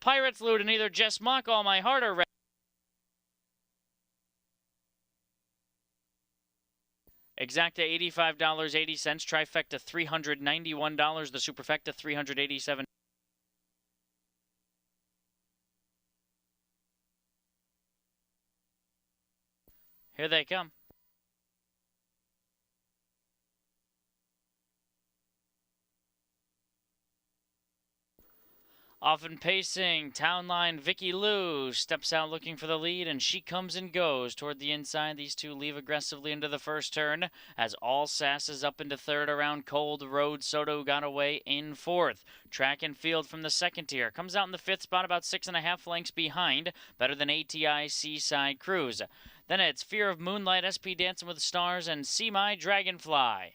Pirates Loot and either Jess Mock, All My Heart, or Red. Exacta $85.80, trifecta $391, the superfecta $387. Here they come. Often pacing, Townline Vicky Lou steps out looking for the lead, and she comes and goes toward the inside. These two leave aggressively into the first turn as All Sass is up into third around Cold Road. Soto got away in fourth. Track and Field from the second tier comes out in the fifth spot, about 6.5 lengths behind, better than ATI Seaside Cruise. Then it's Fear of Moonlight, SP Dancing with the Stars, and See My Dragonfly.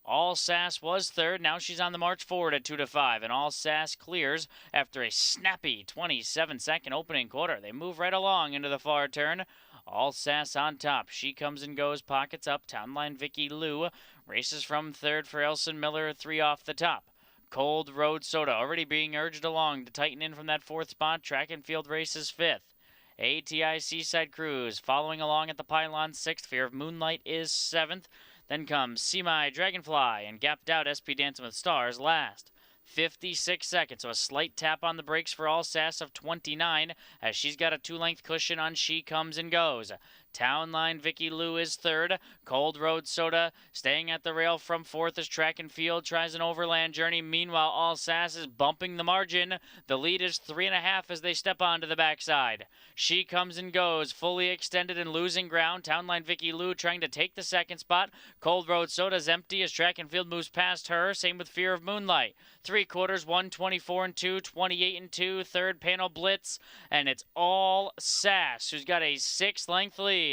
All Sass was third. Now she's on the march forward at 2-5, and All Sass clears after a snappy 27-second opening quarter. They move right along into the far turn. All Sass on top. She comes and goes, pockets up. Townline Vicky Lou races from third for Elson Miller, 3 off the top. Cold Road Soda already being urged along to tighten in from that fourth spot. Track and Field races fifth. ATI Seaside Cruise following along at the pylon sixth. Fear of Moonlight is seventh. Then comes See My Dragonfly and gapped out SP Dancing with Stars last. 56 seconds, so a slight tap on the brakes for All Sass of 29 as she's got a 2-length cushion on She Comes and Goes. Townline Vicky Lou is third. Cold Road Soda staying at the rail from fourth as Track and Field tries an overland journey. Meanwhile, All Sass is bumping the margin. The lead is 3.5 as they step onto the backside. She Comes and Goes, fully extended and losing ground. Townline Vicky Lou trying to take the second spot. Cold Road Soda's empty as Track and Field moves past her. Same with Fear of Moonlight. 3/4, 124 and 2, 28 and 2. Third panel blitz, and it's All Sass who's got a 6-length lead.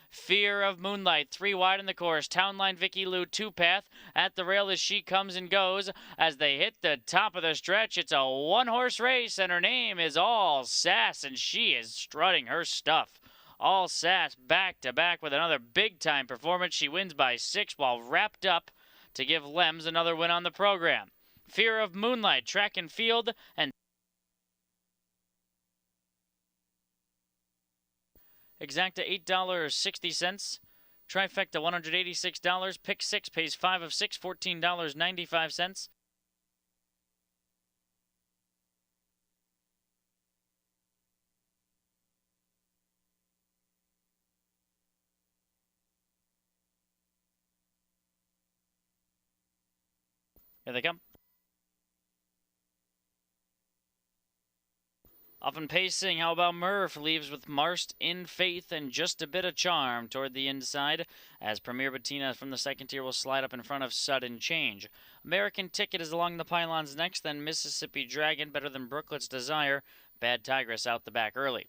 Fear of Moonlight, 3 wide in the course. Townline Vicky Lou, 2-path. At the rail as She Comes and Goes. As they hit the top of the stretch, it's a 1-horse race, and her name is All Sass, and she is strutting her stuff. All Sass back-to-back with another big-time performance. She wins by 6 while wrapped up to give Lems another win on the program. Fear of Moonlight, Track and Field, and Exacta $8.60. Trifecta $186. Pick 6 pays 5 of 6, $14.95. Here they come. Often pacing, How About Murph leaves with Marst in Faith and Just a Bit of Charm toward the inside, as Premier Bettina from the second tier will slide up in front of Sudden Change. American Ticket is along the pylons next, then Mississippi Dragon, better than Brooklet's Desire. Bad Tigress out the back early.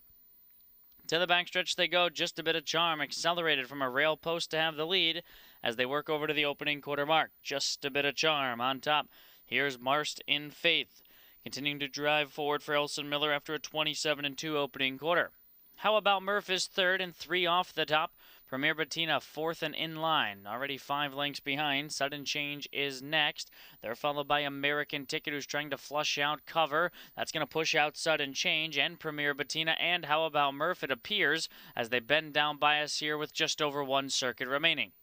To the backstretch they go, Just a Bit of Charm, accelerated from a rail post to have the lead as they work over to the opening quarter mark. Just a Bit of Charm on top. Here's Marst in Faith, continuing to drive forward for Elson Miller after a 27 and 2 opening quarter. How About Murph is third and 3 off the top. Premier Bettina fourth and in line, already 5 lengths behind. Sudden Change is next. They're followed by American Ticket, who's trying to flush out cover. That's going to push out Sudden Change and Premier Bettina and How About Murph, it appears, as they bend down bias here with just over 1 circuit remaining.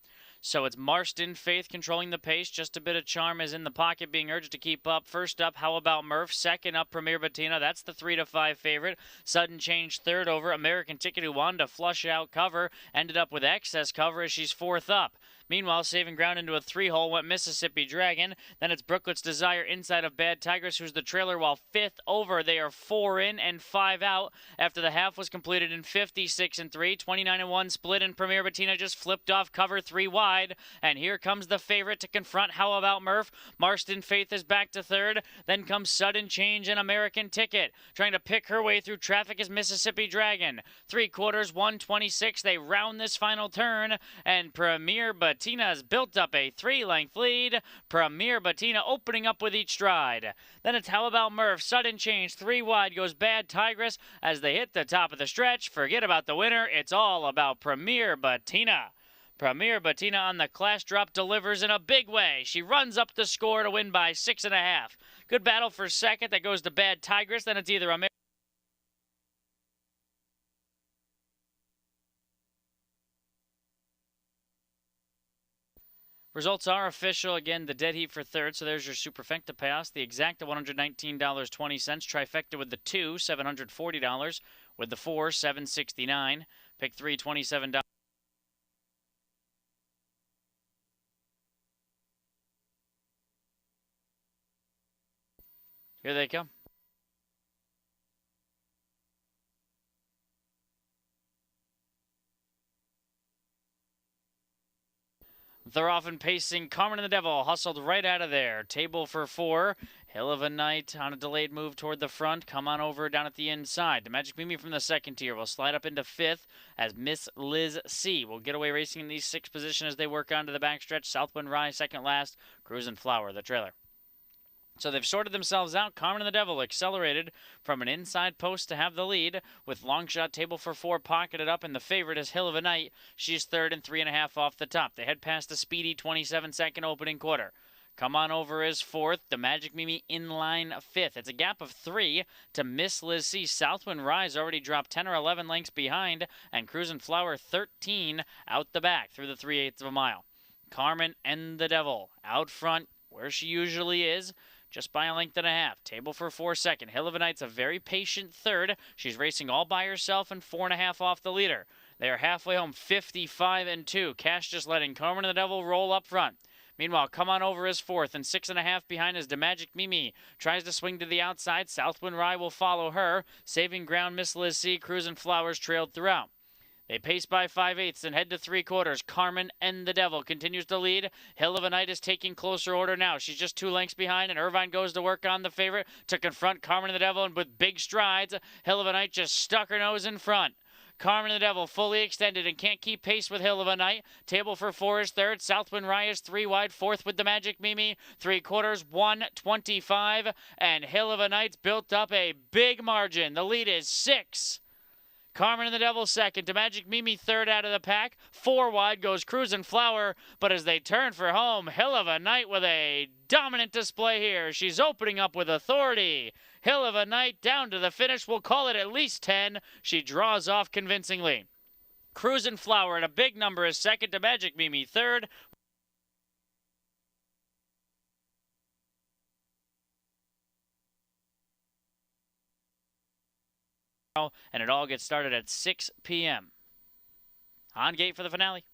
So it's Marst in Faith controlling the pace. Just a Bit of Charm is in the pocket, being urged to keep up. First up, How About Murph. Second up, Premier Bettina. That's the 3-5 favorite. Sudden Change third over. American Ticket, who wanted to flush out cover, ended up with excess cover as she's fourth up. Meanwhile, saving ground into a 3-hole went Mississippi Dragon. Then it's Brooklet's Desire inside of Bad Tigress, who's the trailer, while 5th over. They are 4 in and 5 out after the half was completed in 56 and 3. 29 and 1 split, and Premier Bettina just flipped off cover 3 wide. And here comes the favorite to confront How About Murph. Marst in Faith is back to third. Then comes Sudden Change and American Ticket. Trying to pick her way through traffic is Mississippi Dragon. 3/4, 126. They round this final turn, and Premier Bettina's built up a 3-length lead. Premier Bettina opening up with each stride. Then it's How About Murph. Sudden Change 3 wide goes Bad Tigress as they hit the top of the stretch. Forget about the winner. It's all about Premier Bettina. Premier Bettina on the class drop delivers in a big way. She runs up the score to win by 6.5. Good battle for second. That goes to Bad Tigress. Then it's either American Results are official. Again, the dead heat for third, so there's your superfecta payoffs. The exacta, $119.20. Trifecta with the 2, $740. With the 4, $769. Pick 3, $27. Here they come. They're off and pacing. Carmen and the Devil hustled right out of there. Table for 4. Hill of a Night on a delayed move toward the front. Come on over down at the inside. The Magic Mimi from the second tier will slide up into 5th as Miss Liz C will get away racing in the 6th position as they work onto the backstretch. Southwind Rye second last. Cruisin' Flower, the trailer. So they've sorted themselves out. Carmen and the Devil accelerated from an inside post to have the lead, with long shot Table for 4 pocketed up, and the favorite is Hill of a Night. She's third and 3.5 off the top. They head past a speedy 27-second opening quarter. Come on over is 4th. The Magic Mimi in line 5th. It's a gap of 3 to Miss Liz C. Southwind Rise already dropped 10 or 11 lengths behind, and Cruisin' Flower 13 out the back through the 3/8 of a mile. Carmen and the Devil out front where she usually is, just by a length and a half. Table for 4 second. Hill of a Night's a very patient third. She's racing all by herself and 4.5 off the leader. They are halfway home, 55-2. Cash just letting Carmen and the Devil roll up front. Meanwhile, Come On Over is 4th, and 6.5 behind is the Magic Mimi. Tries to swing to the outside. Southwind Rye will follow her. Saving ground, Miss Liz C. Cruisin' Flowers trailed throughout. They pace by 5/8 and head to 3/4. Carmen and the Devil continues to lead. Hill of a Night is taking closer order now. She's just 2 lengths behind, and Irvine goes to work on the favorite to confront Carmen and the Devil, and with big strides, Hill of a Night just stuck her nose in front. Carmen and the Devil fully extended and can't keep pace with Hill of a Night. Table for 4 is 3rd. Southwind Rye is 3 wide. 4th with the Magic Mimi. 3/4, 1:25. And Hill of a Night's built up a big margin. The lead is 6. Carmen and the Devil second. To Magic Mimi third out of the pack. 4 wide goes Cruisin' Flower. But as they turn for home, Hill of a Night with a dominant display here. She's opening up with authority. Hill of a Night down to the finish. We'll call it at least 10. She draws off convincingly. Cruisin' Flower at a big number is second to Magic Mimi third. And it all gets started at 6 p.m. On gate for the finale.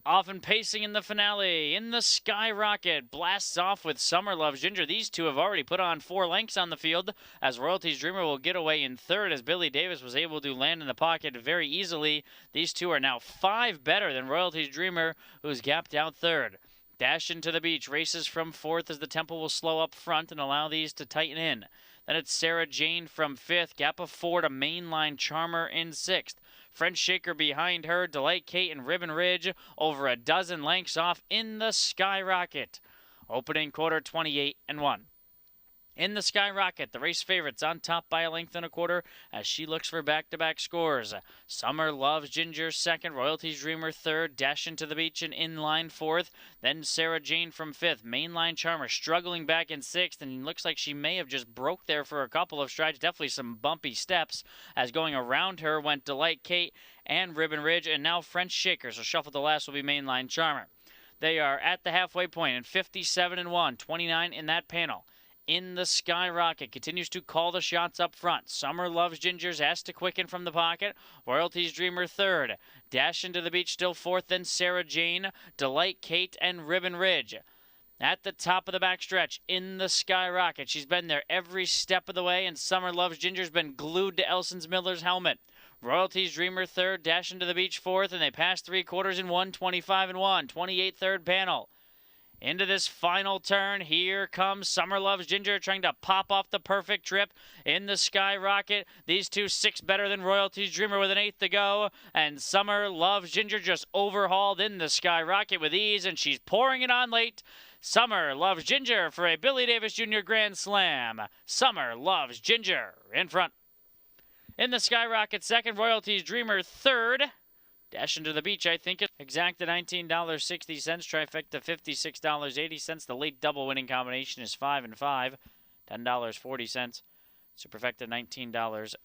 Off and pacing in the finale. In the Skyrocket blasts off with Summer Loves Ginger. These two have already put on 4 lengths on the field, as Royalty's Dreamer will get away in third, as Billy Davis was able to land in the pocket very easily. These two are now 5 better than Royalty's Dreamer, who's gapped out third. Dash into the Beach races from 4th as the Temple will slow up front and allow these to tighten in. Then it's Sarah Jane from 5th, gap of 4 to Mainline Charmer in 6th. French Shaker behind her, Delight Kate and Ribbon Ridge over a dozen lengths off in the Skyrocket. Opening quarter 28-1. In the Skyrocket, the race favorites on top by a length and a quarter as she looks for back-to-back scores. Summer Loves Ginger second, Royalty's Dreamer third, Dash into the Beach and inline 4th. Then Sarah Jane from 5th, Mainline Charmer struggling back in 6th, and looks like she may have just broke there for a couple of strides. Definitely some bumpy steps, as going around her went Delight Kate and Ribbon Ridge, and now French Shaker. So shuffle the last will be Mainline Charmer. They are at the halfway point and 57-1, 29 in that panel. In the Skyrocket continues to call the shots up front. Summer Loves Gingers has to quicken from the pocket. Royalty's Dreamer third. Dash into the Beach still 4th, then Sarah Jane, Delight Kate, and Ribbon Ridge. At the top of the backstretch, in the Skyrocket. She's been there every step of the way, and Summer Loves Ginger's been glued to Elson's Miller's helmet. Royalty's Dreamer third, Dash into the Beach 4th, and they pass 3/4 in 1:25-1, 28 third panel. Into this final turn, here comes Summer Loves Ginger trying to pop off the perfect trip in the Skyrocket. These two 6 better than Royalty's Dreamer with an 8th to go. And Summer Loves Ginger just overhauled in the Skyrocket with ease, and she's pouring it on late. Summer Loves Ginger for a Billy Davis Jr. Grand Slam. Summer Loves Ginger in front. In the Skyrocket second, Royalty's Dreamer third. Dash into the beach, I think it exacted $19.60, trifecta $56.80. The late double winning combination is 5 and 5, $10.40. Superfecta $19.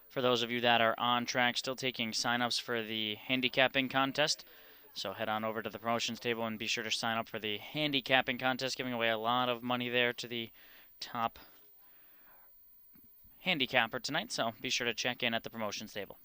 For those of you that are on track, still taking sign-ups for the handicapping contest. So head on over to the promotions table and be sure to sign up for the handicapping contest, giving away a lot of money there to the top handicapper tonight. So be sure to check in at the promotions table.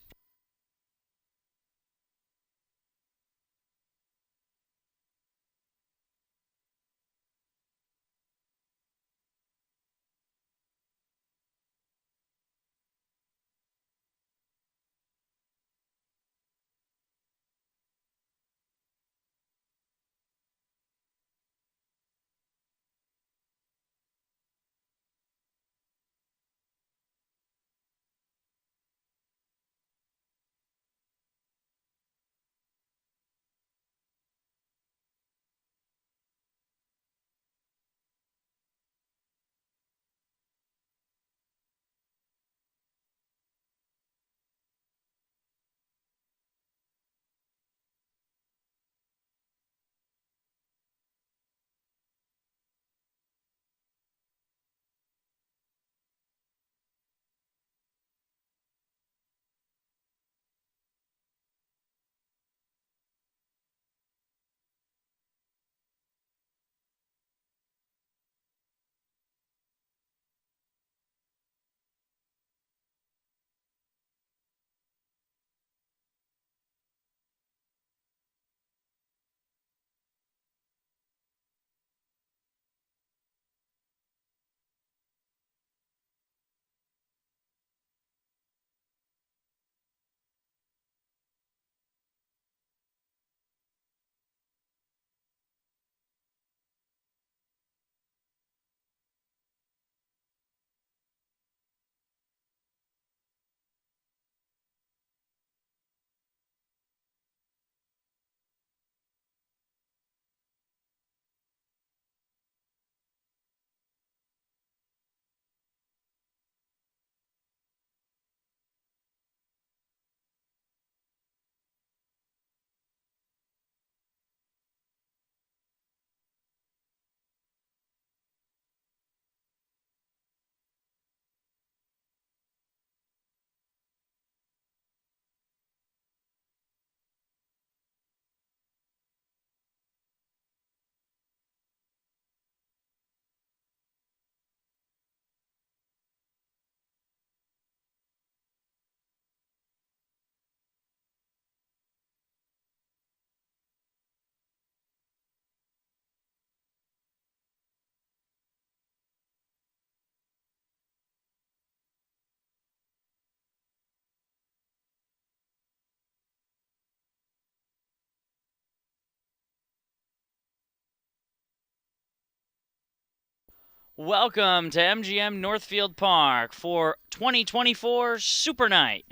Welcome to MGM Northfield Park for 2024 Super Night.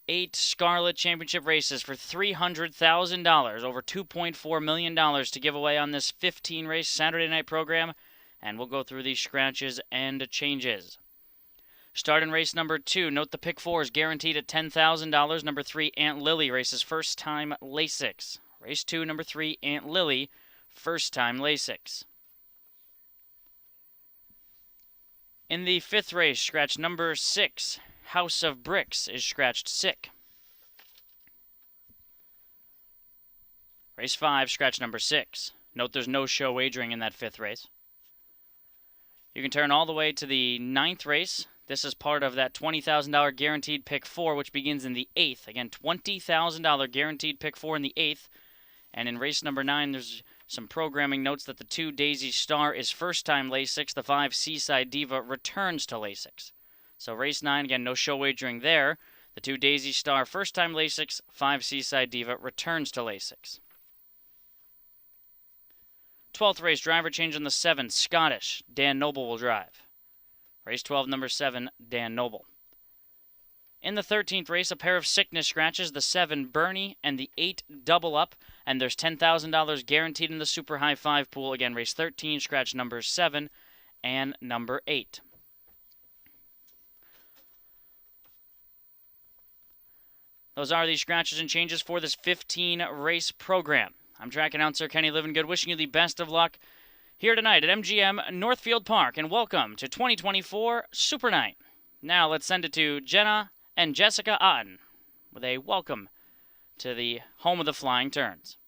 Eight Scarlet Championship races for $300,000, over $2.4 million to give away on this 15-race Saturday night program, and we'll go through these scratches and changes. Start in race number 2. Note the pick 4 is guaranteed at $10,000. Number 3, Aunt Lily, races first time Lasix. Race 2, number 3, Aunt Lily, first time Lasix. In the 5th race, scratch number 6, House of Bricks, is scratched sick. Race 5, scratch number 6. Note there's no show wagering in that 5th race. You can turn all the way to the 9th race. This is part of that $20,000 guaranteed pick 4, which begins in the 8th. Again, $20,000 guaranteed pick 4 in the 8th. And in race number 9, there's some programming notes that the 2 Daisy Star is first-time Lasix. The 5 Seaside Diva returns to Lasix. So race 9, again, no show wagering there. The 2 Daisy Star, first-time Lasix. 5 Seaside Diva returns to Lasix. 12th race, driver change on the 7, Scottish. Dan Noble will drive. Race 12, number 7, Dan Noble. In the 13th race, a pair of sickness scratches, the 7, Bernie, and the 8, Double Up, and there's $10,000 guaranteed in the Super High 5 pool. Again, race 13, scratch number 7 and number 8. Those are the scratches and changes for this 15-race program. I'm track announcer Kenny Livengood, wishing you the best of luck here tonight at MGM Northfield Park, and welcome to 2024 Super Night. Now let's send it to Jenna and Jessica Otten with a welcome to the home of the Flying Turns.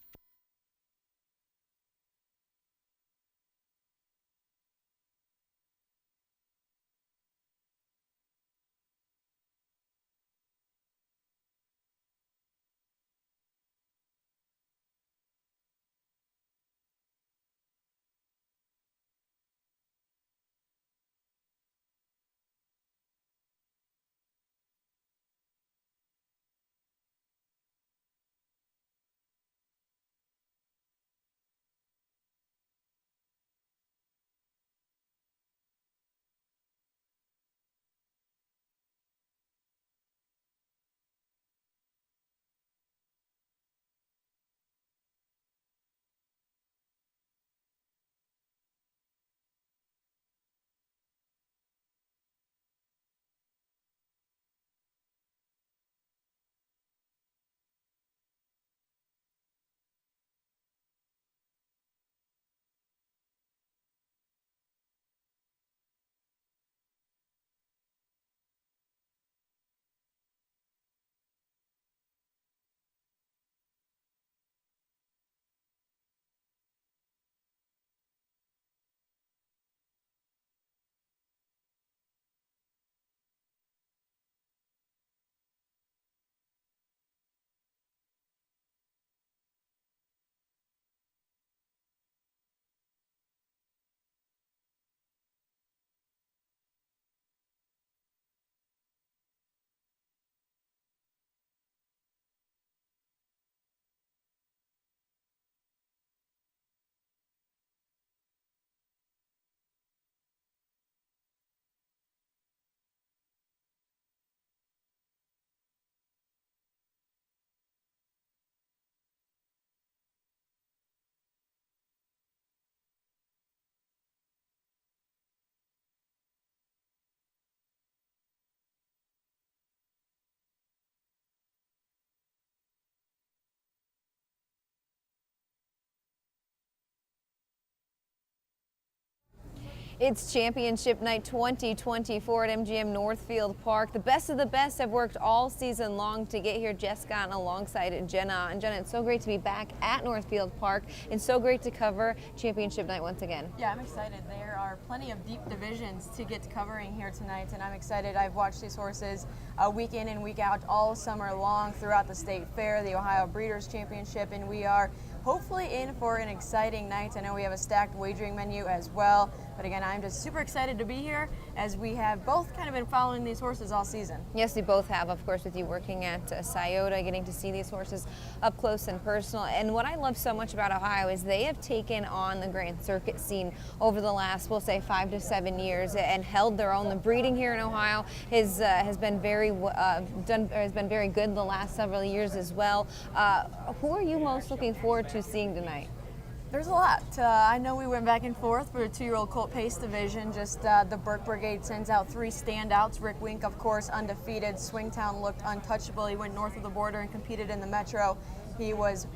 It's Championship Night 2024 at MGM Northfield Park. The best of the best have worked all season long to get here. Jessica and alongside Jenna. And Jenna, it's so great to be back at Northfield Park and so great to cover Championship Night once again. Yeah, I'm excited. There are plenty of deep divisions to get covering here tonight, and I'm excited. I've watched these horses week in and week out all summer long throughout the State Fair, the Ohio Breeders' Championship, and we are hopefully in for an exciting night. I know we have a stacked wagering menu as well, but again, I'm just super excited to be here as we have both kind of been following these horses all season. Yes, we both have, of course, with you working at Scioto, getting to see these horses up close and personal. And what I love so much about Ohio is they have taken on the Grand Circuit scene over the last, we'll say, 5 to 7 years and held their own. The breeding here in Ohio has been very good the last several years as well. Who are you most looking forward to seeing tonight? There's a lot. I know we went back and forth for a 2-year-old colt pace division. Just the Burke Brigade sends out 3 standouts. Rick Wink, of course, undefeated. Swingtown looked untouchable. He went north of the border and competed in the Metro. He was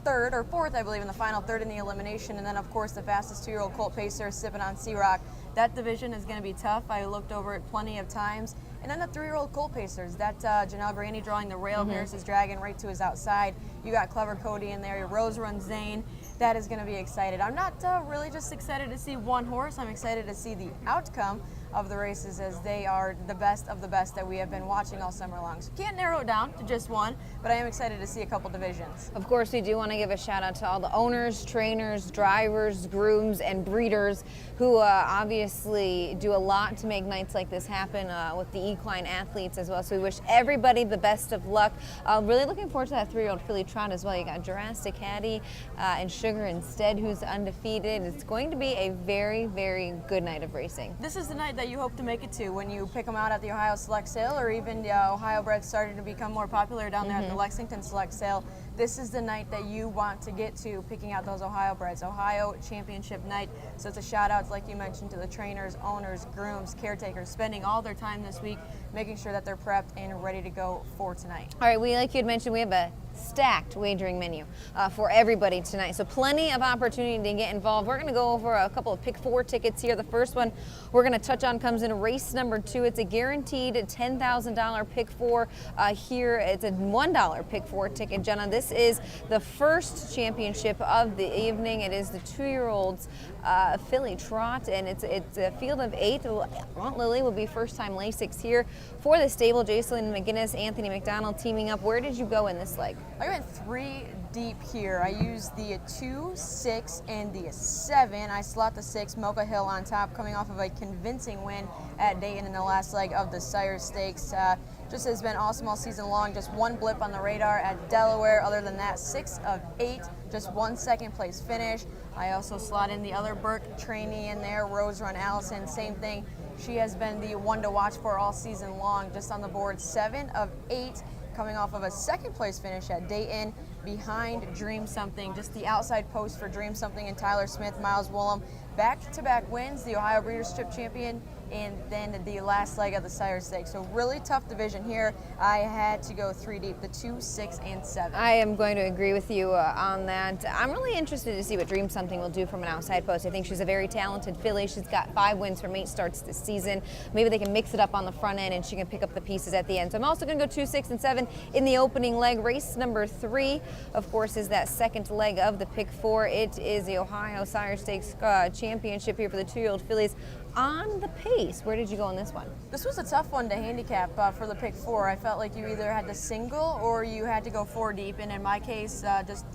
3rd or 4th, I believe, in the final, 3rd in the elimination. And then, of course, the fastest 2-year-old colt pacer, Sippin' on Sea-Rock. That division is going to be tough. I looked over it plenty of times. And then the 3-year-old colt pacers, that Janelle Graney drawing the rail, Harris's Dragon right to his outside. You got Clever Cody in there, your Rose Run Zane. That is going to be excited. I'm not really just excited to see one horse. I'm excited to see the outcome of the races, as they are the best of the best that we have been watching all summer long. So can't narrow it down to just one, but I am excited to see a couple divisions. Of course, we do want to give a shout out to all the owners, trainers, drivers, grooms, and breeders who obviously do a lot to make nights like this happen with the equine athletes as well. So we wish everybody the best of luck. Really looking forward to that 3-year-old filly trot as well. You got Jurassic Caddy and Sugar Instead, who's undefeated. It's going to be a very, very good night of racing. This is the night that you hope to make it to when you pick them out at the Ohio Select Sale, or even Ohio Bred starting to become more popular down there at the Lexington Select Sale. this is the night that you want to get to, picking out those Ohio breds. Ohio Championship night. So it's a shout out, like you mentioned, to the trainers, owners, grooms, caretakers, spending all their time this week making sure that they're prepped and ready to go for tonight. All right, like you had mentioned, we have a stacked wagering menu for everybody tonight. So plenty of opportunity to get involved. We're going to go over a couple of Pick 4 tickets here. The first one we're going to touch on comes in race number 2. It's a guaranteed $10,000 Pick 4 here. It's a $1 Pick 4 ticket. Jenna, this is the first championship of the evening. It is the 2-year-olds filly trot, and it's a field of 8. Aunt Lily will be first-time Lasix here for the stable. Jacelyn McGinnis, Anthony McDonald teaming up. Where did you go in this leg? I went 3 deep here. I used the 2, 6, and the 7. I slot the 6, Mocha Hill on top, coming off of a convincing win at Dayton in the last leg of the Sire Stakes. Just has been awesome all season long. Just one blip on the radar at Delaware. Other than that, 6 of 8, just 1 second place finish. I also slot in the other Burke trainee in there, Rose Run Allison, same thing. She has been the one to watch for all season long. Just on the board, 7 of 8. Coming off of a second place finish at Dayton behind Dream Something. Just the outside post for Dream Something and Tyler Smith, Miles Woolham. Back-to-back wins, the Ohio Breeders' Strip champion, and then the last leg of the Sire Stakes. So really tough division here. I had to go 3 deep, the 2, 6, and 7. I am going to agree with you on that. I'm really interested to see what Dream Something will do from an outside post. I think she's a very talented filly. She's got 5 wins from 8 starts this season. Maybe they can mix it up on the front end and she can pick up the pieces at the end. So I'm also going to go 2, 6, and 7 in the opening leg. Race number 3, of course, is that second leg of the Pick 4. It is the Ohio Sire Stakes Championship here for the 2-year-old fillies on the pace. Where did you go on this one? This was a tough one to handicap for the Pick 4. I felt like you either had to single or you had to go 4 deep, and in my case, just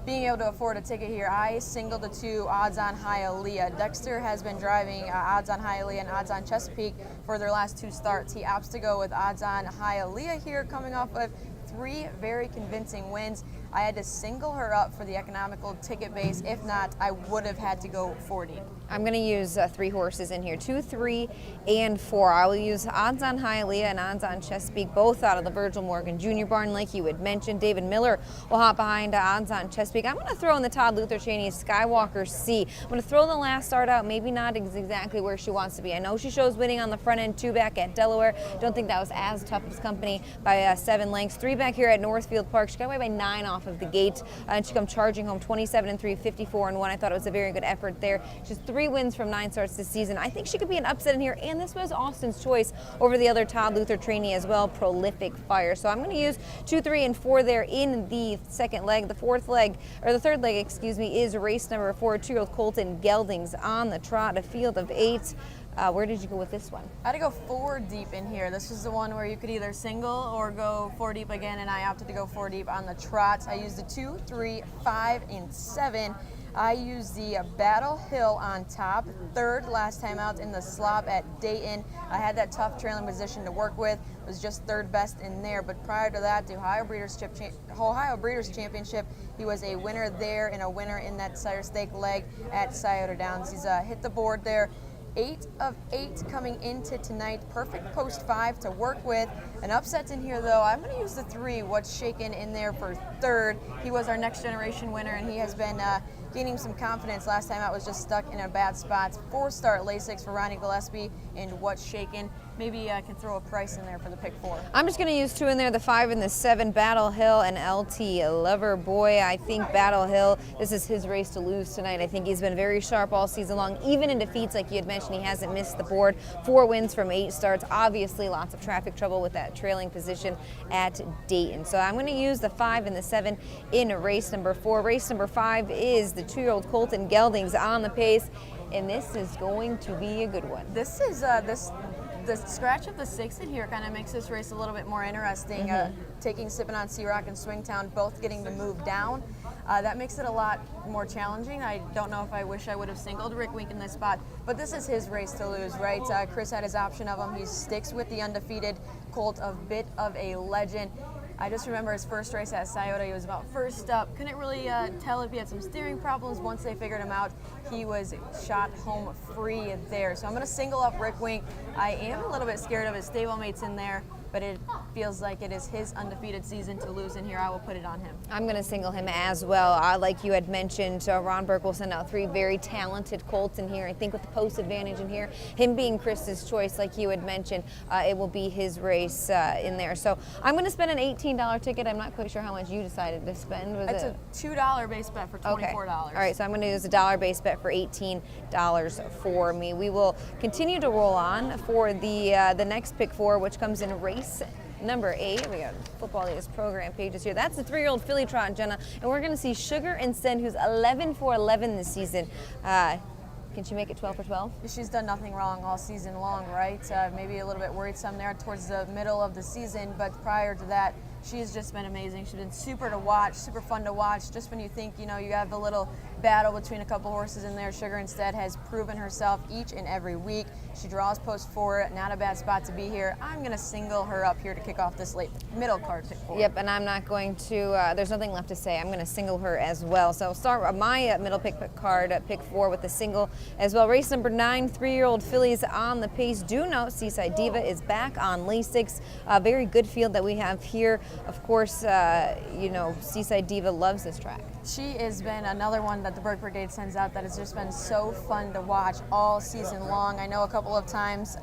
being able to afford a ticket here, I singled the 2 Odds on Hialeah. Dexter has been driving Odds on Hialeah and Odds on Chesapeake for their last 2 starts. He opts to go with Odds on Hialeah here, coming off of 3 very convincing wins. I had to single her up for the economical ticket base. If not, I would have had to go 4 deep. I'm going to use 3 horses in here, 2, 3, and 4. I will use Odds on Hialeah and Odds on Chesapeake, both out of the Virgil Morgan Jr. barn, like you had mentioned. David Miller will hop behind Odds on Chesapeake. I'm going to throw in the Todd Luther Cheney Skywalker C. I'm going to throw the last start out, maybe not exactly where she wants to be. I know she shows winning on the front end, 2 back at Delaware. Don't think that was as tough as company by 7 lengths. 3 back here at Northfield Park. She got away by 9 off of the gate, and she come charging home 27 and 3, 54 and 1. I thought it was a very good effort there. She's 3 wins from 9 starts this season. I think she could be an upset in here, and this was Austin's choice over the other Todd Luther trainee as well, Prolific Fire. So I'm going to use 2, 3, and 4 there in the second leg. The third leg, excuse me, is race number 4, 2-year-old Colton Geldings on the trot, a field of 8. Where did you go with this one? I had to go 4 deep in here. This was the one where you could either single or go 4 deep again, and I opted to go 4 deep on the trot. I used the 2, 3, 5, and 7. I used the Battle Hill on top, 3rd last time out in the slop at Dayton. I had that tough trailing position to work with, was just 3rd best in there. But prior to that, the Ohio Breeders' Championship, he was a winner there and a winner in that Sire Stake leg at Scioto Downs. He's hit the board there. 8 of 8 coming into tonight. Perfect post 5 to work with. An upset in here though. I'm going to use the 3, What's Shaken, in there for 3rd. He was our next generation winner, and he has been gaining some confidence. Last time out was just stuck in a bad spot. 4-start Lasix for Ronnie Gillespie and What's Shaken. Maybe I can throw a price in there for the Pick 4. I'm just going to use 2 in there, the 5 and the 7, Battle Hill and LT Lover Boy. I think Battle Hill, this is his race to lose tonight. I think he's been very sharp all season long, even in defeats like you had mentioned. He hasn't missed the board. 4 wins from 8 starts. Obviously, lots of traffic trouble with that trailing position at Dayton. So I'm going to use the 5 and the 7 in race number 4. Race number 5 is the 2-year-old Colton Geldings on the pace, and this is going to be a good one. This is the scratch of the 6 in here kind of makes this race a little bit more interesting. Taking Sippin' on Sea Rock and Swingtown both getting to move down. That makes it a lot more challenging. I don't know if I wish I would have singled Rick Wink in this spot, but this is his race to lose, right? Chris had his option of him. He sticks with the undefeated colt of Bit of a Legend. I just remember his first race at Scioto, he was about first up. Couldn't really tell if he had some steering problems. Once they figured him out, he was shot home free there. So I'm going to single up Rick Wink. I am a little bit scared of his stablemates in there. but it feels like it is his undefeated season to lose in here. I will put it on him. I'm going to single him as well. Like you had mentioned, Ron Burke will send out 3 very talented colts in here. I think with the post advantage in here, him being Chris's choice, like you had mentioned, it will be his race in there. So I'm going to spend an $18 ticket. I'm not quite sure how much you decided to spend. It's a $2 base bet for $24. Okay. All right, so I'm going to use a $1 base bet for $18 for me. We will continue to roll on for the next pick 4, which comes in race number 8. We got Football League's program pages here. That's the 3-year-old filly trot, Jenna, and we're going to see Sugar and Send, who's 11 for 11 this season. Can she make it 12 for 12? She's done nothing wrong all season long, right? Maybe a little bit worrisome there towards the middle of the season, but prior to that, she's just been amazing. She's been super to watch, super fun to watch. Just when you think, you have a little battle between a couple horses in there, Sugar Instead has proven herself each and every week. She draws post 4, not a bad spot to be here. I'm going to single her up here to kick off this late middle card pick 4. Yep, and I'm not going to, there's nothing left to say. I'm going to single her as well. So I'll start my middle pick card, pick 4 with the single as well. Race number 9, 3-year-old fillies on the pace. Do note Seaside Diva is back on Lasix. A very good field that we have here. Of course, Seaside Diva loves this track. She has been another one that the Burke Brigade sends out that has just been so fun to watch all season long. I know a couple of times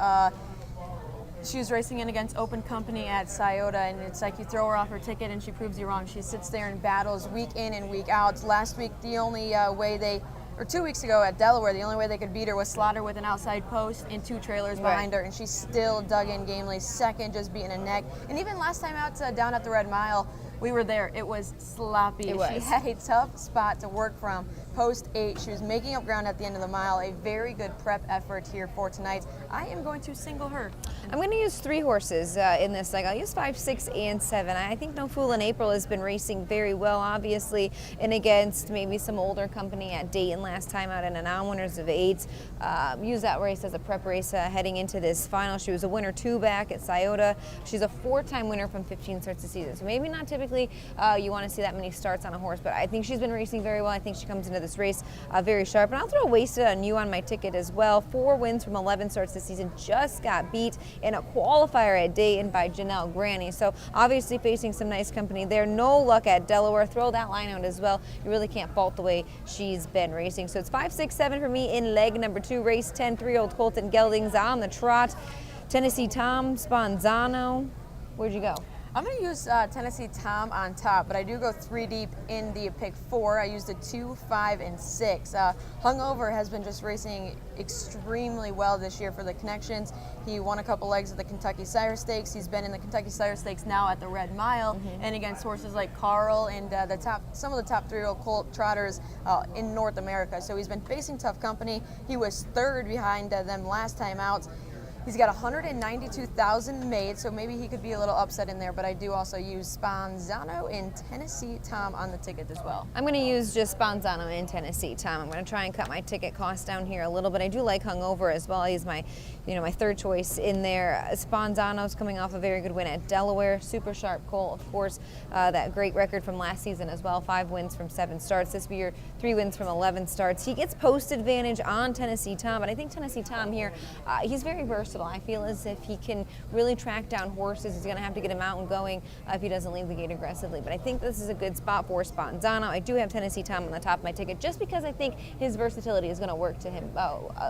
she was racing in against Open Company at Scioto, and it's like you throw her off her ticket and she proves you wrong. She sits there and battles week in and week out. Last week, the only way 2 weeks ago at Delaware, the only way they could beat her was slaughter with an outside post and 2 trailers behind her, and she still dug in gamely, second, just beating a neck. And even last time out down at the Red Mile, we were there. It was sloppy. She had a tough spot to work from. Post 8, she was making up ground at the end of the mile. A very good prep effort here for tonight. I am going to single her. I'm going to use 3 horses in this leg. I'll use 5, 6, and 7. I think No Fool in April has been racing very well, obviously, and against maybe some older company at Dayton last time out in a non-winners of 8s. Use that race as a prep race heading into this final. She was a winner 2 back at Scioto. She's a 4-time winner from 15 starts this season. So maybe not typically you want to see that many starts on a horse, but I think she's been racing very well. I think she comes into this race very sharp. And I'll throw Wasted on You on my ticket as well. 4 wins from 11 starts this season. Just got beat in a qualifier at Dayton by Janelle Granny. So obviously facing some nice company there. No luck at Delaware. Throw that line out as well. You really can't fault the way she's been racing. So it's 5, 6, 7 for me in leg number 2. Race 10, 3-year-old Colton Geldings on the trot. Tennessee Tom, Sponzano. Where'd you go? I'm going to use Tennessee Tom on top, but I do go 3 deep in the pick 4. I used a 2, 5, and 6. Hungover has been just racing extremely well this year for the Connections. He won a couple legs at the Kentucky Sire Stakes. He's been in the Kentucky Sire Stakes now at the Red Mile, and against horses like Carl and some of the top 3-year-old colt trotters in North America. So he's been facing tough company. He was 3rd behind them last time out. He's got 192,000 made, so maybe he could be a little upset in there, but I do also use Sponzano and Tennessee Tom on the ticket as well. I'm going to use just Sponzano and Tennessee Tom. I'm going to try and cut my ticket cost down here a little bit. I do like Hungover as well. He's my, my 3rd choice in there. Sponzano's coming off a very good win at Delaware. Super sharp colt, of course. That great record from last season as well. 5 wins from 7 starts. This year, 3 wins from 11 starts. He gets post advantage on Tennessee Tom, but I think Tennessee Tom here, he's very versatile. I feel as if he can really track down horses. He's going to have to get him out and going if he doesn't leave the gate aggressively. But I think this is a good spot for Sponzano. I do have Tennessee Tom on the top of my ticket just because I think his versatility is going to work to him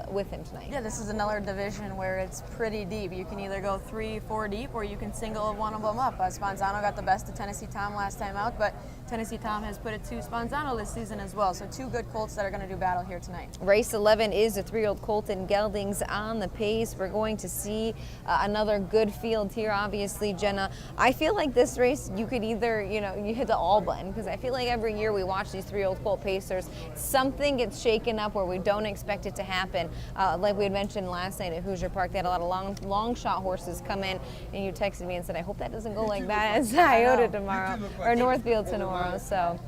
with him tonight. Yeah, this is another division where it's pretty deep. You can either go 3, 4 deep, or you can single one of them up. Sponzano got the best of Tennessee Tom last time out, but Tennessee Tom has put it to Sponzano this season as well. So 2 good colts that are going to do battle here tonight. Race 11 is a 3-year-old Colton Geldings on the pace. We're going to see another good field here, obviously, Jenna. I feel like this race, you could either, you hit the all button, because I feel like every year we watch these 3-year-old colt pacers, something gets shaken up where we don't expect it to happen. Like we had mentioned last night at Hoosier Park, they had a lot of long shot horses come in, and you texted me and said, I hope that doesn't go like that at Scioto tomorrow, or Northfield tomorrow. So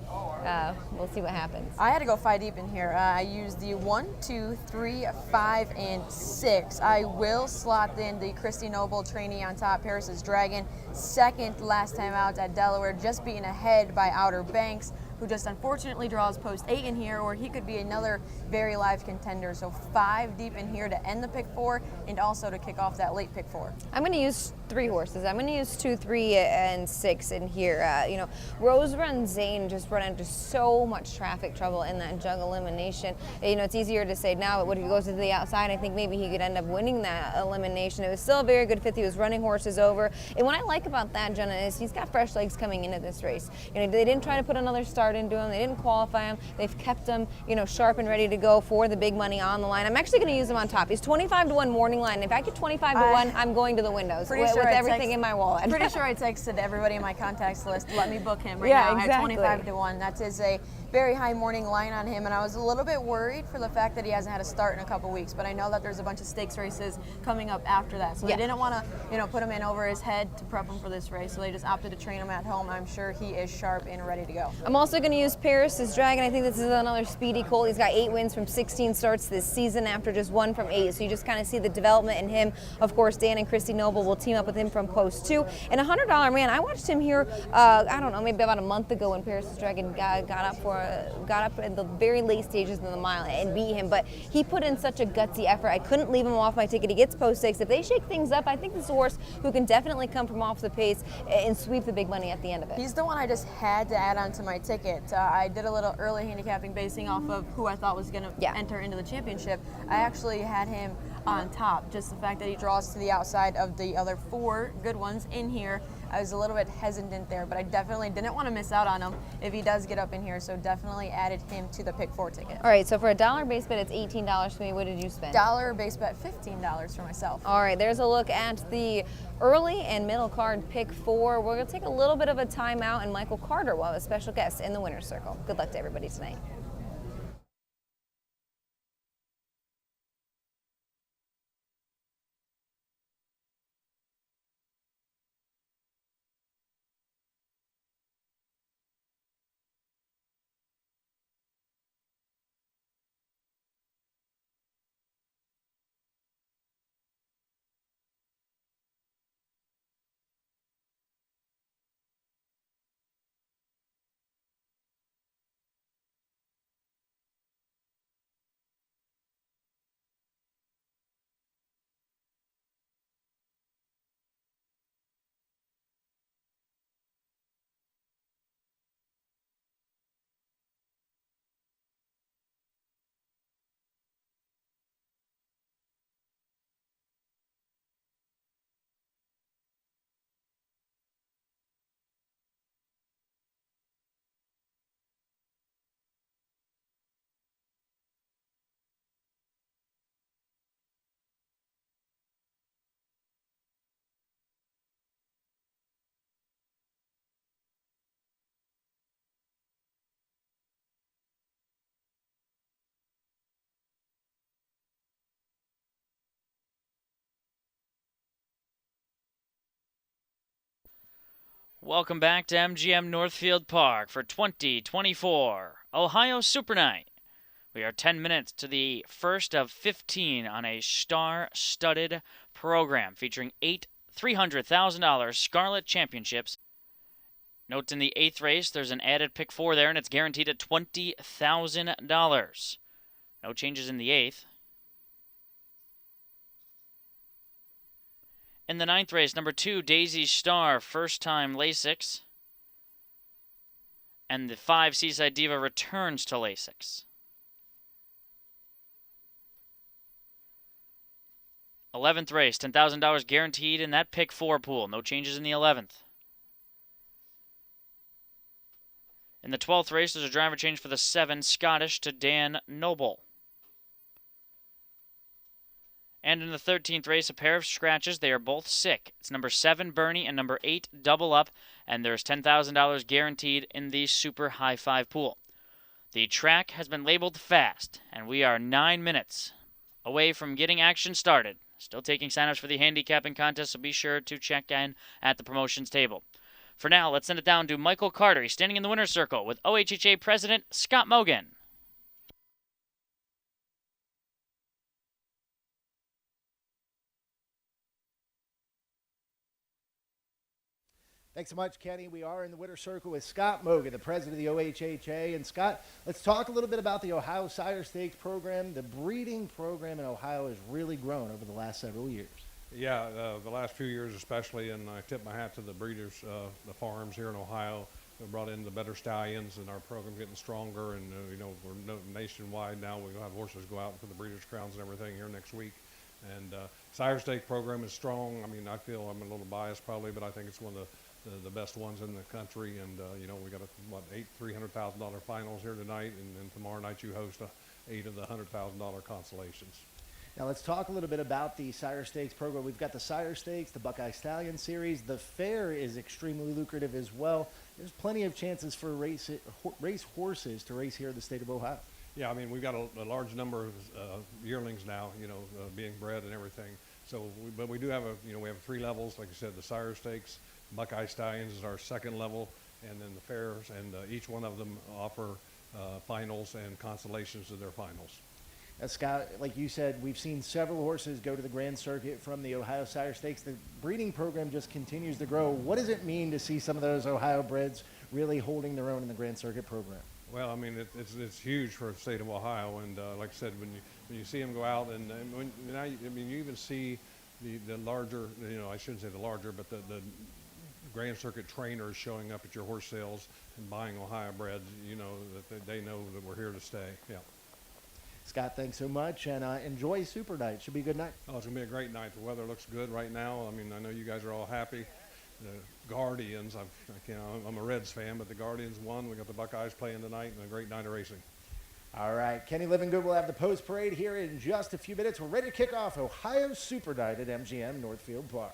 we'll see what happens. I had to go 5 deep in here. I used the 1, 2, 3, 5, and 6. I will slot in the Christy Noble trainee on top, Paris's Dragon. 2nd last time out at Delaware, just being ahead by Outer Banks. who just unfortunately draws post 8 in here, or he could be another very live contender. So 5 deep in here to end the pick 4 and also to kick off that late pick 4. I'm going to use 3 horses. I'm going to use 2, 3, and 6 in here. Rose Run Zane just run into so much traffic trouble in that jug elimination. It's easier to say now, but if he goes to the outside, I think maybe he could end up winning that elimination. It was still a very good fifth. He was running horses over. And what I like about that, Jenna, is he's got fresh legs coming into this race. They didn't try to put another start into him. They didn't qualify him. They've kept him, sharp and ready to go for the big money on the line. I'm actually going to use him on top. He's 25-1 morning line. If I get 25-1, I'm going to the windows with everything in my wallet. Pretty sure I texted everybody in my contacts list, let me book him right now exactly. At 25-1. That is a very high morning line on him, and I was a little bit worried for the fact that he hasn't had a start in a couple weeks, but I know that there's a bunch of stakes races coming up after that, so they didn't want to put him in over his head to prep him for this race, so they just opted to train him at home. I'm sure he is sharp and ready to go. I'm also going to use Paris' Dragon. I think this is another speedy colt. He's got 8 wins from 16 starts this season after just 1 from 8, so you just kind of see the development in him. Of course, Dan and Christy Noble will team up with him from post 2. And $100 man, I watched him here, I don't know, maybe about a month ago when Paris' Dragon got up in the very late stages of the mile and beat him, but he put in such a gutsy effort. I couldn't leave him off my ticket. He gets post 6. If they shake things up, I think this is a horse who can definitely come from off the pace and sweep the big money at the end of it. He's the one I just had to add on to my ticket. I did a little early handicapping basing off of who I thought was going to enter into the championship. I actually had him on top. Just the fact that he draws to the outside of the other 4 good ones in here, I was a little bit hesitant there, but I definitely didn't want to miss out on him if he does get up in here, so definitely added him to the pick 4 ticket. All right, so for a $1 base bet, it's $18 for me. What did you spend? $1 base bet, $15 for myself. All right, there's a look at the early and middle card pick 4. We're going to take a little bit of a timeout, and Michael Carter will have a special guest in the winner's circle. Good luck to everybody tonight. Welcome back to MGM Northfield Park for 2024 Ohio Super Night. We are 10 minutes to the first of 15 on a star-studded program featuring 8 $300,000 Scarlet Championships. Note in the 8th race, there's an added pick 4 there, and it's guaranteed at $20,000. No changes in the 8th. In the 9th race, number 2, Daisy Star, first time Lasix. And the 5, Seaside Diva, returns to Lasix. 11th race, $10,000 guaranteed in that pick 4 pool. No changes in the 11th. In the 12th race, there's a driver change for the 7, Scottish, to Dan Noble. And in the 13th race, a pair of scratches. They are both sick. It's number 7, Bernie, and number 8, Double Up. And there's $10,000 guaranteed in the Super High 5 pool. The track has been labeled fast, and we are 9 minutes away from getting action started. Still taking signups for the handicapping contest, so be sure to check in at the promotions table. For now, let's send it down to Michael Carter. He's standing in the winner's circle with OHHA President Scott Mogan. Thanks so much, Kenny. We are in the winner's circle with Scott Mogan, the president of the OHHA. And Scott, let's talk a little bit about the Ohio Sire Stakes program. The breeding program in Ohio has really grown over the last several years. Yeah, the last few years especially, and I tip my hat to the breeders, the farms here in Ohio. We brought in the better stallions, and our program's getting stronger. And we're nationwide now. We'll have horses go out for the Breeders' Crowns and everything here next week. And Sire Stake program is strong. I mean, I feel I'm a little biased probably, but I think it's one of the best ones in the country. And we got eight $300,000 finals here tonight, and then tomorrow night you host 8 of the $100,000 consolations. Now let's talk a little bit about the Sire Stakes program. We've got the Sire Stakes, the Buckeye Stallion Series. The fair is extremely lucrative as well. There's plenty of chances for race horses to race here in the state of Ohio. Yeah, I mean, we've got a large number of yearlings now, being bred and everything. So, but we do have we have 3 levels. Like I said, the Sire Stakes, Buckeye Stallions is our 2nd level, and then the fairs, and each one of them offer finals and consolations to their finals. Scott, like you said, we've seen several horses go to the Grand Circuit from the Ohio Sire Stakes. The breeding program just continues to grow. What does it mean to see some of those Ohio breds really holding their own in the Grand Circuit program? Well, I mean, it's huge for the state of Ohio, and like I said, when you see them go out, and when you even see the larger, I shouldn't say the larger, but the Grand Circuit trainers showing up at your horse sales and buying Ohio breds, that they know that we're here to stay. Yeah. Scott, thanks so much, and enjoy Super Night. Should be a good night. Oh, it's going to be a great night. The weather looks good right now. I mean, I know you guys are all happy. The Guardians, I'm a Reds fan, but the Guardians won. We got the Buckeyes playing tonight, and a great night of racing. All right, Kenny Livingood will have the post parade here in just a few minutes. We're ready to kick off Ohio Super Night at MGM Northfield Park.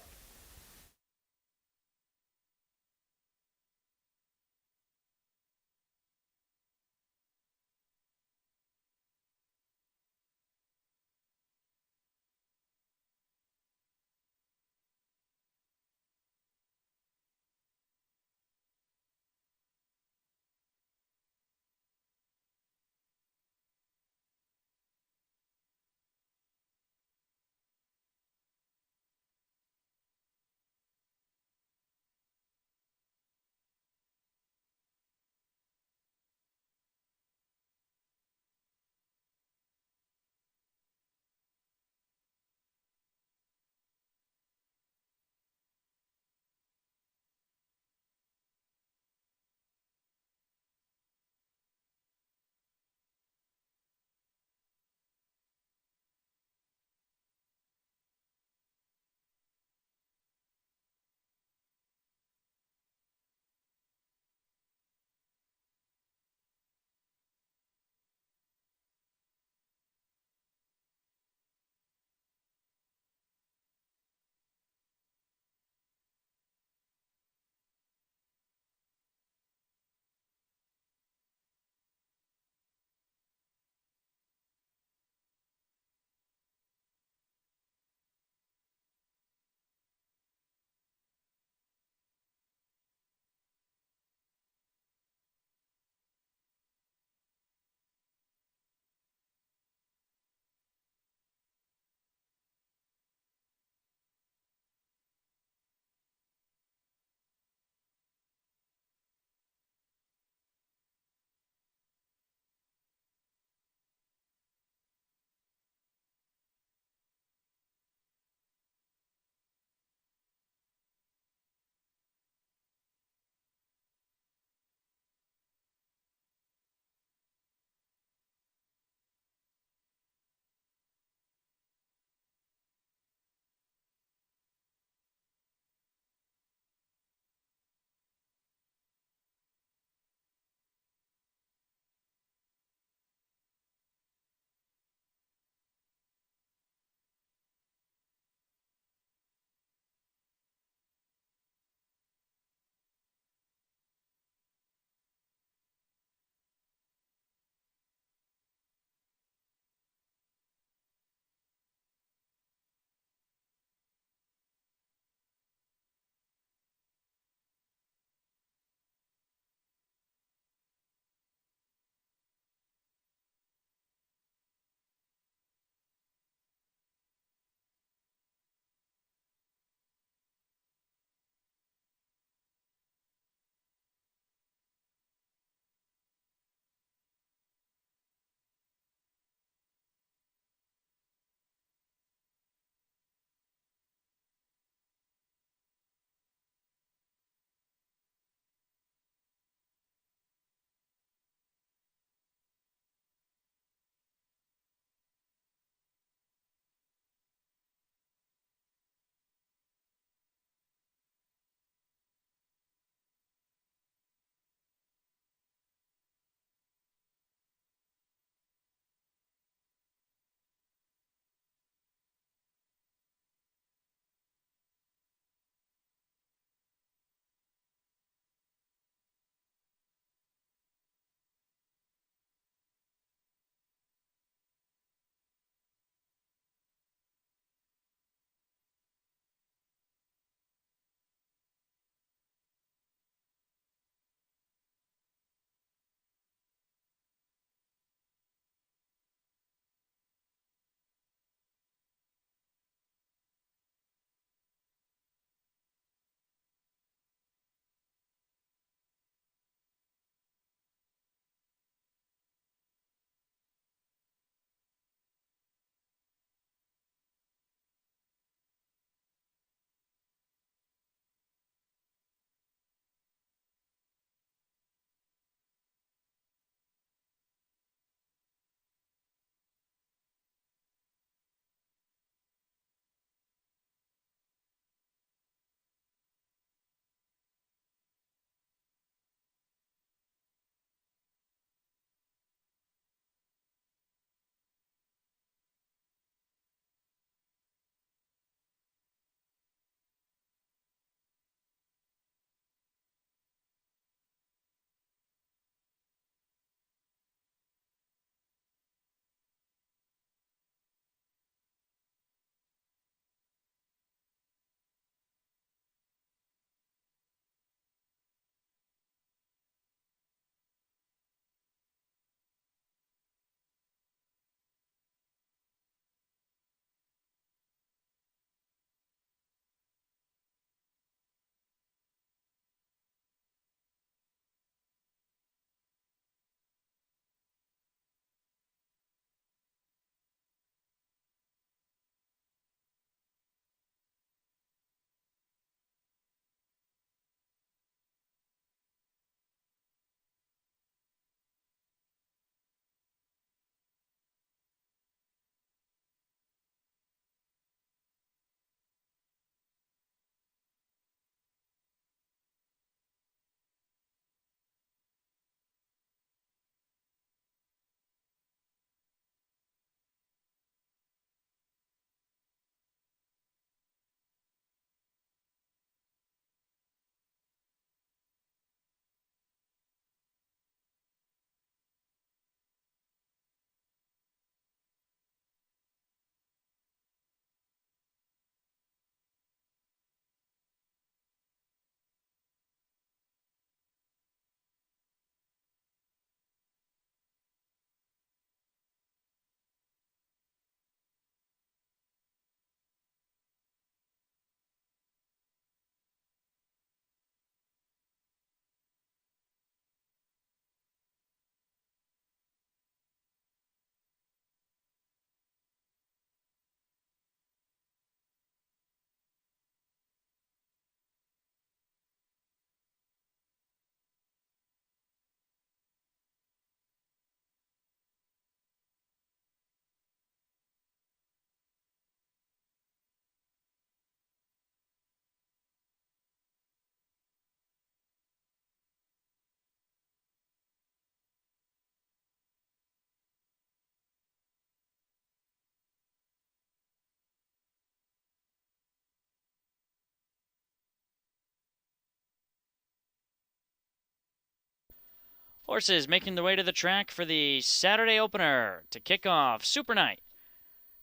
Horses making their way to the track for the Saturday opener to kick off Super Night.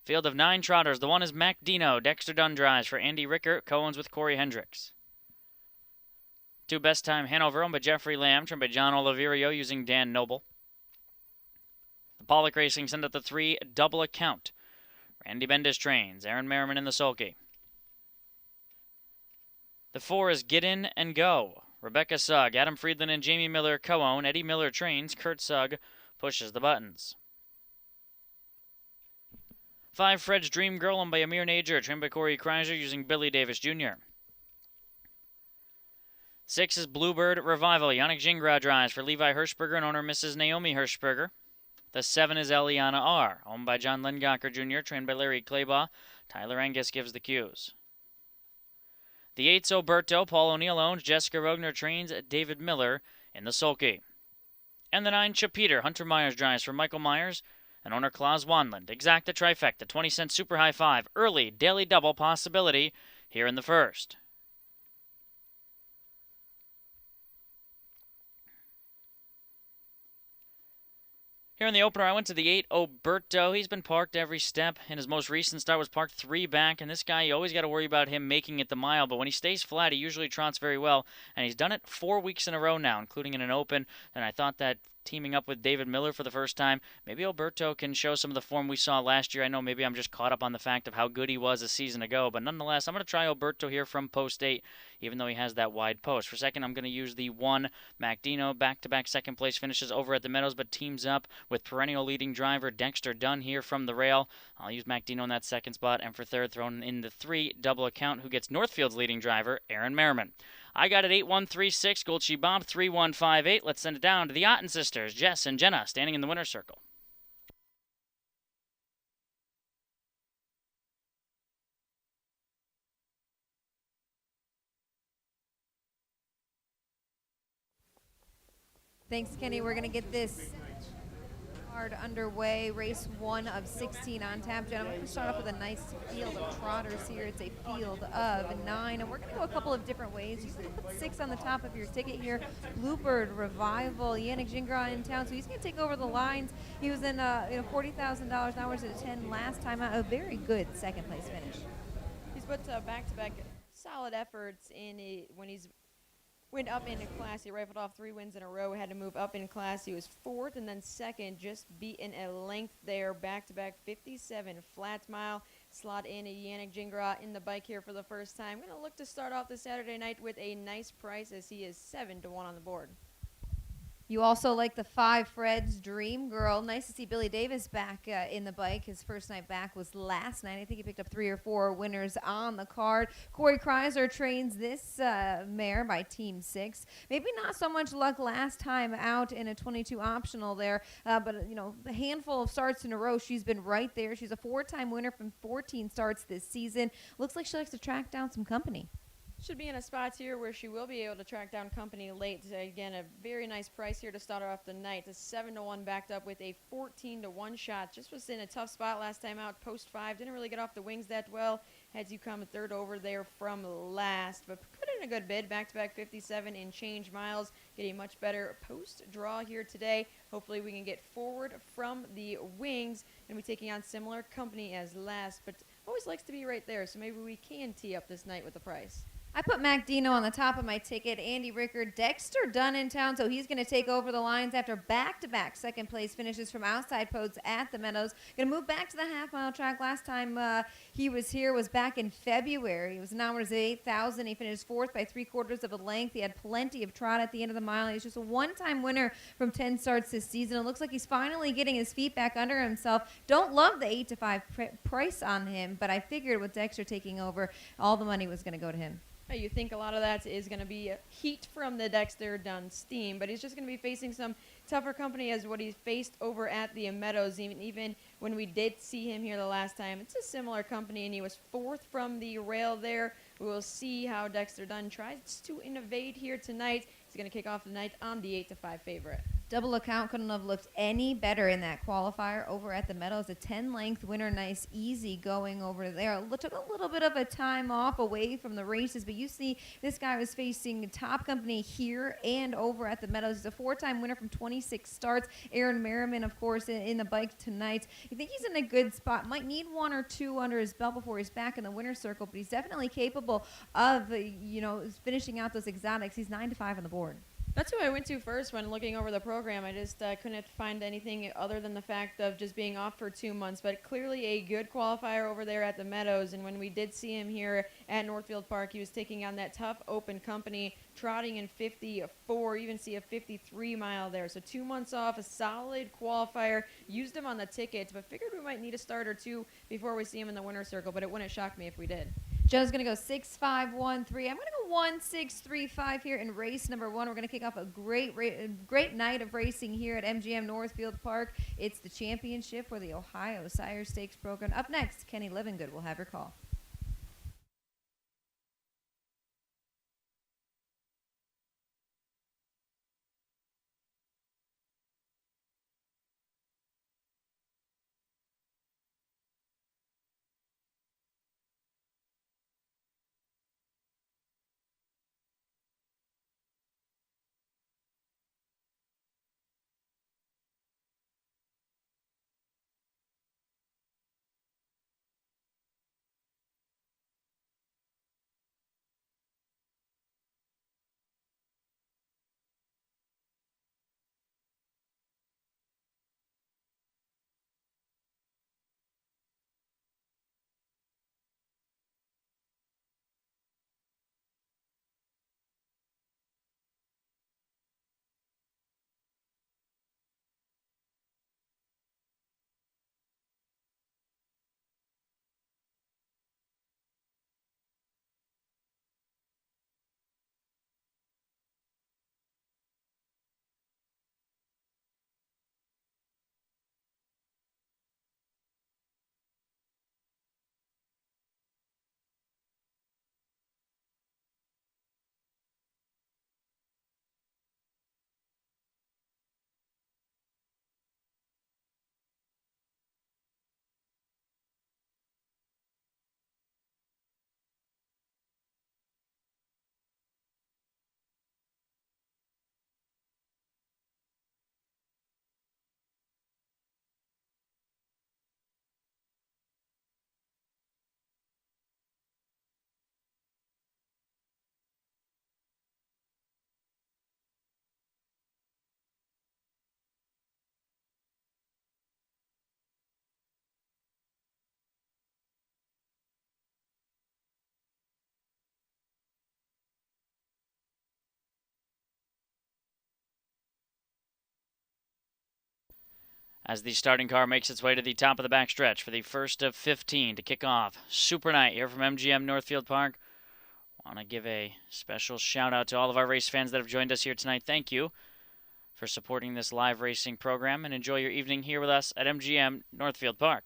Field of 9 trotters. The one is Mac Dino. Dexter Dunn drives for Andy Rickert. Co-owns with Corey Hendricks. 2 best time Hanover owned by Jeffrey Lamb, trained by John Oliverio using Dan Noble. The Pollock Racing send out the 3 double account. Randy Bendis trains. Aaron Merriman in the sulky. The 4 is Get In and Go. Rebecca Sugg, Adam Friedland, and Jamie Miller co-own. Eddie Miller trains. Kurt Sugg pushes the buttons. 5 Fred's Dream Girl owned by Amir Najer, trained by Corey Kreiser using Billy Davis Jr. 6 is Bluebird Revival. Yannick Gingras drives for Levi Hirschberger and owner Mrs. Naomi Hirschberger. The 7 is Eliana R., owned by John Lengacher Jr., trained by Larry Claybaugh. Tyler Angus gives the cues. The 8's Oberto. Paul O'Neill owns. Jessica Rogner trains. David Miller in the sulky. And the 9 Chapeter. Hunter Myers drives for Michael Myers and owner Klaus Wanland. Exacta trifecta. 20-cent super high 5. Early daily double possibility here in the first. Here in the opener, I went to the 8 Oberto. He's been parked every step. In his most recent start was parked 3 back, and this guy, you always got to worry about him making it the mile, but when he stays flat, he usually trots very well, and he's done it 4 weeks in a row now, including in an open, and I thought that teaming up with David Miller for the first time, maybe Oberto can show some of the form we saw last year. I know maybe I'm just caught up on the fact of how good he was a season ago, but nonetheless, I'm going to try Oberto here from post 8, even though he has that wide post. For second, I'm going to use the 1 Mac Dino. Back-to-back second place finishes over at the Meadows, but teams up with perennial leading driver Dexter Dunn here from the rail. I'll use Mac Dino in that second spot, and for third, thrown in the 3 double account, who gets Northfield's leading driver, Aaron Merriman. I got it 8136, Goldshee Bob 3158. Let's send it down to the Otten sisters, Jess and Jenna, standing in the winner's circle. Thanks, Kenny. We're going to get this card underway. Race 1 of 16 on tap. Jenna, we're going to start off with a nice field of trotters here. It's a field of 9, and we're going to go a couple of different ways. You're going to put 6 on the top of your ticket here. Bluebird Revival, Yannick Gingras in town, so he's going to take over the lines. He was in $40,000. Now we're at 10 last time out. A very good second place finish. He's put back-to-back solid efforts in when he's went up in class. He rifled off 3 wins in a row. Had to move up in class. He was 4th and then 2nd, just beaten a length there. Back-to-back 57 flat mile. Slot in a Yannick Gingras in the bike here for the first time. Going to look to start off the Saturday night with a nice price as he is 7-1 on the board. You also like the 5 Fred's Dream Girl. Nice to see Billy Davis back in the bike. His first night back was last night. I think he picked up 3 or 4 winners on the card. Corey Kreiser trains this mare by Team 6. Maybe not so much luck last time out in a 22 optional there, but you know, a handful of starts in a row. She's been right there. She's a 4-time winner from 14 starts this season. Looks like she likes to track down some company. Should be in a spot here where she will be able to track down company late. Again, a very nice price here to start off the night. A 7-1 backed up with a 14-1 shot. Just was in a tough spot last time out. Post 5 didn't really get off the wings that well. Had to come 3rd over there from last, but put in a good bid. Back-to-back 57 and change miles. Get a much better post draw here today. Hopefully we can get forward from the wings and be taking on similar company as last, but always likes to be right there. So maybe we can tee up this night with the price. I put Mac Dino on the top of my ticket. Andy Rickert, Dexter Dunn in town, so he's going to take over the lines after back-to-back second-place finishes from outside posts at the Meadows. Going to move back to the half-mile track. Last time he was here was back in February. He was nominated at 8,000. He finished 4th by 3/4 of a length. He had plenty of trot at the end of the mile. He's just a one-time winner from 10 starts this season. It looks like he's finally getting his feet back under himself. Don't love the 8-5 price on him, but I figured with Dexter taking over, all the money was going to go to him. You think a lot of that is going to be heat from the Dexter Dunn steam, but he's just going to be facing some tougher company as what he's faced over at the Meadows. Even when we did see him here the last time, it's a similar company, and he was 4th from the rail there. We will see how Dexter Dunn tries to innovate here tonight. He's going to kick off the night on the 8-5 favorite. Double Account couldn't have looked any better in that qualifier over at the Meadows. A 10-length winner, nice, easy going over there. Took a little bit of a time off away from the races, but you see this guy was facing top company here and over at the Meadows. He's a 4-time winner from 26 starts. Aaron Merriman, of course, in the bike tonight. You think he's in a good spot. Might need 1 or 2 under his belt before he's back in the winner's circle, but he's definitely capable of, finishing out those exotics. He's 9-5 on the board. That's who I went to first when looking over the program. I just couldn't find anything other than the fact of just being off for 2 months, but clearly a good qualifier over there at the Meadows. And when we did see him here at Northfield Park, he was taking on that tough open company, trotting in 54, even see a 53 mile there. So 2 months off, a solid qualifier. Used him on the tickets, but figured we might need a start or two before we see him in the winner's circle, but it wouldn't shock me if we did. Joe's going to go 6-5-1-3. I'm going to go 1-6-3-5 here in race number 1. We're going to kick off a great night of racing here at MGM Northfield Park. It's the championship for the Ohio Sire Stakes program. Up next, Kenny Livingood will have your call. As the starting car makes its way to the top of the backstretch for the first of 15 to kick off Super Night here from MGM Northfield Park. Want to give a special shout out to all of our race fans that have joined us here tonight. Thank you for supporting this live racing program, and enjoy your evening here with us at MGM Northfield Park.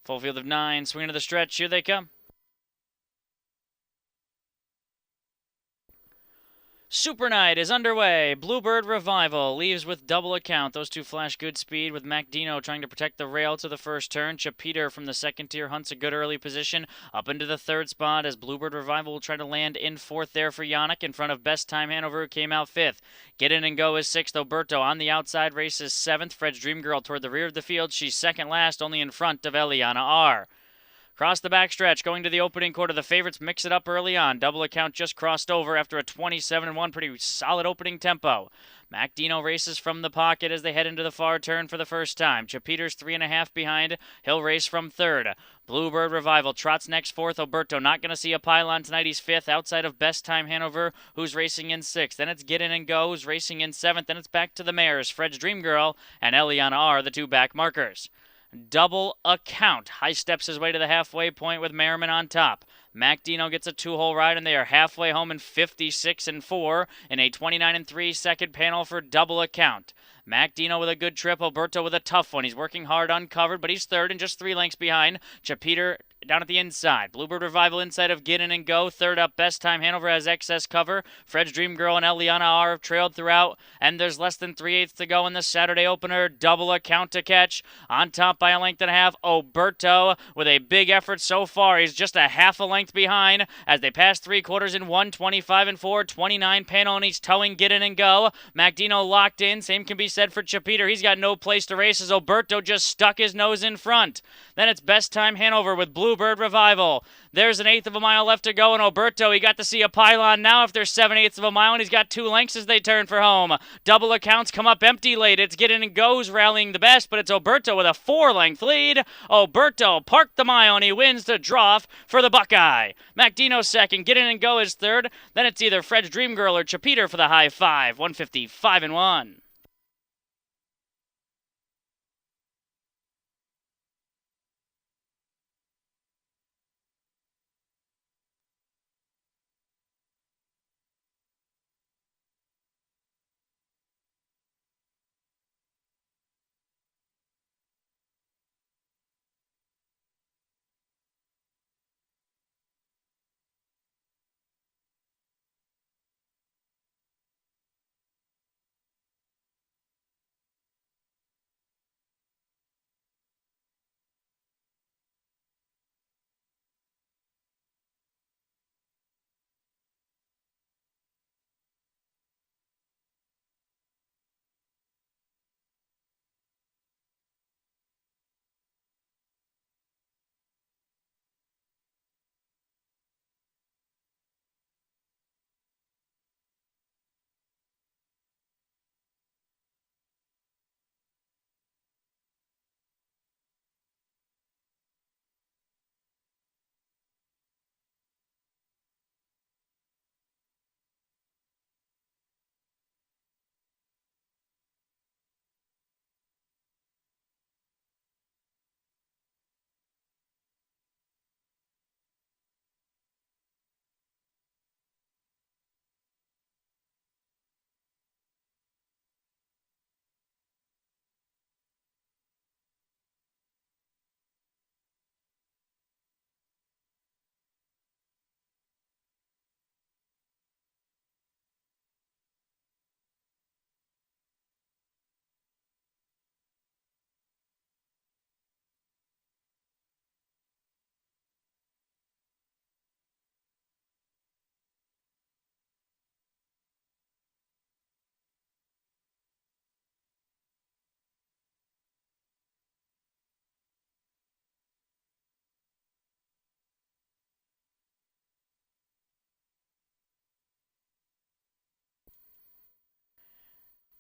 Full field of 9, swing to the stretch, here they come. Super Night is underway. Bluebird Revival leaves with Double Account. Those two flash good speed with Mac Dino trying to protect the rail to the first turn. Chapiter from the second tier hunts a good early position up into the third spot as Bluebird Revival will try to land in fourth there for Yannick in front of Best Time Hanover, who came out fifth. Get In and Go is sixth. Oberto on the outside races seventh. Fred's Dream Girl toward the rear of the field. She's second last, only in front of Eliana R. Across the backstretch, going to the opening quarter, the favorites mix it up early on. Double Account just crossed over after a 27-1, pretty solid opening tempo. Mac Dino races from the pocket as they head into the far turn for the first time. Chapiter's 3.5 behind. He'll race from third. Bluebird Revival trots next fourth. Oberto not going to see a pylon tonight. He's fifth outside of Best Time Hanover, who's racing in sixth. Then it's Get In and Go, who's racing in seventh. Then it's back to the mares. Fred's Dream Girl and Eliana are the two back markers. Double Account high steps his way to the halfway point with Merriman on top. Mac Dino gets a 2-hole ride, and they are halfway home in 56-4 in a 29-3 second panel for Double Account. Mac Dino with a good trip, Alberto with a tough one. He's working hard uncovered, but he's third and just 3 lengths behind. Chapiter down at the inside. Bluebird Revival inside of Get In and Go. Third up, Best Time Hanover has excess cover. Fred's Dream Girl and Eliana are trailed throughout, and there's less than 3/8 to go in the Saturday opener. Double Account to catch. On top by a length and a half, Oberto with a big effort so far. He's just a half a length behind as they pass 3/4 in 1:25-4, 29 panel, and he's towing Get In and Go. Mac Dino locked in. Same can be said for Chapiter. He's got no place to race as Oberto just stuck his nose in front. Then it's Best Time Hanover with Bluebird Revival. There's 1/8 of a mile left to go, and Oberto, he got to see a pylon now if there's 7/8 of a mile, and he's got 2 lengths as they turn for home. Double Accounts come up empty late. It's Get In and Go's rallying the best, but it's Oberto with a 4-length lead. Oberto parked the mile, and he wins the draw for the Buckeye. Mac Dino second. Get In and Go is third. Then it's either Fred's Dream Girl or Chapiter for the high five. 155-1.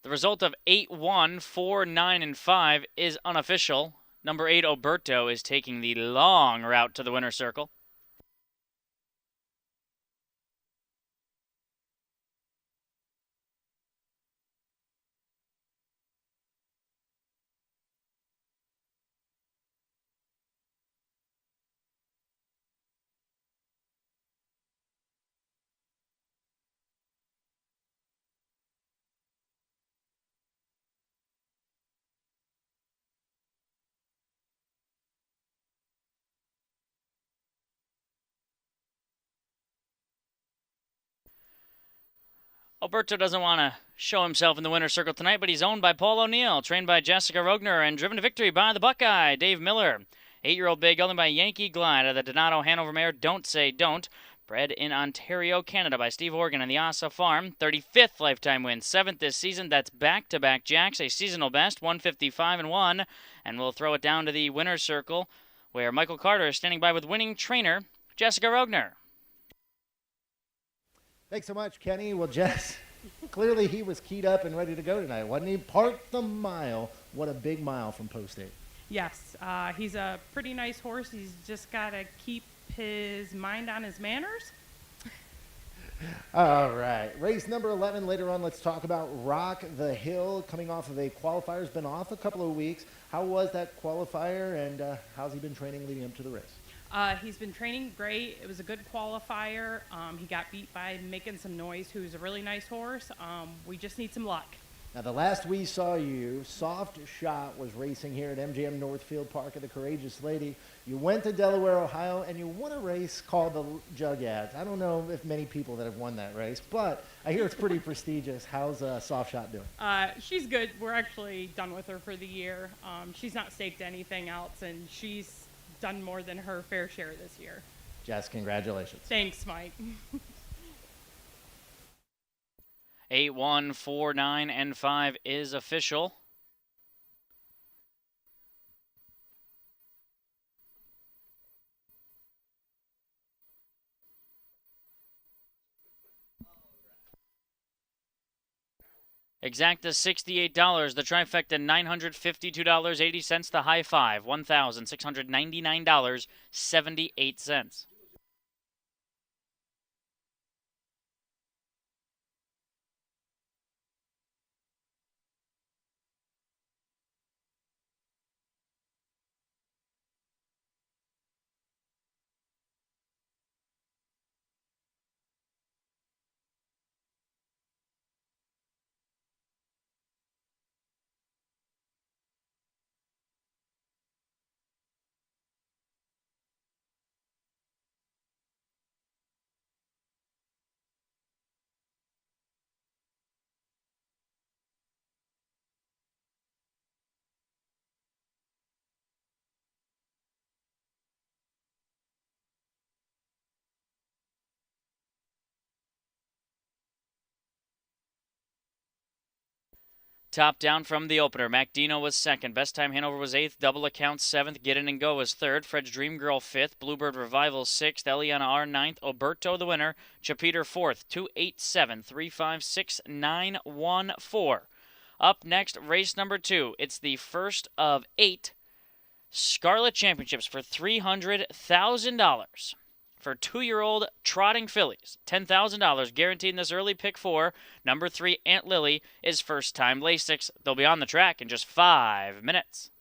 The result of 8-1, 4, 9, and 5 is unofficial. Number 8, Oberto, is taking the long route to the winner's circle. Oberto doesn't want to show himself in the winner's circle tonight, but he's owned by Paul O'Neill, trained by Jessica Rogner, and driven to victory by the Buckeye, Dave Miller. 8-year-old bay gelding by Yankee Glide of the Donato Hanover mare Don't Say Don't, bred in Ontario, Canada by Steve Organ and the Asa Farm. 35th lifetime win, 7th this season. That's back-to-back jacks, a seasonal best, 155-1. And we'll throw it down to the winner's circle where Michael Carter is standing by with winning trainer Jessica Rogner. Thanks so much, Kenny. Well, Jess, clearly he was keyed up and ready to go tonight, wasn't he? Park the Mile. What a big mile from Post 8. Yes, he's a pretty nice horse. He's just got to keep his mind on his manners. All right. Race number 11. Later on, let's talk about Rock the Hill, coming off of a qualifier. Has been off a couple of weeks. How was that qualifier, and how's he been training leading up to the race? He's been training great. It was a good qualifier. He got beat by Making Some Noise, who's a really nice horse. We just need some luck. Now, the last we saw you, Soft Shot was racing here at MGM Northfield Park at the Courageous Lady. You went to Delaware, Ohio, and you won a race called the Jugads. I don't know if many people that have won that race, but I hear it's pretty prestigious. How's Soft Shot doing? She's good. We're actually done with her for the year. She's not staked anything else, and she's done more than her fair share this year. Jess, congratulations. Thanks, Mike. 8, 1, 4, 9, and 5 is official. Exacta $68, the trifecta $952.80, the high five $1,699.78. Top down from the opener. Mac Dino was second. Best Time Hanover was eighth. Double Account seventh. Get In and Go was third. Fred's Dream Girl fifth. Bluebird Revival sixth. Eliana R ninth. Oberto the winner. Chapeter fourth. 287 356 914. Up next, race number 2. It's the first of 8 Scarlet Championships for $300,000. For 2-year-old trotting fillies. $10,000 guaranteed in this early pick 4. Number 3, Aunt Lily, is first-time Lasix. They'll be on the track in just 5 minutes.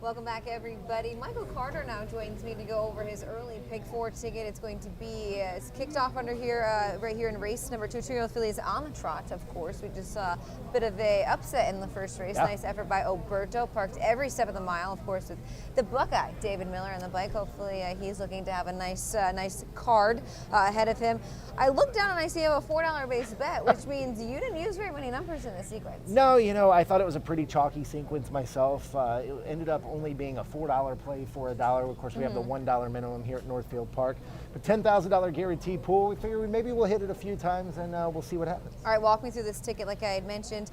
Welcome back, everybody. Michael Carter now joins me to go over his early pick 4 ticket. It's going to be it's kicked off under here, right here in race number 2. 2-year-old fillies on the trot, of course. We just saw a bit of a upset in the first race. Yeah. Nice effort by Oberto. Parked every step of the mile, of course, with the Buckeye, David Miller, on the bike. Hopefully, he's looking to have a nice card ahead of him. I look down and I see you have a $4 base bet, which means you didn't use very many numbers in the sequence. No, I thought it was a pretty chalky sequence myself. It ended up only being a $4 play for $1. Of course, we have the $1 minimum here at Northfield Park. But $10,000 guaranteed pool. We figure maybe we'll hit it a few times and we'll see what happens. All right, walk me through this ticket. Like I had mentioned,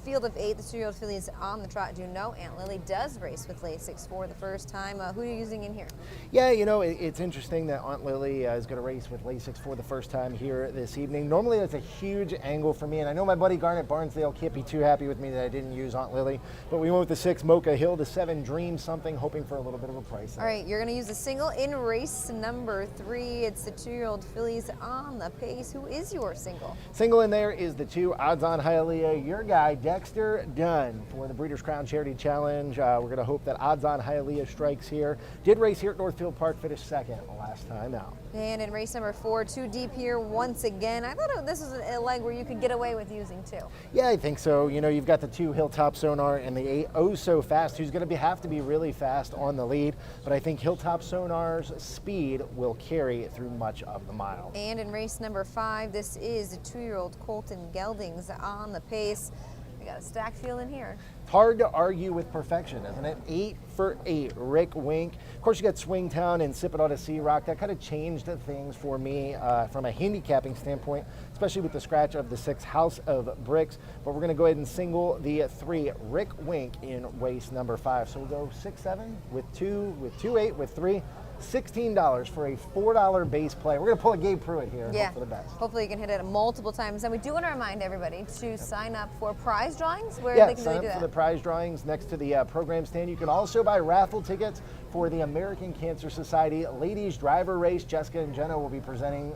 field of 8, the 2-year-old fillies on the trot. Do you know Aunt Lily does race with Lasix for the first time? Who are you using in here? Yeah, it's interesting that Aunt Lily is going to race with Lasix for the first time here this evening. Normally, that's a huge angle for me, and I know my buddy Garnet Barnsdale can't be too happy with me that I didn't use Aunt Lily, but we went with the 6 Mocha Hill, the 7 7, Dream Something, hoping for a little bit of a price. All right, you're going to use a single in race number 3. It's the 2-year-old fillies on the pace. Who is your single? Single in there is the 2 Odds On Hialeah, your guy, Dexter Dunn, for the Breeders' Crown Charity Challenge. We're going to hope that Odds On Hialeah strikes here. Did race here at Northfield Park, finished second last time out. And in race number 4, 2 deep here once again. I thought this was a leg where you could get away with using 2. Yeah, I think so. You know, you've got the 2 Hilltop Sonar and the 8 Oh So Fast, who's going to have to be really fast on the lead. But I think Hilltop Sonar's speed will carry through much of the mile. And in race number 5, this is the 2-year-old Colton Geldings on the pace. We got a stacked field in here. Hard to argue with perfection, isn't it? 8 for 8, Rick Wink. Of course, you got Swingtown and Sip It All to Sea Rock. That kind of changed things for me from a handicapping standpoint, especially with the scratch of the 6 House of Bricks. But we're going to go ahead and single the 3 Rick Wink in race number 5. So we'll go 6-7 with 2, with 2-8, with 3. $16 for a $4 base play. We're going to pull a Gabe Pruitt here and hope for the best. Hopefully you can hit it multiple times. And we do want to remind everybody to sign up for prize drawings. Where they can sign do up that? for the prize drawings next to the program stand. You can also buy raffle tickets for the American Cancer Society Ladies Driver Race. Jessica and Jenna will be presenting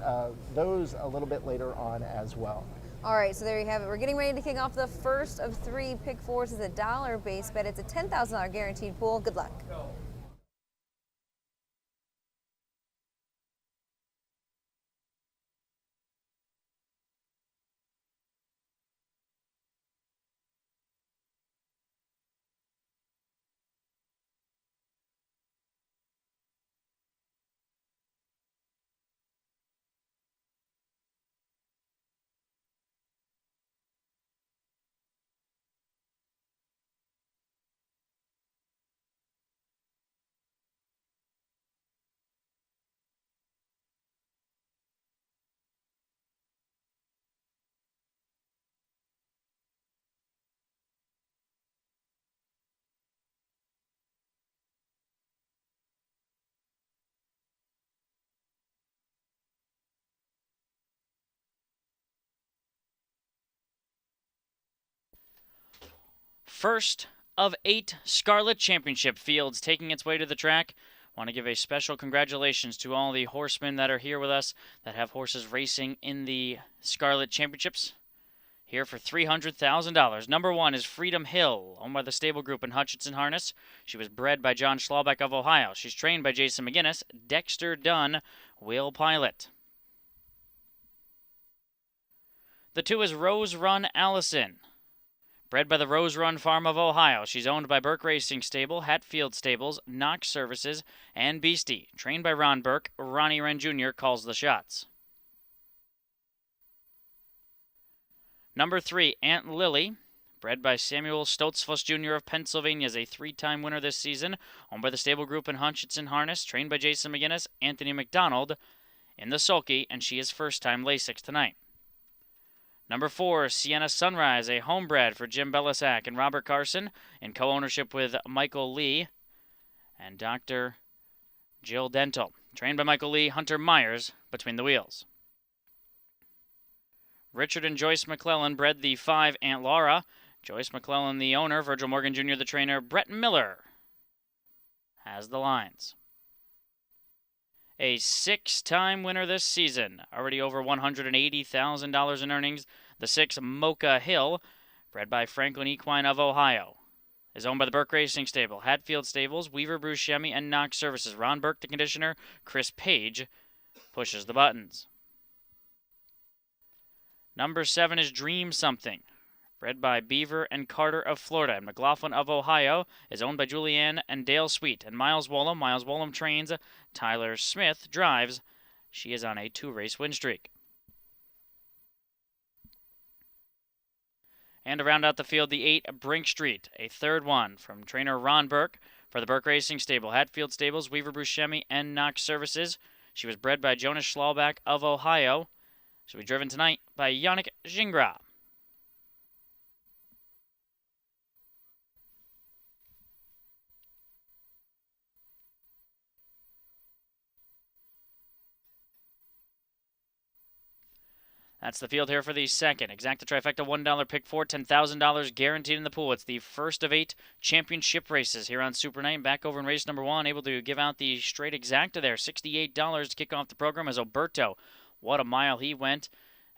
those a little bit later on as well. All right, so there you have it. We're getting ready to kick off the first of 3 pick fours. It's a $1 base bet. It's a $10,000 guaranteed pool. Good luck. First of 8 Scarlet Championship fields taking its way to the track. Want to give a special congratulations to all the horsemen that are here with us that have horses racing in the Scarlet Championships. Here for $300,000. Number 1 is Freedom Hill, owned by the Stable Group in Hutchinson Harness. She was bred by John Schlaubeck of Ohio. She's trained by Jason McGinnis. Dexter Dunn will pilot. The 2 is Rose Run Allison. Bred by the Rose Run Farm of Ohio, she's owned by Burke Racing Stable, Hatfield Stables, Knox Services, and Beastie. Trained by Ron Burke, Ronnie Wren Jr. calls the shots. Number 3, Aunt Lily. Bred by Samuel Stotzfuss Jr. of Pennsylvania, is a 3-time winner this season. Owned by the Stable Group in Hutchinson Harness. Trained by Jason McGinnis, Anthony McDonald in the sulky, and she is first-time Lasix tonight. Number 4, Sienna Sunrise, a homebred for Jim Bellasack and Robert Carson, in co-ownership with Michael Lee and Dr. Jill Dental. Trained by Michael Lee, Hunter Myers between the wheels. Richard and Joyce McClellan bred the 5 Aunt Laura. Joyce McClellan, the owner, Virgil Morgan Jr., the trainer, Brett Miller has the lines. A 6-time winner this season, already over $180,000 in earnings. The 6 Mocha Hill, bred by Franklin Equine of Ohio, is owned by the Burke Racing Stable, Hatfield Stables, Weaver Buscemi, and Knox Services. Ron Burke, the conditioner. Chris Page pushes the buttons. Number 7 is Dream Something. Bred by Beaver and Carter of Florida, and McLaughlin of Ohio, is owned by Julianne and Dale Sweet, and Miles Wollum. Miles Wollum trains. Tyler Smith drives. She is on a 2-race win streak. And to round out the field, the 8 Brink Street, a 3rd one from trainer Ron Burke for the Burke Racing Stable, Hatfield Stables, Weaver Buscemi, and Knox Services. She was bred by Jonas Schlaubeck of Ohio. She'll be driven tonight by Yannick Gingras. That's the field here for the second. Exacta Trifecta $1 pick four, $10,000 guaranteed in the pool. It's the first of 8 championship races here on Super Night. Back over in race number 1, able to give out the straight exacta there. $68 to kick off the program as Alberto. What a mile he went.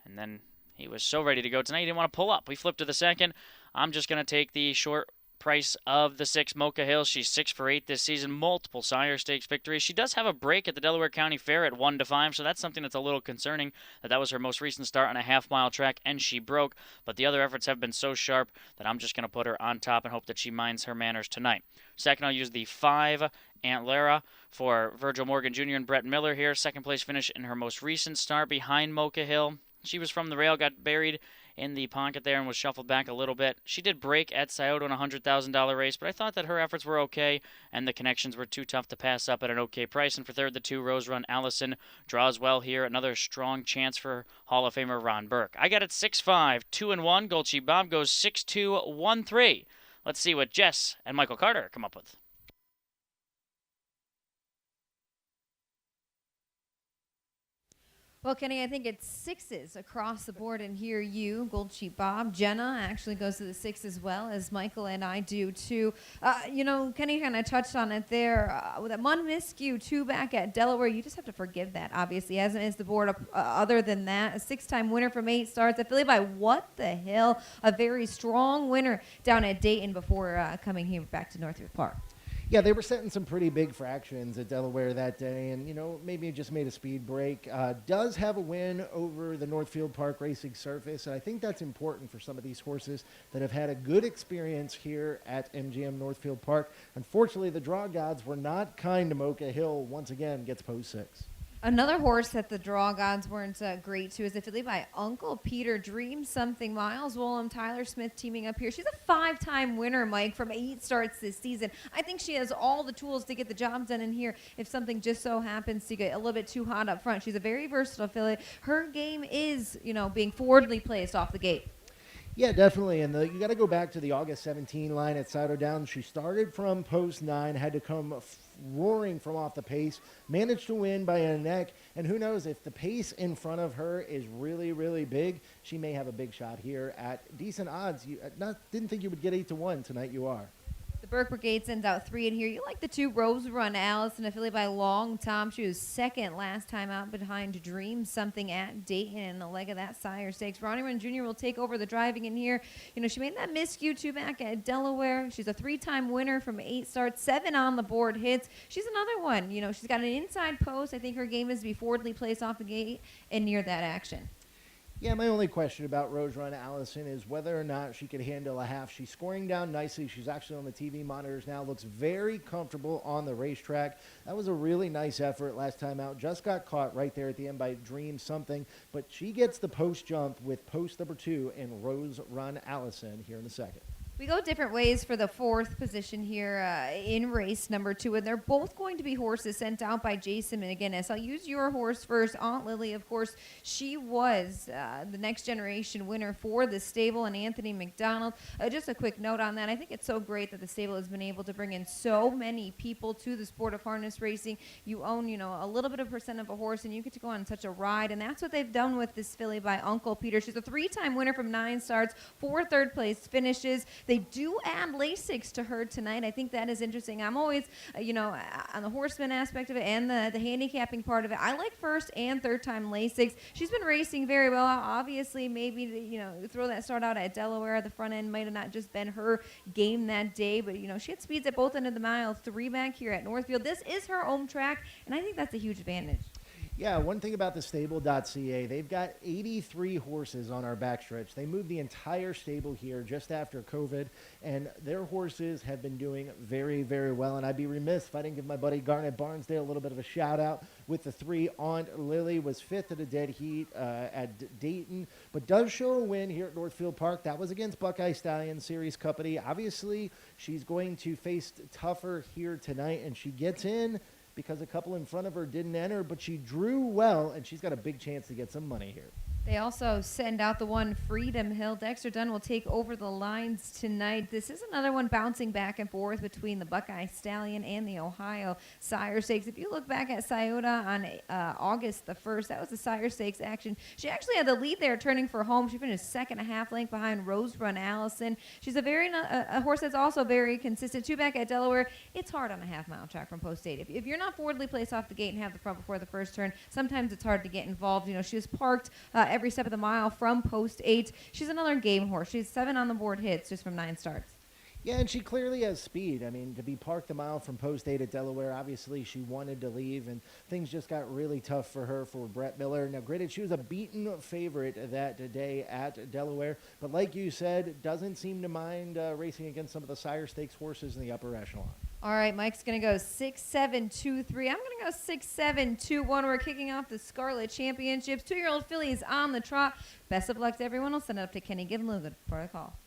And then he was so ready to go tonight, he didn't want to pull up. We flipped to the second. I'm just going to take the short price of the 6, Mocha Hill. She's 6 for 8 this season, multiple Sire Stakes victories. She does have a break at the Delaware County Fair at 1-5, so that's something that's a little concerning, that was her most recent start on a half-mile track, and she broke. But the other efforts have been so sharp that I'm just going to put her on top and hope that she minds her manners tonight. Second, I'll use the 5, Antlara, for Virgil Morgan Jr. and Brett Miller here. Second place finish in her most recent start behind Mocha Hill. She was from the rail, got buried in the pocket there and was shuffled back a little bit. She did break at Scioto in a $100,000 race, but I thought that her efforts were okay and the connections were too tough to pass up at an okay price. And for third, the 2, Rose Run Allison, draws well here. Another strong chance for Hall of Famer Ron Burke. I got it 6-5, 2-1. Gold Sheep Bob goes 6-2, 1-3. Let's see what Jess and Michael Carter come up with. Well, Kenny, I think it's 6s across the board, and here you, Gold Sheep Bob, Jenna actually goes to the 6 as well, as Michael and I do too. Kenny kind of touched on it there. With that Monmiscue 2 back at Delaware, you just have to forgive that, obviously, as is the board. Other than that, a 6-time winner from 8 starts. I feel like by what the hell, a very strong winner down at Dayton before coming here back to Northfield Park. Yeah, they were setting some pretty big fractions at Delaware that day, and, maybe it just made a speed break. Does have a win over the Northfield Park Racing Surface, and I think that's important for some of these horses that have had a good experience here at MGM Northfield Park. Unfortunately, the draw gods were not kind to Mocha Hill. Once again, gets post 6. Another horse that the draw gods weren't great to is the filly by Uncle Peter, Dream Something. Miles Woolham, Tyler Smith teaming up here. She's a 5-time winner, Mike, from 8 starts this season. I think she has all the tools to get the job done in here if something just so happens to get a little bit too hot up front. She's a very versatile filly. Her game is, being forwardly placed off the gate. Yeah, definitely. And you got to go back to the August 17 line at Cider Downs. She started from post 9, had to come roaring from off the pace, managed to win by a neck. And who knows, if the pace in front of her is really, really big, she may have a big shot here at decent odds. You didn't think you would get 8-1 tonight. You are. The Burke Brigade sends out 3 in here. You like the 2, Rose Run Allison, affiliated by Long Tom. She was second last time out behind Dream Something at Dayton in the leg of that Sire Stakes. Ronnie Run Jr. will take over the driving in here. She made that miscue 2 back at Delaware. She's a 3-time winner from 8 starts, 7 on the board hits. She's another one. She's got an inside post. I think her game is to be forwardly placed off the gate and near that action. Yeah, my only question about Rose Run Allison is whether or not she could handle a half. She's scoring down nicely. She's actually on the TV monitors now. Looks very comfortable on the racetrack. That was a really nice effort last time out. Just got caught right there at the end by Dream Something. But she gets the post jump with post number 2 and Rose Run Allison here in the second. We go different ways for the 4th position here in race number 2, and they're both going to be horses sent out by Jason McGinnis. I'll use your horse first. Aunt Lily, of course, she was the next generation winner for the stable, and Anthony McDonald. Just a quick note on that. I think it's so great that the stable has been able to bring in so many people to the sport of harness racing. You own, a little bit of percent of a horse, and you get to go on such a ride, and that's what they've done with this filly by Uncle Peter. She's a 3-time winner from 9 starts, 4 third-place finishes. They do add Lasix to her tonight. I think that is interesting. I'm always, on the horseman aspect of it and the handicapping part of it, I like 1st and 3rd-time Lasix. She's been racing very well. Obviously, maybe, throw that start out at Delaware. The front end might have not just been her game that day, but, she had speeds at both ends of the mile. 3 back here at Northfield. This is her home track, and I think that's a huge advantage. Yeah, one thing about the stable.ca, they've got 83 horses on our backstretch. They moved the entire stable here just after COVID, and their horses have been doing very, very well. And I'd be remiss if I didn't give my buddy Garnet Barnsdale a little bit of a shout-out with the 3. Aunt Lily was 5th at a dead heat at Dayton, but does show a win here at Northfield Park. That was against Buckeye Stallion Series Company. Obviously, she's going to face tougher here tonight, and she gets in because a couple in front of her didn't enter, but she drew well, and she's got a big chance to get some money here. They also send out the one Freedom Hill. Dexter Dunn will take over the lines tonight. This is another one bouncing back and forth between the Buckeye Stallion and the Ohio Sire Stakes. If you look back at Scioto on August the 1st, that was the Sire Stakes action. She actually had the lead there turning for home. She finished second and a half length behind Rose Run Allison. She's a horse that's also very consistent. Two back at Delaware. It's hard on a half-mile track from post 8. If you're not forwardly placed off the gate and have the front before the first turn, sometimes it's hard to get involved. You know, she was parked every step of the mile from post 8. She's another game horse. She's 7 on the board hits just from 9 starts. Yeah, and she clearly has speed. I mean, to be parked a mile from post 8 at Delaware, obviously she wanted to leave, and things just got really tough for her, for Brett Miller. Now, granted, she was a beaten favorite that day at Delaware, but like you said, doesn't seem to mind racing against some of the Sire Stakes horses in the upper echelon. All right, Mike's going to go 6-7-2-3. I'm going to go 6-7-2-1. We're kicking off the Scarlet Championships. 2-year-old fillies on the trot. Best of luck to everyone. We'll send it up to Kenny Givenluga for the call.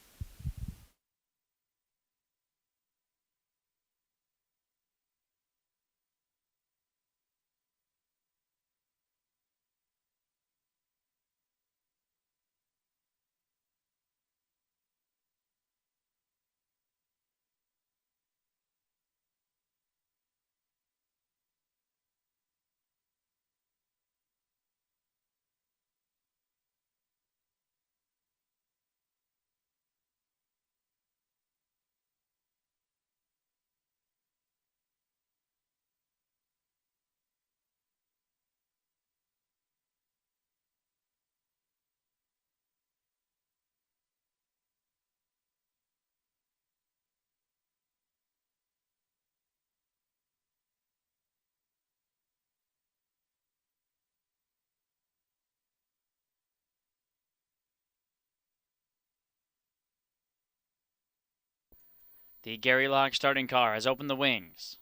The Gary Locke starting car has opened the wings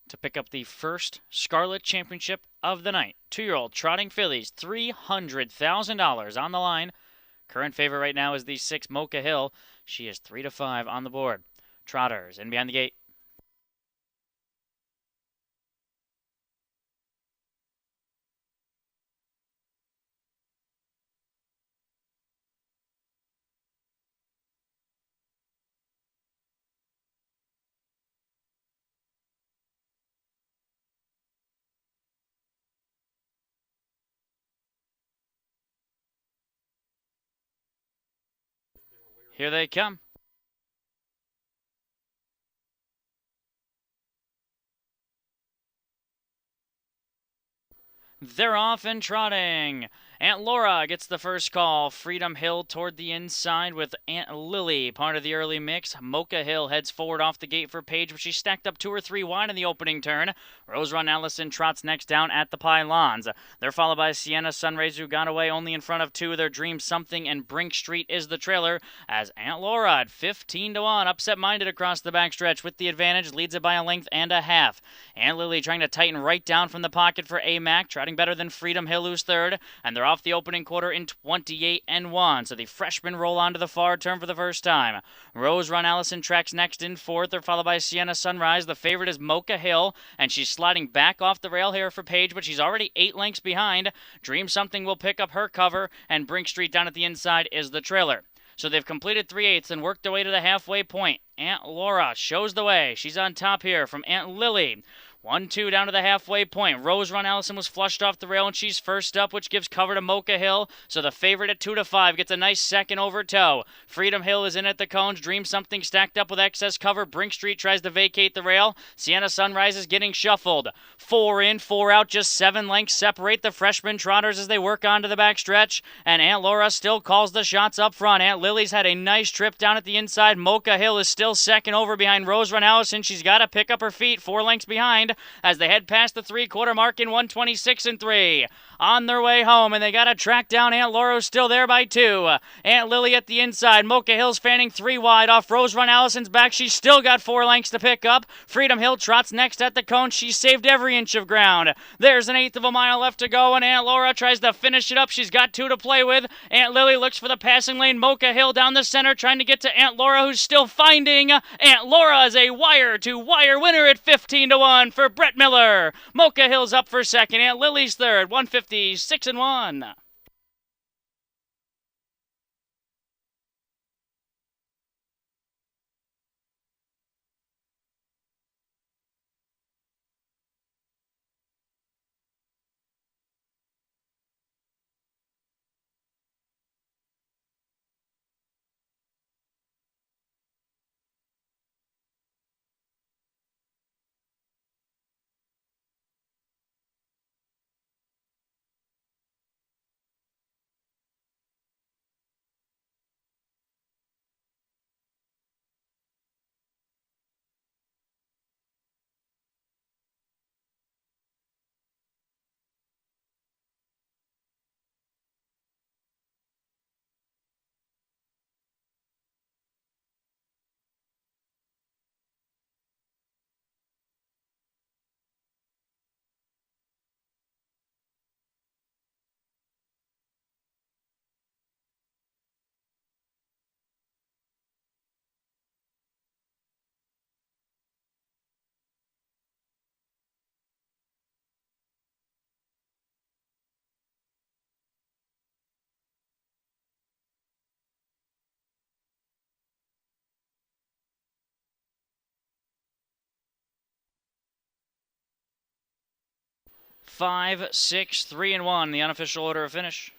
to pick up the first Scarlet Championship of the night. 2-year-old trotting fillies, $300,000 on the line. Current favorite right now is the 6 Mocha Hill. She is 3-5 on the board. Trotters in behind the gate. Here they come. They're off and trotting. Aunt Laura gets the first call. Freedom Hill toward the inside with Aunt Lily, part of the early mix. Mocha Hill heads forward off the gate for Page, but she's stacked up 2 or 3 wide in the opening turn. Rose Run Allison trots next down at the pylons. They're followed by Sienna Sunrise, who got away only in front of 2. Their Dream Something and Brink Street is the trailer, as Aunt Laura at 15-1, upset-minded across the backstretch with the advantage, leads it by a length and a half. Aunt Lily trying to tighten right down from the pocket for A-Mac, trotting better than Freedom Hill, who's third, and they're off the opening quarter in 28-1. So the freshmen roll onto the far turn for the first time. Rose Run Allison tracks next in fourth. They're followed by Sienna Sunrise. The favorite is Mocha Hill, and she's sliding back off the rail here for Page, but she's already 8 lengths behind. Dream Something will pick up her cover, and Brink Street down at the inside is the trailer. So they've completed 3/8 and worked their way to the halfway point. Aunt Laura shows the way. She's on top here from Aunt Lily. 1-2 down to the halfway point. Rose Run Allison was flushed off the rail, and she's first up, which gives cover to Mocha Hill. So the favorite at 2-5 gets a nice second over toe. Freedom Hill is in at the cones. Dream Something stacked up with excess cover. Brink Street tries to vacate the rail. Sienna Sunrise is getting shuffled. 4 in, 4 out. Just 7 lengths separate the freshman trotters as they work onto the backstretch. And Aunt Laura still calls the shots up front. Aunt Lily's had a nice trip down at the inside. Mocha Hill is still second over behind Rose Run Allison. She's got to pick up her feet. 4 lengths behind as they head past the 3/4 mark in 1:26-3. On their way home, and they got to track down Aunt Laura, still there by 2. Aunt Lily at the inside. Mocha Hill's fanning 3 wide off Rose Run Allison's back. She's still got 4 lengths to pick up. Freedom Hill trots next at the cone. She's saved every inch of ground. There's an 1/8 of a mile left to go, and Aunt Laura tries to finish it up. She's got 2 to play with. Aunt Lily looks for the passing lane. Mocha Hill down the center, trying to get to Aunt Laura, who's still finding. Aunt Laura is a wire-to-wire winner at 15-1 for Brett Miller. Mocha Hill's up for second. Aunt Lily's third, 156-1. 5, 6, 3, and 1, the unofficial order of finish.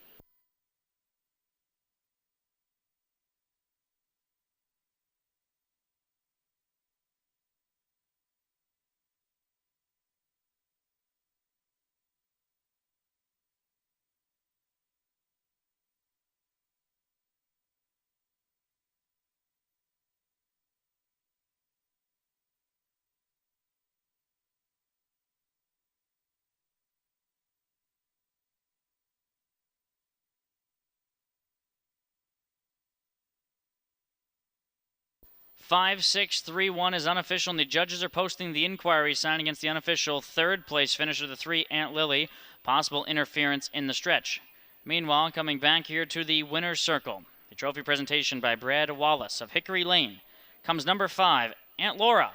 Five, 6, 3, 1 is unofficial, and the judges are posting the inquiry sign against the unofficial third place finisher, the 3, Aunt Lily. Possible interference in the stretch. Meanwhile, coming back here to the winner's circle, the trophy presentation by Brad Wallace of Hickory Lane comes number 5, Aunt Laura,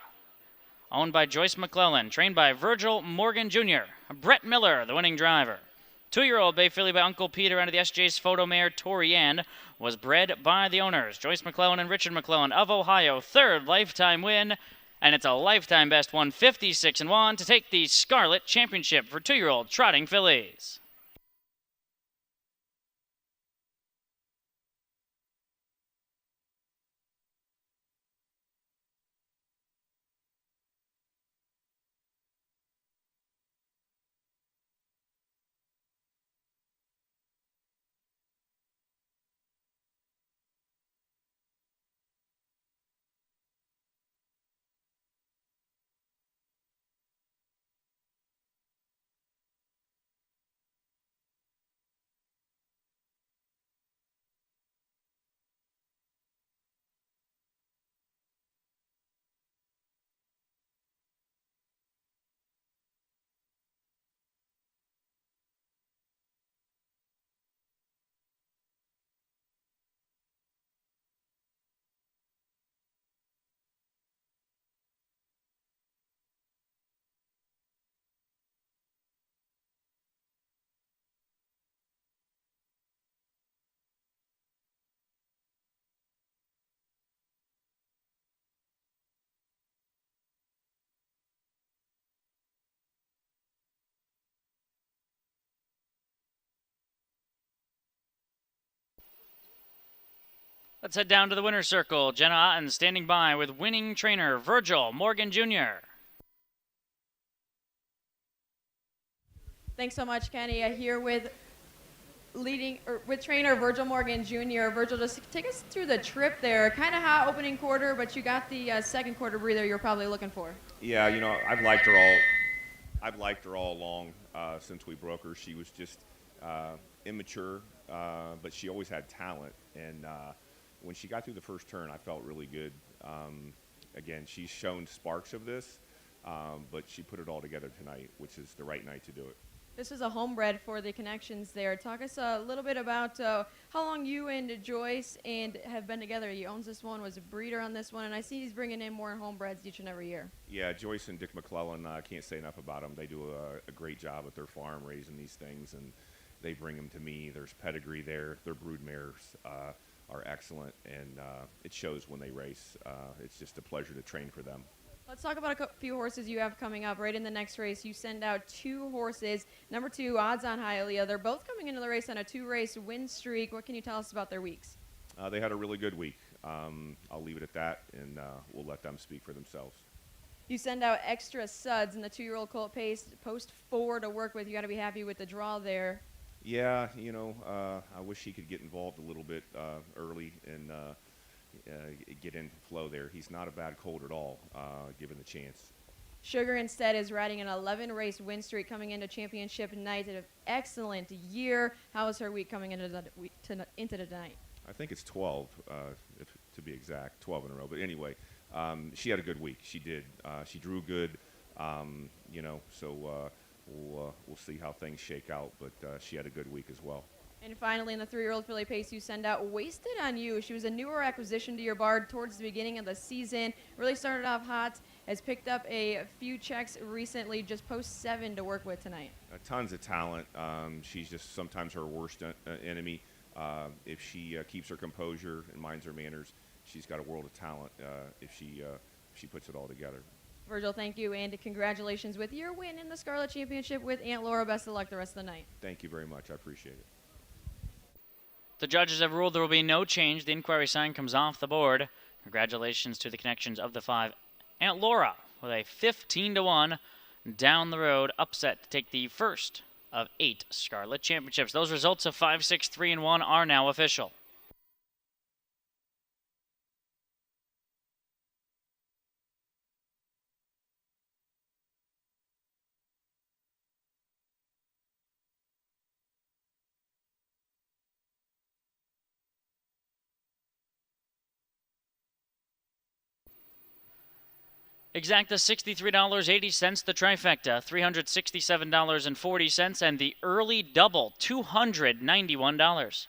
owned by Joyce McClellan, trained by Virgil Morgan Jr., Brett Miller, the winning driver. 2-year-old Bay Filly by Uncle Peter under the SJ's photo mare Tori Ann was bred by the owners, Joyce McClellan and Richard McClellan of Ohio. Third lifetime win, and it's a lifetime best 156-1 to take the Scarlet Championship for 2-year-old trotting fillies. Let's head down to the winner's circle. Jenna Otten standing by with winning trainer Virgil Morgan Jr. Thanks so much, Kenny. Here with trainer Virgil Morgan Jr. Virgil, just take us through the trip there. Kind of hot opening quarter, but you got the second quarter breather you're probably looking for. Yeah, I've liked her all along since we broke her. She was just immature, but she always had talent. And when she got through the first turn, I felt really good. Again, she's shown sparks of this, but she put it all together tonight, which is the right night to do it. This is a homebred for the connections there. Talk us a little bit about how long you and Joyce have been together. He owns this one, was a breeder on this one, and I see he's bringing in more homebreds each and every year. Yeah, Joyce and Dick McClellan, I can't say enough about them. They do a great job at their farm raising these things, and they bring them to me. There's pedigree there. Their brood mares are excellent, and it shows when they race. It's just a pleasure to train for them. Let's talk about a few horses you have coming up. Right in the next race, you send out 2 horses. Number 2, Odds on Hialeah. They're both coming into the race on a 2-race win streak. What can you tell us about their weeks? They had a really good week. I'll leave it at that, and we'll let them speak for themselves. You send out Extra Suds in the 2-year-old colt pace, post 4 to work with. You got to be happy with the draw there. Yeah, I wish he could get involved a little bit early and get into flow there. He's not a bad colt at all, given the chance. Sugar instead is riding an 11-race win streak coming into championship night. An excellent year. How was her week coming into the night? I think it's 12, to be exact, 12 in a row. But anyway, she had a good week. She did. She drew good, so we'll see how things shake out. But she had a good week as well. And finally, in the 3-year-old filly pace, you send out Wasted on You. She was a newer acquisition to your barn towards the beginning of the season. Really started off hot. Has picked up a few checks recently. Just post 7 to work with tonight. Tons of talent. She's just sometimes her worst enemy. If she keeps her composure and minds her manners, she's got a world of talent if she puts it all together. Virgil, thank you, and congratulations with your win in the Scarlet Championship with Aunt Laura. Best of luck the rest of the night. Thank you very much. I appreciate it. The judges have ruled there will be no change. The inquiry sign comes off the board. Congratulations to the connections of the 5. Aunt Laura with a 15-1 down the road upset to take the first of 8 Scarlet Championships. Those results of 5, 6, 3, and 1 are now official. Exacta $63.80, the trifecta $367.40, and the early double $291.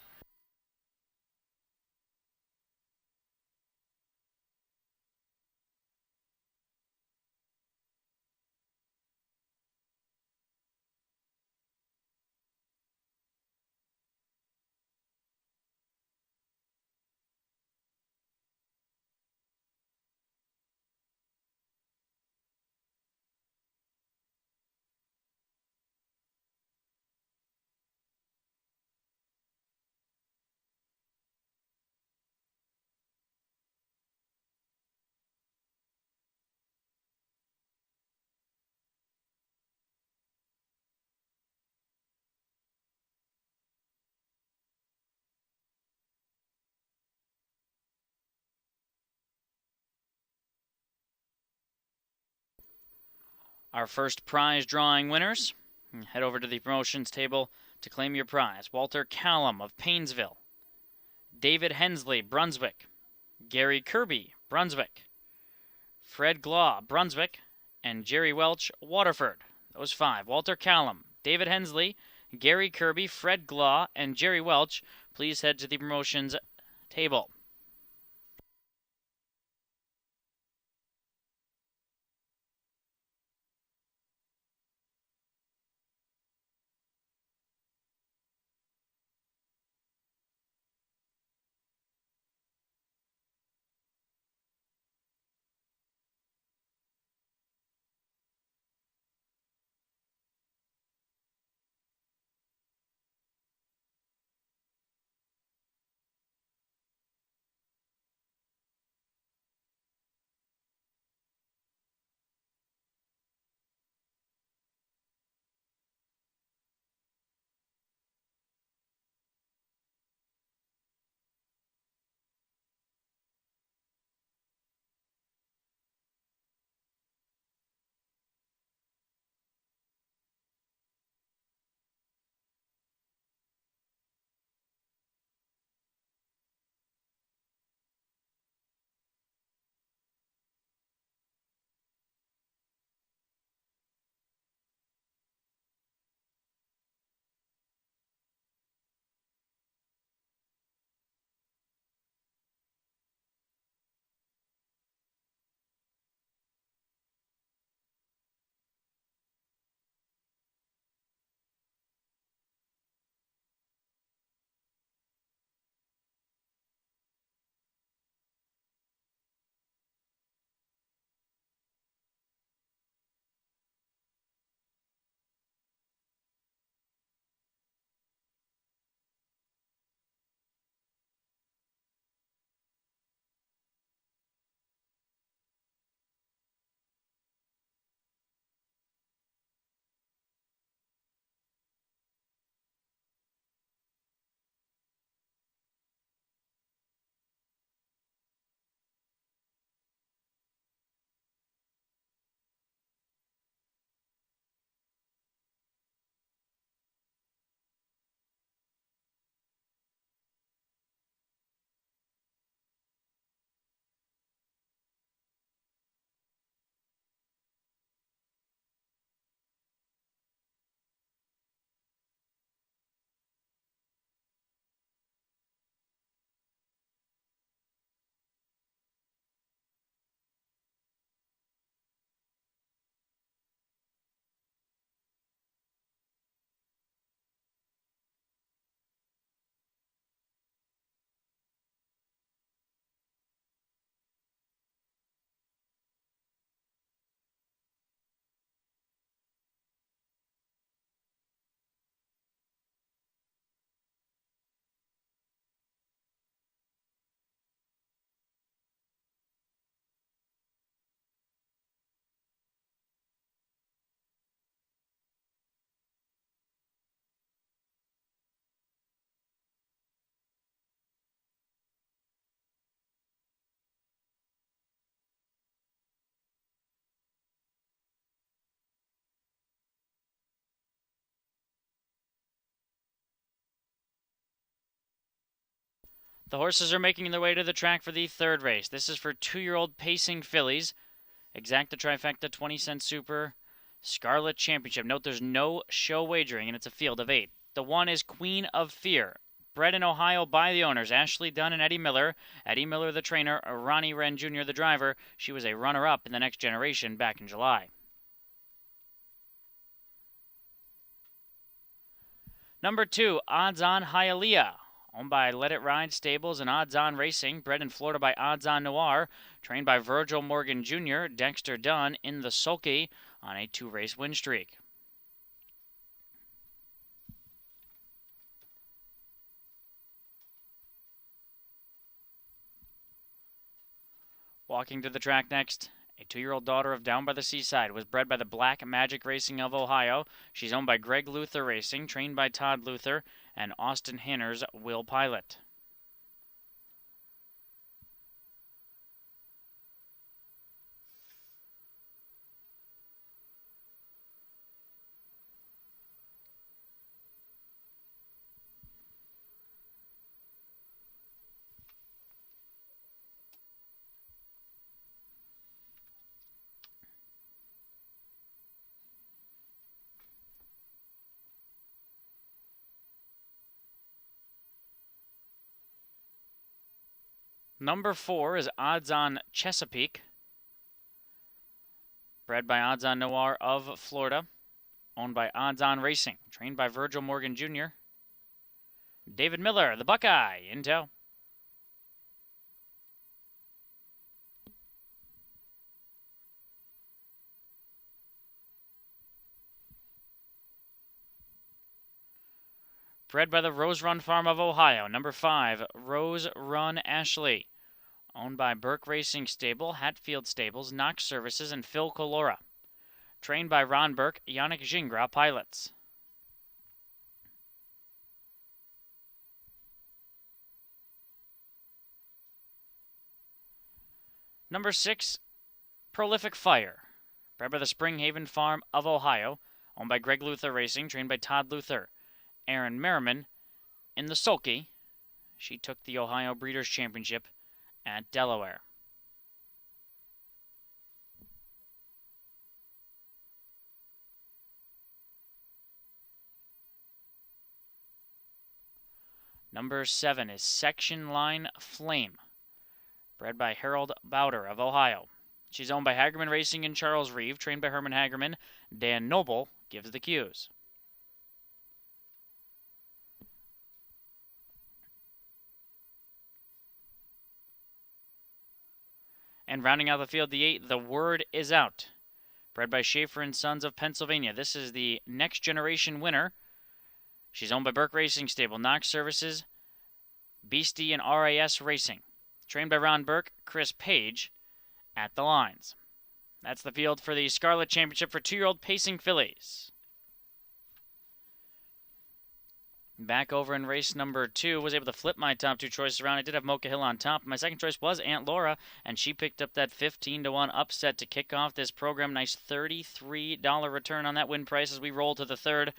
Our first prize drawing winners. Head over to the promotions table to claim your prize. Walter Callum of Paynesville. David Hensley, Brunswick. Gary Kirby, Brunswick. Fred Glaw, Brunswick. And Jerry Welch, Waterford. Those 5. Walter Callum, David Hensley, Gary Kirby, Fred Glaw, and Jerry Welch. Please head to the promotions table. The horses are making their way to the track for the third race. This is for 2-year-old pacing fillies. Exacta Trifecta 20-cent Super Scarlet Championship. Note there's no show wagering, and it's a field of 8. The 1 is Queen of Fear. Bred in Ohio by the owners, Ashley Dunn and Eddie Miller. Eddie Miller, the trainer, Ronnie Wren Jr., the driver. She was a runner-up in the Next Generation back in July. Number 2, Odds On Hialeah. Owned by Let It Ride Stables and Odds On Racing. Bred in Florida by Odds On Noir. Trained by Virgil Morgan Jr., Dexter Dunn in the sulky on a 2-race win streak. Walking to the track next, a 2-year-old daughter of Down by the Seaside, was bred by the Black Magic Racing of Ohio. She's owned by Greg Luther Racing, trained by Todd Luther, and Austin Hanner's Will Pilot. Number 4 is Odds On Chesapeake. Bred by Odds On Noir of Florida. Owned by Odds On Racing. Trained by Virgil Morgan Jr. David Miller, the Buckeye, in tow. Bred by the Rose Run Farm of Ohio. Number 5, Rose Run Ashley. Owned by Burke Racing Stable, Hatfield Stables, Knox Services, and Phil Colora. Trained by Ron Burke, Yannick Gingras pilots. Number 6, Prolific Fire. Bred by the Springhaven Farm of Ohio. Owned by Greg Luther Racing, trained by Todd Luther. Aaron Merriman in the sulky. She took the Ohio Breeders' Championship at Delaware. Number 7 is Section Line Flame, bred by Harold Bowder of Ohio. She's owned by Hagerman Racing and Charles Reeve, trained by Herman Hagerman. Dan Noble gives the cues. And rounding out the field, the 8, The Word Is Out. Bred by Schaefer and Sons of Pennsylvania. This is the Next Generation winner. She's owned by Burke Racing Stable, Knox Services, Beastie, and RAS Racing. Trained by Ron Burke, Chris Page at the lines. That's the field for the Scarlet Championship for 2-year-old pacing fillies. Back over in race number 2, was able to flip my top 2 choices around. I did have Mocha Hill on top. My second choice was Aunt Laura, and she picked up that 15-1 upset to kick off this program. Nice $33 return on that win price as we roll to the third.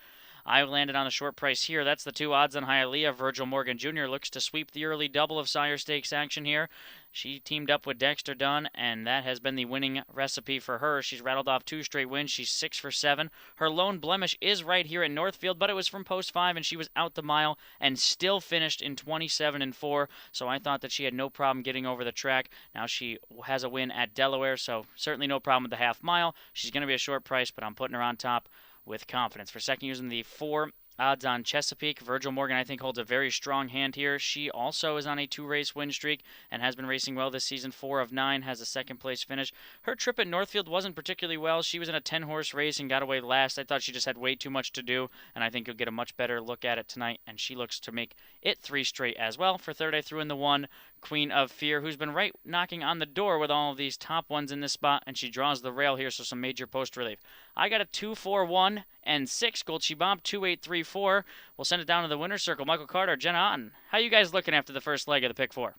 I landed on a short price here. That's the 2 Odds On Hialeah. Virgil Morgan Jr. looks to sweep the early double of Sire Stakes action here. She teamed up with Dexter Dunn, and that has been the winning recipe for her. She's rattled off 2 straight wins. She's 6 for 7. Her lone blemish is right here at Northfield, but it was from post 5, and she was out the mile and still finished in 27-4. So I thought that she had no problem getting over the track. Now she has a win at Delaware, so certainly no problem with the half mile. She's going to be a short price, but I'm putting her on top with confidence. For second, using the 4 Odds On Chesapeake. Virgil Morgan, I think, holds a very strong hand here. She also is on a 2-race win streak and has been racing well this season. 4 of 9, has a second-place finish. Her trip at Northfield wasn't particularly well. She was in a 10-horse race and got away last. I thought she just had way too much to do, and I think you'll get a much better look at it tonight, and she looks to make it 3 straight as well. For third, I threw in the 1 Queen of Fear, who's been right knocking on the door with all of these top ones in this spot, and she draws the rail here, so some major post relief. I got a 2, 4, 1, and 6. Gulchi Bomb 2, 8, 3, 4. We'll send it down to the winner's circle. Michael Carter, Jenna Otten. How you guys looking after the first leg of the pick 4?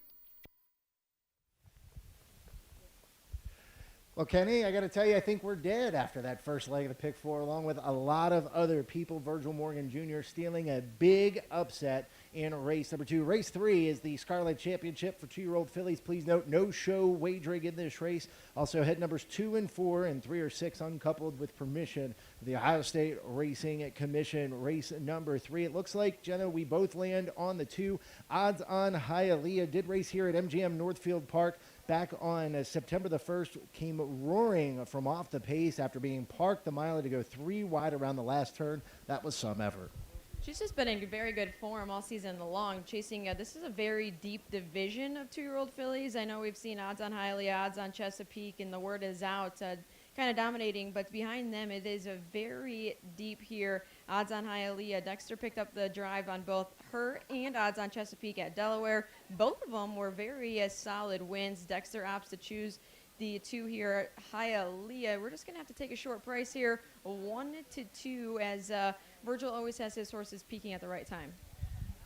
Well, Kenny, I got to tell you, I think we're dead after that first leg of the pick four, along with a lot of other people. Virgil Morgan Jr. stealing a big upset in race number 2. Race 3 is the Scarlet Championship for 2-year-old fillies. Please note, no show wagering in this race. Also, head numbers 2 and 4 and 3 or 6 uncoupled with permission of the Ohio State Racing Commission. Race number 3. It looks like, Jenna, we both land on the 2. Odds on Hialeah did race here at MGM Northfield Park back on September the 1st, came roaring from off the pace after being parked the mile to go 3 wide around the last turn. That was some effort. She's just been in very good form all season long, chasing. This is a very deep division of 2-year-old fillies. I know we've seen odds on Hialeah, odds on Chesapeake, and the word is out, kind of dominating. But behind them, it is a very deep here. Odds on Hialeah. Dexter picked up the drive on both her and odds on Chesapeake at Delaware. Both of them were very solid wins. Dexter opts to choose the 2 here at Hialeah. We're just going to have to take a short price here, 1-2, as Virgil always has his horses peaking at the right time.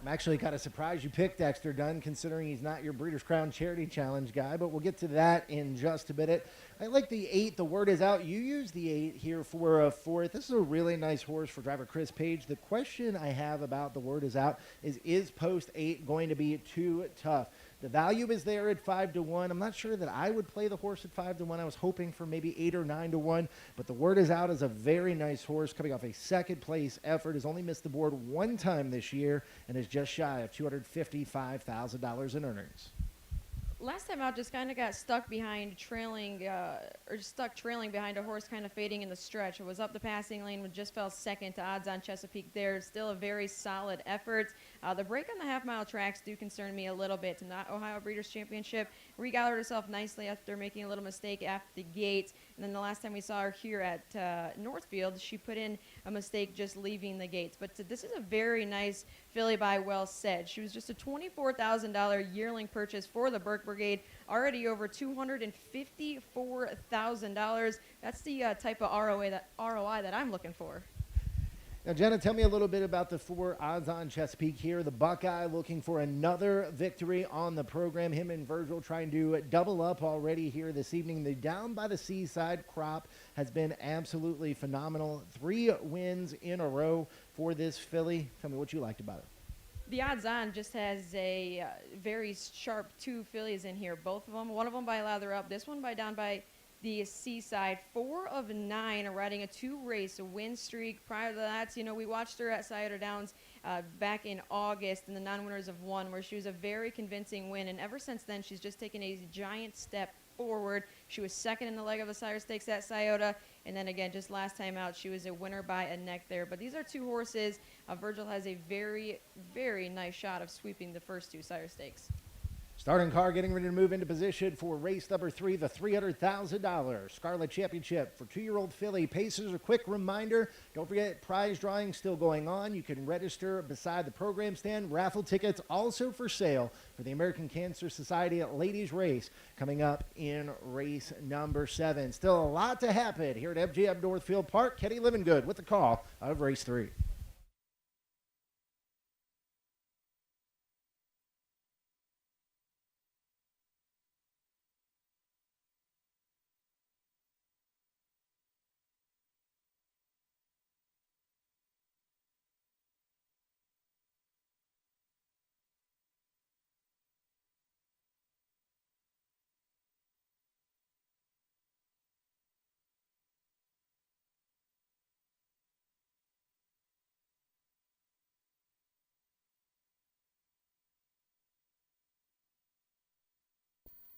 I'm actually kind of surprised you picked Dexter Dunn, considering he's not your Breeders' Crown Charity Challenge guy, but we'll get to that in just a minute. I like the 8. The word is out. You use the 8 here for a 4th. This is a really nice horse for driver Chris Page. The question I have about the word is out is post 8 going to be too tough? The value is there at 5-1. I'm not sure that I would play the horse at 5-1. I was hoping for maybe 8 or 9-1, but the word is out as a very nice horse coming off a second place effort. Has only missed the board 1 time this year and is just shy of $255,000 in earnings. Last time out, just kind of got stuck behind trailing behind a horse kind of fading in the stretch. It was up the passing lane, but just fell second to odds on Chesapeake there. Still a very solid effort. The break on the half-mile tracks do concern me a little bit. Not Ohio Breeders' Championship. Regathered herself nicely after making a little mistake at the gate. And then the last time we saw her here at Northfield, she put in a mistake just leaving the gates. But this is a very nice filly by Well Said. She was just a $24,000 yearling purchase for the Burke Brigade, already over $254,000. That's the type of ROI that I'm looking for. Now, Jenna, tell me a little bit about the 4 odds on Chesapeake here. The Buckeye looking for another victory on the program. Him and Virgil trying to double up already here this evening. The Down by the Seaside crop has been absolutely phenomenal. 3 wins in a row for this filly. Tell me what you liked about it. The odds on just has a very sharp 2 fillies in here. Both of them, one of them by Lather Up, this one by Down by the Seaside. 4 of 9 riding a 2-race win streak. Prior to that, we watched her at Scioto Downs back in August in the non-winners of 1, where she was a very convincing win. And ever since then, she's just taken a giant step forward. She was second in the leg of the Sire Stakes at Scioto, and then again, just last time out, she was a winner by a neck there. But these are 2 horses. Virgil has a very, very nice shot of sweeping the first 2 Sire Stakes. Starting car getting ready to move into position for race number 3, the $300,000 Scarlet Championship for 2-year-old filly. Pacers, a quick reminder, don't forget prize drawing still going on. You can register beside the program stand. Raffle tickets also for sale for the American Cancer Society ladies race coming up in race number 7. Still a lot to happen here at MGM Northfield Park. Kenny Livengood with the call of race 3.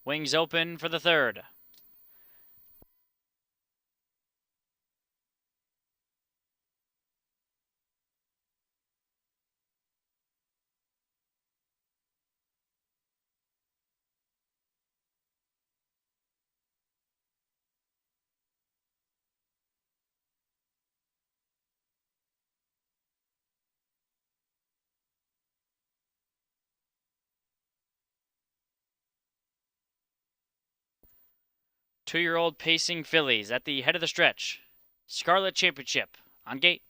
Wings open for the 3rd. Two-year-old pacing fillies at the head of the stretch. Scarlet Championship on gate.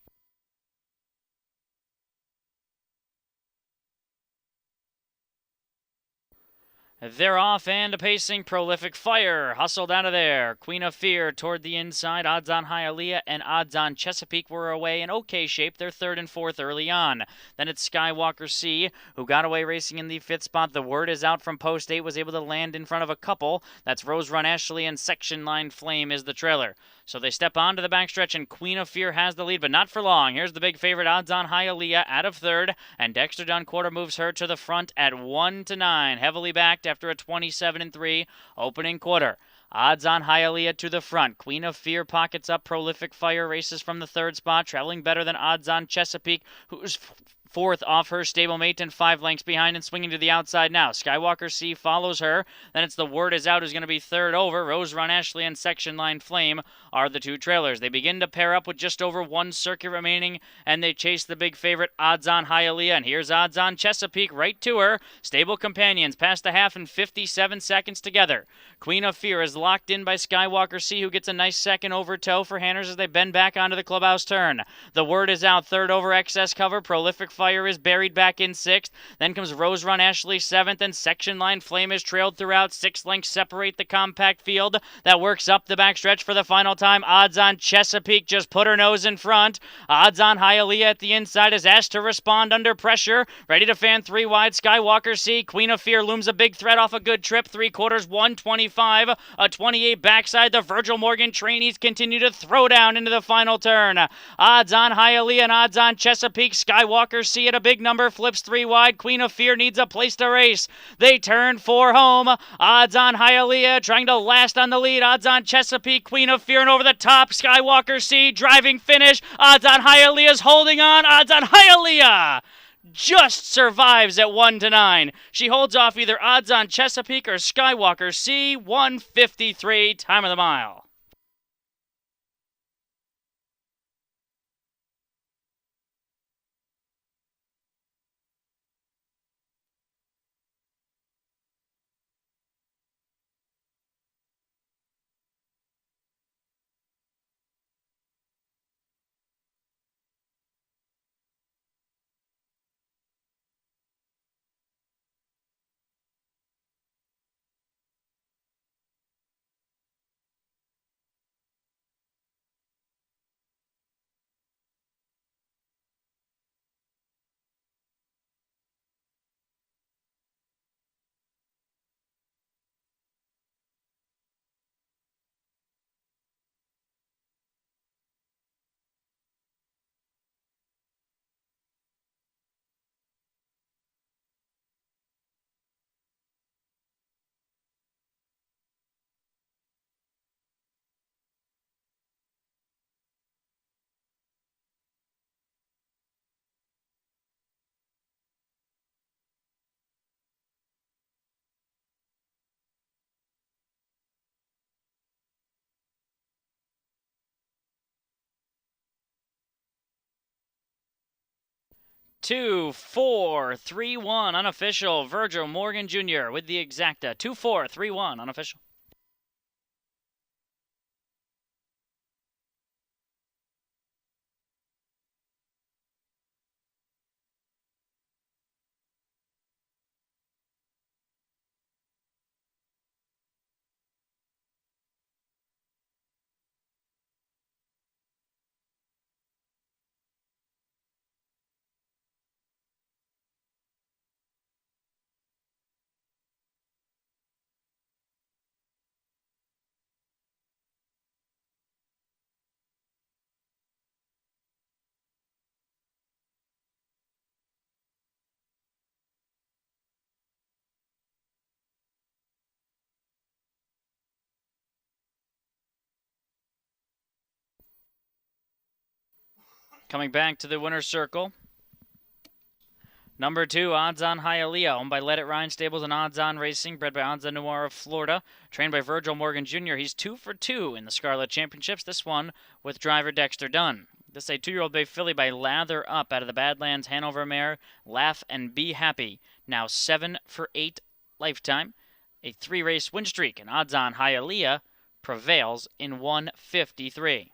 They're off and pacing. Prolific Fire hustled out of there. Queen of Fear toward the inside. Odds on Hialeah and Odds on Chesapeake were away in okay shape. They're third and fourth early on. Then it's Skywalker C, who got away racing in the fifth spot. The word is out from post 8, was able to land in front of a couple. That's Rose Run Ashley, and Section Line Flame is the trailer. So they step onto the backstretch, and Queen of Fear has the lead, but not for long. Here's the big favorite, Odds on Hialeah, out of third, and Dexter Dunn Quarter moves her to the front at 1-9, heavily backed after a 27-3 opening quarter. Odds on Hialeah to the front. Queen of Fear pockets up. Prolific Fire races from the third spot, traveling better than Odds on Chesapeake, who's fourth off her stablemate and 5 lengths behind and swinging to the outside now. Skywalker C follows her. Then it's the Word Is Out who's going to be third over. Rose Run Ashley and Section Line Flame are the two trailers. They begin to pair up with just over one circuit remaining, and they chase the big favorite, Odds on Hialeah. And here's Odds on Chesapeake right to her. Stable companions past the half in 57 seconds together. Queen of Fear is locked in by Skywalker C, who gets a nice second over toe for Hanners as they bend back onto the clubhouse turn. The Word Is Out third over excess cover. Prolific Fire is buried back in sixth. Then comes Rose Run Ashley seventh, and Section Line Flame is trailed throughout. 6 lengths separate the compact field. That works up the backstretch for the final time. Odds on Chesapeake just put her nose in front. Odds on Hialeah at the inside is asked to respond under pressure. Ready to fan 3 wide. Skywalker C. Queen of Fear looms a big threat off a good trip. 3/4, 125. A 28 backside. The Virgil Morgan trainees continue to throw down into the final turn. Odds on Hialeah and Odds on Chesapeake. Skywalker C at a big number flips 3 wide. Queen of Fear needs a place to race. They turn for home. Odds on Hialeah trying to last on the lead. Odds on Chesapeake. Queen of Fear and over the top. Skywalker C driving finish. Odds on Hialeah's holding on. Odds on Hialeah just survives at 1-9. She holds off either Odds on Chesapeake or Skywalker C. 1:53 time of the mile. Two, 4, 3, 1 unofficial. Virgil Morgan Jr. with the exacta. 2, 4, 3, 1 unofficial. Coming back to the winner's circle. Number 2, Odds on Hialeah, owned by Let It Ride Stables and Odds on Racing, bred by Odds on Noir of Florida, trained by Virgil Morgan Jr. He's 2 for 2 in the Scarlet Championships, this one with driver Dexter Dunn. This is a 2-year-old bay filly by Lather Up out of the Badlands Hanover mare, Laugh and Be Happy. Now 7 for 8 lifetime, a 3-race win streak, and Odds on Hialeah prevails in 1:53.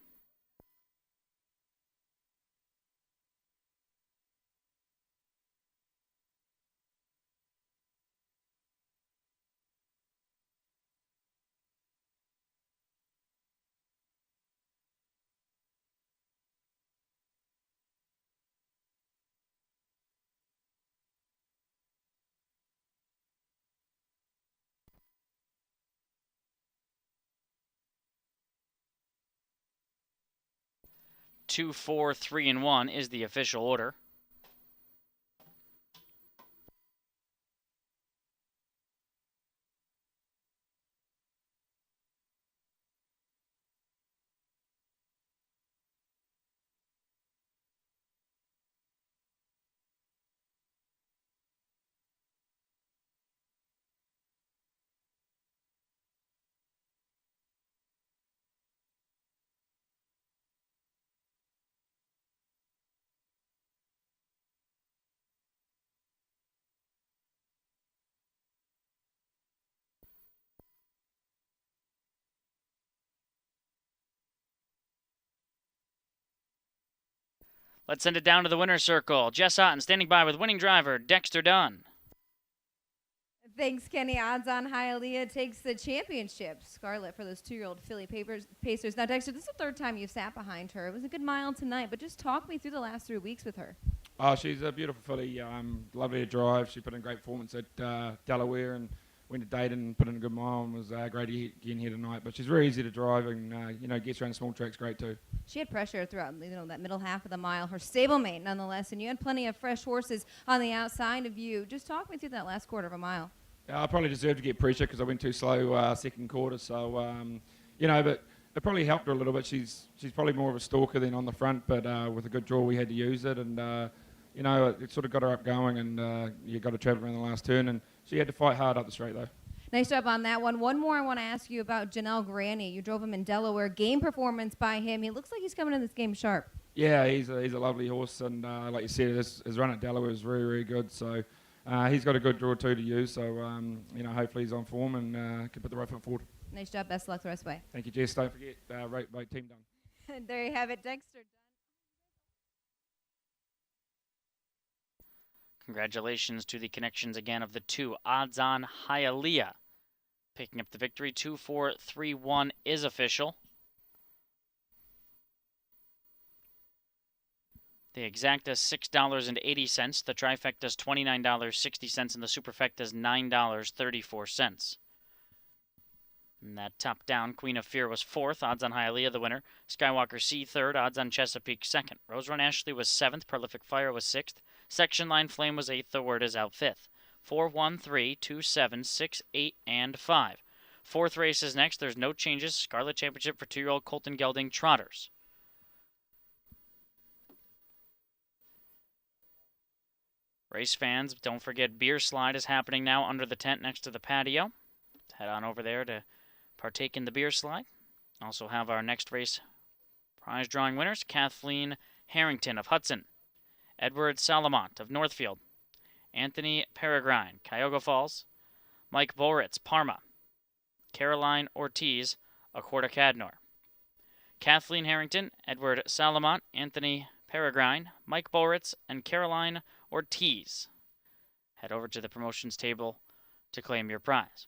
2, 4, 3, and 1 is the official order. Let's send it down to the winner's circle. Jess Otten standing by with winning driver Dexter Dunn. Thanks, Kenny. Odds on Hialeah takes the championship. Scarlett for those 2-year-old Philly Pacers. Now, Dexter, this is the third time you've sat behind her. It was a good mile tonight, but just talk me through the last 3 weeks with her. Oh, she's a beautiful filly. Lovely to drive. She put in great performance at Delaware and went to Dayton and put in a good mile and was great again here tonight. But she's very easy to drive and, gets around small tracks great too. She had pressure throughout that middle half of the mile. Her stablemate, nonetheless, and you had plenty of fresh horses on the outside of you. Just talk me through that last quarter of a mile. I probably deserved to get pressure because I went too slow second quarter. So, but it probably helped her a little bit. She's probably more of a stalker than on the front, but with a good draw we had to use it. And, it sort of got her up going and you got to travel around the last turn. And she had to fight hard up the straight, though. Nice job on that one. One more I want to ask you about Janelle Granny. You drove him in Delaware. Game performance by him. He looks like he's coming in this game sharp. Yeah, he's a lovely horse. And like you said, his run at Delaware is very, very good. So he's got a good draw, too, to use. So, hopefully he's on form and can put the right foot forward. Nice job. Best of luck the rest of the way. Thank you, Jess. Don't forget, rate team done. There you have it. Dexter. Congratulations to the connections again of the 2. Odds on Hialeah picking up the victory. 2, 4, 3, 1 is official. The exacta is $6.80. The trifecta is $29.60, and the superfecta is $9.34. And that top-down, Queen of Fear was 4th. Odds on Hialeah, the winner. Skywalker C, 3rd. Odds on Chesapeake, 2nd. Rose Run Ashley was 7th. Prolific Fire was 6th. Section Line Flame was 8th. The Word is out 5th. 4, 1, 3, 2, 7, 6, 8, and 5. 4th race is next. There's no changes. Scarlet Championship for 2-year-old Colton Gelding Trotters. Race fans, don't forget Beer Slide is happening now under the tent next to the patio. Head on over there to partake in the Beer Slide. Also have our next race prize drawing winners. Kathleen Harrington of Hudson. Edward Salamont of Northfield. Anthony Peregrine, Cuyahoga Falls. Mike Boritz, Parma. Caroline Ortiz, Accorda Cadnor. Kathleen Harrington, Edward Salamont, Anthony Peregrine, Mike Boritz, and Caroline Ortiz. Head over to the promotions table to claim your prize.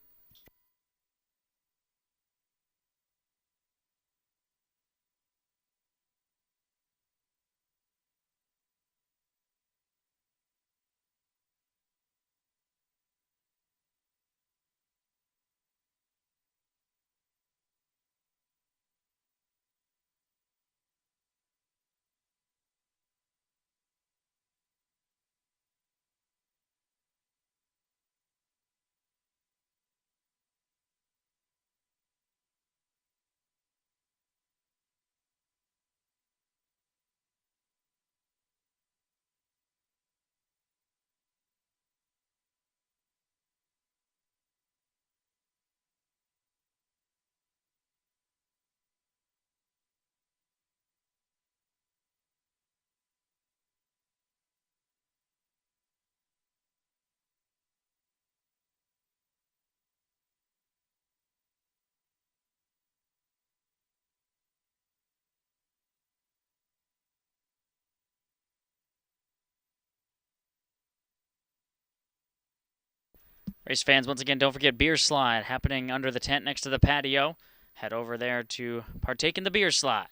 Race fans, once again, don't forget Beer Slide happening under the tent next to the patio. Head over there to partake in the Beer Slide.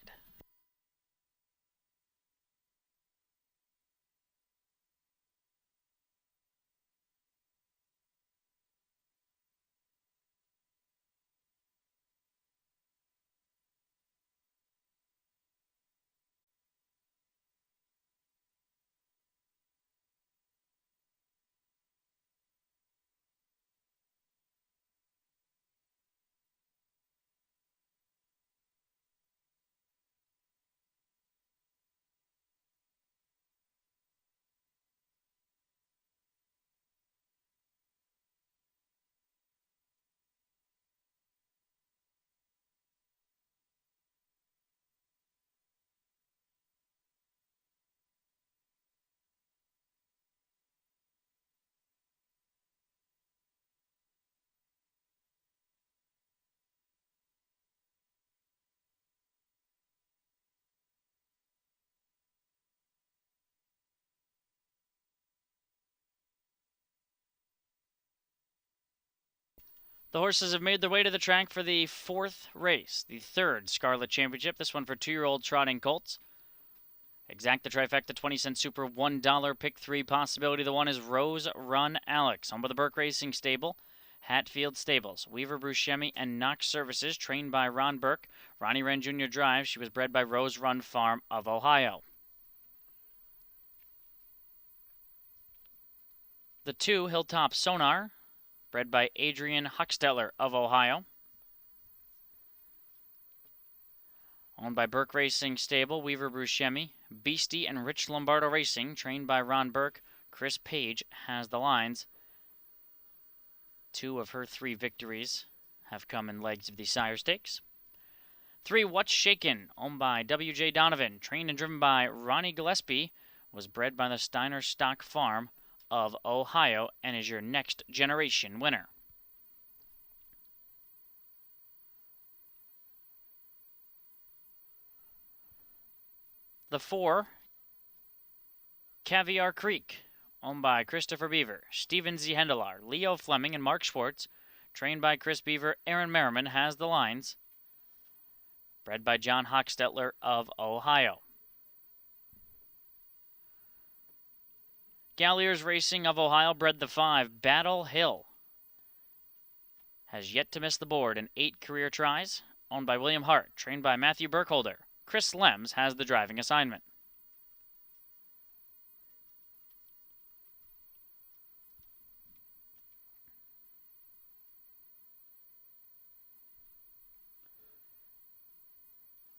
The horses have made their way to the track for the 4th race, the 3rd Scarlet Championship. This one for 2-year-old trotting colts. Exact the trifecta 20-cent super $1 pick 3 possibility. The one is Rose Run Alex, owned by the Burke Racing Stable, Hatfield Stables, Weaver Buscemi, and Knox Services, trained by Ron Burke. Ronnie Wren Jr. drives. She was bred by Rose Run Farm of Ohio. The 2 Hilltop Sonar, bred by Adrian Huckstetter of Ohio. Owned by Burke Racing Stable, Weaver Buscemi, Beastie, and Rich Lombardo Racing, trained by Ron Burke. Chris Page has the lines. 2 of her 3 victories have come in legs of the Sire Stakes. 3 What's Shakin', owned by W.J. Donovan, trained and driven by Ronnie Gillespie, was bred by the Steiner Stock Farm of Ohio, and is your next generation winner. The 4 Caviar Creek, owned by Christopher Beaver, Steven Z. Hendelar, Leo Fleming, and Mark Schwartz, trained by Chris Beaver. Aaron Merriman has the lines. Bred by John Hochstetler of Ohio. Galliers Racing of Ohio bred the 5 Battle Hill. Has yet to miss the board in 8 career tries. Owned by William Hart, trained by Matthew Burkholder. Chris Lems has the driving assignment.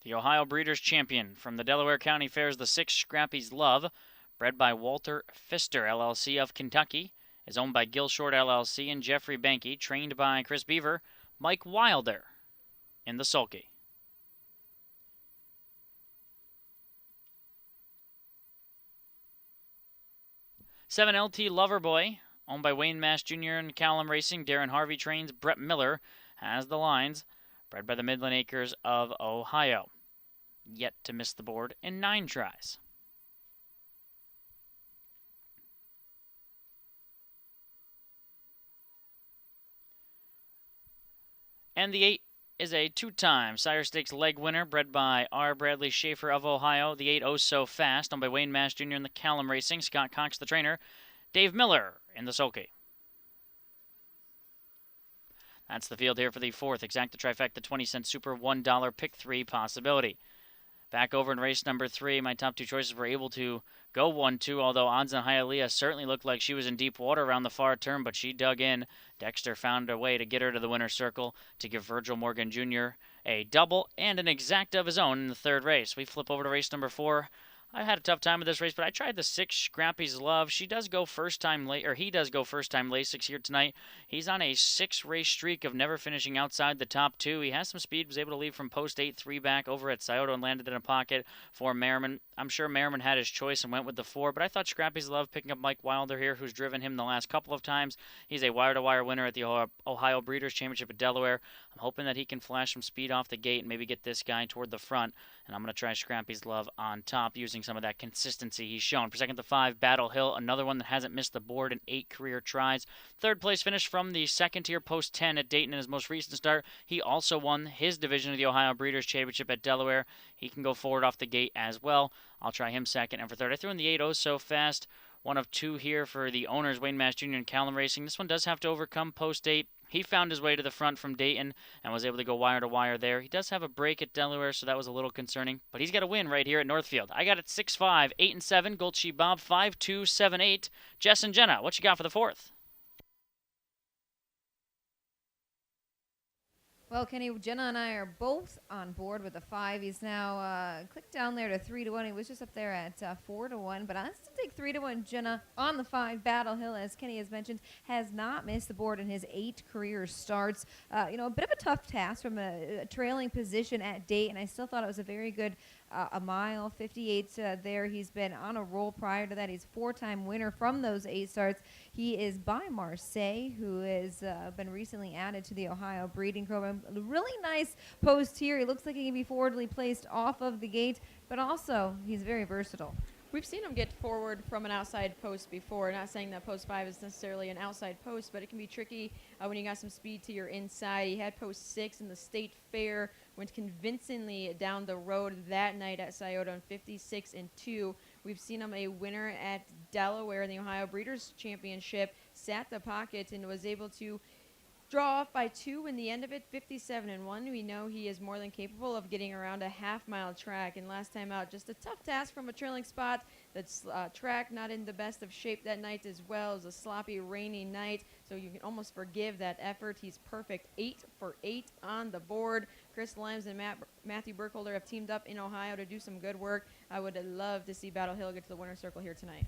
The Ohio Breeders' Champion from the Delaware County Fairs, the 6 Scrappy's Love, bred by Walter Pfister, LLC of Kentucky, is owned by Gil Short, LLC, and Jeffrey Banky, trained by Chris Beaver. Mike Wilder in the sulky. 7 LT Loverboy, owned by Wayne Mass Jr. and Callum Racing. Darren Harvey trains. Brett Miller has the lines. Bred by the Midland Acres of Ohio. Yet to miss the board in 9 tries. And the 8 is a 2-time Sire Stakes leg winner, bred by R. Bradley Schaefer of Ohio. The 8 Oh So Fast, owned by Wayne Mass Jr. and the Callum Racing. Scott Cox, the trainer. Dave Miller in the sulky. That's the field here for the 4th Exacta Trifecta 20-cent super $1 pick 3 possibility. Back over in race number 3, my top 2 choices were able to go 1-2, although Odds on Hialeah certainly looked like she was in deep water around the far turn, but she dug in. Dexter found a way to get her to the winner's circle to give Virgil Morgan Jr. a double and an exacta of his own in the 3rd race. We flip over to race number 4. I had a tough time with this race, but I tried the 6 Scrappy's Love. She does go first time late, or he does go first time Lasix here tonight. He's on a 6-race streak of never finishing outside the top 2. He has some speed, was able to leave from post 8-3 back over at Scioto and landed in a pocket for Merriman. I'm sure Merriman had his choice and went with the 4, but I thought Scrappy's Love picking up Mike Wilder here, who's driven him the last couple of times. He's a wire-to-wire winner at the Ohio Breeders' Championship at Delaware. I'm hoping that he can flash some speed off the gate and maybe get this guy toward the front, and I'm going to try Scrappy's Love on top using some of that consistency he's shown. For second to 5, Battle Hill, another one that hasn't missed the board in 8 career tries. 3rd place finish from the 2nd tier post 10 at Dayton in his most recent start. He also won his division of the Ohio Breeders' Championship at Delaware. He can go forward off the gate as well. I'll try him second. And for 3rd, I threw in the 8 Oh So Fast. One of 2 here for the owners, Wayne Mass Jr. and Callum Racing. This one does have to overcome post 8. He found his way to the front from Dayton and was able to go wire to wire there. He does have a break at Delaware, so that was a little concerning. But he's got a win right here at Northfield. I got it 6-5, 8-7. Gold Sheep Bob 5-2, 7-8. Jess and Jenna, what you got for the 4th? Well, Kenny, Jenna and I are both on board with the 5. He's now clicked down there to 3-1. He was just up there at 4-1, but I still take 3-1. Jenna on the 5. Battle Hill, as Kenny has mentioned, has not missed the board in his 8 career starts. A bit of a tough task from a trailing position at Dayton. I still thought it was a very good a mile, 58 there. He's been on a roll prior to that. He's 4-time winner from those 8 starts. He is by Marseille, who has been recently added to the Ohio breeding program. A really nice post here. He looks like he can be forwardly placed off of the gate, but also he's very versatile. We've seen him get forward from an outside post before. Not saying that post 5 is necessarily an outside post, but it can be tricky when you got some speed to your inside. He had post 6 in the State Fair, went convincingly down the road that night at Scioto on 56-2. We've seen him a winner at Delaware in the Ohio Breeders' Championship, sat the pocket and was able to draw off by 2 in the end of it, 57-1. We know he is more than capable of getting around a half-mile track. And last time out, just a tough task from a trailing spot. That's track not in the best of shape that night as well. It was a sloppy, rainy night, so you can almost forgive that effort. He's perfect, 8 for 8 on the board. Chris Limes and Matthew Burkholder have teamed up in Ohio to do some good work. I would love to see Battle Hill get to the winner's circle here tonight.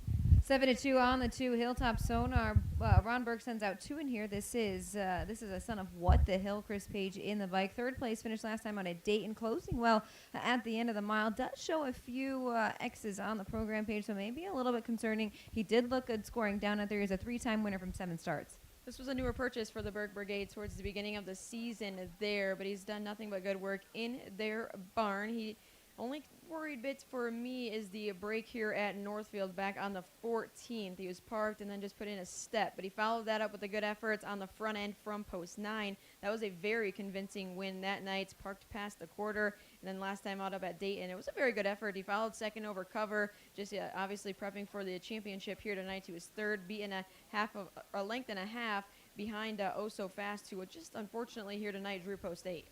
7-2 on the 2 Hilltop Sonar. Ron Burke sends out 2 in here. This is a son of What the Hill. Chris Page in the bike. Third place finished last time on a Dayton, closing well at the end of the mile. Does show a few X's on the program page, so maybe a little bit concerning. He did look good scoring down out there. He's a 3-time winner from 7 starts. This was a newer purchase for the Burke Brigade towards the beginning of the season there, but he's done nothing but good work in their barn. He only worried bit for me is the break here at Northfield back on the 14th. He was parked and then just put in a step, but he followed that up with a good effort on the front end from post 9. That was a very convincing win that night, parked past the quarter, and then last time out up at Dayton. It was a very good effort. He followed second over cover, just obviously prepping for the championship here tonight. He was third, beating a length and a half behind Oh So Fast, who just unfortunately here tonight drew post 8.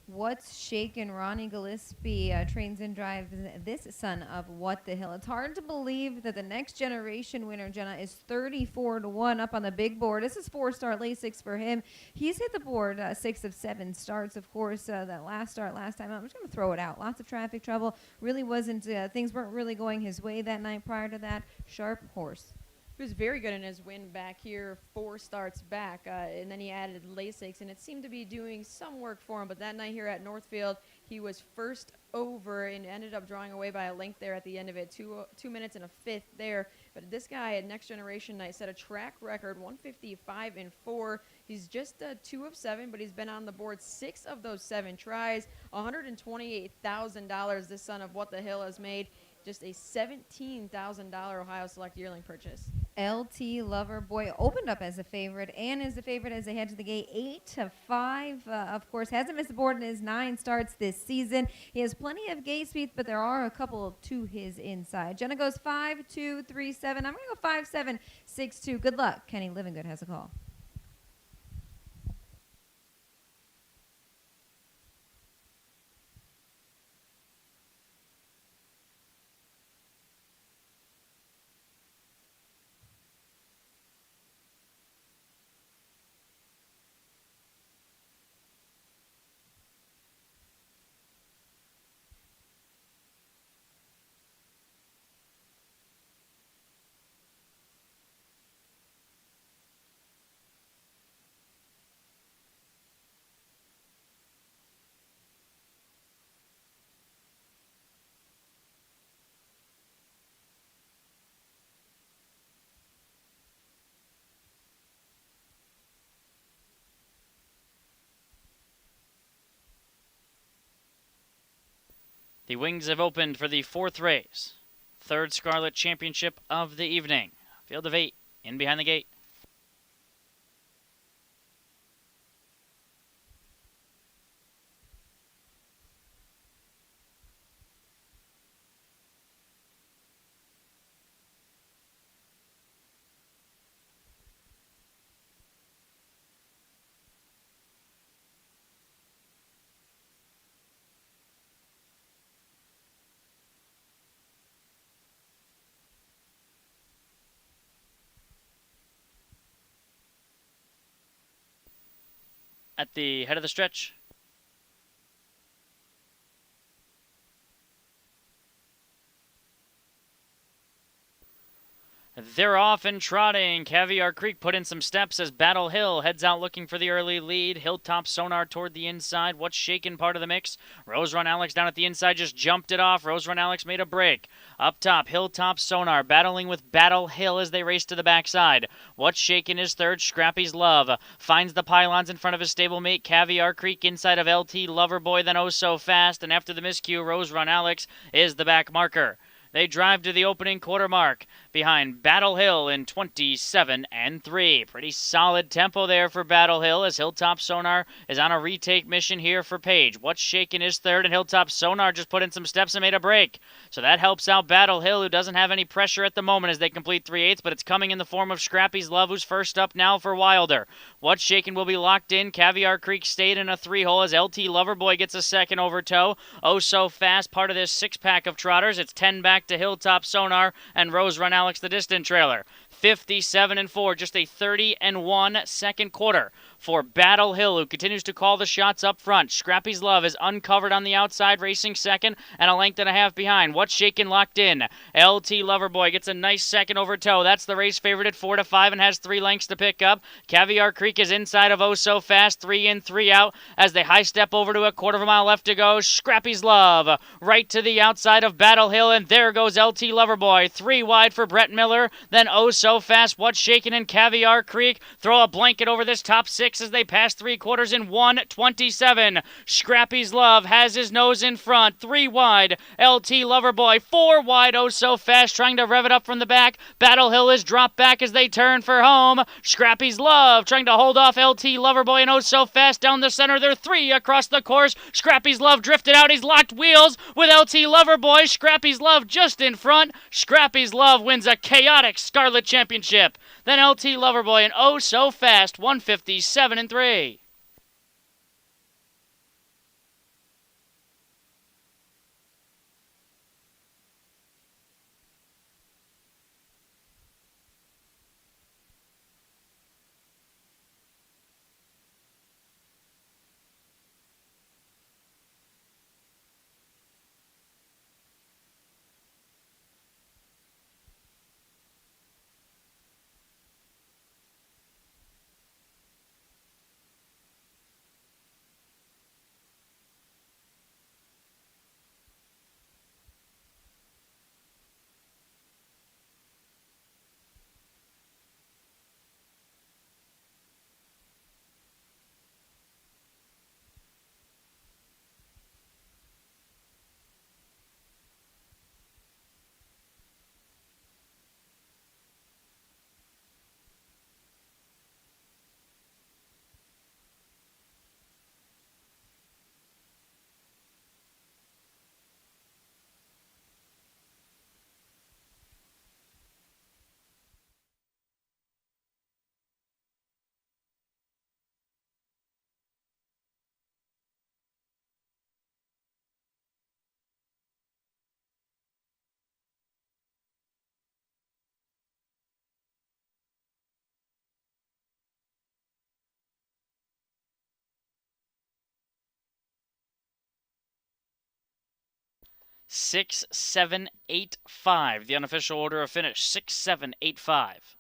What's Shakin'? Ronnie Gillespie trains and drives this son of What the Hill. It's hard to believe that the next generation winner, Jenna, is 34-1 up on the big board. This is 4-star Lasix for him. He's hit the board 6 of 7 starts. Of course, that last start last time, I'm just going to throw it out. Lots of traffic trouble. Really wasn't, things weren't really going his way that night. Prior to that, sharp horse. He was very good in his win back here, 4 starts back, and then he added Lasix, and it seemed to be doing some work for him. But that night here at Northfield, he was first over and ended up drawing away by a length there at the end of it, 2 minutes and a fifth there. But this guy at Next Generation Night set a track record, 155-4. He's just 2 of 7, but he's been on the board 6 of those 7 tries. $128,000 this son of What the Hill has made. Just a $17,000 Ohio Select yearling purchase. LT Loverboy opened up as a favorite and is the favorite as they head to the gate 8-5. Of course, hasn't missed the board in his 9 starts this season. He has plenty of gate speed, but there are a couple to his inside. Jenna goes 5-2-3-7. I'm going to go 5-7-6-2. Good luck. Kenny Livingood has a call. The wings have opened for the 4th race. 3rd Scarlet Championship of the evening. Field of 8 in behind the gate. At the head of the stretch, they're off and trotting. Caviar Creek put in some steps as Battle Hill heads out looking for the early lead. Hilltop Sonar toward the inside. What's Shakin' part of the mix? Rose Run Alex down at the inside just jumped it off. Rose Run Alex made a break. Up top, Hilltop Sonar battling with Battle Hill as they race to the backside. What's Shakin' is 3rd. Scrappy's Love finds the pylons in front of his stablemate Caviar Creek inside of LT Loverboy, then Oh So Fast. And after the miscue, Rose Run Alex is the back marker. They drive to the opening quarter mark behind Battle Hill in 27-3. Pretty solid tempo there for Battle Hill as Hilltop Sonar is on a retake mission here for Page. What's Shaken is third, and Hilltop Sonar just put in some steps and made a break. So that helps out Battle Hill, who doesn't have any pressure at the moment as they complete 3/8, but it's coming in the form of Scrappy's Love, who's first up now for Wilder. What's Shaken will be locked in. Caviar Creek stayed in a 3-hole as LT Loverboy gets a second over toe. Oh So Fast, part of this 6-pack of trotters. It's 10 back to Hilltop Sonar and Rose Run Alex the Distant Trailer. 57-4, just a 30-1 second quarter for Battle Hill, who continues to call the shots up front. Scrappy's Love is uncovered on the outside, racing second, and a length and a half behind. What's Shaken locked in. LT Loverboy gets a nice second over toe. That's the race favorite at 4-5 and has 3 lengths to pick up. Caviar Creek is inside of Oh So Fast, 3 in, 3 out, as they high step over to a quarter of a mile left to go. Scrappy's Love right to the outside of Battle Hill, and there goes LT Loverboy. 3 wide for Brett Miller, then Oh So Fast, What's Shaken, and Caviar Creek throw a blanket over this top 6 as they pass 3/4 in 1:27. Scrappy's Love has his nose in front. 3 wide, LT Loverboy. 4 wide, Oh So Fast, trying to rev it up from the back. Battle Hill is dropped back as they turn for home. Scrappy's Love trying to hold off LT Loverboy and Oh So Fast down the center. They're 3 across the course. Scrappy's Love drifted out. He's locked wheels with LT Loverboy. Scrappy's Love just in front. Scrappy's Love wins a chaotic Scarlet Championship. Then LT Loverboy and Oh So Fast, 157-3. Six, seven, 8, 5. The unofficial order of finish. 6, 7, 8, 5.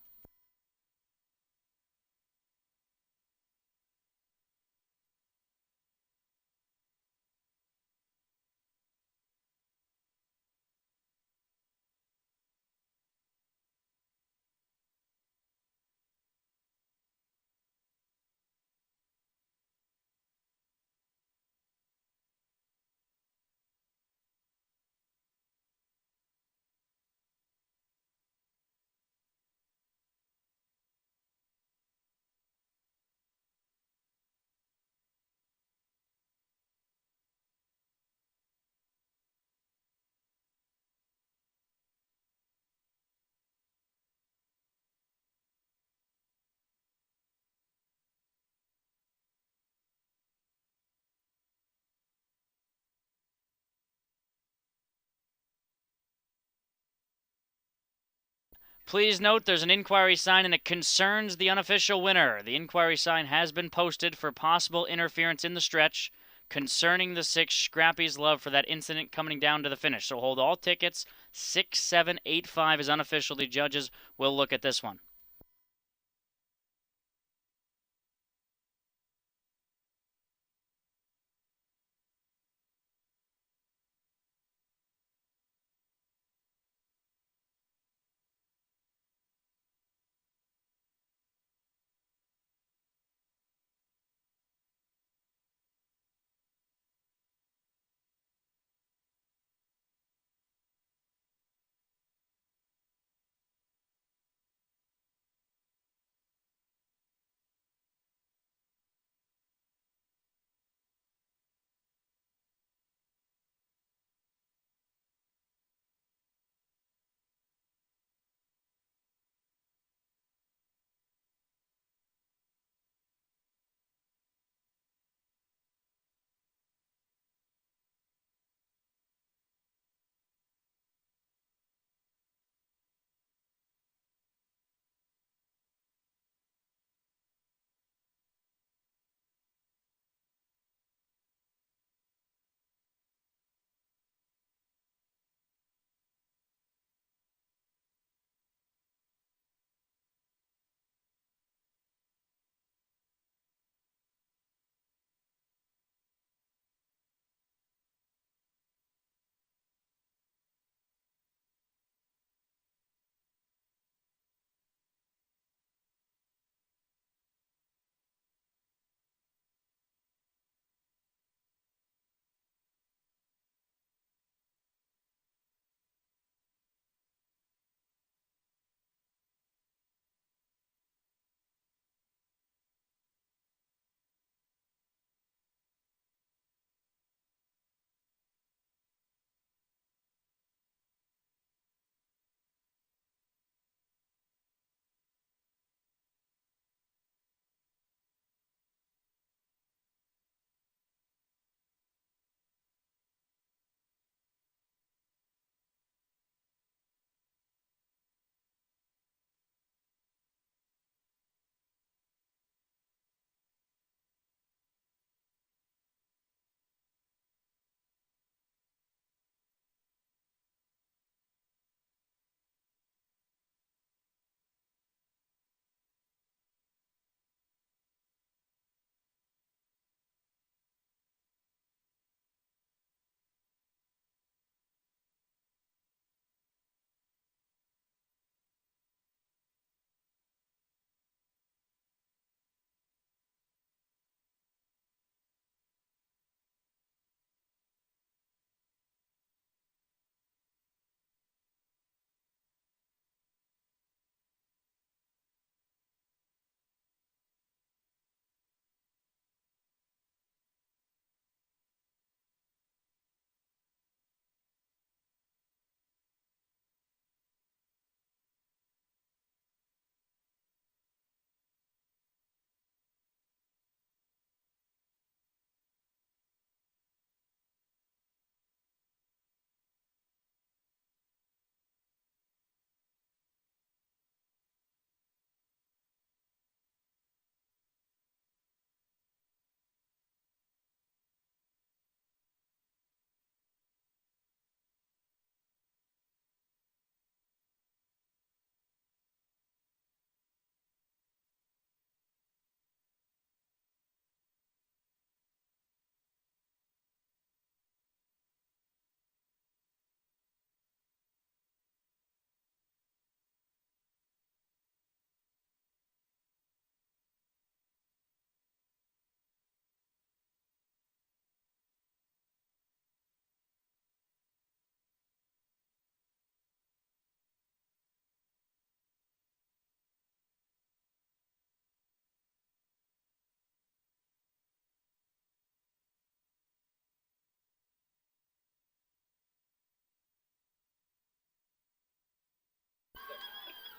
Please note there's an inquiry sign and it concerns the unofficial winner. The inquiry sign has been posted for possible interference in the stretch concerning the 6 Scrappy's Love for that incident coming down to the finish. So hold all tickets. 6, 7, 8, 5 is unofficial. The judges will look at this one.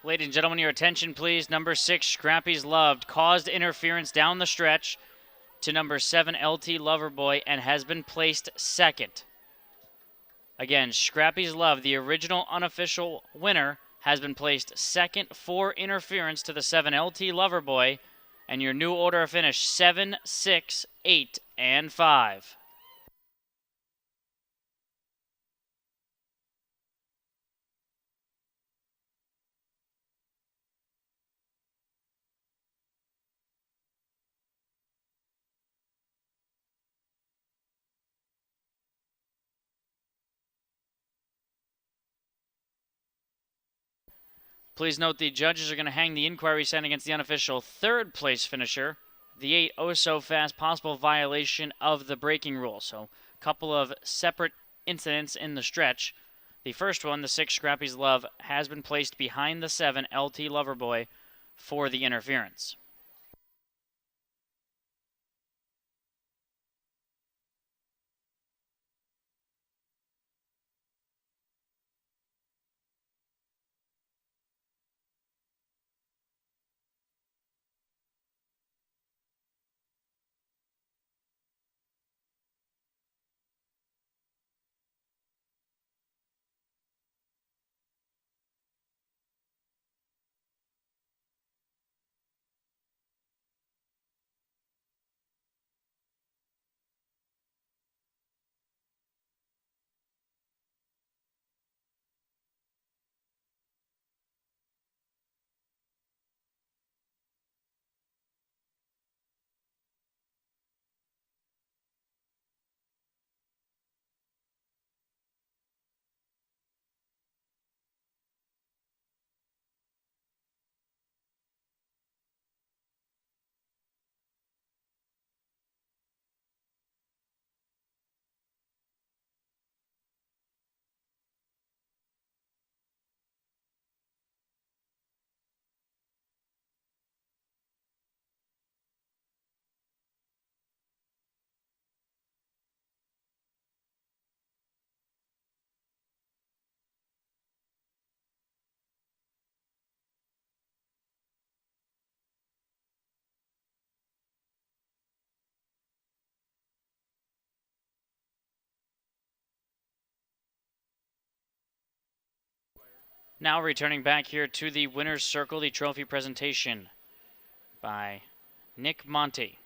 Ladies and gentlemen, your attention please. Number 6, Scrappy's Loved, caused interference down the stretch to number 7, LT Loverboy, and has been placed second. Again, Scrappy's Love, the original unofficial winner, has been placed second for interference to the 7, LT Loverboy, and your new order of finish 7, 6, 8, and 5. Please note the judges are going to hang the inquiry sign against the unofficial third place finisher, the 8 oh so fast possible violation of the braking rule. So a couple of separate incidents in the stretch. The first one, the 6 Scrappy's Love, has been placed behind the 7 LT Loverboy for the interference. Now returning back here to the winner's circle, the trophy presentation by Nick Monty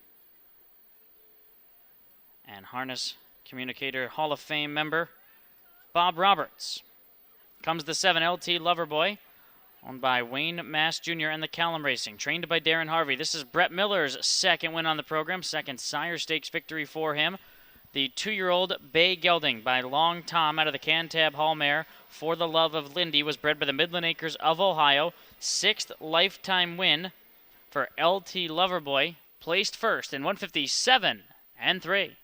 and Harness Communicator Hall of Fame member Bob Roberts. Comes the 7 LT Loverboy, owned by Wayne Mass Jr. and the Callum Racing, trained by Darren Harvey. This is Brett Miller's second win on the program, second Sire Stakes victory for him. The 2-year-old Bay Gelding by Long Tom out of the Cantab Hall mare For the Love of Lindy was bred by the Midland Acres of Ohio. 6th lifetime win for LT Loverboy, placed first in 157 and 3.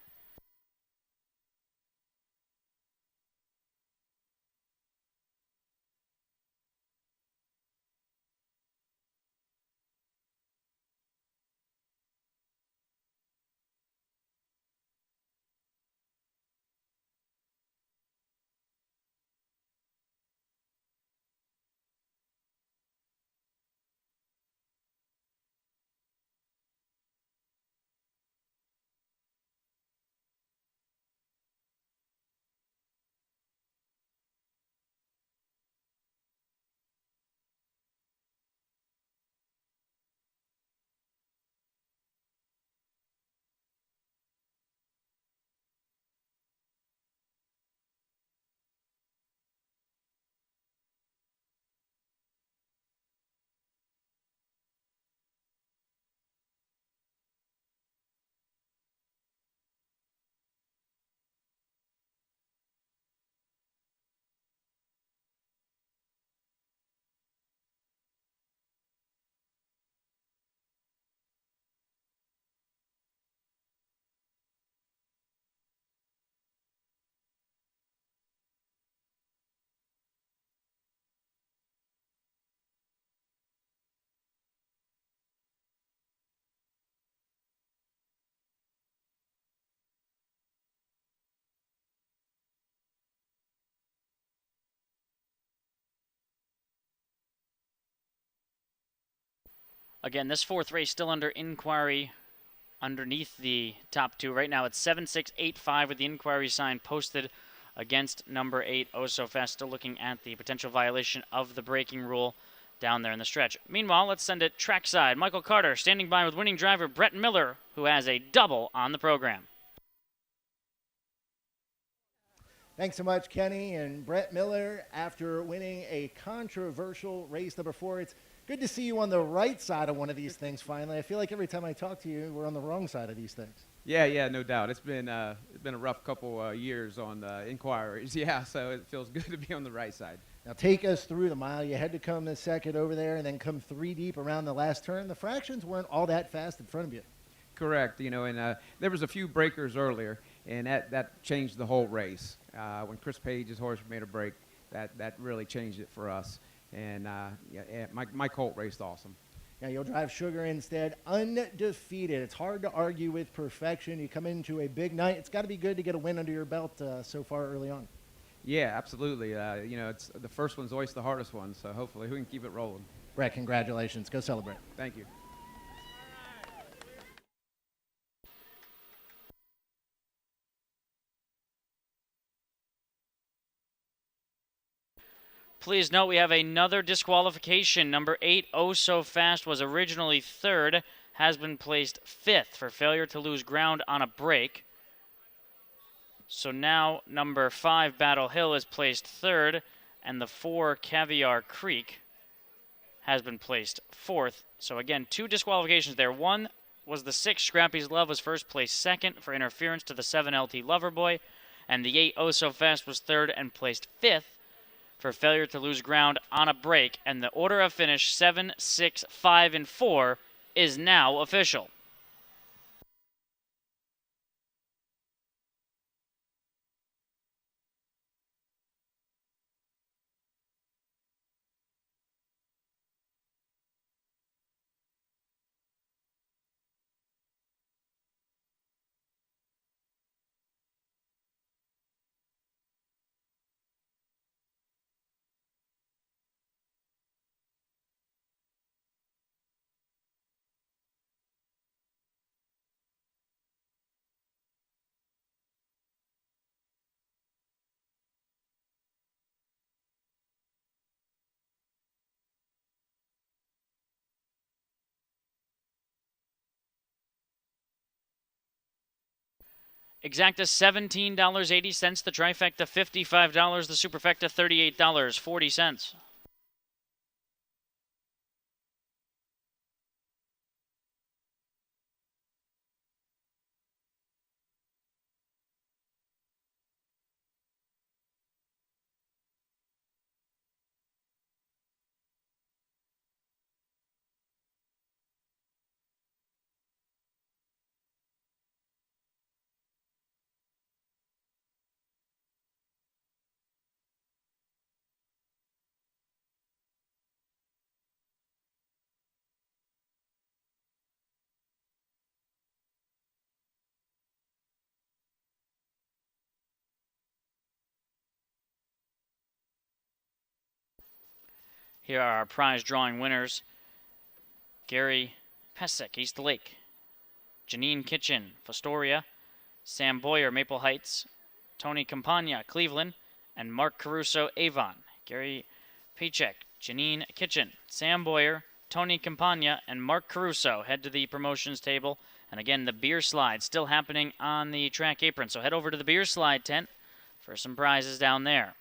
Again, this fourth race still under inquiry underneath the top two. Right now it's 7-6-8-5 with the inquiry sign posted against number 8, Oh So Fast, still looking at the potential violation of the braking rule down there in the stretch. Meanwhile, let's send it trackside. Michael Carter standing by with winning driver Brett Miller, who has a double on the program. Thanks so much, Kenny. And Brett Miller, after winning a controversial race number 4, it's good to see you on the right side of one of these things finally. I feel like every time I talk to you, we're on the wrong side of these things. Yeah, no doubt. It's been a rough couple years on inquiries. Yeah, so it feels good to be on the right side. Now take us through the mile. You had to come the second over there and then come 3 deep around the last turn. The fractions weren't all that fast in front of you. Correct. And there was a few breakers earlier, and that changed the whole race. When Chris Page's horse made a break, that really changed it for us. And my colt raced awesome. Now you'll drive Sugar instead, undefeated. It's hard to argue with perfection. You come into a big night. It's got to be good to get a win under your belt so far early on. Yeah, absolutely. It's the first one's always the hardest one, so hopefully we can keep it rolling. Brett, congratulations. Go celebrate. Thank you. Please note we have another disqualification. Number 8, Oh So Fast, was originally 3rd, has been placed 5th for failure to lose ground on a break. So now number 5, Battle Hill, is placed 3rd, and the 4, Caviar Creek, has been placed 4th. So again, 2 disqualifications there. One was the 6, Scrappy's Love, was first placed 2nd for interference to the 7, LT Loverboy, and the 8, Oh So Fast, was 3rd and placed 5th for failure to lose ground on a break, and the order of finish 7, 6, 5, and 4 is now official. Exacta $17.80, the trifecta $55, the superfecta $38.40. Here are our prize drawing winners. Gary Pesek, East Lake. Janine Kitchen, Fostoria. Sam Boyer, Maple Heights. Tony Campagna, Cleveland. And Mark Caruso, Avon. Gary Pesek, Janine Kitchen, Sam Boyer, Tony Campagna, and Mark Caruso head to the promotions table. And again, the beer slide still happening on the track apron. So head over to the beer slide tent for some prizes down there.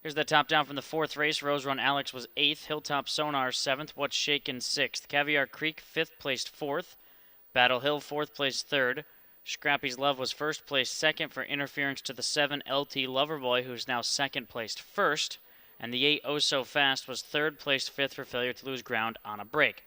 Here's the top down from the 4th race. Rose Run Alex was 8th. Hilltop Sonar 7th. What's Shaken 6th. Caviar Creek 5th, placed 4th. Battle Hill 4th, placed 3rd. Scrappy's Love was 1st, placed 2nd for interference to the 7 LT Loverboy, who's now 2nd, placed 1st. And the 8 Oh So Fast was 3rd, placed 5th for failure to lose ground on a break.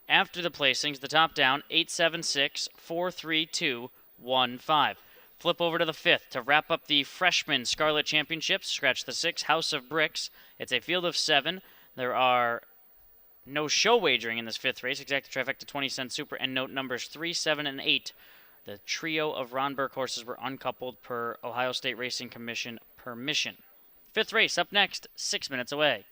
After the placings, the top down, 8-7-6, 4-3-2, 1-5. Flip over to the 5th to wrap up the Freshman Scarlet Championships. Scratch the 6, House of Bricks. It's a field of 7. There are no show wagering in this 5th race. Exact trifecta 20-cent super, and note numbers 3, 7, and 8. The trio of Ron Burke horses were uncoupled per Ohio State Racing Commission permission. 5th race up next, 6 minutes away.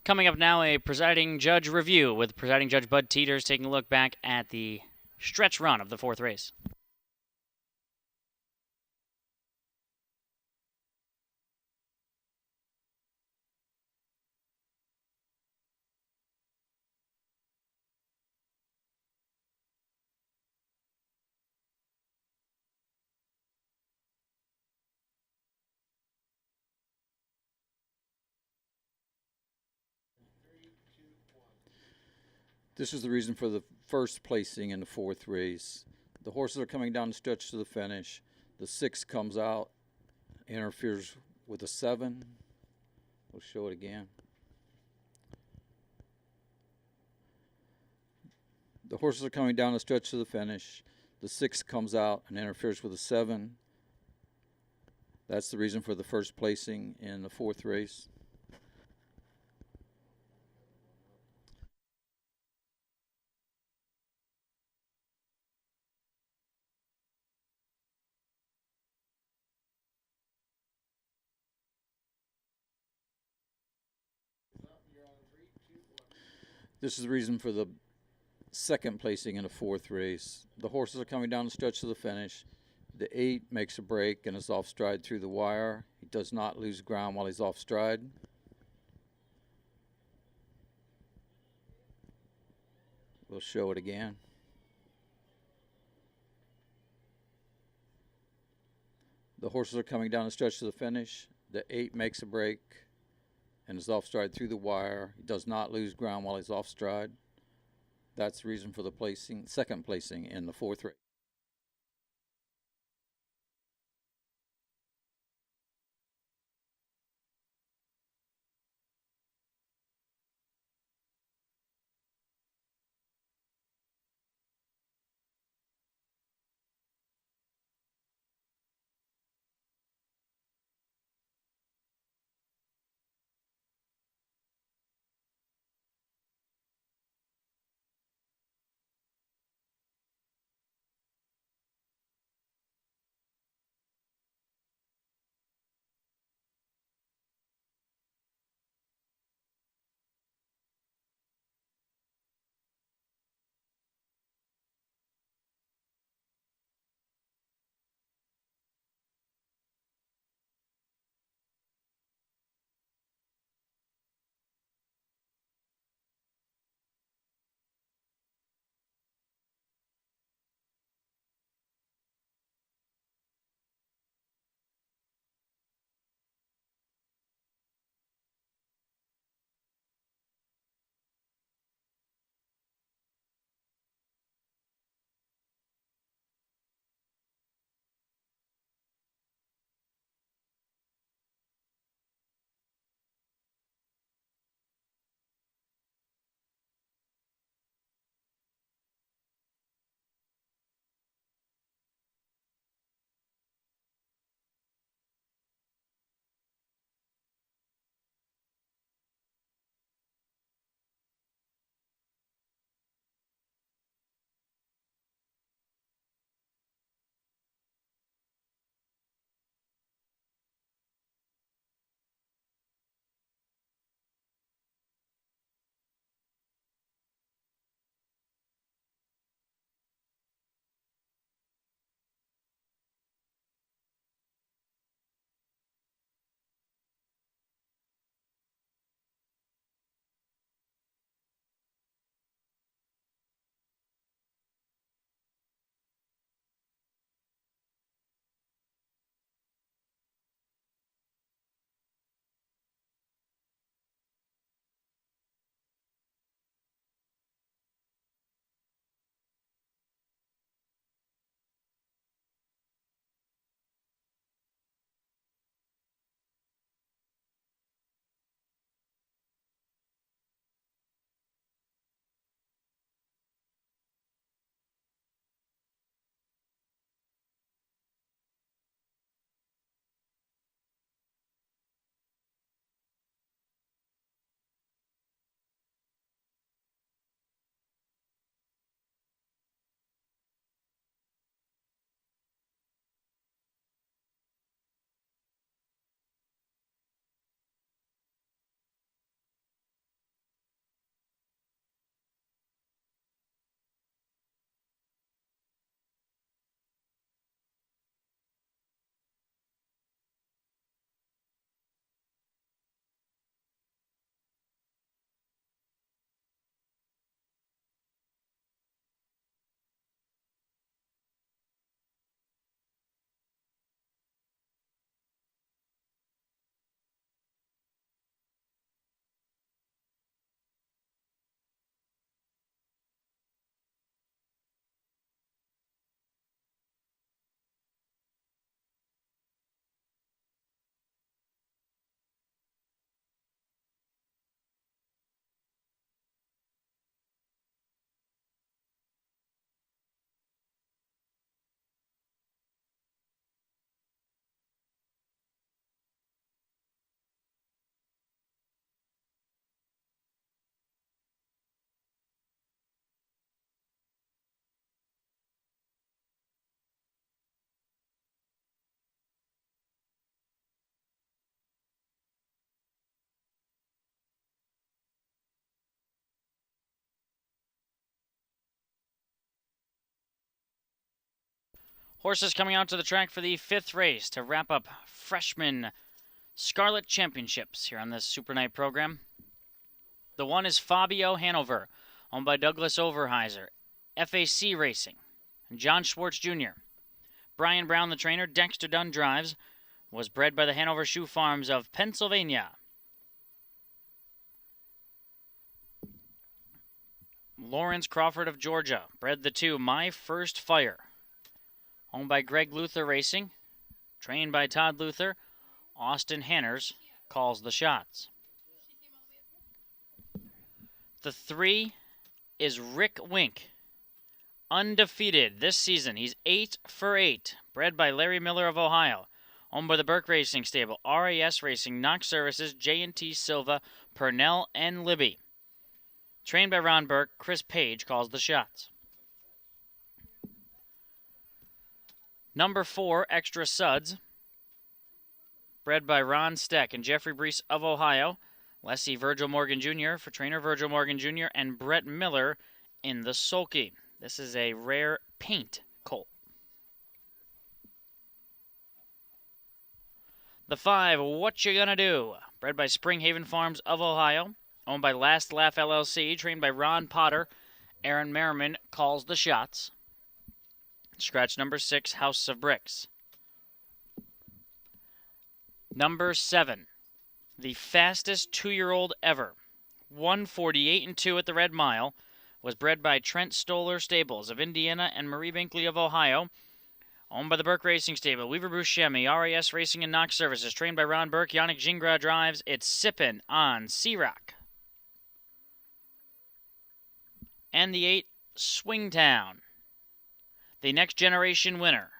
Coming up now, a presiding judge review with presiding judge Bud Teeters taking a look back at the stretch run of the 4th race. This is the reason for the first placing in the 4th race. The horses are coming down the stretch to the finish. The 6 comes out, interferes with the 7. We'll show it again. The horses are coming down the stretch to the finish. The 6 comes out and interferes with the 7. That's the reason for the first placing in the 4th race. This is the reason for the second placing in the 4th race. The horses are coming down the stretch to the finish. The 8 makes a break and is off stride through the wire. He does not lose ground while he's off stride. We'll show it again. The horses are coming down the stretch to the finish. The 8 makes a break and is off stride through the wire. He does not lose ground while he's off stride. That's the reason for the second placing in the 4th race. Horses coming out to the track for the 5th race to wrap up Freshman Scarlet Championships here on this Super Night program. The 1 is Fabio Hanover, owned by Douglas Overheiser, FAC Racing, and John Schwartz Jr. Brian Brown, the trainer, Dexter Dunn drives, was bred by the Hanover Shoe Farms of Pennsylvania. Lawrence Crawford of Georgia bred the 2 My First Fire, owned by Greg Luther Racing, trained by Todd Luther. Austin Hanners calls the shots. The 3 is Rick Wink, undefeated this season. He's 8 for 8, bred by Larry Miller of Ohio, owned by the Burke Racing Stable, RAS Racing, Knox Services, J&T Silva, Purnell, and Libby. Trained by Ron Burke, Chris Page calls the shots. Number 4, Extra Suds, bred by Ron Steck and Jeffrey Brees of Ohio, lessee Virgil Morgan Jr. for trainer Virgil Morgan Jr. and Brett Miller in the sulky. This is a rare paint colt. The 5, What You Gonna Do, bred by Springhaven Farms of Ohio, owned by Last Laugh LLC, trained by Ron Potter. Aaron Merriman calls the shots. Scratch number 6, House of Bricks. Number 7, the fastest 2-year-old ever, 1:48.2 at the Red Mile, was bred by Trent Stoller Stables of Indiana and Marie Binkley of Ohio, owned by the Burke Racing Stable, Weaver Buscemi, RAS Racing and Knox Services, trained by Ron Burke. Yannick Gingras drives. It's Sippin' on Sea-Rock. And the 8, Swingtown, the next generation winner,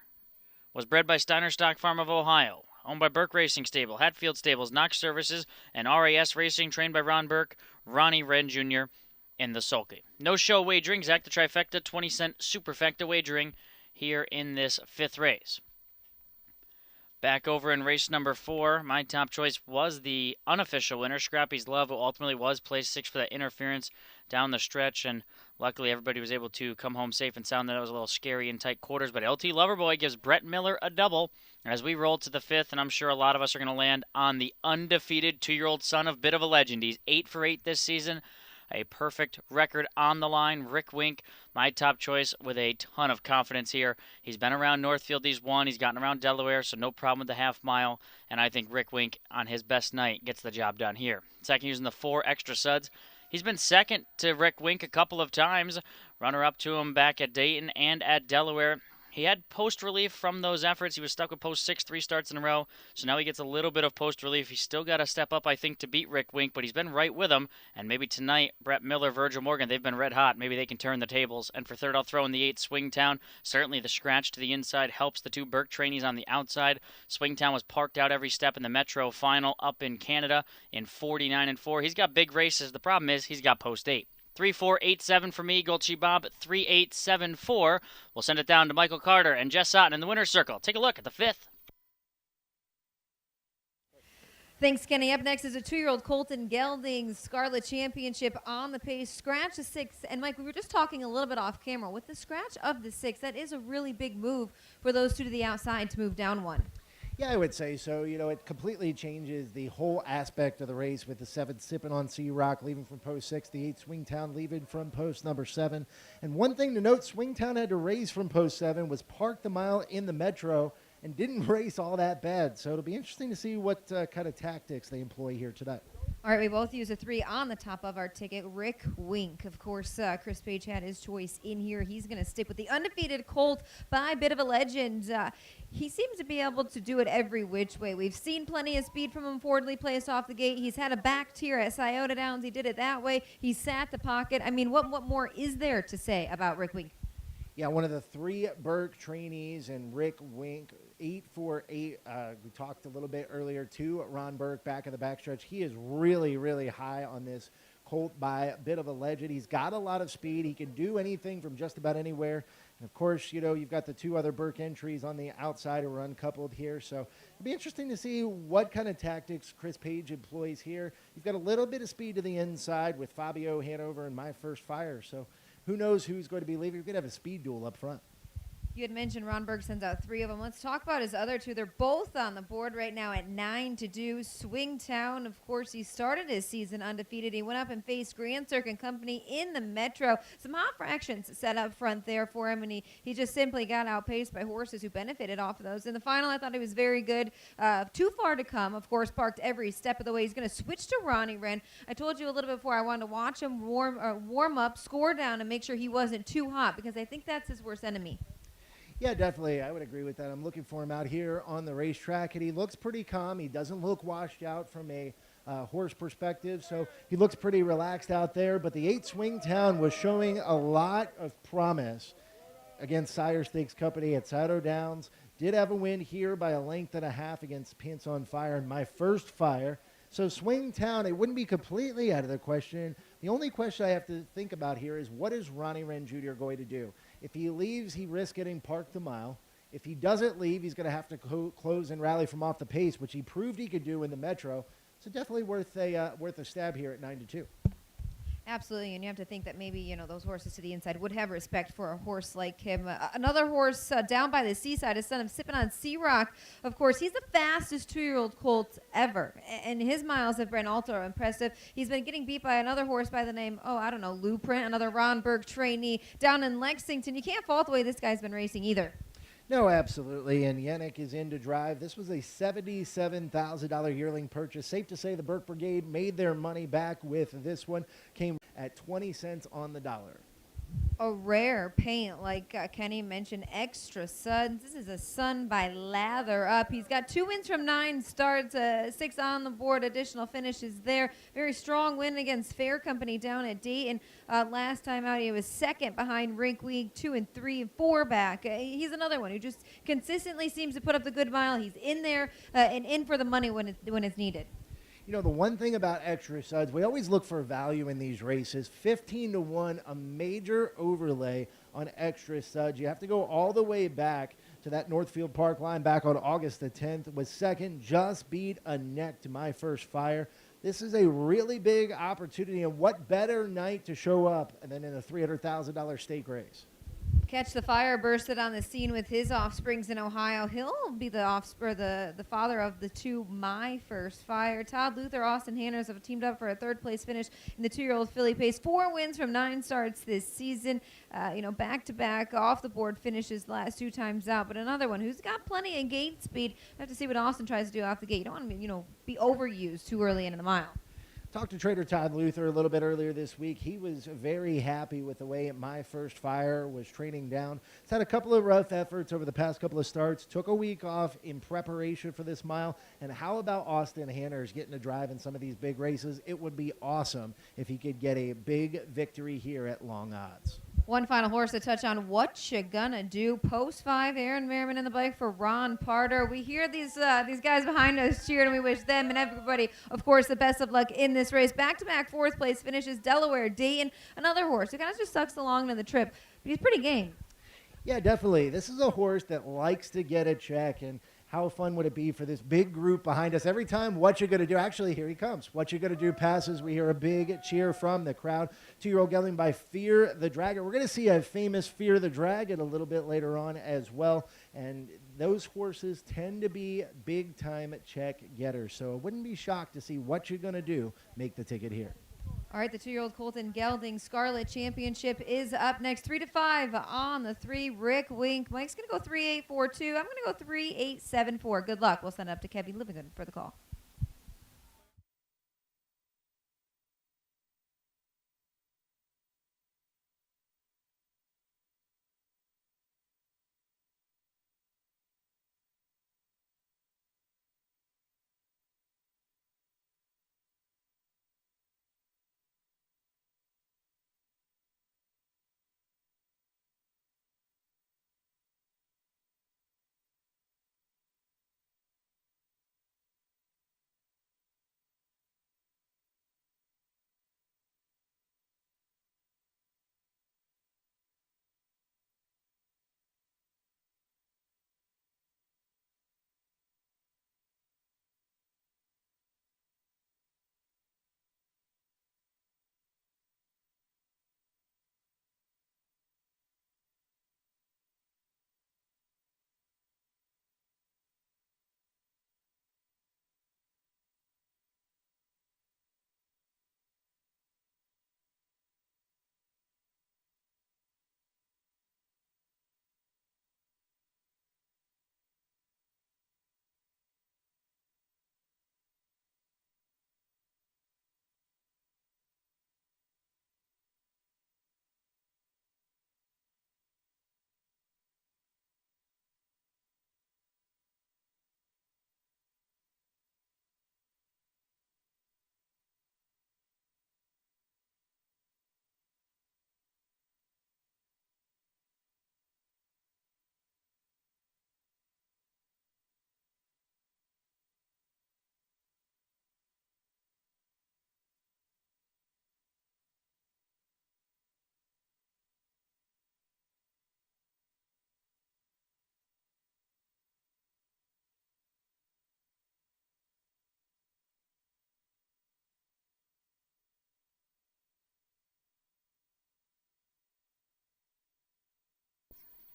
was bred by Steiner Stock Farm of Ohio, owned by Burke Racing Stable, Hatfield Stables, Knox Services, and RAS Racing, trained by Ron Burke. Ronnie Wren Jr. in the sulky. No show wagering, Zach the Trifecta, 20-cent Superfecta wagering here in this 5th race. Back over in race number 4, my top choice was the unofficial winner, Scrappy's Love, who ultimately was placed 6 for that interference down the stretch, and luckily everybody was able to come home safe and sound. That it was a little scary in tight quarters, but LT Loverboy gives Brett Miller a double as we roll to the 5th, and I'm sure a lot of us are going to land on the undefeated 2-year-old son of Bit of a Legend. He's 8 for 8 this season. A perfect record on the line. Rick Wink, my top choice with a ton of confidence here. He's been around Northfield. He's won. He's gotten around Delaware, so no problem with the half mile. And I think Rick Wink, on his best night, gets the job done here. Second, using the 4 Extra Suds. He's been second to Rick Wink a couple of times. Runner-up to him back at Dayton and at Delaware. He had post-relief from those efforts. He was stuck with post-6 3 starts in a row, so now he gets a little bit of post-relief. He's still got to step up, I think, to beat Rick Wink, but he's been right with him. And maybe tonight, Brett Miller, Virgil Morgan, they've been red hot. Maybe they can turn the tables. And for third, I'll throw in the 8 Swingtown. Certainly the scratch to the inside helps the 2 Burke trainees on the outside. Swingtown was parked out every step in the Metro Final up in Canada in 49-4. He's got big races. The problem is he's got post-8. 3487 for me, Golchi Bob 3874. We'll send it down to Michael Carter and Jess Otten in the winner's circle. Take a look at the 5th. Thanks, Kenny. Up next is a 2-year-old Colton Gelding Scarlet Championship on the pace. Scratch the 6. And, Mike, we were just talking a little bit off camera. With the scratch of the 6, that is a really big move for those 2 to the outside to move down 1. Yeah, I would say so. You know, it completely changes the whole aspect of the race with the 7 Sippin' on Sea-Rock leaving from post 6, the 8 Swingtown leaving from post number 7. And one thing to note, Swingtown had to race from post 7, was parked a mile in the Metro, and didn't race all that bad. So it'll be interesting to see what kind of tactics they employ here tonight. All right, we both use a 3 on the top of our ticket. Rick Wink. Of course, Chris Page had his choice in here. He's going to stick with the undefeated colt by Bit of a Legend. He seems to be able to do it every which way. We've seen plenty of speed from him forwardly placed off the gate. He's had a back tier at Scioto Downs. He did it that way. He sat the pocket. I mean, what more is there to say about Rick Wink? Yeah, one of the 3 Burke trainees and Rick Wink, 8 for 8. We talked a little bit earlier, too. Ron Burke back in the backstretch. He is really, really high on this colt by a Bit of a Legend. He's got a lot of speed. He can do anything from just about anywhere. And, of course, you know, you've got the 2 other Burke entries on the outside who are uncoupled here. So it'll be interesting to see what kind of tactics Chris Page employs here. You've got a little bit of speed to the inside with Fabio Hanover and My First Fire. So who knows who's going to be leaving? You're going to have a speed duel up front. You had mentioned Ron Berg sends out 3 of them. Let's talk about his other 2. They're both on the board right now at 9 to do. Swingtown, of course, he started his season undefeated. He went up and faced Grand Cirque and Company in the Metro. Some hot fractions set up front there for him, and he just simply got outpaced by horses who benefited off of those. In the final, I thought he was very good. Too Far to Come, of course, parked every step of the way. He's going to switch to Ronnie Wren. I told you a little bit before I wanted to watch him warm up, score down, and make sure he wasn't too hot, because I think that's his worst enemy. Yeah, definitely. I would agree with that. I'm looking for him out here on the racetrack, and he looks pretty calm. He doesn't look washed out from a horse perspective, so he looks pretty relaxed out there. But the 8 Swingtown was showing a lot of promise against Sire Stakes Company at Saddle Downs. Did have a win here by a length and a half against Pants on Fire in my first fire. So Swingtown, it wouldn't be completely out of the question. The only question I have to think about here is, what is Ronnie Wren Jr. going to do? If he leaves, he risks getting parked a mile. If he doesn't leave, he's going to have to close and rally from off the pace, which he proved he could do in the Metro. So definitely worth a stab here at 9 to 2. Absolutely, and you have to think that maybe, those horses to the inside would have respect for a horse like him. Another horse down by the seaside, a son of Sippin' on Sea Rock. Of course, he's the fastest 2-year-old colt ever, and his miles have been also impressive. He's been getting beat by another horse by the name, Blueprint, another Ron Berg trainee down in Lexington. You can't fault the way this guy's been racing either. No, absolutely, and Yannick is in to drive. This was a $77,000 yearling purchase. Safe to say the Burke Brigade made their money back with this one. Came at 20 cents on the dollar. A rare paint, like Kenny mentioned, Extra Suds. This is a Sun by Lather Up. He's got 2 wins from 9 starts, 6 on the board, additional finishes there. Very strong win against Fair Company down at Dayton. Last time out, he was second behind Rink Week, 2 and 3 and 4 back. He's another one who just consistently seems to put up the good mile. He's in there and in for the money when it's needed. The one thing about Extra Suds, we always look for value in these races. 15 to 1, a major overlay on Extra Suds. You have to go all the way back to that Northfield Park line back on August the 10th. Was second, just beat a neck to my first fire. This is a really big opportunity, and what better night to show up than in a $300,000 stake race? Catch the Fire bursted on the scene with his offsprings in Ohio. He'll be the father of the 2 My First Fire. Todd Luther, Austin Hanners have teamed up for a 3rd place finish in the 2-year-old filly pace. 4 wins from 9 starts this season. Back-to-back off the board finishes the last 2 times out. But another one who's got plenty of gate speed. Have to see what Austin tries to do off the gate. You don't want to be overused too early into the mile. Talked to trader Todd Luther a little bit earlier this week. He was very happy with the way My First Fire was training down. He's had a couple of rough efforts over the past couple of starts. Took a week off in preparation for this mile. And how about Austin Hanners getting to drive in some of these big races? It would be awesome if he could get a big victory here at long odds. One final horse to touch on. What you gonna do? Post 5, Aaron Merriman in the bike for Ron Parter. We hear these guys behind us cheering, and we wish them and everybody, of course, the best of luck in this race. Back-to-back 4th place finishes, Delaware, Dayton. Another horse who kind of just sucks along to the trip, but he's pretty game. Yeah, definitely. This is a horse that likes to get a check, and how fun would it be for this big group behind us? Every time What You Gonna Do, actually, here he comes. What You Gonna Do passes, we hear a big cheer from the crowd. 2-year-old gelding by Fear the Dragon. We're going to see a famous Fear the Dragon a little bit later on as well. And those horses tend to be big-time check getters. So I wouldn't be shocked to see What You Gonna Do make the ticket here. All right, the 2-year-old Colton Gelding Scarlet Championship is up next. 3 to 5 on the 3. Rick Wink. Mike's going to go 3-8-4-2. I'm going to go 3-8-7-4. Good luck. We'll send it up to Kevin Livingston for the call.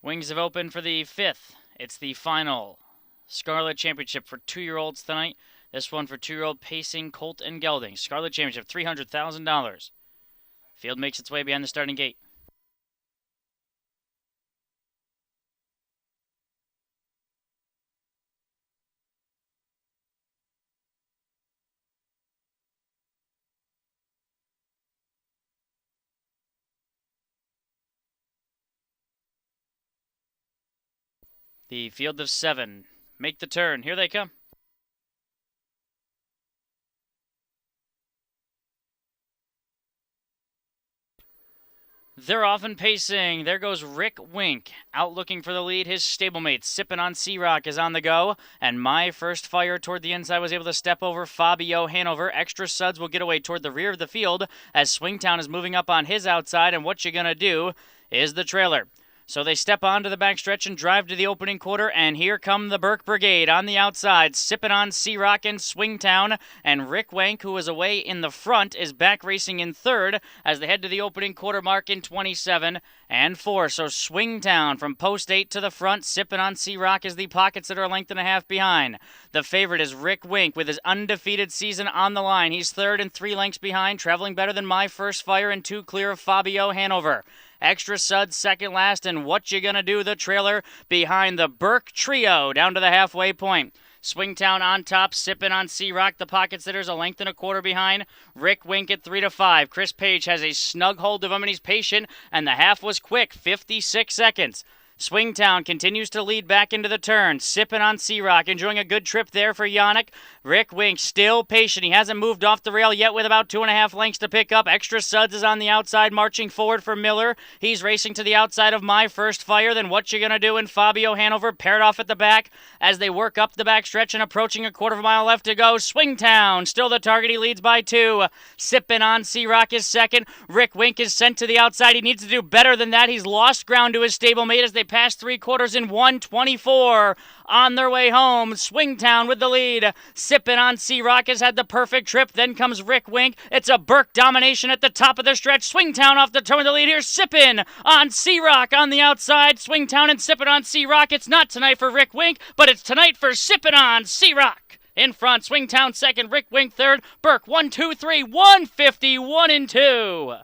Wings have opened for the 5th. It's the final Scarlet Championship for 2-year-olds tonight. This one for 2-year-old pacing Colt and Gelding. Scarlet Championship, $300,000. Field makes its way behind the starting gate. The field of 7 make the turn. Here they come. They're off and pacing. There goes Rick Wink, out looking for the lead. His stablemate, Sippin' on Sea-Rock, is on the go. And My First Fire toward the inside was able to step over Fabio Hanover. Extra Suds will get away toward the rear of the field as Swingtown is moving up on his outside. And what you gonna do is the trailer. So they step onto the backstretch and drive to the opening quarter, and here come the Burke Brigade on the outside, Sippin' on Sea-Rock and Swingtown, and Rick Wank, who is away in the front, is back racing in third as they head to the opening quarter mark in 27 and 4. So Swingtown from post 8 to the front, Sippin' on Sea-Rock is the pockets that are a length and a half behind. The favorite is Rick Wink with his undefeated season on the line. He's third and 3 lengths behind, traveling better than My First Fire and 2 clear of Fabio Hanover. Extra Suds second last, and what you gonna do, the trailer behind the Burke trio down to the halfway point. Swingtown on top, Sippin' on Sea-Rock. The pocket sitters a length and a quarter behind. Rick Wink at 3 to 5. Chris Page has a snug hold of him, and he's patient, and the half was quick, 56 seconds. Swingtown continues to lead back into the turn. Sippin' on Sea-Rock, enjoying a good trip there for Yannick. Rick Wink still patient. He hasn't moved off the rail yet with about 2.5 lengths to pick up. Extra Suds is on the outside, marching forward for Miller. He's racing to the outside of My First Fire. Then what you gonna do? And Fabio Hanover paired off at the back as they work up the backstretch and approaching a quarter of a mile left to go. Swingtown still the target. He leads by 2. Sippin' on Sea-Rock is second. Rick Wink is sent to the outside. He needs to do better than that. He's lost ground to his stablemate as they pass 3 quarters in 1:24. On their way home, Swingtown with the lead. Sippin' on Sea-Rock has had the perfect trip. Then comes Rick Wink. It's a Burke domination at the top of the stretch. Swingtown off the turn with the lead here. Sippin' on Sea-Rock on the outside. Swingtown and Sippin' on Sea-Rock. It's not tonight for Rick Wink, but it's tonight for Sippin' on Sea-Rock. In front, Swingtown second, Rick Wink third. Burke 1, 2, 3, 151 and 2.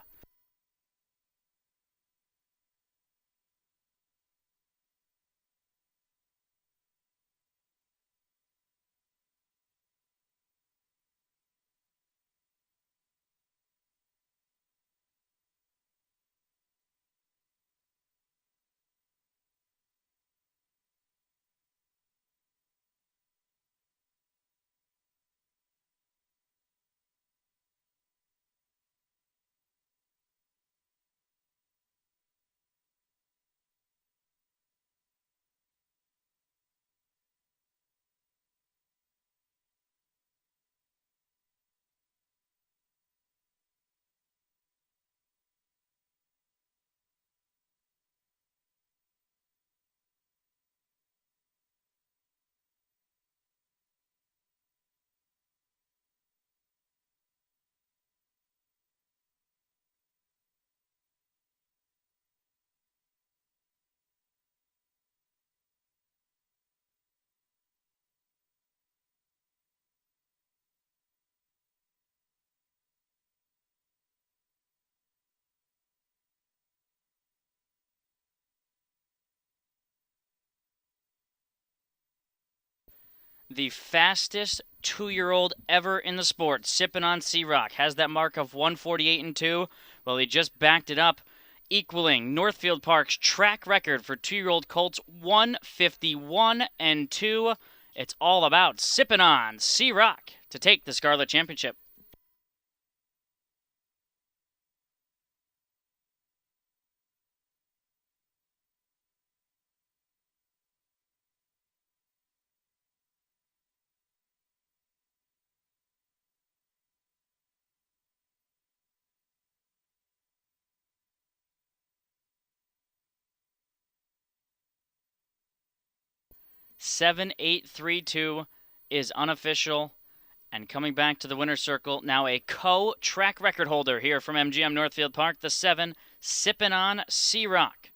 The fastest 2-year-old ever in the sport, Sippin' on Sea-Rock, has that mark of 148 and 2. Well, he just backed it up, equaling Northfield Park's track record for 2-year-old colts, 151 and 2. It's all about Sippin' on Sea-Rock to take the Scarlet Championship. Seven, 8, 3, 2 is unofficial. And coming back to the winner's circle, now a co-track record holder here from MGM Northfield Park, the 7, Sippin' on Sea-Rock.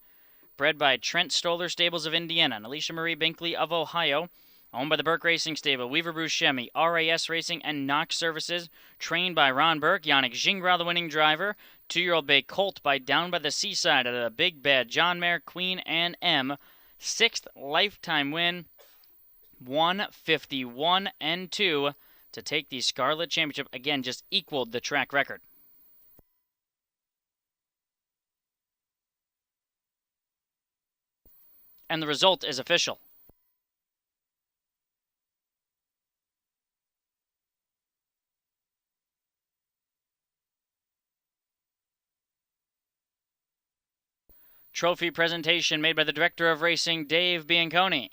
bred by Trent Stoller Stables of Indiana and Alicia Marie Binkley of Ohio. Owned by the Burke Racing Stable, Weaver Bruce Chemy, RAS Racing, and Knox Services. Trained by Ron Burke, Yannick Gingras, the winning driver. 2-year-old bay colt by Down by the Seaside at a Big Bad John Mare, Queen, and M. 6th lifetime win, 151-2 to take the Scarlet Championship. Again, just equaled the track record. And the result is official. Trophy presentation made by the Director of Racing, Dave Bianconi.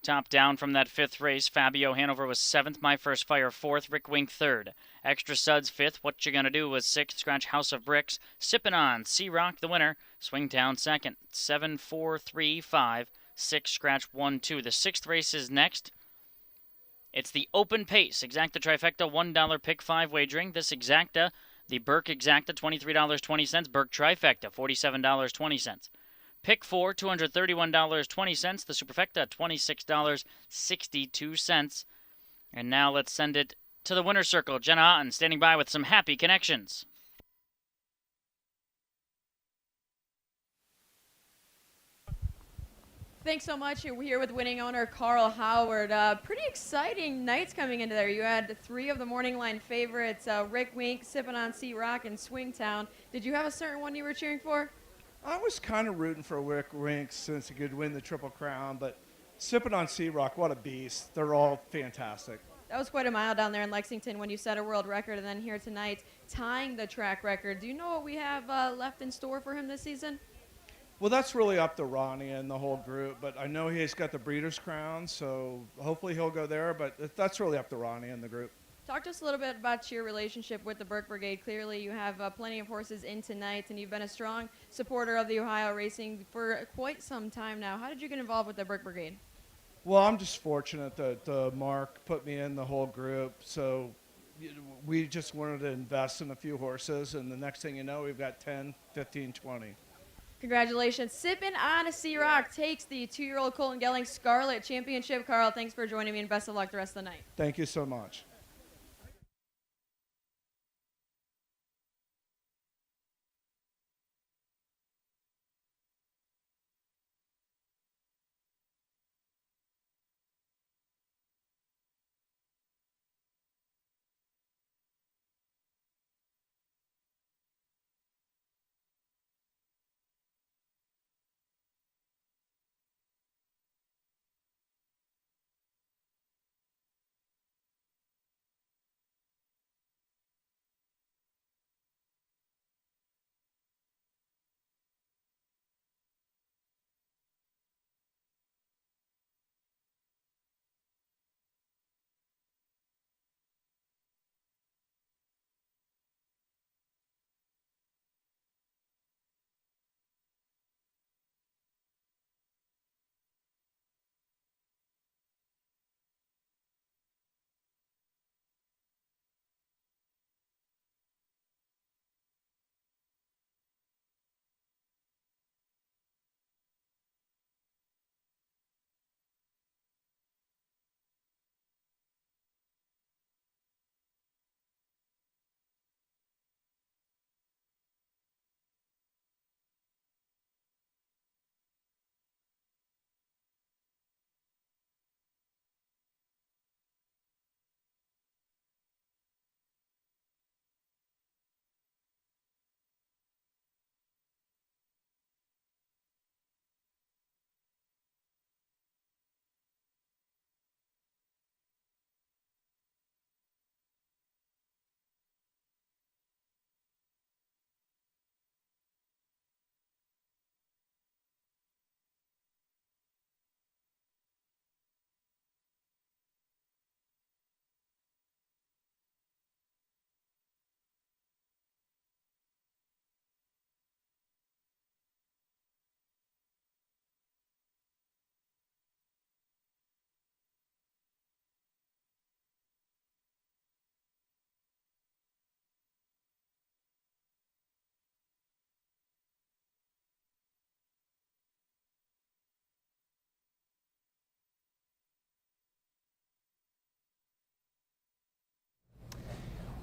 Top down from that 5th race, Fabio Hanover was 7th, My First Fire 4th, Rick Wink 3rd. Extra Suds 5th, What You Gonna Do was 6th, Scratch House of Bricks, Sippin' On, Sea-Rock the winner, Swingtown 2nd, 7-4-3-5, 6 Scratch 1-2. The 6th race is next. It's the Open Pace Exacta Trifecta $1 pick 5 wagering. This Exacta, the Burke Exacta $23.20, Burke Trifecta $47.20. Pick 4, $231.20. The Superfecta, $26.62. And now let's send it to the winner's circle. Jenna Otten standing by with some happy connections. Thanks so much. We're here with winning owner Carl Howard. Pretty exciting nights coming into there. You had 3 of the morning line favorites, Rick Wink, Sippin' On Sea-Rock, and Swingtown. Did you have a certain one you were cheering for? I was kind of rooting for Rick Wink since he could win the Triple Crown, but Sippin' On Sea-Rock, what a beast. They're all fantastic. That was quite a mile down there in Lexington when you set a world record, and then here tonight tying the track record. Do you know what we have left in store for him this season? Well, that's really up to Ronnie and the whole group, but I know he's got the Breeders' Crown, so hopefully he'll go there, but that's really up to Ronnie and the group. Talk to us a little bit about your relationship with the Burke Brigade. Clearly, you have plenty of horses in tonight, and you've been a strong supporter of the Ohio racing for quite some time now. How did you get involved with the Burke Brigade? Well, I'm just fortunate that Mark put me in the whole group, so we just wanted to invest in a few horses, and the next thing you know, we've got 10, 15, 20. Congratulations. Sippin' On a Sea-Rock takes the 2-year-old Colton Gelling Scarlet Championship. Carl, thanks for joining me, and best of luck the rest of the night. Thank you so much.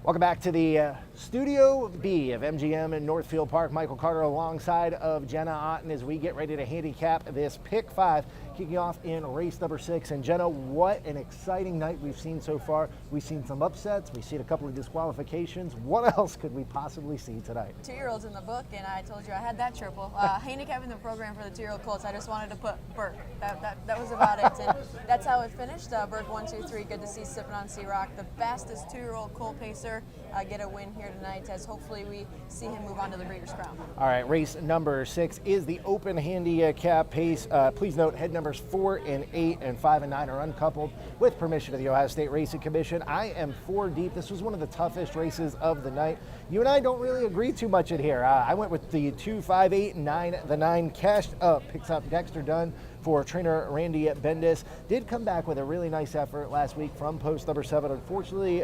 Welcome back to the Studio B of MGM in Northfield Park. Michael Carter alongside of Jenna Otten as we get ready to handicap this Pick 5, kicking off in race number 6. And Jenna, what an exciting night we've seen so far. We've seen some upsets. We've seen a couple of disqualifications. What else could we possibly see tonight? 2-year-olds in the book, and I told you I had that triple. Handicapping the program for the 2-year-old colts, I just wanted to put Burke. That was about it. And that's how it finished. Burke 1, 2, 3. Good to see Sippin' on C-Rock, the fastest 2-year-old colt pacer, get a win here tonight, as hopefully we see him move on to the Breeders' Crown. All right, race number 6 is the open handicap pace. Please note, head numbers 4 and 8 and 5 and 9 are uncoupled with permission of the Ohio State Racing Commission. I am 4 deep. This was one of the toughest races of the night. You and I don't really agree too much in here. I went with the 2, 5, 8, and 9. The 9 cashed up, picks up Dexter Dunn for trainer Randy Bendis. Did come back with a really nice effort last week from post number 7. Unfortunately,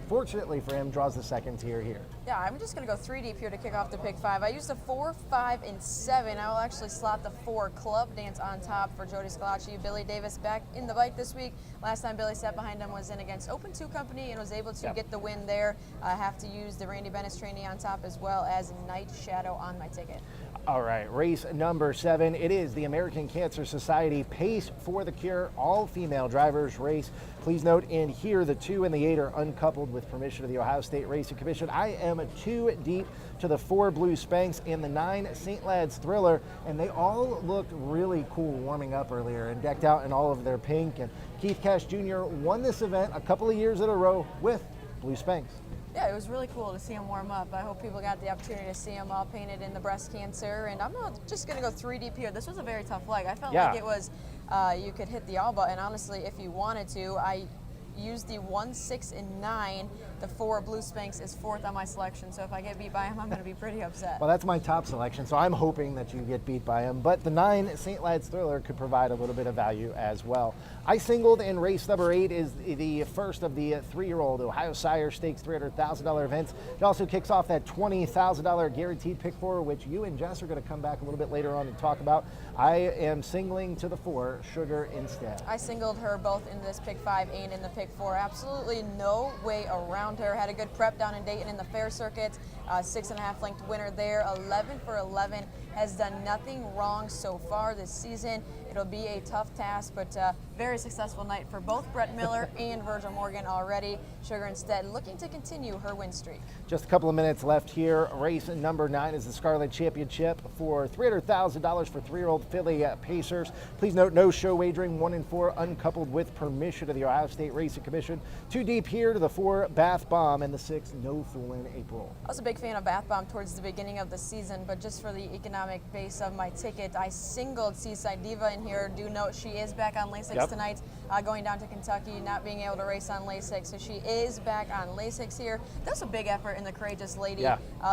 fortunately for him, draws the second tier here. Yeah, I'm just going to go 3 deep here to kick off the Pick 5. I used a 4, 5, and 7. I will actually slot the 4 Club Dance on top for Jody Scalacci. Billy Davis back in the bike this week. Last time Billy sat behind him was in against Open 2 Company and was able to get the win there. I have to use the Randy Bendis trainee on top as well as Night Shadow on my ticket. All right, race number 7. It is the American Cancer Society Pace for the Cure all-female drivers race. Please note in here the 2 and the 8 are uncoupled with permission of the Ohio State Racing Commission. I am 2 deep to the 4 Blue Spanx and the 9 St. Lad's Thriller, and they all looked really cool warming up earlier and decked out in all of their pink. And Keith Cash Jr. won this event a couple of years in a row with Blue Spanx. Yeah, it was really cool to see him warm up. I hope people got the opportunity to see him all painted in the breast cancer. And I'm not just going to go 3 deep here. This was a very tough leg. I felt like it was, you could hit the all button. Honestly, if you wanted to, I used the 1, 6, and 9. The 4 Blue Spanx is 4th on my selection. So if I get beat by him, I'm going to be pretty upset. Well, that's my top selection, so I'm hoping that you get beat by him. But the 9 St. Lad's Thriller could provide a little bit of value as well. I singled in race number 8 is the first of the 3-year-old Ohio Sire Stakes $300,000 events. It also kicks off that $20,000 guaranteed pick 4, which you and Jess are going to come back a little bit later on and talk about. I am singling to the 4 Sugar instead. I singled her both in this pick 5 and in the pick 4. Absolutely no way around her. Had a good prep down in Dayton in the fair circuit. 6.5 length winner there. 11 for 11. Has done nothing wrong so far this season. It'll be a tough task, but very successful night for both Brett Miller and Virgil Morgan already. Sugar instead looking to continue her win streak. Just a couple of minutes left here. Race number 9 is the Scarlet Championship for $300,000 for 3-year-old filly Pacers. Please note no show wagering. 1 and 4 uncoupled with permission of the Ohio State Racing Commission. 2 deep here to the 4 Bath Bomb and the 6 No Foolin' April. I was a big fan of Bath Bomb towards the beginning of the season, but just for the economic base of my ticket, I singled Seaside Diva in here. Do note she is back on Lasix tonight, going down to Kentucky, not being able to race on Lasix, so she is back on Lasix here. That's a big effort in the Courageous Lady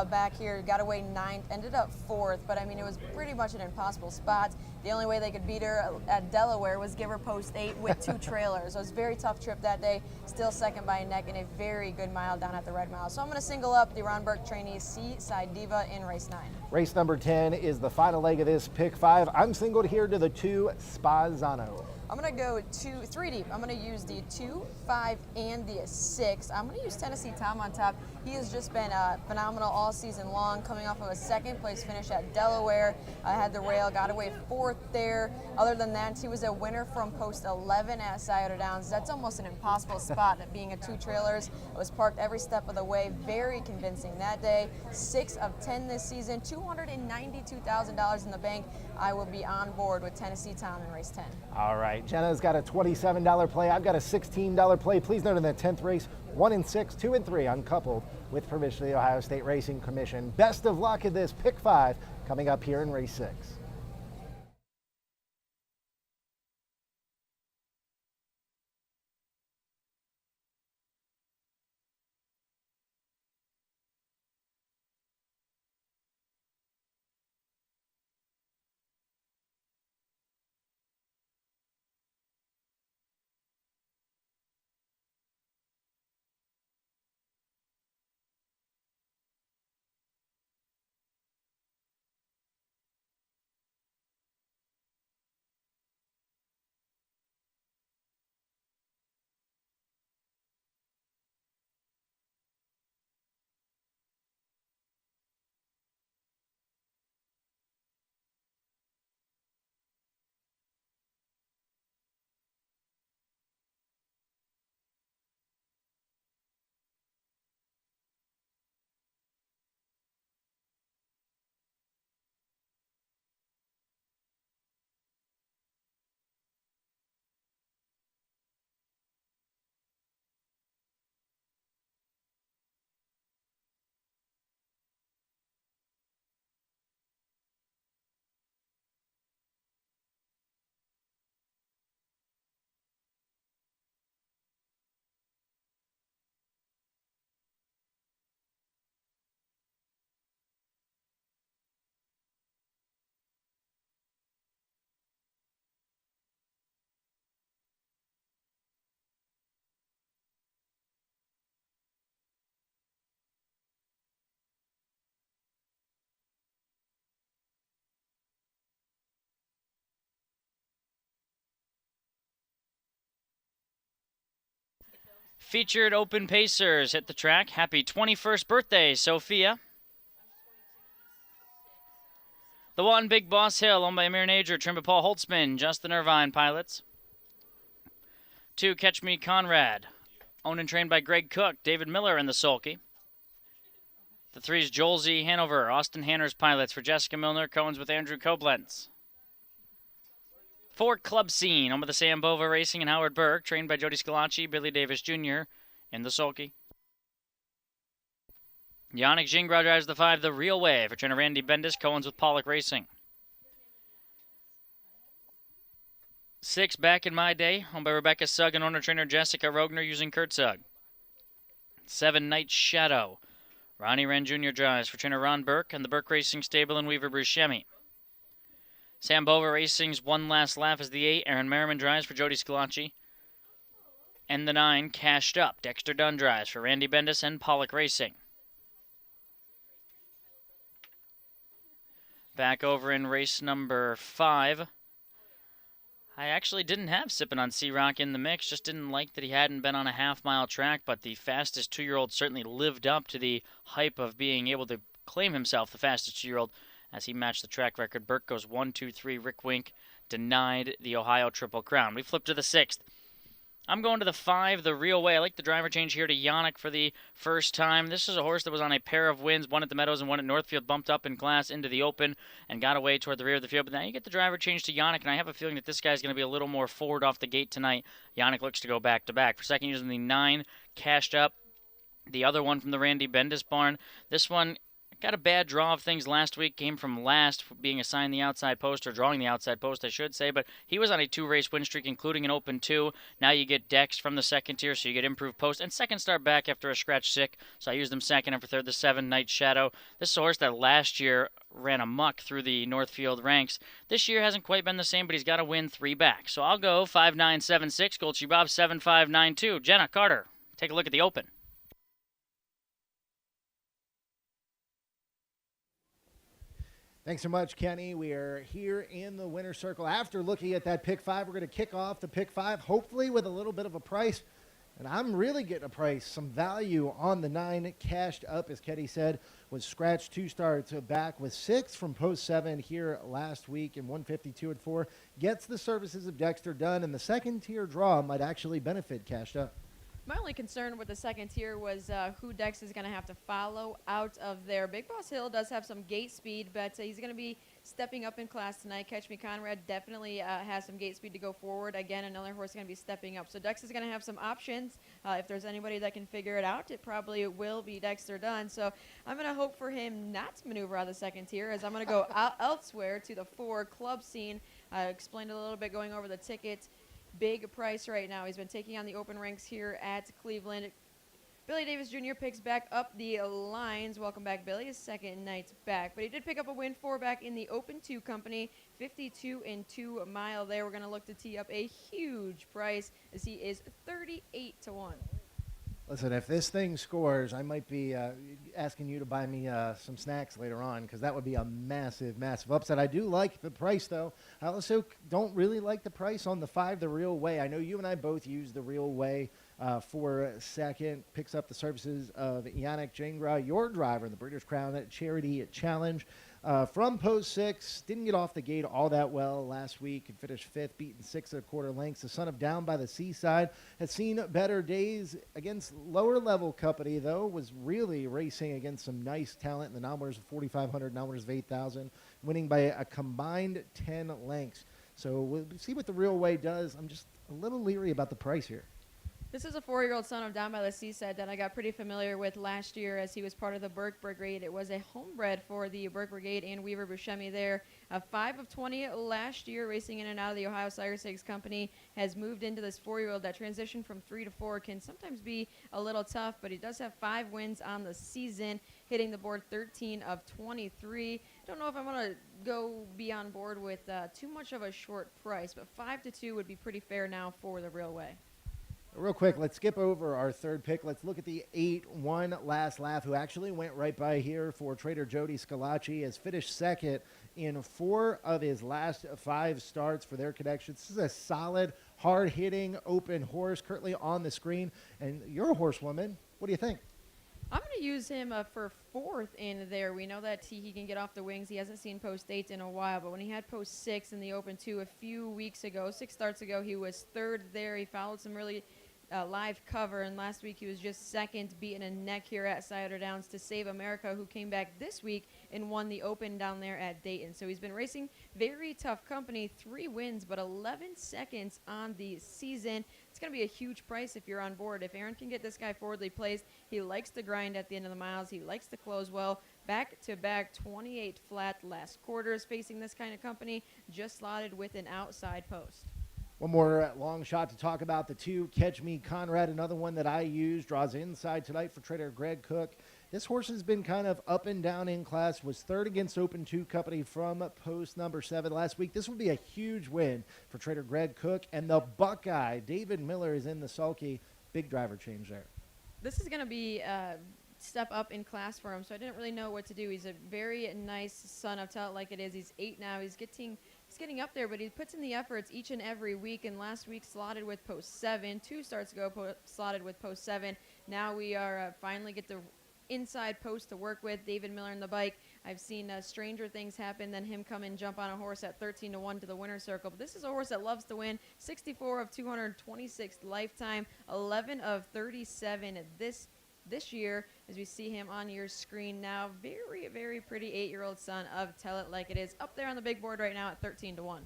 back here. Got away 9th, ended up 4th, but I mean it was pretty much an impossible spot. The only way they could beat her at Delaware was give her post 8 with 2 trailers. So it was a very tough trip that day. Still second by a neck and a very good mile down at the Red Mile. So I'm going to single up the Ron Burke trainee Seaside Diva in race 9. Race number 10 is the final leg of this pick 5. I'm singled here to the 2 Spazzano. I'm going to go 3 deep. I'm going to use the 2, 5, and the 6. I'm going to use Tennessee Tom on top. He has just been phenomenal all season long, coming off of a 2nd place finish at Delaware. Had the rail, got away 4th there. Other than that, he was a winner from post 11 at Scioto Downs. That's almost an impossible spot, being a 2 trailers. It was parked every step of the way. Very convincing that day. 6 of 10 this season, $292,000 in the bank. I will be on board with Tennessee Tom in race 10. All right, Jenna's got a $27 play. I've got a $16 play. Please note in the 10th race, 1 and 6, 2 and 3 uncoupled with permission of the Ohio State Racing Commission. Best of luck in this pick 5 coming up here in race 6. Featured Open Pacers hit the track. Happy 21st birthday, Sophia. The 1 Big Boss Hill, owned by Amir Najer, trimmed by Paul Holtzman, Justin Irvine pilots. 2 Catch Me Conrad, owned and trained by Greg Cook, David Miller, and the Sulky. The 3's Joel Z. Hanover, Austin Hanners pilots for Jessica Milner, Cohen's with Andrew Koblenz. 4 Club Scene, owned by the Sam Bova Racing and Howard Burke, trained by Jody Scalacci, Billy Davis Jr., and the Sulky. Yannick Gingras drives the 5 The Real Way for trainer Randy Bendis, Cohen's with Pollock Racing. 6 Back in My Day, owned by Rebecca Sugg and owner trainer Jessica Rogner using Kurt Sugg. 7 Night Shadow, Ronnie Wren Jr. drives for trainer Ron Burke and the Burke Racing Stable and Weaver Buscemi. Sam Bova Racing's One Last Laugh is the 8. Aaron Merriman drives for Jody Scalacci. And the 9 Cashed Up, Dexter Dunn drives for Randy Bendis and Pollock Racing. Back over in race number 5. I actually didn't have Sippin' on C-Rock in the mix, just didn't like that he hadn't been on a half-mile track, but the fastest 2-year-old certainly lived up to the hype of being able to claim himself the fastest 2-year-old as he matched the track record. Burke goes 1, 2, 3. Rick Wink denied the Ohio Triple Crown. We flip to the 6th. I'm going to the 5, The Real Way. I like the driver change here to Yannick for the first time. This is a horse that was on a pair of wins, one at the Meadows and one at Northfield, bumped up in class into the Open and got away toward the rear of the field. But now you get the driver change to Yannick, and I have a feeling that this guy's going to be a little more forward off the gate tonight. Yannick looks to go back-to-back. For second, using the 9, Cashed Up. The other one from the Randy Bendis barn. This one got a bad draw of things last week, came from last, being assigned the outside post, or drawing the outside post, I should say, but he was on a 2-race win streak, including an Open 2. Now you get Dex from the second tier, so you get improved post, and second start back after a scratch sick, so I used him second, and for third, the 7, Night Shadow. This is a horse that last year ran amok through the Northfield ranks. This year hasn't quite been the same, but he's got to win 3 back. So I'll go 5-9-7-6, Goldschie Bob 7-5-9-2. Jenna Carter, take a look at the Open. Thanks so much, Kenny. We are here in the winner's circle. After looking at that pick 5, we're going to kick off the pick 5, hopefully with a little bit of a price. And I'm really getting a price, some value on the 9, Cashed Up, as Kenny said, was scratched 2 starts back with 6 from post 7 here last week, and 152 at 4. Gets the services of Dexter Dunn, and the second tier draw might actually benefit Cashed Up. My only concern with the second tier was who Dex is going to have to follow out of there. Big Boss Hill does have some gate speed, but he's going to be stepping up in class tonight. Catch Me Conrad definitely has some gate speed to go forward. Again, another horse going to be stepping up. So Dex is going to have some options. If there's anybody that can figure it out, it probably will be Dexter Dunn. So I'm going to hope for him not to maneuver out of the second tier, as I'm going to go elsewhere to the 4, Club Scene. I explained a little bit going over the ticket. Big price right now. He's been taking on the Open ranks here at Cleveland. Billy Davis Jr. picks back up the lines. Welcome back, Billy. His second night back. But he did pick up a win 4 back in the Open 2 company. 52 and 2 mile there. We're going to look to tee up a huge price as he is 38 to 1. Listen, if this thing scores, I might be asking you to buy me some snacks later on, because that would be a massive, massive upset. I do like the price, though. I also don't really like the price on the 5, The Real Way. I know you and I both use The Real Way for second. Picks up the services of Yannick Gingras, your driver in the Breeders' Crown Charity Challenge. From post 6, didn't get off the gate all that well last week and finished 5th, beaten 6 1/4 lengths. The son of Down by the Seaside has seen better days against lower level company, though, was really racing against some nice talent in the non-winners of 4,500, non-winners of 8,000, winning by a combined 10 lengths. So we'll see what The Real Way does. I'm just a little leery about the price here. This is a 4-year-old son of Down by the Seaside that I got pretty familiar with last year as he was part of the Burke Brigade. It was a homebred for the Burke Brigade and Weaver Buscemi there. 5 of 20 last year, racing in and out of the Ohio Sire Stakes Company, has moved into this 4-year-old. That transition from 3 to 4 can sometimes be a little tough, but he does have 5 wins on the season, hitting the board 13 of 23. Don't know if I want to go be on board with too much of a short price, but 5 to 2 would be pretty fair now for The Real Way. Real quick, let's skip over our third pick. Let's look at the 8, One Last Laugh, who actually went right by here for trader Jody Scalacci, has finished second in 4 of his last 5 starts for their connections. This is a solid hard-hitting, open horse currently on the screen. And you're a horsewoman. What do you think? I'm going to use him for 4th in there. We know that he can get off the wings. He hasn't seen post 8 in a while, but when he had post 6 in the Open 2 a few weeks ago, 6 starts ago, he was 3rd there. He followed some really live cover, and last week he was just 2nd, beating a neck here at Scioto Downs to Save America, who came back this week and won the Open down there at Dayton. So he's been racing very tough company, 3 wins, but 11 seconds on the season. It's going to be a huge price if you're on board. If Aaron can get this guy forwardly placed, he likes to grind at the end of the miles. He likes to close well. Back-to-back 28 flat last quarters facing this kind of company, just slotted with an outside post. One more long shot to talk about, the 2, Catch Me Conrad, another one that I use, draws inside tonight for trader Greg Cook. This horse has been kind of up and down in class, was 3rd against Open 2 company from post number 7 last week. This will be a huge win for trader Greg Cook. And the Buckeye, David Miller, is in the sulky. Big driver change there. This is going to be a step up in class for him, so I didn't really know what to do. He's a very nice son of Tell It Like It Is. He's 8 now. He's getting up there, but he puts in the efforts each and every week, and last week slotted with post 7. 2 starts ago slotted with post 7. Now we are finally get the inside post to work with. David Miller in the bike. I've seen stranger things happen than him come and jump on a horse at 13-1 to the winner's circle. But this is a horse that loves to win. 64 of 226 lifetime, 11 of 37 this year, as we see him on your screen now. Very, very pretty 8-year-old son of Tell It Like It Is, up there on the big board right now at 13-1.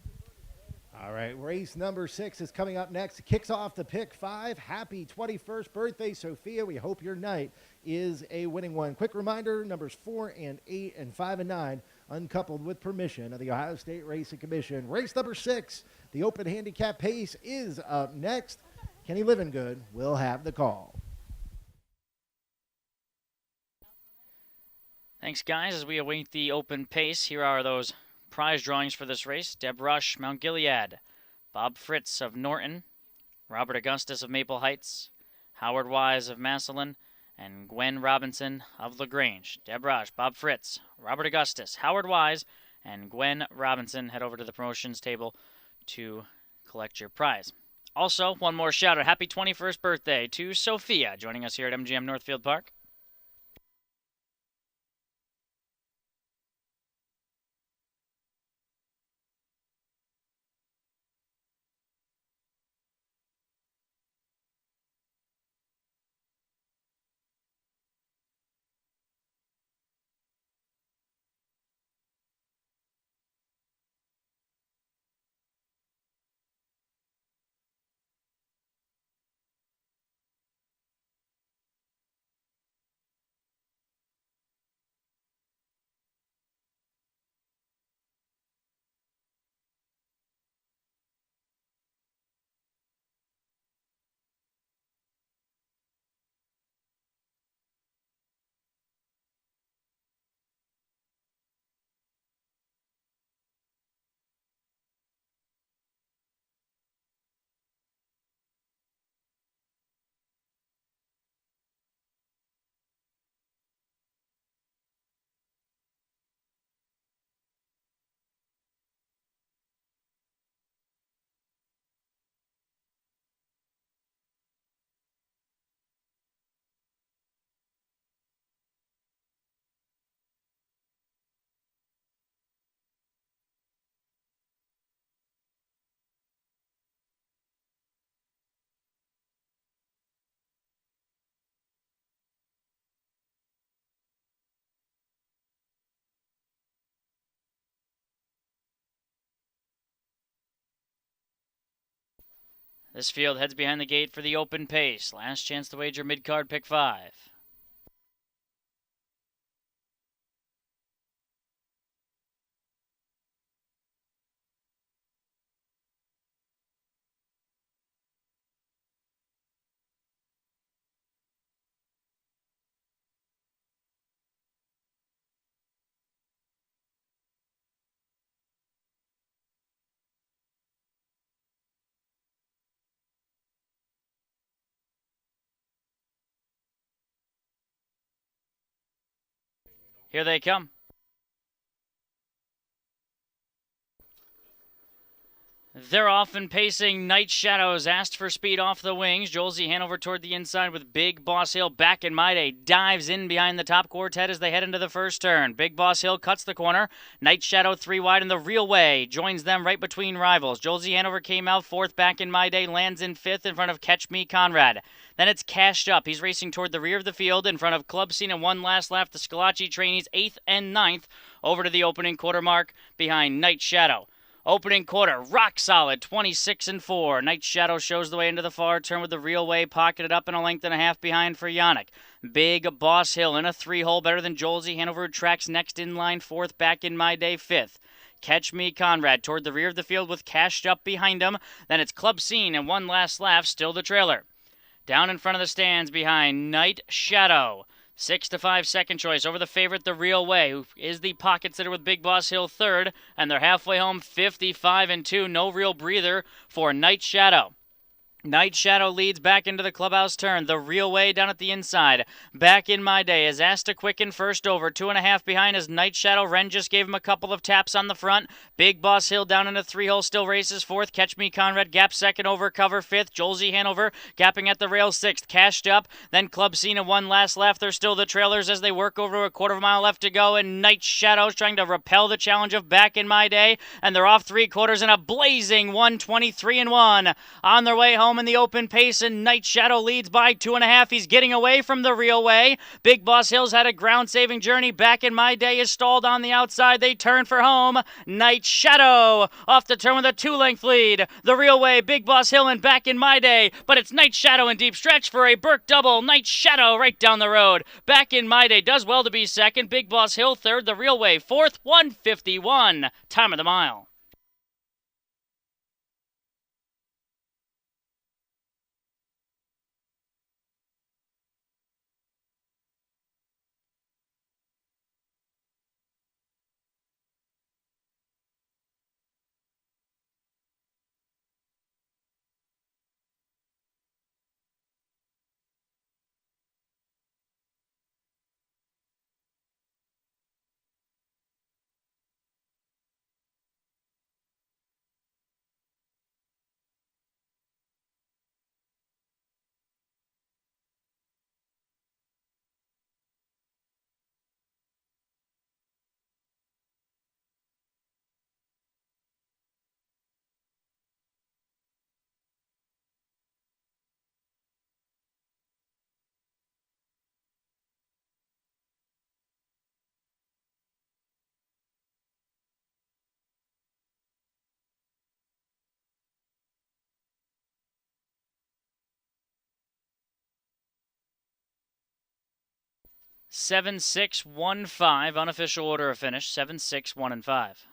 All right, race number 6 is coming up next. It kicks off the pick 5. Happy 21st birthday, Sophia. We hope your night is a winning one. Quick reminder, numbers 4 and 8 and 5 and 9, uncoupled with permission of the Ohio State Racing Commission. Race number 6, the Open Handicap Pace, is up next. Kenny Livengood will have the call. Thanks, guys. As we await the Open Pace, here are those prize drawings for this race. Deb Rush, Mount Gilead. Bob Fritz of Norton. Robert Augustus of Maple Heights. Howard Wise of Massillon. And Gwen Robinson of LaGrange. Deb Rush, Bob Fritz, Robert Augustus, Howard Wise, and Gwen Robinson. Head over to the promotions table to collect your prize. Also, one more shout out. Happy 21st birthday to Sophia, joining us here at MGM Northfield Park. This field heads behind the gate for the Open Pace. Last chance to wager mid-card pick 5. Here they come. They're off and pacing. Night Shadows asked for speed off the wings. Jolsey Hanover toward the inside with Big Boss Hill back in My Day. Dives in behind the top quartet as they head into the first turn. Big Boss Hill cuts the corner. Night Shadow 3 wide in the real way. Joins them right between rivals. Jolsey Hanover came out fourth back in My Day. Lands in fifth in front of Catch Me Conrad. Then it's Cashed Up. He's racing toward the rear of the field in front of Club Scene and one last lap. The Scalacci trainees 8th and 9th over to the opening quarter mark behind Night Shadow. Opening quarter, rock solid, 26 and 4. Night Shadow shows the way into the far turn with the real way, pocketed up and a length and a half behind for Yannick. Big Boss Hill in a 3-hole, better than Jolsey Hanover, tracks next in line, fourth, back in My Day, fifth. Catch Me Conrad toward the rear of the field with Cashed Up behind him. Then it's Club Scene and one last lap, still the trailer. Down in front of the stands behind Night Shadow. 6-5 second choice over the favorite, the real way, who is the pocket sitter with Big Boss Hill third, and they're halfway home 55 and 2. No real breather for Night Shadow. Night Shadow leads back into the clubhouse turn. The real way down at the inside. Back in My Day is asked to quicken first over. 2.5 behind as Night Shadow. Ren just gave him a couple of taps on the front. Big Boss Hill down in a 3-hole still races fourth. Catch Me Conrad gap second over cover fifth. Jolsey Hanover gapping at the rail sixth. Cashed Up. Then Club Cena one last lap. They're still the trailers as they work over a quarter of a mile left to go. And Night Shadow's trying to repel the challenge of Back in My Day. And they're off 3/4 in a blazing 1:23 and 1. On their way home in the open pace, and Night Shadow leads by 2.5. He's getting away from the real way. Big Boss Hill's had a ground-saving journey. Back in My Day is stalled on the outside. They turn for home. Night Shadow off the turn with a 2-length lead. The real way, Big Boss Hill and Back in My Day, but it's Night Shadow in deep stretch for a Burke double. Night Shadow right down the road. Back in My Day does well to be second. Big Boss Hill third. The real way fourth. 1:51. Time of the mile. Seven, 6, 1, 5. Unofficial order of finish. 7, 6, 1, and 5.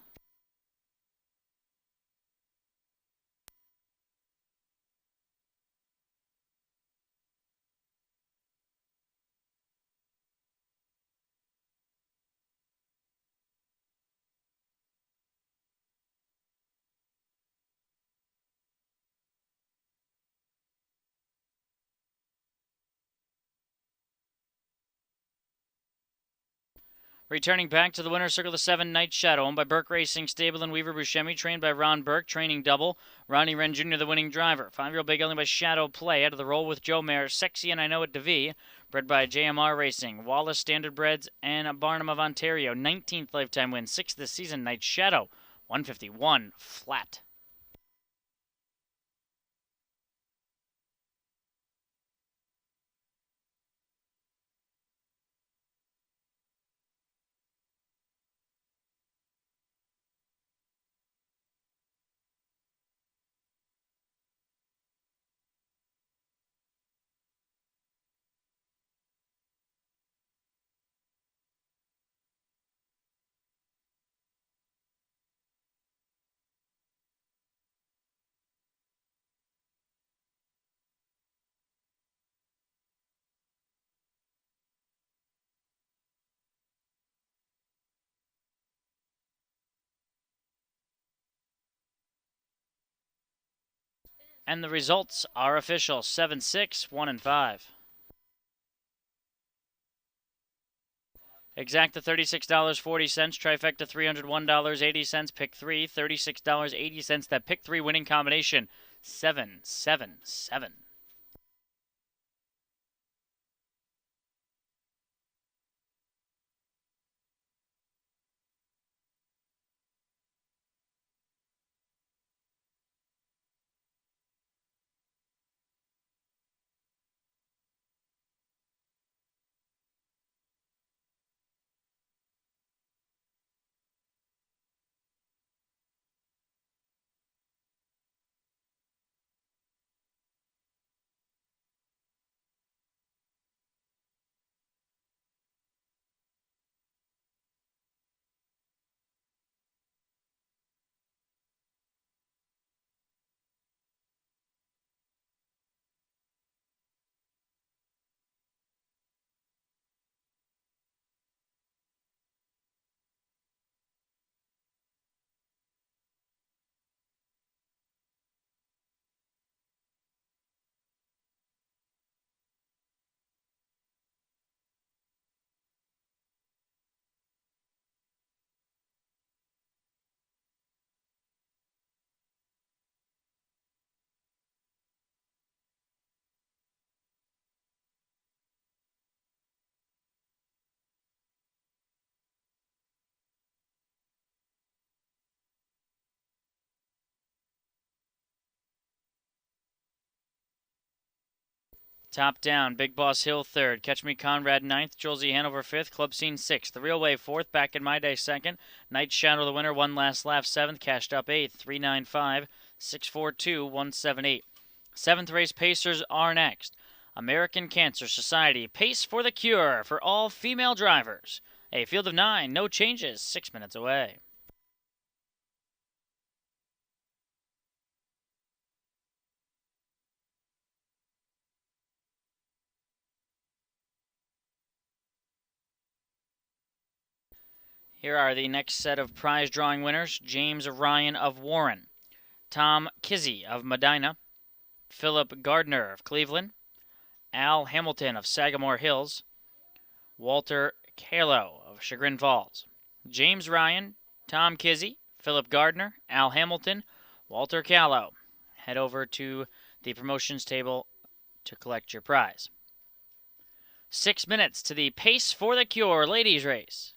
Returning back to the winner's circle, the 7 Night Shadow, owned by Burke Racing Stable and Weaver Buscemi, trained by Ron Burke, training double. Ronnie Wren Jr., the winning driver. 5-year-old Big Ellie by Shadow Play, out of the roll with Joe Mayer, Sexy and I Know It DeVee, bred by JMR Racing. Wallace Standardbreds and Barnum of Ontario, 19th lifetime win, 6th this season. Night Shadow, 151 flat. And the results are official. 7, 6, 1, and 5. Exacta $36.40, trifecta $301.80, pick 3 $36.80. That pick 3 winning combination 777. Top down, Big Boss Hill third, Catch Me Conrad ninth, Josie Hanover fifth, Club Scene sixth, The Real Wave fourth, Back in My Day second, Night Shadow the winner, One Last Laugh seventh, Cashed Up eighth, 395, 642, 178. Seventh race Pacers are next. American Cancer Society, Pace for the Cure for all female drivers. A field of 9, no changes, 6 minutes away. Here are the next set of prize drawing winners. James Ryan of Warren, Tom Kizzy of Medina, Philip Gardner of Cleveland, Al Hamilton of Sagamore Hills, Walter Calo of Chagrin Falls. James Ryan, Tom Kizzy, Philip Gardner, Al Hamilton, Walter Calo. Head over to the promotions table to collect your prize. 6 minutes to the Pace for the Cure ladies race.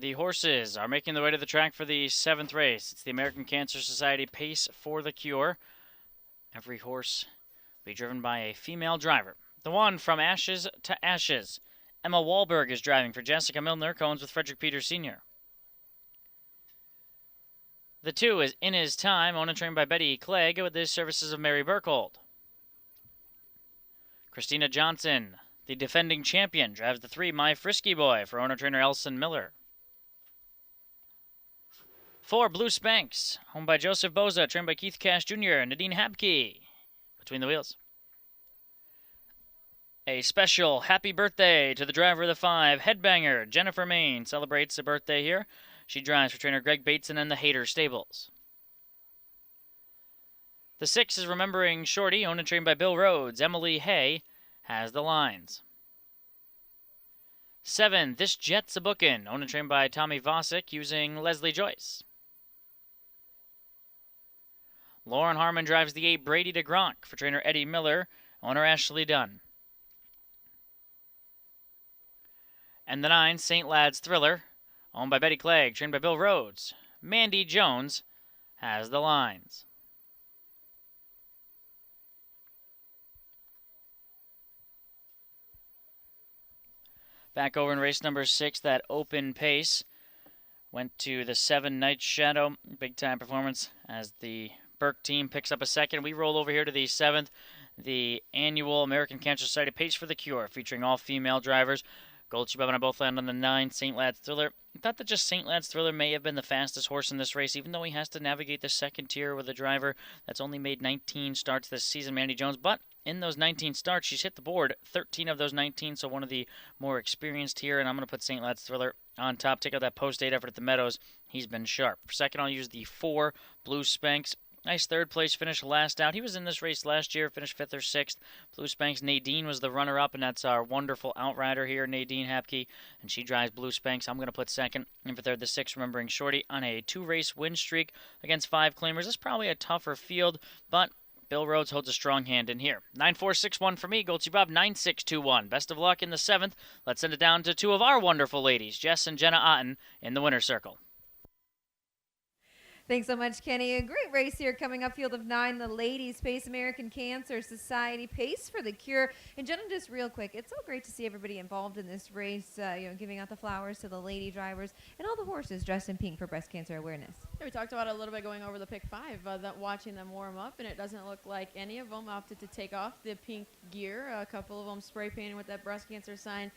The horses are making their way to the track for the 7th race. It's the American Cancer Society Pace for the Cure. Every horse will be driven by a female driver. The 1 from Ashes to Ashes. Emma Wahlberg is driving for Jessica Milner, co-owns with Frederick Peters Sr. The 2 is In His Time, owned and trained by Betty Clegg with the services of Mary Burkhold. Christina Johnson, the defending champion, drives the 3 My Frisky Boy for owner-trainer Elson Miller. 4 Blue Spanx, owned by Joseph Boza, trained by Keith Cash Jr. and Nadine Habke. Between the wheels. A special happy birthday to the driver of the 5, Headbanger. Jennifer Main celebrates a birthday here. She drives for trainer Greg Bateson and the Hater Stables. The 6 is Remembering Shorty, owned and trained by Bill Rhodes. Emily Hay has the lines. 7, This Jet's a Bookin', owned and trained by Tommy Vosick using Leslie Joyce. Lauren Harmon drives the 8, Brady DeGronk for trainer Eddie Miller, owner Ashley Dunn. And the 9, St. Lad's Thriller, owned by Betty Clegg, trained by Bill Rhodes. Mandy Jones has the lines. Back over in race number 6, that Open Pace went to the 7, Night Shadow. Big time performance as the Burke team picks up a second. We roll over here to the 7th, the annual American Cancer Society Pace for the Cure, featuring all female drivers. Gold Bob and I both land on the 9, St. Lad's Thriller. I thought that just St. Lad's Thriller may have been the fastest horse in this race, even though he has to navigate the second tier with a driver that's only made 19 starts this season, Mandy Jones. But in those 19 starts, she's hit the board 13 of those 19, so one of the more experienced here. And I'm going to put St. Lad's Thriller on top. Take out that post-8 effort at the Meadows. He's been sharp. For second, I'll use the 4, Blue Spanx. Nice third-place finish last out. He was in this race last year, finished 5th or 6th. Blue Spanx, Nadine was the runner-up, and that's our wonderful outrider here, Nadine Hapke, and she drives Blue Spanx. I'm going to put second. And for third, the 6, Remembering Shorty, on a 2-race win streak against 5 claimers. It's probably a tougher field, but Bill Rhodes holds a strong hand in here. 9-4-6-1 for me. Gold Bob 9-6-2-1. Best of luck in the 7th. Let's send it down to 2 of our wonderful ladies, Jess and Jenna Otten, in the winner's circle. Thanks so much, Kenny. A great race here coming up, field of 9, the ladies Pace American Cancer Society Pace for the Cure. And Jenna, just real quick, it's so great to see everybody involved in this race, giving out the flowers to the lady drivers and all the horses dressed in pink for breast cancer awareness. Yeah, we talked about it a little bit going over the pick 5, watching them warm up, and it doesn't look like any of them opted to take off the pink gear. A couple of them spray painted with that breast cancer sign.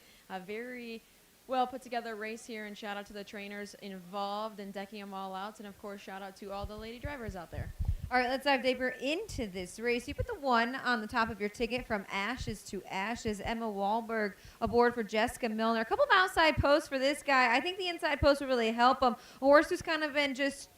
Very well put together race here, and shout out to the trainers involved in decking them all out, and of course shout out to all the lady drivers out there. All right, let's dive deeper into this race. You put the 1 on the top of your ticket, From Ashes to Ashes. Emma Wahlberg aboard for Jessica Milner. A couple of outside posts for this guy. I think the inside post will really help him. A horse who's kind of been just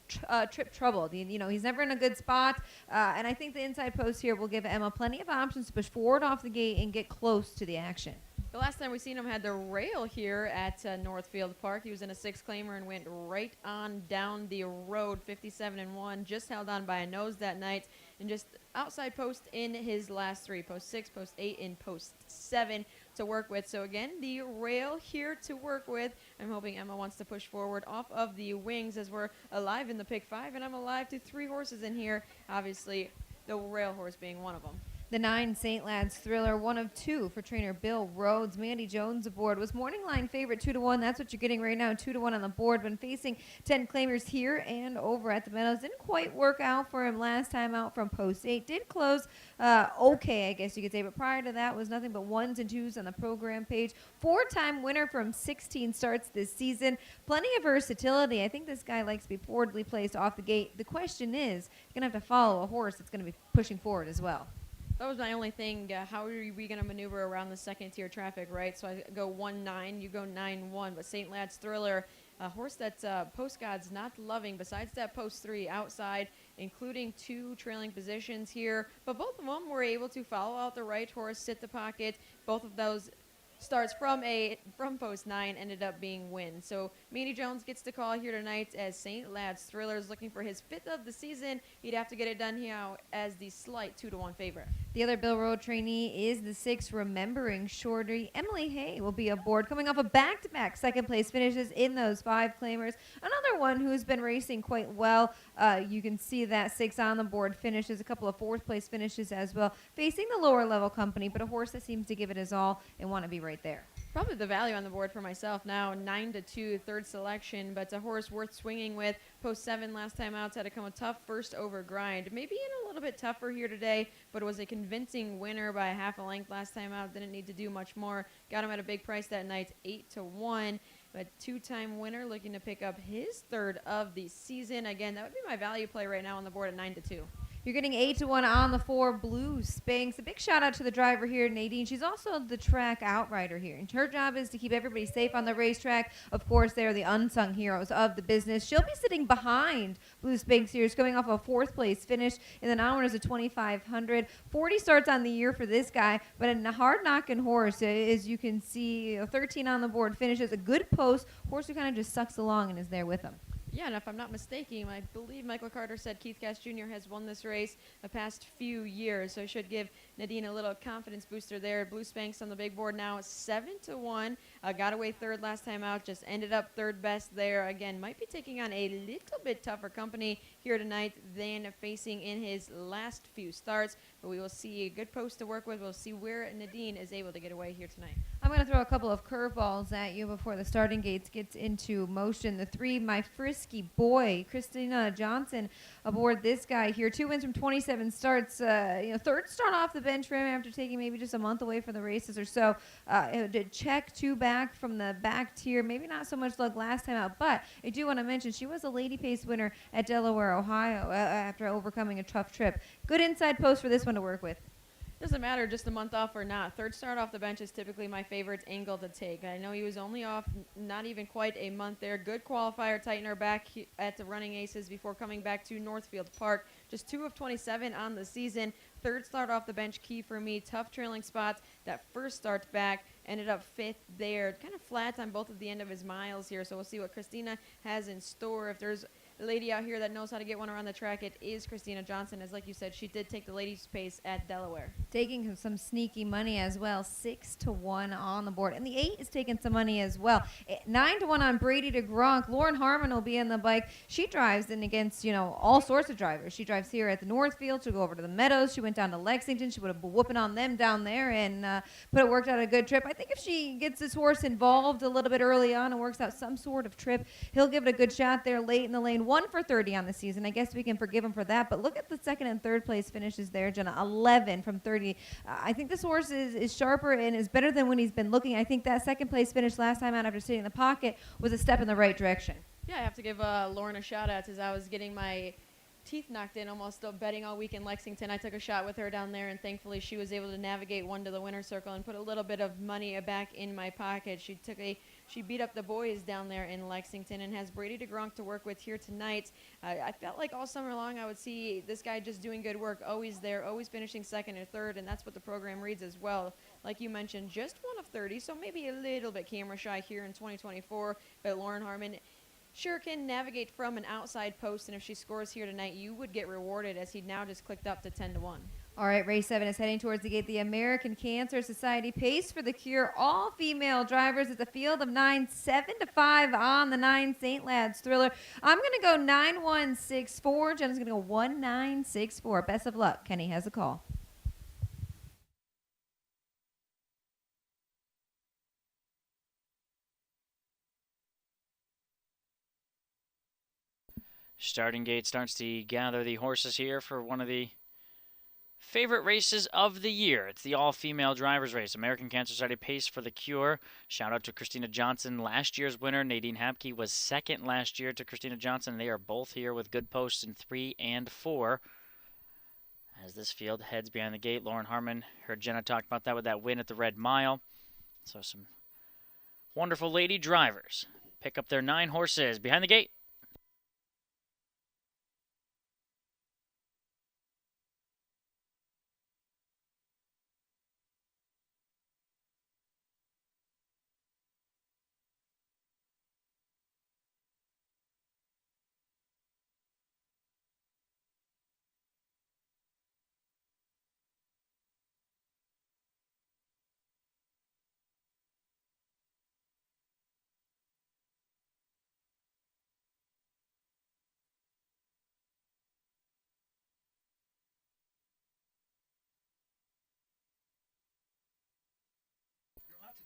trip troubled. He's never in a good spot, and I think the inside post here will give Emma plenty of options to push forward off the gate and get close to the action. The last time we seen him had the rail here at Northfield Park. He was in a 6-claimer and went right on down the road, 57-1. Just held on by a nose that night, and just outside post in his last 3, post 6, post 8, and post 7 to work with. So again, the rail here to work with. I'm hoping Emma wants to push forward off of the wings as we're alive in the pick 5, and I'm alive to 3 horses in here. Obviously, the rail horse being one of them. The 9, St. Lad's Thriller, 1 of 2 for trainer Bill Rhodes. Mandy Jones aboard. Was morning line favorite 2-1. That's what you're getting right now, 2-1 on the board. Been facing 10 claimers here and over at the Meadows. Didn't quite work out for him last time out from post 8. Did close okay, I guess you could say, but prior to that was nothing but 1s and 2s on the program page. 4-time winner from 16 starts this season. Plenty of versatility. I think this guy likes to be forwardly placed off the gate. The question is, you're going to have to follow a horse that's going to be pushing forward as well. That was my only thing. How are we going to maneuver around the second-tier traffic, right? So I go 1-9, you go 9-1. But St. Lad's Thriller, a horse that Post God's not loving, besides that post 3 outside, including 2 trailing positions here. But both of them were able to follow out the right horse, sit the pocket. Both of those starts from post 9 ended up being win. So Manny Jones gets the call here tonight as St. Lad's Thriller is looking for his 5th of the season. He'd have to get it done here as the slight 2-1 favorite. The other Bill Road trainee is the 6 Remembering Shorty. Emily Hay will be aboard, coming off a back-to-back second-place finishes in those 5 claimers. Another one who's been racing quite well. You can see that 6 on the board finishes, a couple of 4th-place finishes as well, facing the lower-level company, but a horse that seems to give it his all and want to be right there. Probably the value on the board for myself now, 9-2, 3rd selection, but it's a horse worth swinging with. Post 7 last time out, had to come a tough first over grind. Maybe in a little bit tougher here today, but it was a convincing winner by half a length last time out. Didn't need to do much more. Got him at a big price that night, 8-1. But 2-time winner looking to pick up his 3rd of the season. Again, that would be my value play right now on the board at 9-2. You're getting 8-1 on the 4 Blue Spanx. A big shout out to the driver here, Nadine. She's also the track outrider here. And her job is to keep everybody safe on the racetrack. Of course, they're the unsung heroes of the business. She'll be sitting behind Blue Spanx here. She's coming off a 4th place finish in the non-winners of 2,500. 40 starts on the year for this guy, but a hard-knocking horse. As you can see, 13 on the board finishes. A good post. Horse who kind of just sucks along and is there with him. Yeah, and if I'm not mistaken, I believe Michael Carter said Keith Cash Jr. has won this race the past few years, so it should give Nadine a little confidence booster there. Blue Spanx on the big board now, 7-1. Got away 3rd last time out, just ended up 3rd best there. Again, might be taking on a little bit tougher company here tonight than facing in his last few starts, but we will see a good post to work with. We'll see where Nadine is able to get away here tonight. I'm going to throw a couple of curveballs at you before the starting gates gets into motion. The 3, My Frisky Boy, Christina Johnson aboard this guy here. 2 wins from 27 starts. 3rd start off the bench for him after taking maybe just a month away from the races or so. Did check 2 back from the back tier. Maybe not so much luck last time out, but I do want to mention she was a Lady Pace winner at Delaware, Ohio after overcoming a tough trip. Good inside post for this one to work with. Doesn't matter just a month off or not. 3rd start off the bench is typically my favorite angle to take. I know he was only off not even quite a month there. Good qualifier, tightener back at the Running Aces before coming back to Northfield Park. Just 2 of 27 on the season. 3rd start off the bench, key for me. Tough trailing spots. That first start back ended up 5th there. Kind of flat on both of the end of his miles here. So we'll see what Christina has in store. If there's a lady out here that knows how to get one around the track, it is Christina Johnson. As like you said, she did take the ladies' pace at Delaware. Taking some sneaky money as well, 6-1 on the board. And the 8 is taking some money as well. 9-1 on Brady de Gronk. Lauren Harmon will be in the bike. She drives in against, all sorts of drivers. She drives here at the Northfield. She'll go over to the Meadows. She went down to Lexington. She would have been whooping on them down there and but it worked out a good trip. I think if she gets this horse involved a little bit early on and works out some sort of trip, he'll give it a good shot there late in the lane. 1 for 30 on the season. I guess we can forgive him for that. But look at the 2nd and 3rd place finishes there, Jenna. 11 from 30. I think this horse is sharper and is better than when he's been looking. I think that 2nd place finish last time out after sitting in the pocket was a step in the right direction. Yeah, I have to give Lauren a shout out as I was getting my teeth knocked in almost betting all week in Lexington. I took a shot with her down there, and thankfully she was able to navigate one to the winner's circle and put a little bit of money back in my pocket. She beat up the boys down there in Lexington and has Brady de Gronk to work with here tonight. I felt like all summer long I would see this guy just doing good work, always there, always finishing 2nd or 3rd, and that's what the program reads as well. Like you mentioned, just 1 of 30, so maybe a little bit camera shy here in 2024, but Lauren Harmon sure can navigate from an outside post, and if she scores here tonight, you would get rewarded as he now just clicked up to 10-1. All right, race 7 is heading towards the gate. The American Cancer Society Pace for the Cure. All female drivers. It's a field of 9, 7-5 on the 9 St. Lad's Thriller. I'm going to go 9-1-6-4. Jenna's going to go 1-9-6-4. Best of luck. Kenny has a call. Starting gate starts to gather the horses here for one of the favorite races of the year. It's the all-female drivers race. American Cancer Society Pace for the Cure. Shout out to Christina Johnson, last year's winner. Nadine Hapke was 2nd last year to Christina Johnson. They are both here with good posts in 3 and 4. As this field heads behind the gate, Lauren Harmon, heard Jenna talk about that with that win at the Red Mile. So some wonderful lady drivers pick up their 9 horses behind the gate.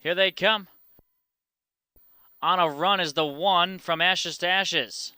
Here they come. On a run is the 1 from Ashes to Ashes.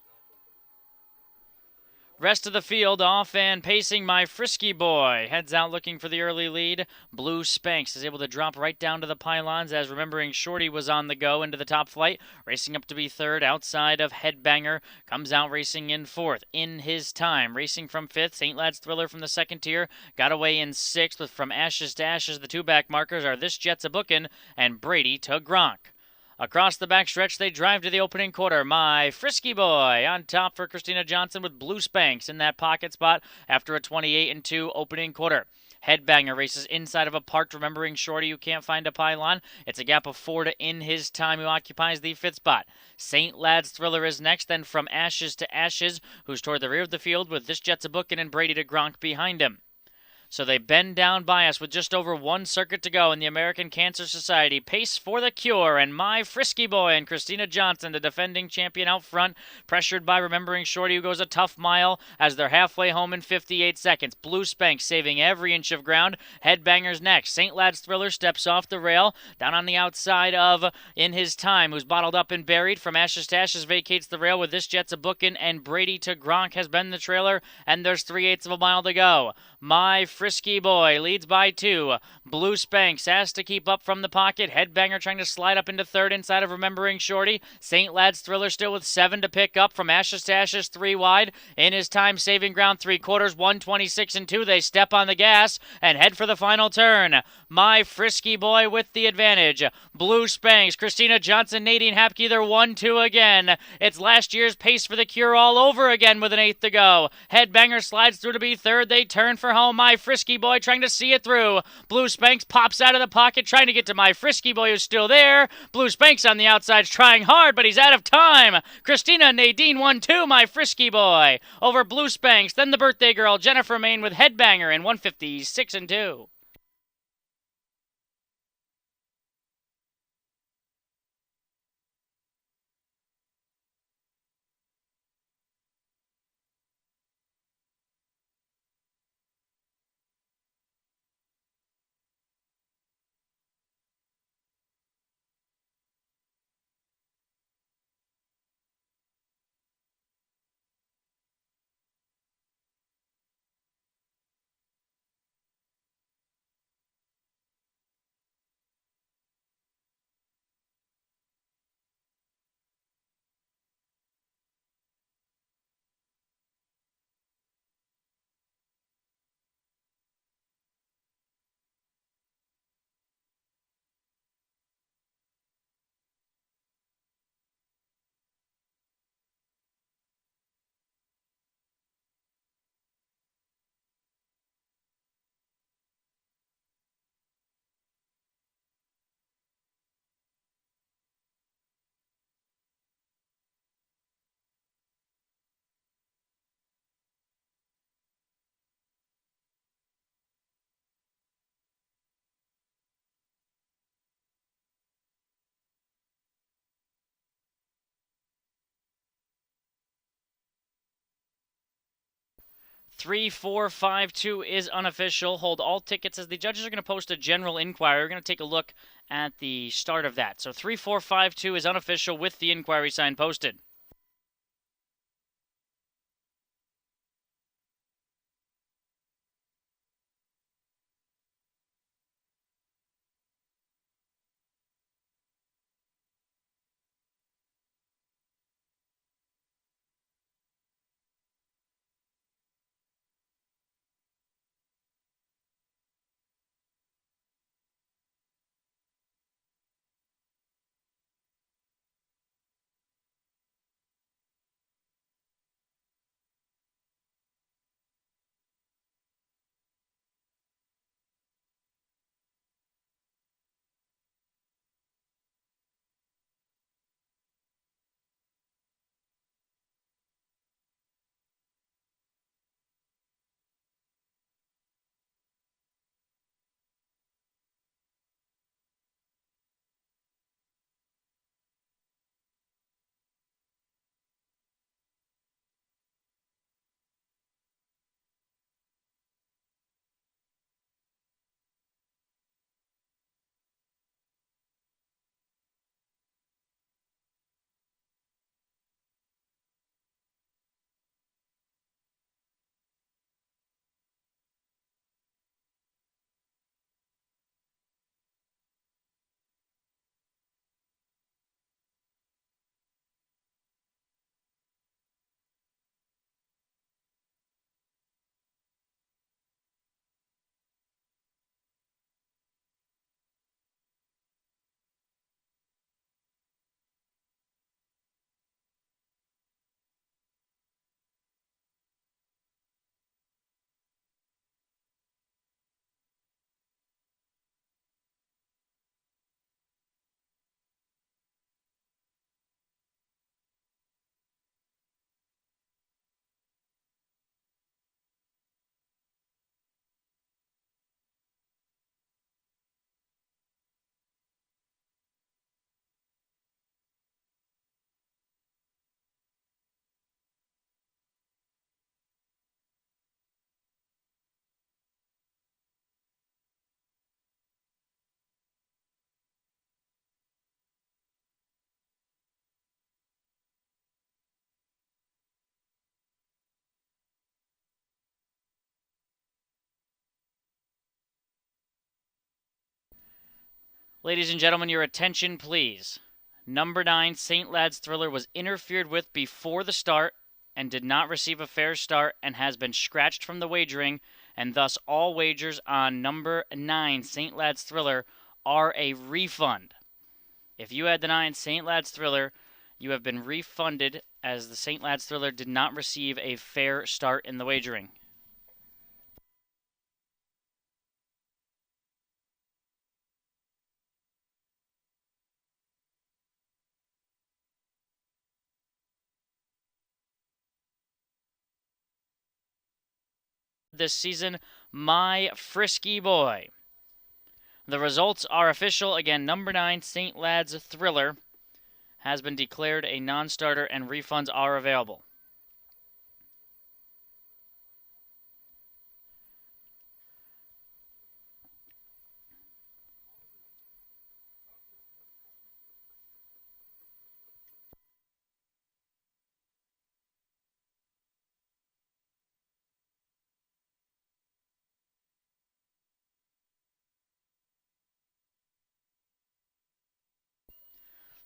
Rest of the field off and pacing My Frisky Boy. Heads out looking for the early lead. Blue Spanx is able to drop right down to the pylons as Remembering Shorty was on the go into the top flight. Racing up to be third outside of Headbanger. Comes out racing in fourth in his time. Racing from fifth, St. Lad's Thriller from the second tier. Got away in sixth with From Ashes to Ashes. The two back markers are This Jet's a Bookin' and Brady to Gronk. Across the backstretch, they drive to the opening quarter. My Frisky Boy on top for Christina Johnson with Blue Spanx in that pocket spot after a 28-2 opening quarter. Headbanger races inside of a parked Remembering Shorty who can't find a pylon. It's a gap of 4 to In His Time who occupies the fifth spot. St. Lad's Thriller is next, then From Ashes to Ashes, who's toward the rear of the field with This Jet's a Bookin' and Brady to Gronk behind him. So they bend down by us with just over one circuit to go in the American Cancer Society. Pace for the Cure and My Frisky Boy and Christina Johnson, the defending champion out front, pressured by Remembering Shorty who goes a tough mile as they're halfway home in 58 seconds. Blue Spanx saving every inch of ground. Headbangers next. St. Lad's Thriller steps off the rail. Down on the outside of In His Time, who's bottled up and buried. From Ashes to Ashes vacates the rail with This Jet's a Bookin' and Brady to Gronk has been the trailer, and there's 3/8 of a mile to go. My Frisky Boy leads by 2. Blue Spanx has to keep up from the pocket. Headbanger trying to slide up into third inside of Remembering Shorty. St. Lad's Thriller still with 7 to pick up. From Ashes to Ashes, 3 wide. In His Time saving ground 3/4, 1:26-2. They step on the gas and head for the final turn. My Frisky Boy with the advantage. Blue Spanx, Christina Johnson, Nadine Hapke, they're 1-2 again. It's last year's Pace for the Cure all over again with an 1/8 to go. Headbanger slides through to be third. They turn for home. My Frisky Boy trying to see it through. Blue Spanx pops out of the pocket trying to get to My Frisky Boy who's still there. Blue Spanx on the outside's trying hard, but he's out of time. Christina Nadine 1-2, My Frisky Boy over Blue Spanx. Then the birthday girl Jennifer Main with Headbanger in 1:56-2. Three, 4, 5, 2 is unofficial. Hold all tickets as the judges are going to post a general inquiry. We're going to take a look at the start of that. So 3, 4, 5, 2 is unofficial with the inquiry sign posted. Ladies and gentlemen, your attention, please. Number 9, St. Lad's Thriller, was interfered with before the start and did not receive a fair start and has been scratched from the wagering, and thus all wagers on number 9, St. Lad's Thriller, are a refund. If you had the 9, St. Lad's Thriller, you have been refunded as the St. Lad's Thriller did not receive a fair start in the wagering. This season, My Frisky Boy. The results are official. Again, number 9, St. Lad's Thriller, has been declared a non-starter and refunds are available.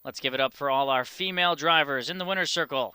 Let's give it up for all our female drivers in the winner's circle.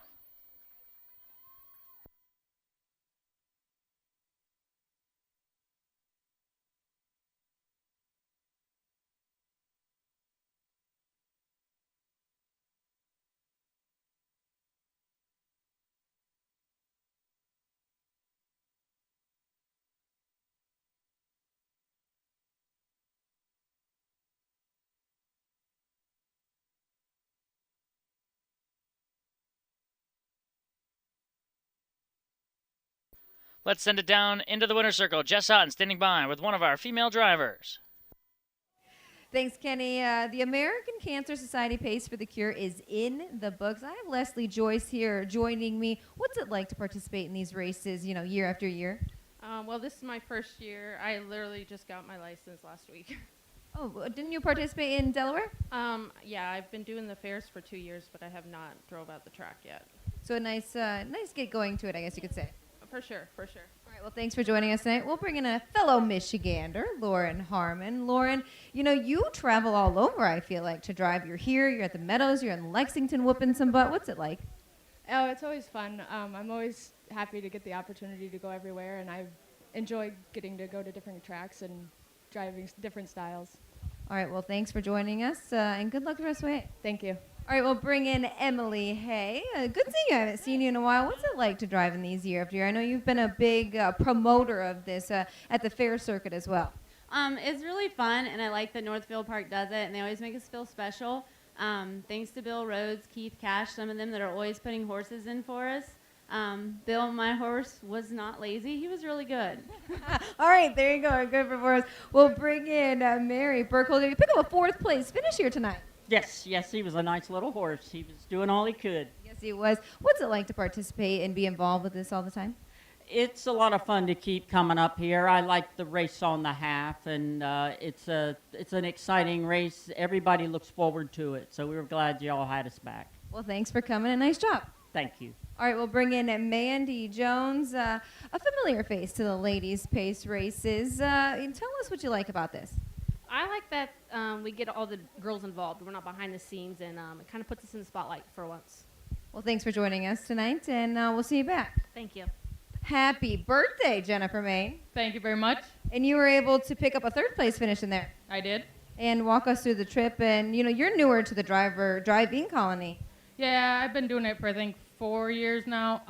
Let's send it down into the winner's circle. Jess Otten standing by with one of our female drivers. Thanks, Kenny. The American Cancer Society Pace for the Cure is in the books. I have Leslie Joyce here joining me. What's it like to participate in these races, year after year? Well, this is my first year. I literally just got my license last week. Oh, didn't you participate in Delaware? Yeah, I've been doing the fairs for 2 years, but I have not drove out the track yet. So a nice get going to it, I guess you could say. For sure, for sure. All right, well, thanks for joining us tonight. We'll bring in a fellow Michigander, Lauren Harmon. Lauren, you travel all over, I feel like, to drive. You're here, you're at the Meadows, you're in Lexington whooping some butt. What's it like? Oh, it's always fun. I'm always happy to get the opportunity to go everywhere, and I enjoy getting to go to different tracks and driving different styles. All right, well, thanks for joining us, and good luck the rest of the way. Thank you. All right, we'll bring in Emily Hay. Good seeing you. I haven't seen you in a while. What's it like to drive in these year after year? I know you've been a big promoter of this at the fair circuit as well. It's really fun, and I like that Northfield Park does it, and they always make us feel special. Thanks to Bill Rhodes, Keith Cash, some of them that are always putting horses in for us. Bill, my horse, was not lazy. He was really good. All right, there you go. Good performance. We'll bring in Mary Burkholder. You pick up a 4th place finish here tonight. Yes, he was a nice little horse. He was doing all he could. Yes, he was. What's it like to participate and be involved with this all the time? It's a lot of fun to keep coming up here. I like the race on the half, and it's an exciting race. Everybody looks forward to it, so we were glad you all had us back. Well, thanks for coming, and nice job. Thank you. All right, we'll bring in Mandy Jones, a familiar face to the ladies' pace races. Tell us what you like about this. I like that we get all the girls involved. We're not behind the scenes, and it kind of puts us in the spotlight for once. Well, thanks for joining us tonight, and we'll see you back. Thank you. Happy birthday, Jennifer Main. Thank you very much. And you were able to pick up a 3rd place finish in there. I did. And walk us through the trip, and you're newer to the driving colony. Yeah, I've been doing it for, I think, 4 years now.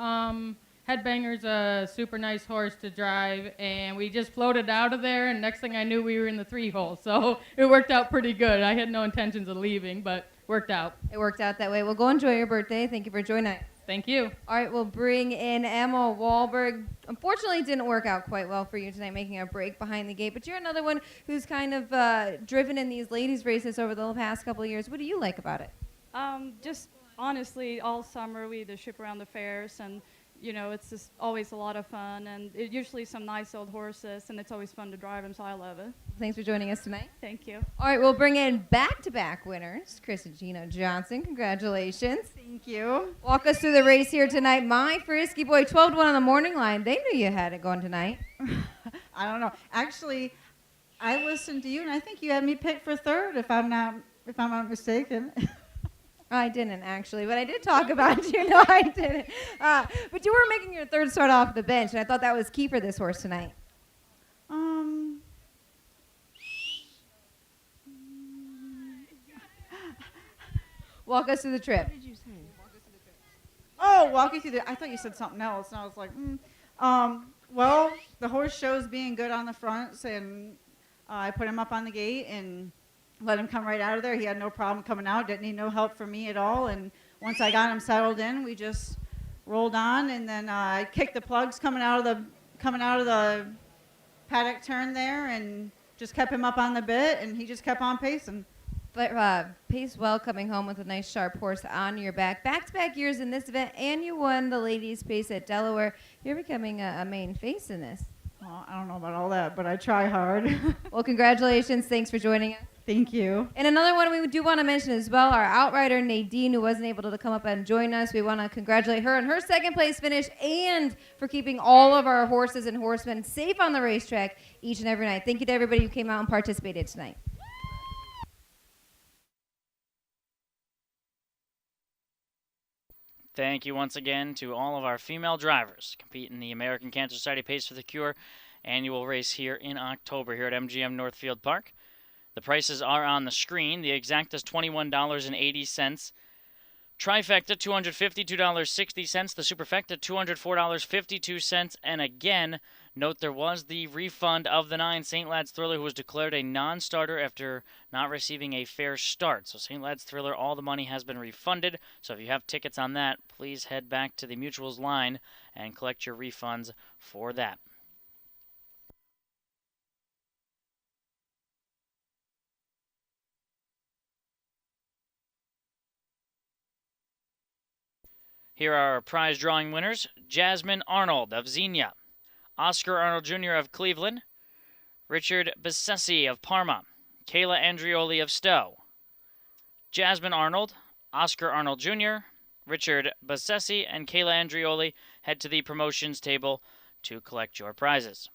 Headbanger's a super nice horse to drive, and we just floated out of there, and next thing I knew, we were in the 3-hole. So it worked out pretty good. I had no intentions of leaving, but worked out. It worked out that way. Well, go enjoy your birthday. Thank you for joining us. Thank you. All right, we'll bring in Emma Wahlberg. Unfortunately, it didn't work out quite well for you tonight, making a break behind the gate, but you're another one who's kind of driven in these ladies' races over the past couple of years. What do you like about it? Just honestly, all summer we either ship around the fairs, and it's just always a lot of fun, and usually some nice old horses, and it's always fun to drive them, so I love it. Thanks for joining us tonight. Thank you. All right, we'll bring in back-to-back winners, Chris and Gino Johnson. Congratulations. Thank you. Walk us through the race here tonight. My Frisky Boy, 12-1 on the morning line. They knew you had it going tonight. I don't know. Actually, I listened to you, and I think you had me picked for third, if I'm not mistaken. I didn't actually, but I did talk about you. No, I didn't. But you were making your third start off the bench, and I thought that was key for this horse tonight. Walk us through the trip. What did you say? Oh, walking through the. I thought you said something else, and I was like, well, the horse shows being good on the fronts, and I put him up on the gate and let him come right out of there. He had no problem coming out. Didn't need no help from me at all. And once I got him settled in, we just rolled on, and then I kicked the plugs coming out of the paddock turn there, and just kept him up on the bit, and he just kept on pacing. But paced well, coming home with a nice sharp horse on your back. Back-to-back years in this event, and you won the ladies' pace at Delaware. You're becoming a main face in this. Well, I don't know about all that, but I try hard. Well, congratulations. Thanks for joining us. Thank you. And another one we do want to mention as well, our outrider Nadine, who wasn't able to come up and join us. We want to congratulate her on her second place finish and for keeping all of our horses and horsemen safe on the racetrack each and every night. Thank you to everybody who came out and participated tonight. Thank you once again to all of our female drivers compete in the American Cancer Society Pace for the Cure annual race here in October here at MGM Northfield Park. The prices are on the screen. The exact is $21.80. Trifecta, $252.60. The Superfecta, $204.52. And again, note there was the refund of the 9 St. Lad's Thriller, who was declared a non-starter after not receiving a fair start. So St. Lad's Thriller, all the money has been refunded. So if you have tickets on that, please head back to the Mutuals line and collect your refunds for that. Here are our prize drawing winners. Jasmine Arnold of Xenia, Oscar Arnold Jr. of Cleveland, Richard Bessesi of Parma, Kayla Andrioli of Stowe. Jasmine Arnold, Oscar Arnold Jr., Richard Bessesi, and Kayla Andrioli head to the promotions table to collect your prizes.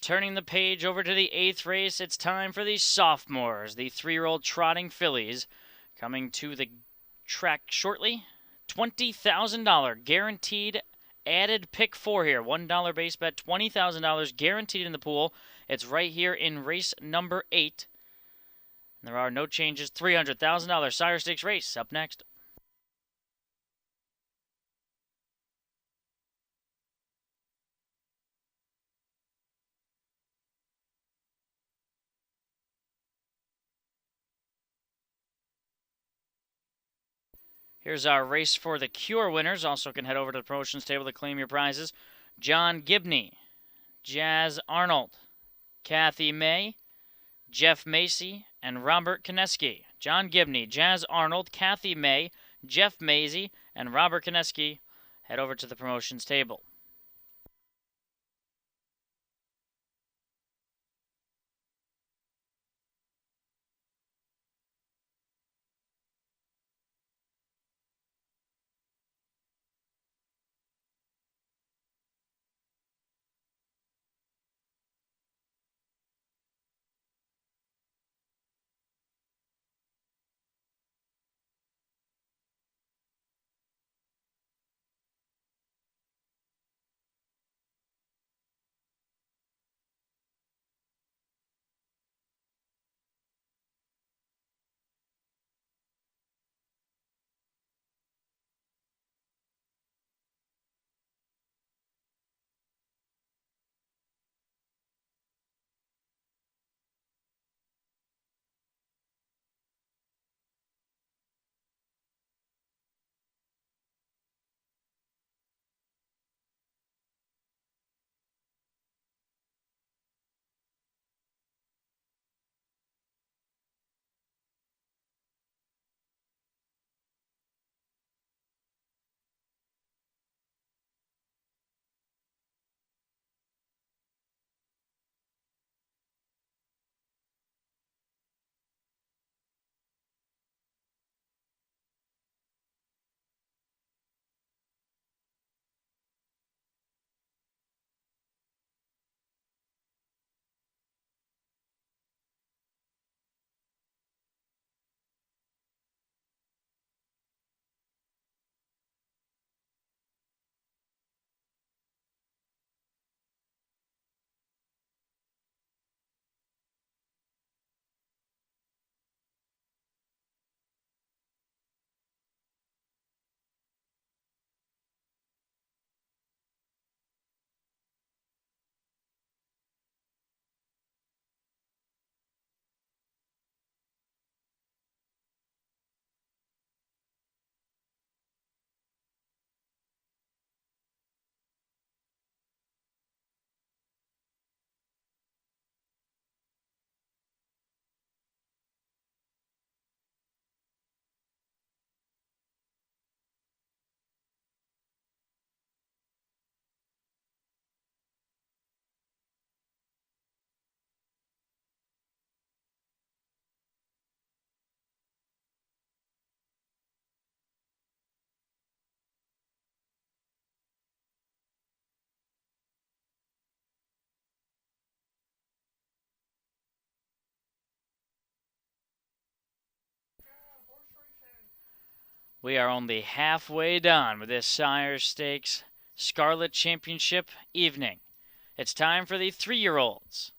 Turning the page over to the 8th race, it's time for the sophomores, the 3-year-old trotting fillies, coming to the track shortly. $20,000 guaranteed added pick 4 here. $1 base bet, $20,000 guaranteed in the pool. It's right here in race number 8. And there are no changes. $300,000 Sire Stakes race up next. Here's our race for the Cure winners. Also can head over to the promotions table to claim your prizes. John Gibney, Jazz Arnold, Kathy May, Jeff Macy, and Robert Koneski. John Gibney, Jazz Arnold, Kathy May, Jeff Macy, and Robert Koneski head over to the promotions table. We are only halfway done with this Sire Stakes Scarlet Championship evening. It's time for the 3-year-olds.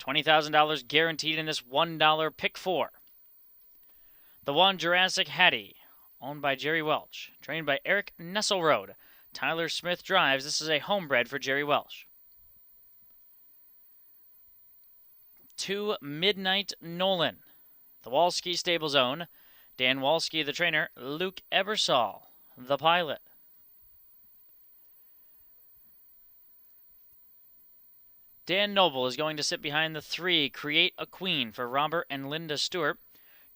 $20,000 guaranteed in this $1 pick 4. The 1 Jurassic Hattie, owned by Jerry Welch, trained by Eric Nesselrode. Tyler Smith drives. This is a homebred for Jerry Welch. 2 Midnight Nolan, the Walski Stables own. Dan Walski, the trainer. Luke Ebersol, the pilot. Dan Noble is going to sit behind the 3 Create a Queen for Robert and Linda Stewart,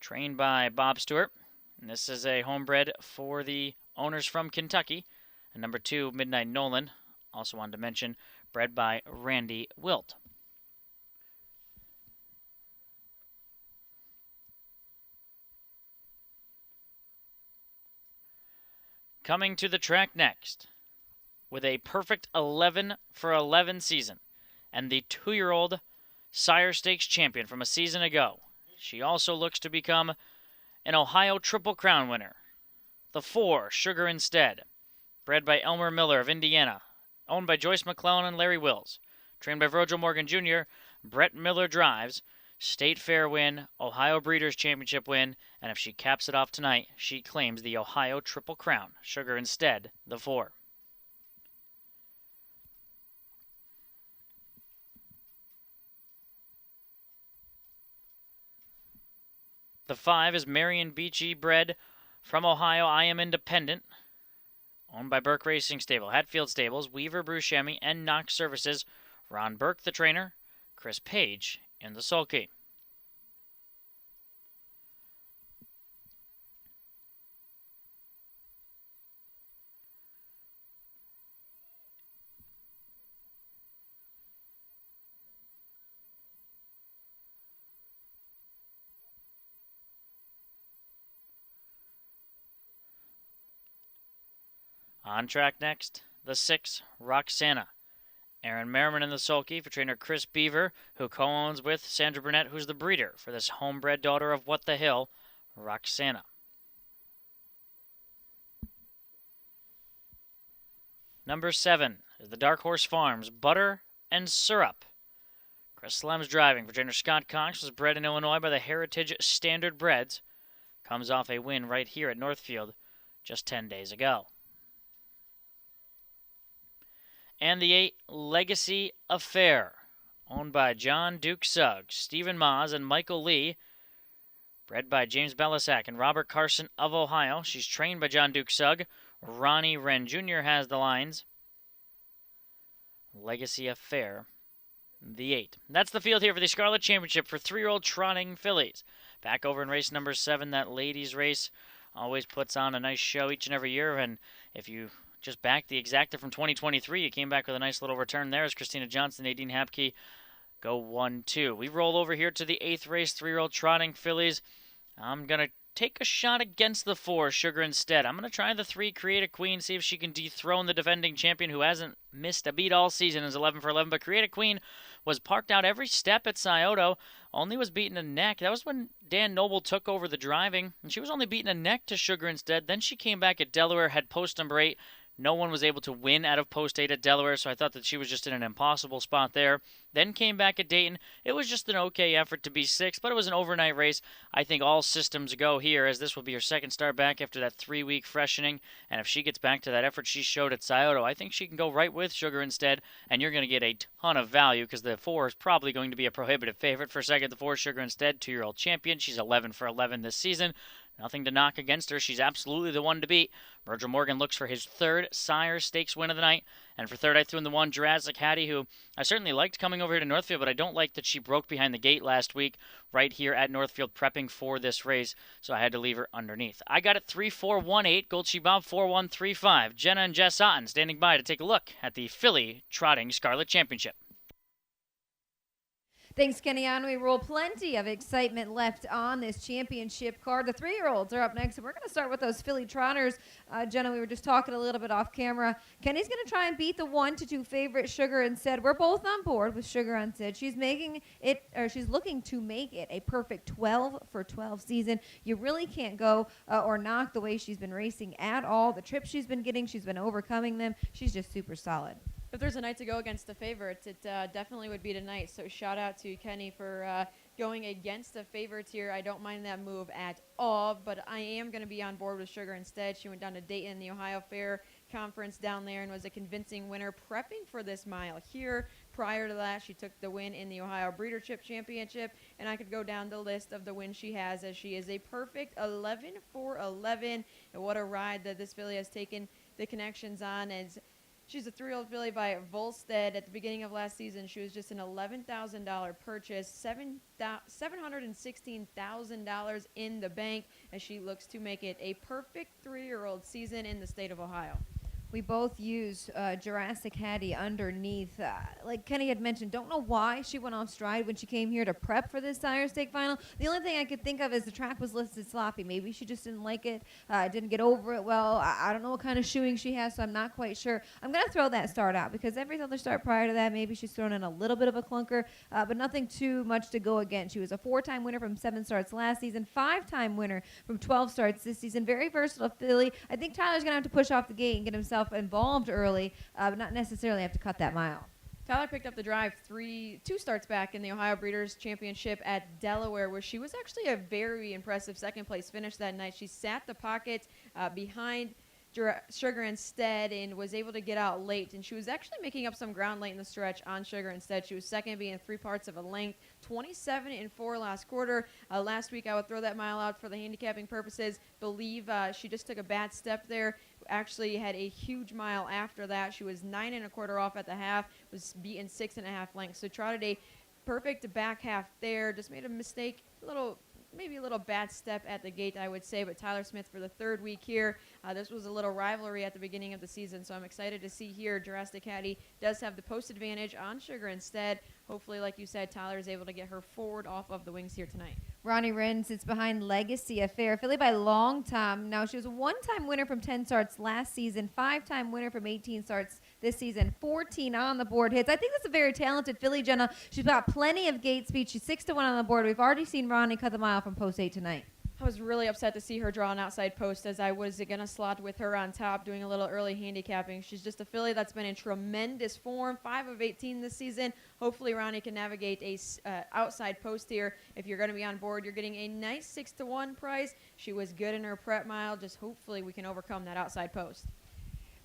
trained by Bob Stewart. And this is a homebred for the owners from Kentucky. And number 2, Midnight Nolan, also wanted to mention, bred by Randy Wilt. Coming to the track next, with a perfect 11 for 11 season, and the 2-year-old Sire Stakes champion from a season ago. She also looks to become an Ohio Triple Crown winner. The 4, Sugar Instead, bred by Elmer Miller of Indiana, owned by Joyce McClellan and Larry Wills, trained by Virgil Morgan Jr., Brett Miller drives, State Fair win, Ohio Breeders' Championship win, and if she caps it off tonight, she claims the Ohio Triple Crown. Sugar Instead, the 4. The 5 is Marion Beachy, bred from Ohio. I Am Independent, owned by Burke Racing Stable, Hatfield Stables, Weaver Buscemi, and Knox Services. Ron Burke, the trainer. Chris Page in the sulky. On track next, the 6, Roxana. Aaron Merriman in the sulky for trainer Chris Beaver, who co-owns with Sandra Burnett, who's the breeder for this homebred daughter of What the Hill, Roxana. Number 7 is the Dark Horse Farms, Butter and Syrup. Chris Slem's driving for trainer Scott Cox, was bred in Illinois by the Heritage Standard Breds. Comes off a win right here at Northfield just 10 days ago. And the 8, Legacy Affair, owned by John Duke Suggs, Stephen Maas, and Michael Lee, bred by James Bellasack and Robert Carson of Ohio. She's trained by John Duke Sugg. Ronnie Wren Jr. has the lines. Legacy Affair, the 8. That's the field here for the Scarlet Championship for 3-year-old trotting fillies. Back over in race number 7, that ladies race always puts on a nice show each and every year, and if you just back the exacta from 2023. You came back with a nice little return there as Christina Johnson, Nadine Hapke go 1-2. We roll over here to the 8th race, 3-year-old trotting fillies. I'm going to take a shot against the 4, Sugar Instead. I'm going to try the 3, Create a Queen, see if she can dethrone the defending champion who hasn't missed a beat all season, is 11 for 11. But Create a Queen was parked out every step at Scioto, only was beaten a neck. That was when Dan Noble took over the driving, and she was only beaten a neck to Sugar Instead. Then she came back at Delaware, had post number 8. No one was able to win out of post 8 at Delaware, so I thought that she was just in an impossible spot there. Then came back at Dayton. It was just an okay effort to be 6th, but it was an overnight race. I think all systems go here, as this will be her second start back after that 3-week freshening. And if she gets back to that effort she showed at Scioto, I think she can go right with Sugar Instead, and you're going to get a ton of value because the 4 is probably going to be a prohibitive favorite. For second, the 4, Sugar Instead, 2-year-old champion. She's 11 for 11 this season. Nothing to knock against her. She's absolutely the one to beat. Virgil Morgan looks for his 3rd Sire Stakes win of the night. And for 3rd, I threw in the 1 Jurassic Hattie, who I certainly liked coming over here to Northfield, but I don't like that she broke behind the gate last week right here at Northfield prepping for this race, so I had to leave her underneath. I got it 3-4-1-8, Goldshee Bob 4-1-3-5. Jenna and Jess Otten standing by to take a look at the filly trotting Scarlet Championship. Thanks, Kenny. On we roll. Plenty of excitement left on this championship card. The 3-year-olds are up next, and we're going to start with those Philly Trotters. Jenna, we were just talking a little bit off camera. Kenny's going to try and beat the 1-2 favorite, Sugar Instead. We're both on board with Sugar Instead. She's looking to make it a perfect 12 for 12 season. You really can't go or knock the way she's been racing at all. The trips she's been getting, she's been overcoming them. She's just super solid. If there's a night to go against the favorites, it definitely would be tonight. So shout out to Kenny for going against the favorites here. I don't mind that move at all, but I am going to be on board with Sugar Instead. She went down to Dayton in the Ohio Fair Conference down there and was a convincing winner prepping for this mile here. Prior to that, she took the win in the Ohio Breeder Chip Championship, and I could go down the list of the wins she has, as she is a perfect 11 for 11. And what a ride that this filly has taken the connections on. As she's a 3-year-old filly by Volstead. At the beginning of last season, she was just an $11,000 purchase, $716,000 in the bank, as she looks to make it a perfect 3-year-old season in the state of Ohio. We both use Jurassic Hattie underneath. Like Kenny had mentioned, don't know why she went off stride when she came here to prep for this Sire Stake final. The only thing I could think of is the track was listed sloppy. Maybe she just didn't like it, didn't get over it well. I don't know what kind of shoeing she has, so I'm not quite sure. I'm going to throw that start out because every other start prior to that, maybe she's thrown in a little bit of a clunker, but nothing too much to go against. She was a 4-time winner from 7 starts last season, 5-time winner from 12 starts this season. Very versatile filly. I think Tyler's going to have to push off the gate and get himself involved early, but not necessarily have to cut that mile. Tyler picked up the drive 2 starts back in the Ohio Breeders' Championship at Delaware, where she was actually a very impressive second-place finish that night. She sat the pocket behind Sugar Instead and was able to get out late, and she was actually making up some ground late in the stretch on Sugar Instead. She was second, being 3 parts of a length, 27 and 4 last quarter. Last week, I would throw that mile out for the handicapping purposes. Believe she just took a bad step there. Actually had a huge mile after that. She was 9 1/4 off at the half, was beaten 6 1/2 lengths. So trotted a perfect back half there. Just made a mistake, maybe a little bad step at the gate, I would say. But Tyler Smith for the 3rd week here. This was a little rivalry at the beginning of the season, so I'm excited to see here Jurassic Hattie does have the post advantage on Sugar Instead. Hopefully, like you said, Tyler is able to get her forward off of the wings here tonight. Ronnie Wren sits behind Legacy Affair, filly by long time. Now, she was a 1-time winner from 10 starts last season, 5-time winner from 18 starts this season, 14 on the board hits. I think that's a very talented filly, Jenna. She's got plenty of gate speed. She's 6-1 on the board. We've already seen Ronnie cut the mile from post 8 tonight. I was really upset to see her draw an outside post, as I was going to slot with her on top, doing a little early handicapping. She's just a filly that's been in tremendous form, 5 of 18 this season. Hopefully Ronnie can navigate a outside post here. If you're going to be on board, you're getting a nice 6-1 price. She was good in her prep mile. Just hopefully we can overcome that outside post.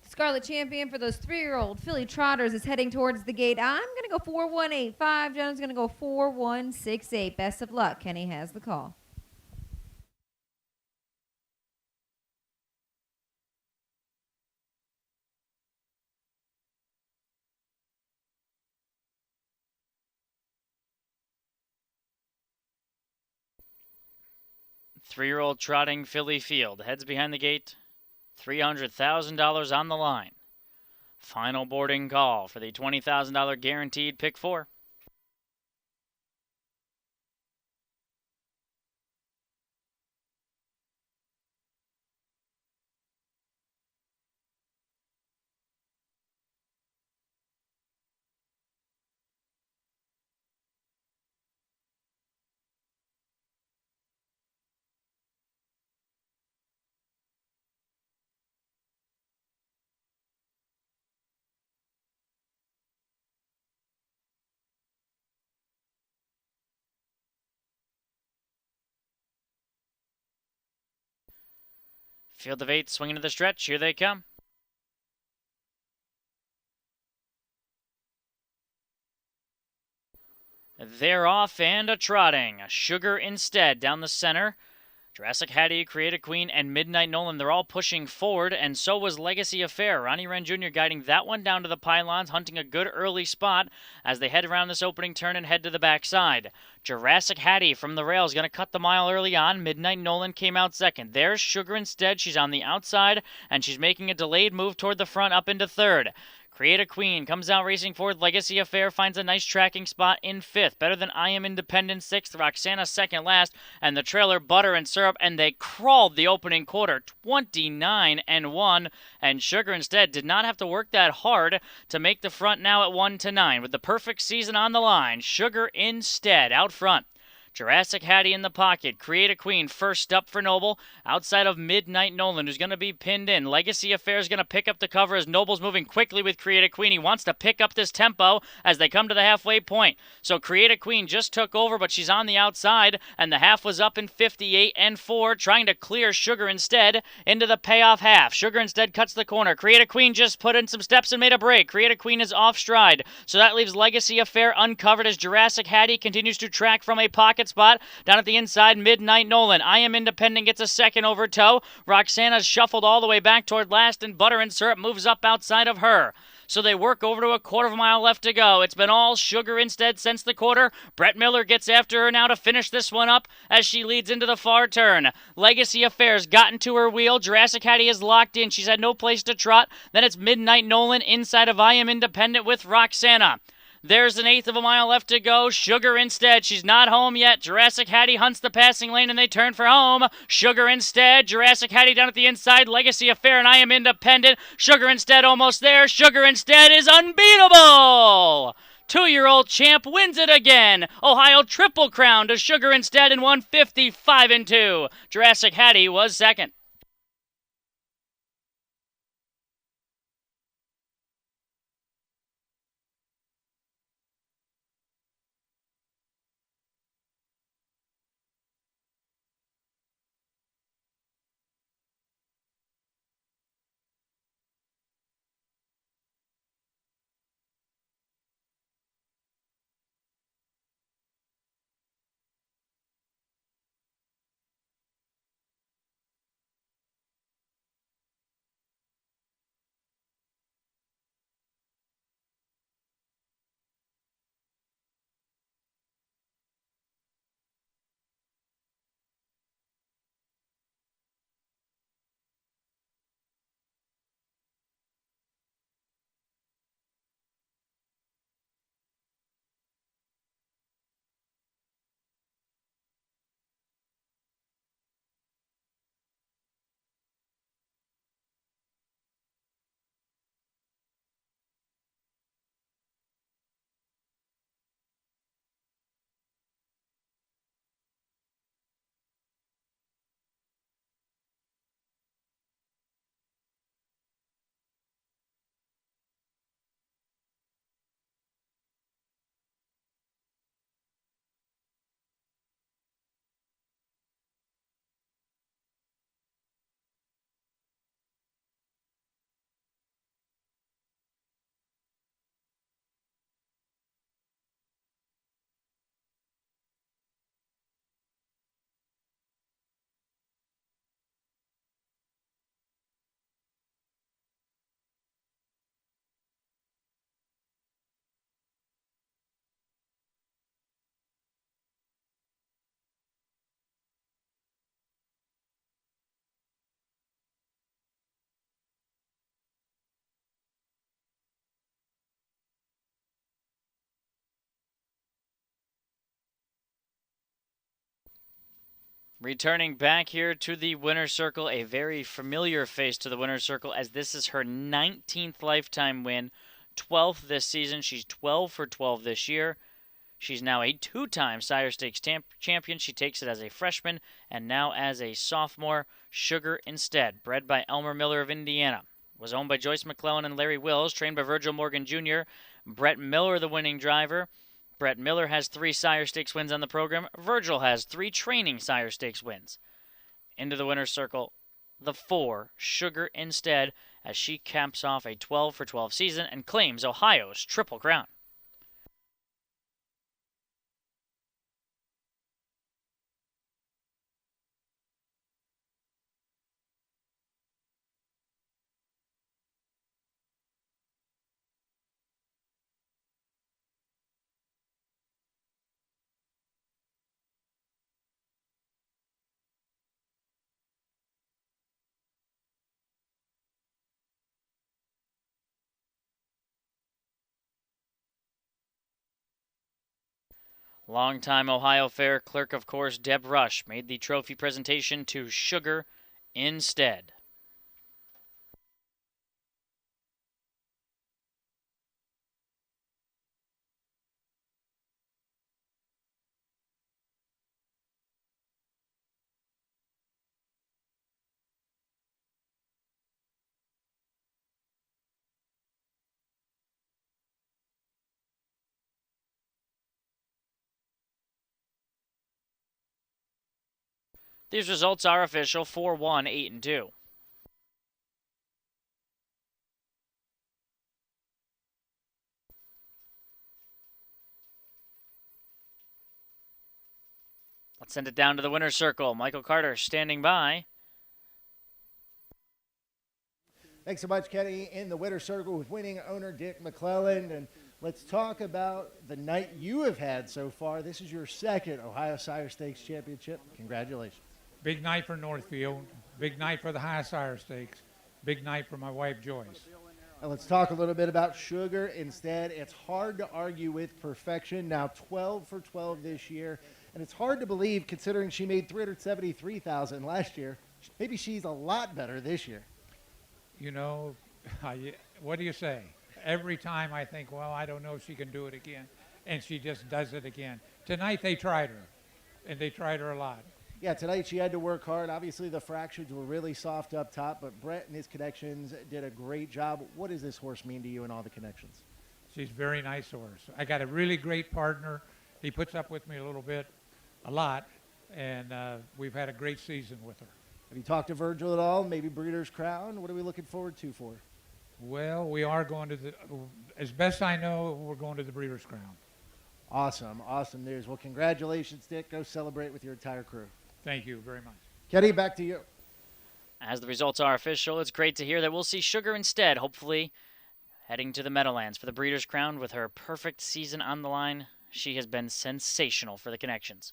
Scarlet Champion for those 3-year-old filly trotters is heading towards the gate. I'm going to go 4-1-8-5. Jenna's going to go 4-1-6-8. Best of luck. Kenny has the call. Three-year-old trotting filly field heads behind the gate. $300,000 on the line. Final boarding call for the $20,000 guaranteed pick 4. Field of 8 swinging to the stretch. Here they come. They're off and a trotting. Sugar Instead down the center. Jurassic Hattie, Creative Queen, and Midnight Nolan, they're all pushing forward, and so was Legacy Affair. Ronnie Wren Jr. guiding that one down to the pylons, hunting a good early spot as they head around this opening turn and head to the backside. Jurassic Hattie from the rails going to cut the mile early on. Midnight Nolan came out second. There's Sugar Instead. She's on the outside, and she's making a delayed move toward the front up into third. Create a Queen comes out racing forward. Legacy Affair finds a nice tracking spot in 5th. Better Than I Am Independent 6th. Roxana 2nd last. And the trailer Butter and Syrup. And they crawled the opening quarter 29-1. And Sugar Instead did not have to work that hard to make the front now at 1-9. With the perfect season on the line, Sugar Instead out front. Jurassic Hattie in the pocket. Create a Queen first up for Noble. Outside of Midnight Nolan, who's going to be pinned in. Legacy Affair is going to pick up the cover as Noble's moving quickly with Create a Queen. He wants to pick up this tempo as they come to the halfway point. So Create a Queen just took over, but she's on the outside, and the half was up in 58-4, trying to clear Sugar Instead into the payoff half. Sugar Instead cuts the corner. Create a Queen just put in some steps and made a break. Create a Queen is off stride, so that leaves Legacy Affair uncovered as Jurassic Hattie continues to track from a pocket spot. Down at the inside, Midnight Nolan. I Am Independent gets a second over toe. Roxana's shuffled all the way back toward last, and Butter and Syrup moves up outside of her. So they work over to a quarter of a mile left to go. It's been all Sugar Instead since the quarter. Brett Miller gets after her now to finish this one up as she leads into the far turn. Legacy Affairs gotten to her wheel. Jurassic Hattie is locked in. She's had no place to trot. Then it's Midnight Nolan inside of I Am Independent with Roxana. There's an eighth of a mile left to go. Sugar Instead. She's not home yet. Jurassic Hattie hunts the passing lane and they turn for home. Sugar Instead. Jurassic Hattie down at the inside. Legacy Affair and I Am Independent. Sugar Instead almost there. Sugar Instead is unbeatable. 2-year-old champ wins it again. Ohio Triple Crown to Sugar Instead in 155-2. Jurassic Hattie was second. Returning back here to the winner's circle, a very familiar face to the winner's circle as this is her 19th lifetime win, 12th this season. She's 12 for 12 this year. She's now a 2-time Sire Stakes champion. She takes it as a freshman and now as a sophomore. Sugar Instead, bred by Elmer Miller of Indiana, was owned by Joyce McClellan and Larry Wills, trained by Virgil Morgan Jr. Brett Miller, the winning driver. Brett Miller has 3 Sire Stakes wins on the program. Virgil has 3 training Sire Stakes wins. Into the winner's circle, the 4, Sugar Instead, as she caps off a 12 for 12 season and claims Ohio's Triple Crown. Longtime Ohio Fair clerk, of course, Deb Rush, made the trophy presentation to Sugar instead. These results are official: 4-1, 8-2. Let's send it down to the winner's circle. Michael Carter standing by. Thanks so much, Kenny. In the winner's circle with winning owner Dick McClelland. And let's talk about the night you have had so far. This is your second Ohio Sire Stakes Championship. Congratulations. Big night for Northfield. Big night for the Ohio Sire Stakes. Big night for my wife, Joyce. Now let's talk a little bit about Sugar instead. It's hard to argue with perfection. Now 12 for 12 this year. And it's hard to believe, considering she made $373,000 last year. Maybe she's a lot better this year. You know, what do you say? Every time I think, well, I don't know if she can do it again. And she just does it again. Tonight they tried her. And they tried her a lot. Yeah, tonight she had to work hard. Obviously, the fractions were really soft up top, but Brett and his connections did a great job. What does this horse mean to you and all the connections? She's a very nice horse. I got a really great partner. He puts up with me a lot, and we've had a great season with her. Have you talked to Virgil at all? Maybe Breeders' Crown? What are we looking forward to for? Well, we are going to as best I know, we're going to the Breeders' Crown. Awesome, awesome news. Well, congratulations, Dick. Go celebrate with your entire crew. Thank you very much. Kenny, back to you. As the results are official, it's great to hear that we'll see Sugar instead, hopefully heading to the Meadowlands for the Breeders' Crown. With her perfect season on the line, she has been sensational for the connections.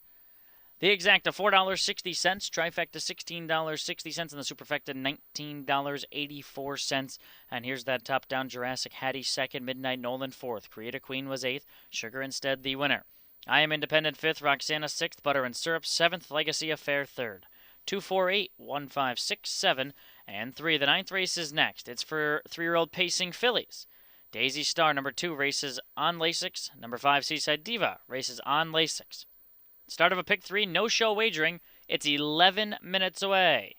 The exacta $4.60, trifecta $16.60, and the superfecta $19.84. And here's that top-down Jurassic Hattie second, Midnight Nolan fourth, Create Queen was eighth, Sugar instead the winner. I Am Independent fifth, Roxana sixth, Butter and Syrup seventh, Legacy Affair third. 2, 4, 8, 1, 5, 6, 7, and 3. The ninth race is next. It's for 3-year-old pacing fillies. Daisy Star, number 2, races on Lasix. Number 5, Seaside Diva, races on Lasix. Start of a pick 3, no show wagering. It's 11 minutes away.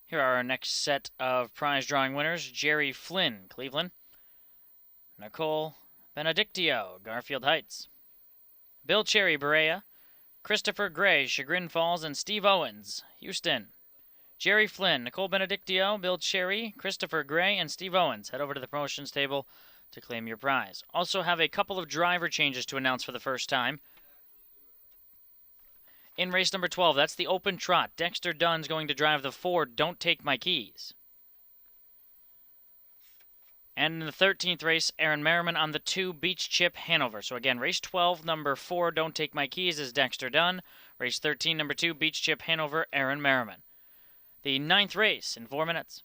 Here are our next set of prize drawing winners. Jerry Flynn, Cleveland. Nicole Benedictio, Garfield Heights. Bill Cherry, Berea. Christopher Gray, Chagrin Falls, and Steve Owens, Houston. Jerry Flynn, Nicole Benedictio, Bill Cherry, Christopher Gray, and Steve Owens. Head over to the promotions table to claim your prize. Also have a couple of driver changes to announce for the first time. In race number 12, that's the open trot. Dexter Dunn's going to drive the 4, Don't Take My Keys. And in the 13th race, Aaron Merriman on the 2, Beach Chip, Hanover. So again, race 12, number 4, Don't Take My Keys, is Dexter Dunn. Race 13, number 2, Beach Chip, Hanover, Aaron Merriman. The 9th race in 4 minutes.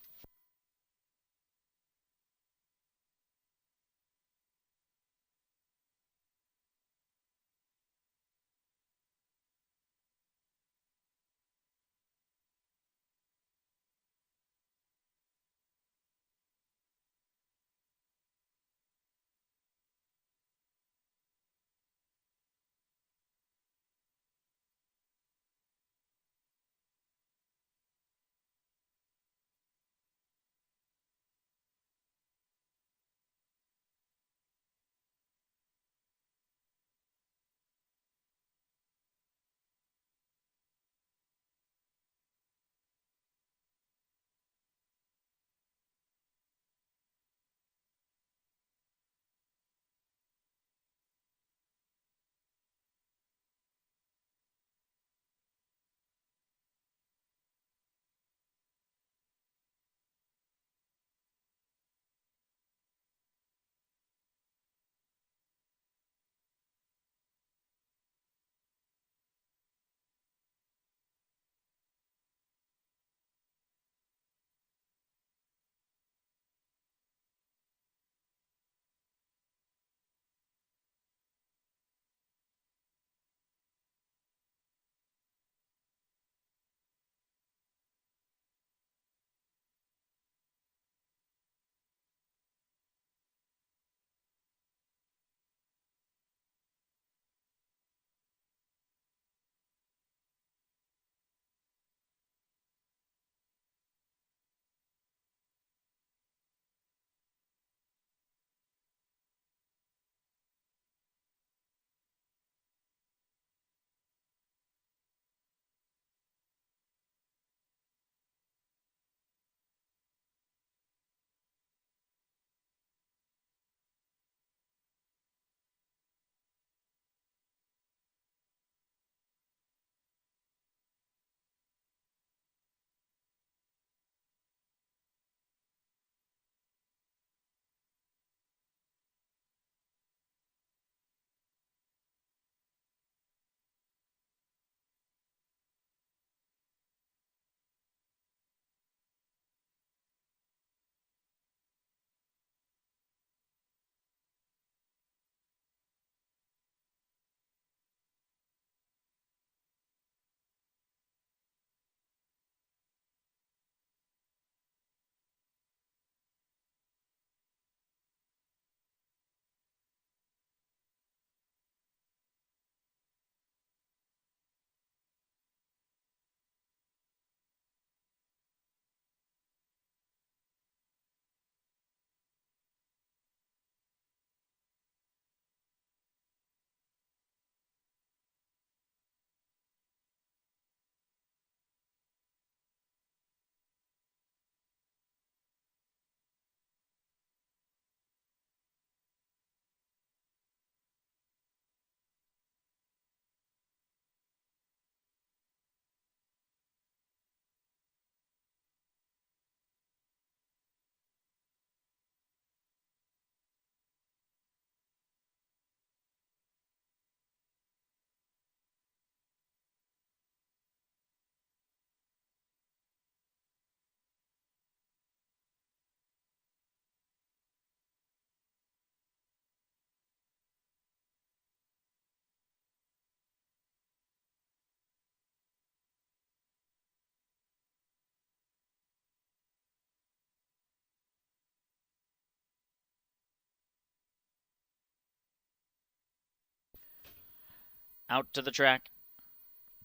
Out to the track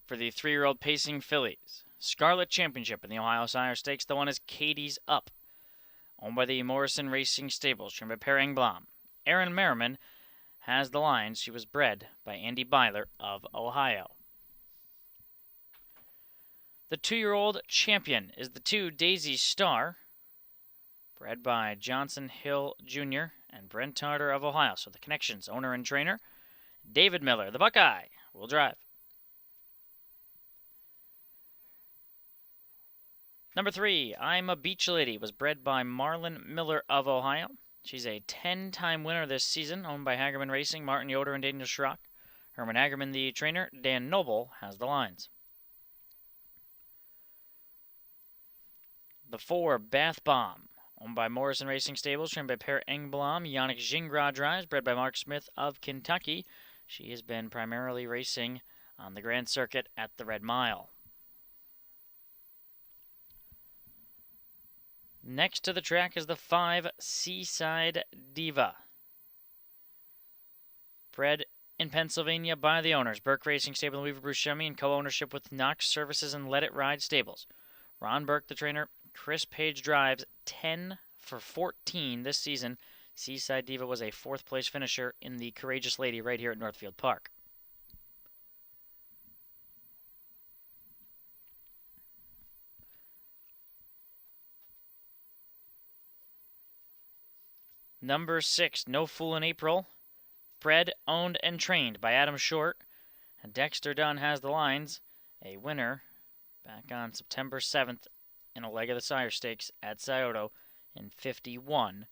for the 3-year-old Pacing fillies. Scarlet Championship in the Ohio Sire Stakes. The one is Katie's Up, owned by the Morrison Racing Stables, trained by Per Engblom. Erin Merriman has the lines. She was bred by Andy Byler of Ohio. The 2-year-old champion is the 2 Daisy Star, bred by Johnson Hill Jr. and Brent Tarter of Ohio. So the connections, owner and trainer, David Miller, the Buckeye, will drive. Number 3, I'm a Beach Lady, was bred by Marlon Miller of Ohio. She's a 10-time winner this season, owned by Hagerman Racing, Martin Yoder and Daniel Schrock. Herman Hagerman, the trainer. Dan Noble has the lines. The 4, Bath Bomb, owned by Morrison Racing Stables, trained by Per Engblom. Yannick Gingras drives, bred by Mark Smith of Kentucky. She has been primarily racing on the Grand Circuit at the Red Mile. Next to the track is the 5, Seaside Diva, bred in Pennsylvania by the owners, Burke Racing Stable and Weaver Buscemi, in co-ownership with Knox Services and Let It Ride Stables. Ron Burke, the trainer. Chris Page drives, 10 for 14 this season. Seaside Diva was a 4th-place finisher in the Courageous Lady right here at Northfield Park. Number 6, No Fool in April, bred, owned, and trained by Adam Short. And Dexter Dunn has the lines, a winner back on September 7th in a leg of the Sire Stakes at Scioto in 51-2.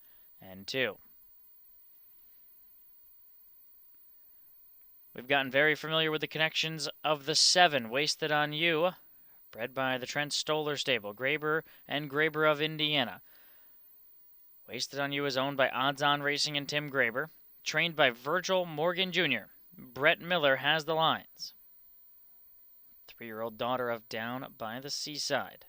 We've gotten very familiar with the connections of the 7, Wasted on You, bred by the Trent Stoller Stable, Graber and Graber of Indiana. Wasted on You is owned by Odds On Racing and Tim Graber, trained by Virgil Morgan Jr. Brett Miller has the lines. 3-year-old daughter of Down by the Seaside.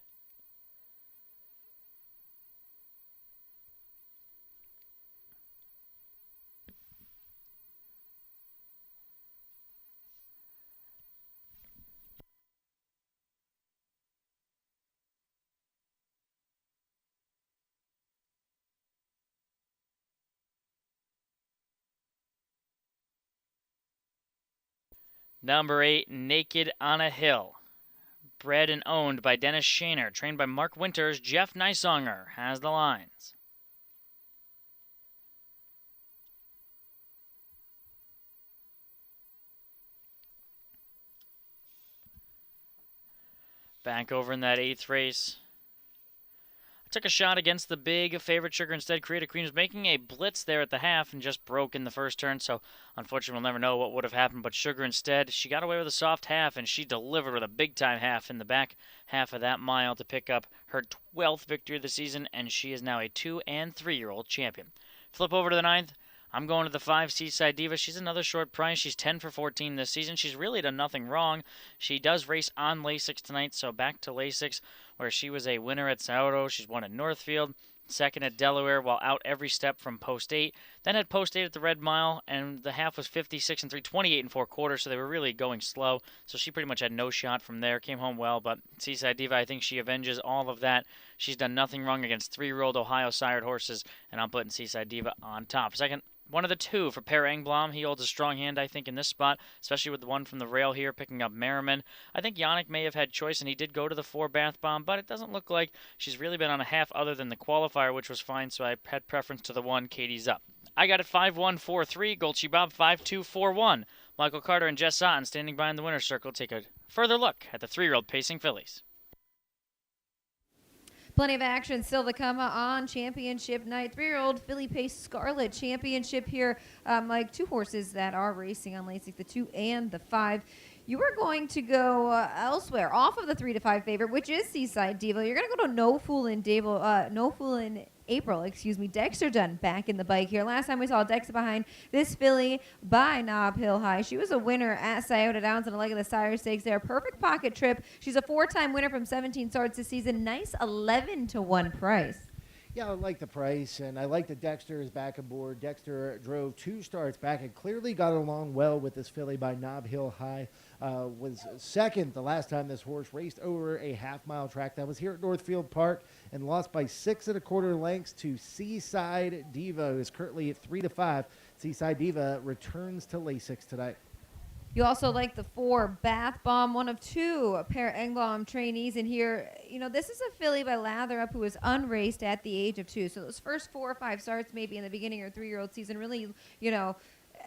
Number 8, Naked on a Hill, bred and owned by Dennis Shaner, trained by Mark Winters. Jeff Nysonger has the lines. Back over in that 8th race. Took a shot against the big favorite Sugar Instead. Creative Queen was making a blitz there at the half and just broke in the first turn, so unfortunately we'll never know what would have happened. But Sugar Instead, she got away with a soft half, and she delivered with a big-time half in the back half of that mile to pick up her 12th victory of the season, and she is now a 2- and 3-year-old champion. Flip over to the 9th. I'm going to the 5, Seaside Diva. She's another short price. She's 10 for 14 this season. She's really done nothing wrong. She does race on Lasix tonight, so back to Lasix, where she was a winner at Scioto. She's won at Northfield, second at Delaware, while out every step from Post 8. Then had Post 8 at the Red Mile, and the half was 56 and 3, 28 and 4 quarters, so they were really going slow. So she pretty much had no shot from there. Came home well, but Seaside Diva, I think she avenges all of that. She's done nothing wrong against 3-year-old Ohio sired horses, and I'm putting Seaside Diva on top. Second, one of the 2 for Per Engblom. He holds a strong hand, I think, in this spot, especially with the one from the rail here picking up Merriman. I think Yannick may have had choice, and he did go to the 4, Bath Bomb, but it doesn't look like she's really been on a half other than the qualifier, which was fine, so I had preference to the 1, Katie's Up. I got it 5-1-4-3, Gulchi Bob 5-2-4-1. Michael Carter and Jess Otten standing behind the winner's circle take a further look at the 3-year-old pacing fillies. Plenty of action still to come on championship night. 3-year-old filly pace Scarlet Championship here. Mike, 2 horses that are racing on Lasix, the 2 and the 5. You are going to go elsewhere, off of the 3 to 5 favorite, which is Seaside Diva. You're going to go to No Fool in April. Dexter Dunn back in the bike here. Last time we saw Dexter behind this filly by Nob Hill High. She was a winner at Scioto Downs in a leg of the Sire Stakes there. Perfect pocket trip. She's a 4-time winner from 17 starts this season. Nice 11-1 price. Yeah, I like the price, and I like that Dexter is back aboard. Dexter drove 2 starts back and clearly got along well with this filly by Nob Hill High. Was second the last time this horse raced over a half-mile track. That was here at Northfield Park and lost by 6 1/4 lengths to Seaside Diva, who is currently at 3-5. Seaside Diva returns to Lasix tonight. You also like the 4 Bath Bomb, one of 2 pair Engblom trainees in here. You know, this is a filly by Latherup who was unraced at the age of 2. So those first 4 or 5 starts maybe in the beginning of her 3-year-old season really, you know,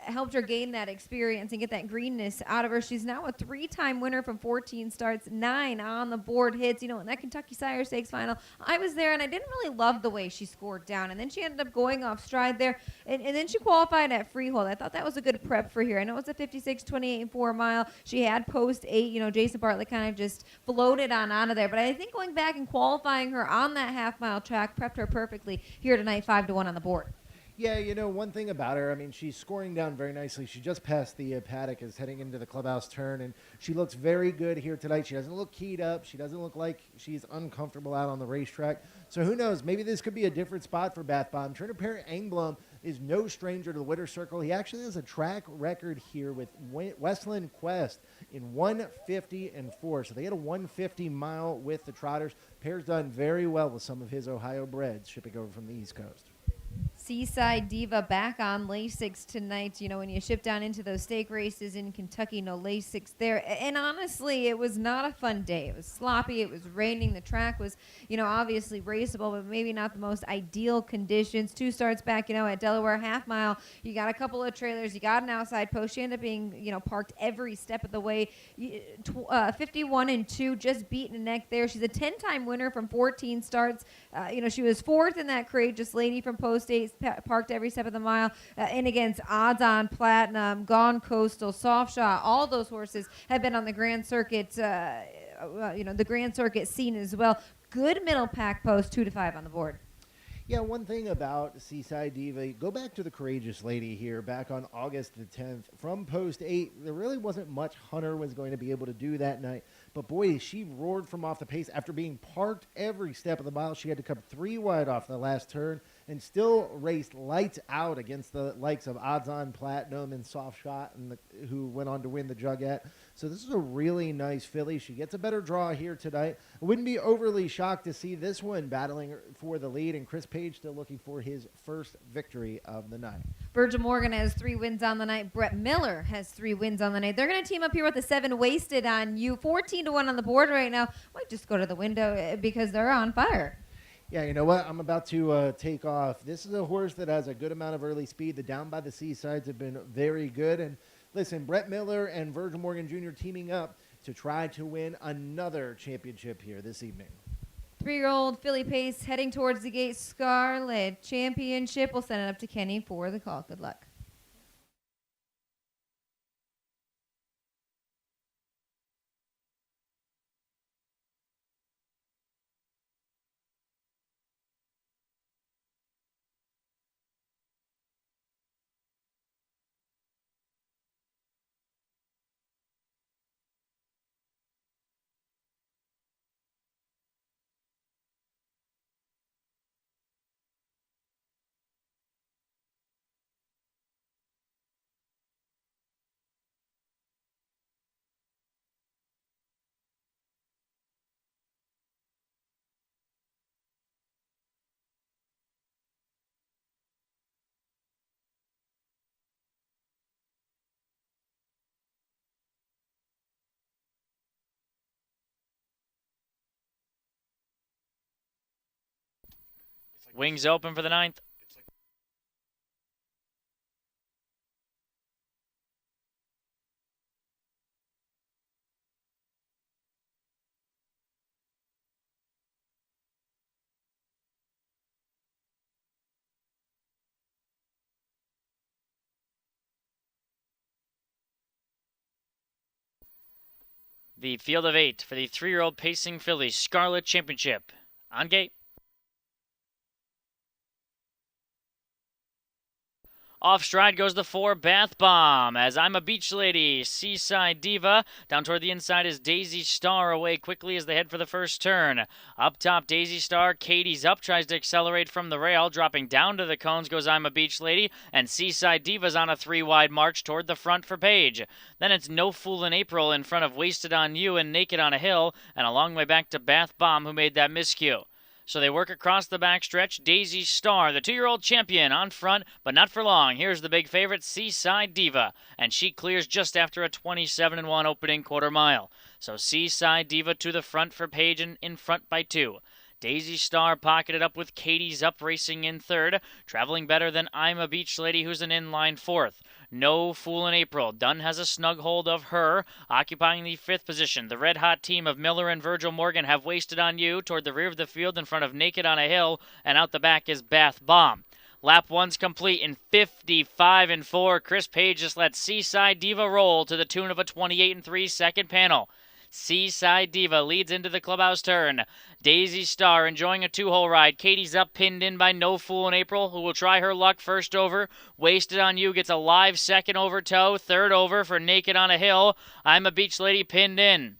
helped her gain that experience and get that greenness out of her. She's now a 3-time winner from 14 starts, 9 on the board hits. You know, in that Kentucky Sire Stakes final, I was there and I didn't really love the way she scored down. And then she ended up going off stride there. And then she qualified at Freehold. I thought that was a good prep for here. I know it's a 56, 28, and 4 mile. She had post 8. You know, Jason Bartlett kind of just floated on out of there. But I think going back and qualifying her on that half-mile track prepped her perfectly here tonight, 5-1 on the board. Yeah, you know, one thing about her, I mean, she's scoring down very nicely. She just passed the paddock, is heading into the clubhouse turn, and she looks very good here tonight. She doesn't look keyed up. She doesn't look like she's uncomfortable out on the racetrack. So who knows? Maybe this could be a different spot for Bath Bomb. Trainer Perry Engblom is no stranger to the winner's circle. He actually has a track record here with Westland Quest in 150 and 4. So they had a 150 mile with the Trotters. Pear's done very well with some of his Ohio breds shipping over from the East Coast. Seaside Diva back on Lasix tonight. You know, when you ship down into those stake races in Kentucky, no Lasix there. And honestly, it was not a fun day. It was sloppy. It was raining. The track was, you know, obviously raceable, but maybe not the most ideal conditions. 2 starts back, you know, at Delaware half mile. You got a couple of trailers. You got an outside post. She ended up being, you know, parked every step of the way. 51 and 2, just beating a neck there. She's a 10-time winner from 14 starts. You know, she was 4th in that Courageous Lady from post 8. Parked every step of the mile, in against Odds On Platinum, Gone Coastal, Soft Shot. All those horses have been on the Grand Circuit, you know, the Grand Circuit scene as well. Good middle pack post, 2-5 on the board. Yeah, one thing about Seaside Diva, go back to the Courageous Lady here back on August the 10th. From post 8, there really wasn't much Hunter was going to be able to do that night. But boy, she roared from off the pace. After being parked every step of the mile, she had to come 3 wide off the last turn and still raced lights out against the likes of Odds On Platinum and Soft Shot, and who went on to win the Jugette. So this is a really nice filly. She gets a better draw here tonight. I wouldn't be overly shocked to see this one battling for the lead, and Chris Page still looking for his first victory of the night. Virgil Morgan has 3 wins on the night. Brett Miller has 3 wins on the night. They're going to team up here with the 7 Wasted on You. 14-1 on the board right now. Might just go to the window because they're on fire. Yeah, you know what? I'm about to take off. This is a horse that has a good amount of early speed. The Down by the Seasides have been very good. And listen, Brett Miller and Virgil Morgan Jr. teaming up to try to win another championship here this evening. 3-year-old Philly Pace heading towards the gate. Scarlet Championship. We'll send it up to Kenny for the call. Good luck. Wings open for the 9th. The field of 8 for the 3-year-old pacing filly Scarlet Championship. On gate. Off stride goes the 4 Bath Bomb as I'm a Beach Lady, Seaside Diva. Down toward the inside is Daisy Star away quickly as they head for the first turn. Up top, Daisy Star, Katie's up, tries to accelerate from the rail. Dropping down to the cones goes I'm a Beach Lady, and Seaside Diva's on a 3-wide march toward the front for Page. Then it's No Fool in April in front of Wasted on You and Naked on a Hill, and a long way back to Bath Bomb who made that miscue. So they work across the backstretch. Daisy Star, the 2-year-old champion, on front, but not for long. Here's the big favorite, Seaside Diva, and she clears just after a 27-1 opening quarter mile. So Seaside Diva to the front for Page and in front by 2. Daisy Star pocketed up with Katie's up racing in third, traveling better than I'm a Beach Lady, who's an inline fourth. No Fool in April. Dunn has a snug hold of her, occupying the 5th position. The red-hot team of Miller and Virgil Morgan have Wasted on You toward the rear of the field in front of Naked on a Hill, and out the back is Bath Bomb. Lap 1's complete in 55-4. Chris Page just let Seaside Diva roll to the tune of a 28-3 second panel. Seaside Diva leads into the clubhouse turn. Daisy Star enjoying a 2-hole ride. Katie's up, pinned in by No Fool in April, who will try her luck first over. Wasted on You gets a live second over toe. Third over for Naked on a Hill. I'm a Beach Lady pinned in.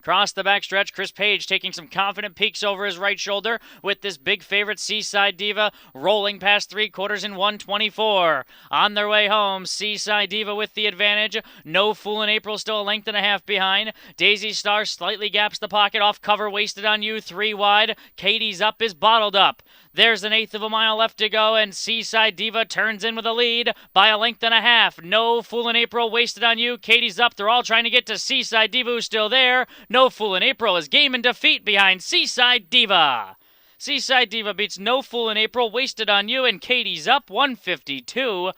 Across the backstretch, Chris Page taking some confident peeks over his right shoulder with this big favorite Seaside Diva rolling past 3/4 in 1:24. On their way home, Seaside Diva with the advantage. No Fool in April still a length and a half behind. Daisy Star slightly gaps the pocket off cover. Wasted on You 3 wide. Katie's up is bottled up. There's an 1/8 of a mile left to go, and Seaside Diva turns in with a lead by a length and a half. No Fool in April, Wasted on You, Katie's up. They're all trying to get to Seaside Diva, who's still there. No Fool in April is game in defeat behind Seaside Diva. Seaside Diva beats No Fool in April, Wasted on You, and Katie's up 152-2.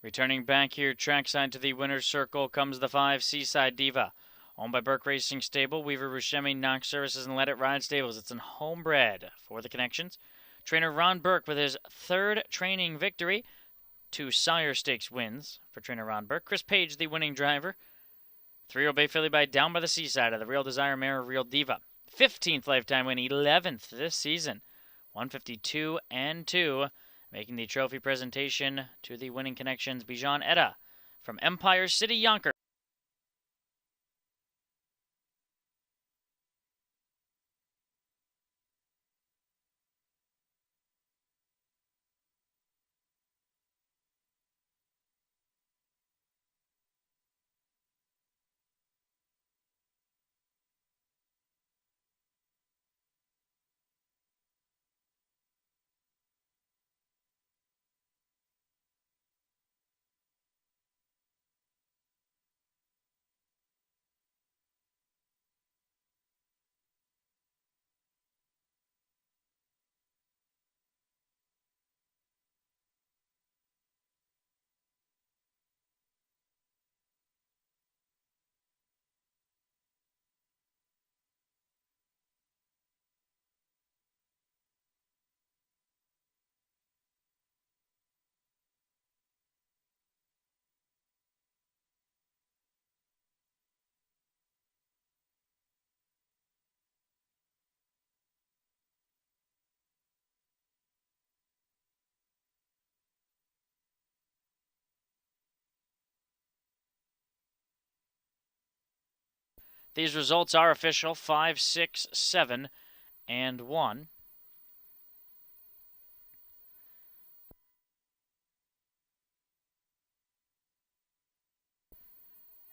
Returning back here trackside to the winner's circle comes the 5 Seaside Diva. Owned by Burke Racing Stable, Weaver Buscemi, Knox Services, and Let It Ride Stables. It's in homebred for the connections. Trainer Ron Burke with his 3rd training victory. 2 Sire Stakes wins for trainer Ron Burke. Chris Page, the winning driver. 3-year-old Bay Filly by Down by the Seaside of the Real Desire mare, Real Diva. 15th lifetime win, 11th this season. 152-2. Making the trophy presentation to the winning connections, Bijan Etta from Empire City, Yonkers. These results are official: 5, 6, 7, and 1.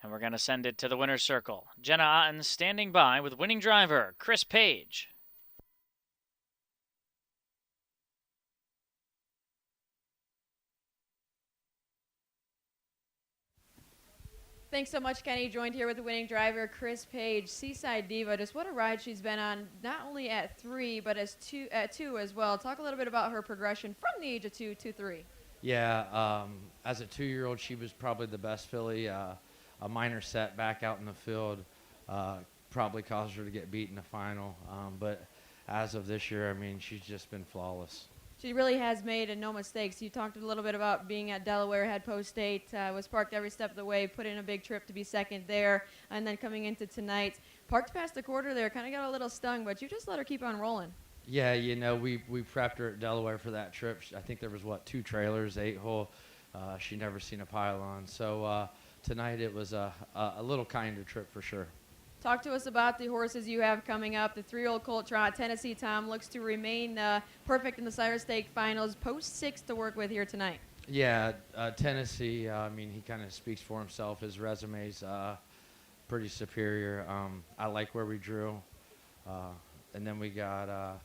And we're going to send it to the winner's circle. Jenna Otten standing by with winning driver Chris Page. Thanks so much, Kenny. Joined here with the winning driver, Chris Page. Seaside Diva, just what a ride she's been on, not only at 3, but at 2 as well. Talk a little bit about her progression from the age of 2 to 3. Yeah, as a 2-year-old, she was probably the best filly. A minor setback out in the field probably caused her to get beat in the final. But as of this year, I mean, she's just been flawless. She really has made no mistakes. You talked a little bit about being at Delaware, had Post State, was parked every step of the way, put in a big trip to be second there, and then coming into tonight. Parked past the quarter there, kind of got a little stung, but you just let her keep on rolling. Yeah, you know, we prepped her at Delaware for that trip. I think there was, 2 trailers, 8-hole. She never seen a pylon. So tonight it was a little kinder trip for sure. Talk to us about the horses you have coming up. The 3-year-old Colt Trot, Tennessee Tom, looks to remain perfect in the Sire Stake finals. Post 6 to work with here tonight. Yeah, Tennessee, I mean, he kind of speaks for himself. His resume's pretty superior. I like where we drew. And then we got,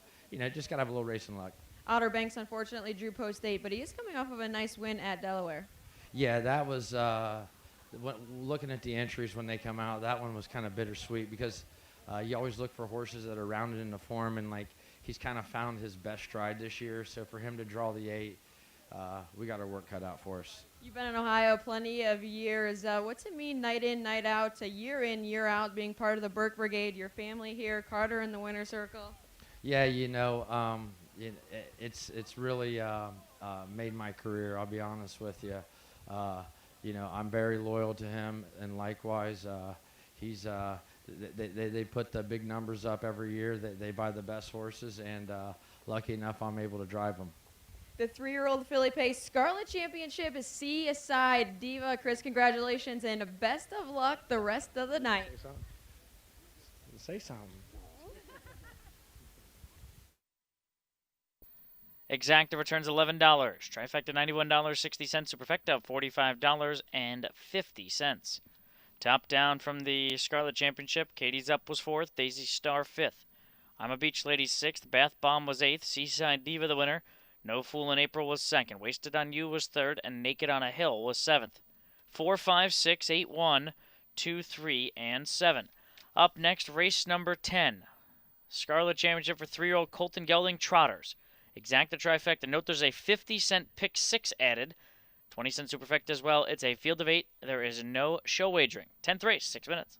just got to have a little racing luck. Outer Banks, unfortunately, drew Post 8, but he is coming off of a nice win at Delaware. Yeah, that was, looking at the entries when they come out, that one was kind of bittersweet because you always look for horses that are rounded into form, and, he's kind of found his best stride this year. So for him to draw the 8, we got our work cut out for us. You've been in Ohio plenty of years. What's it mean night in, night out, year in, year out, being part of the Burke Brigade, your family here, Carter in the winner's circle? Yeah, it's really made my career, I'll be honest with you. I'm very loyal to him, and likewise, they put the big numbers up every year. They buy the best horses, and lucky enough, I'm able to drive them. The 3-year-old filly pace Scarlet Championship is Seaside Diva. Chris, congratulations, and best of luck the rest of the night. Say something. Exacta returns $11. Trifecta $91.60. Superfecta $45.50. Top down from the Scarlet Championship. Katie's Up was 4th. Daisy Star 5th. I'm a Beach Lady 6th. Bath Bomb was 8th. Seaside Diva the winner. No Fool in April was 2nd. Wasted on You was 3rd. And Naked on a Hill was 7th. 4, 5, 6, 8, 1, 2, 3, and 7. Up next, race number 10. Scarlet Championship for 3-year-old Colton Gelding Trotters. Exacta trifecta. Note there's a 50-cent pick 6 added. 20-cent superfecta as well. It's a field of 8. There is no show wagering. 10th race, 6 minutes.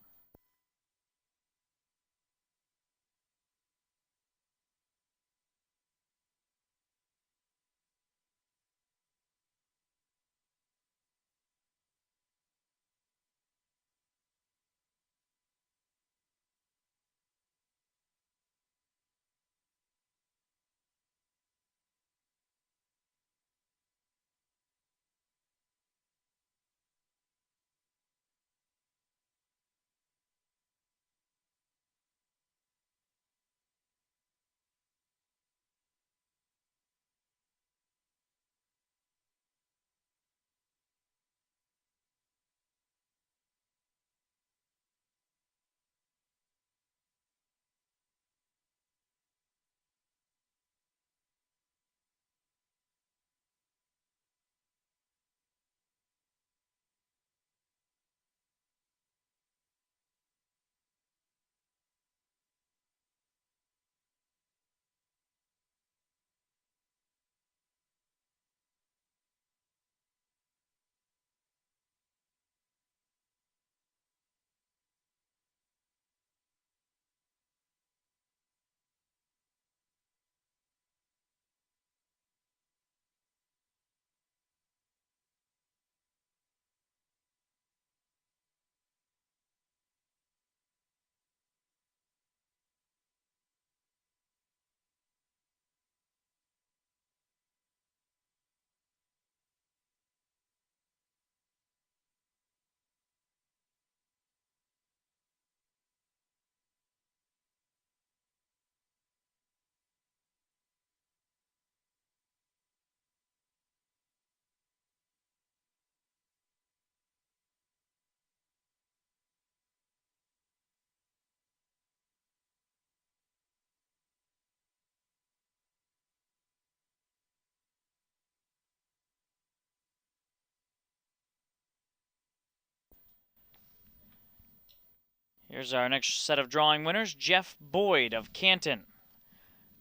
Here's our next set of drawing winners. Jeff Boyd of Canton.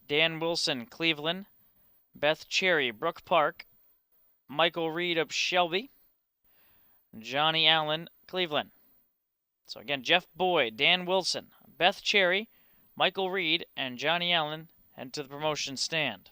Dan Wilson, Cleveland. Beth Cherry, Brook Park. Michael Reed of Shelby. Johnny Allen, Cleveland. So again, Jeff Boyd, Dan Wilson, Beth Cherry, Michael Reed, and Johnny Allen head to the promotion stand.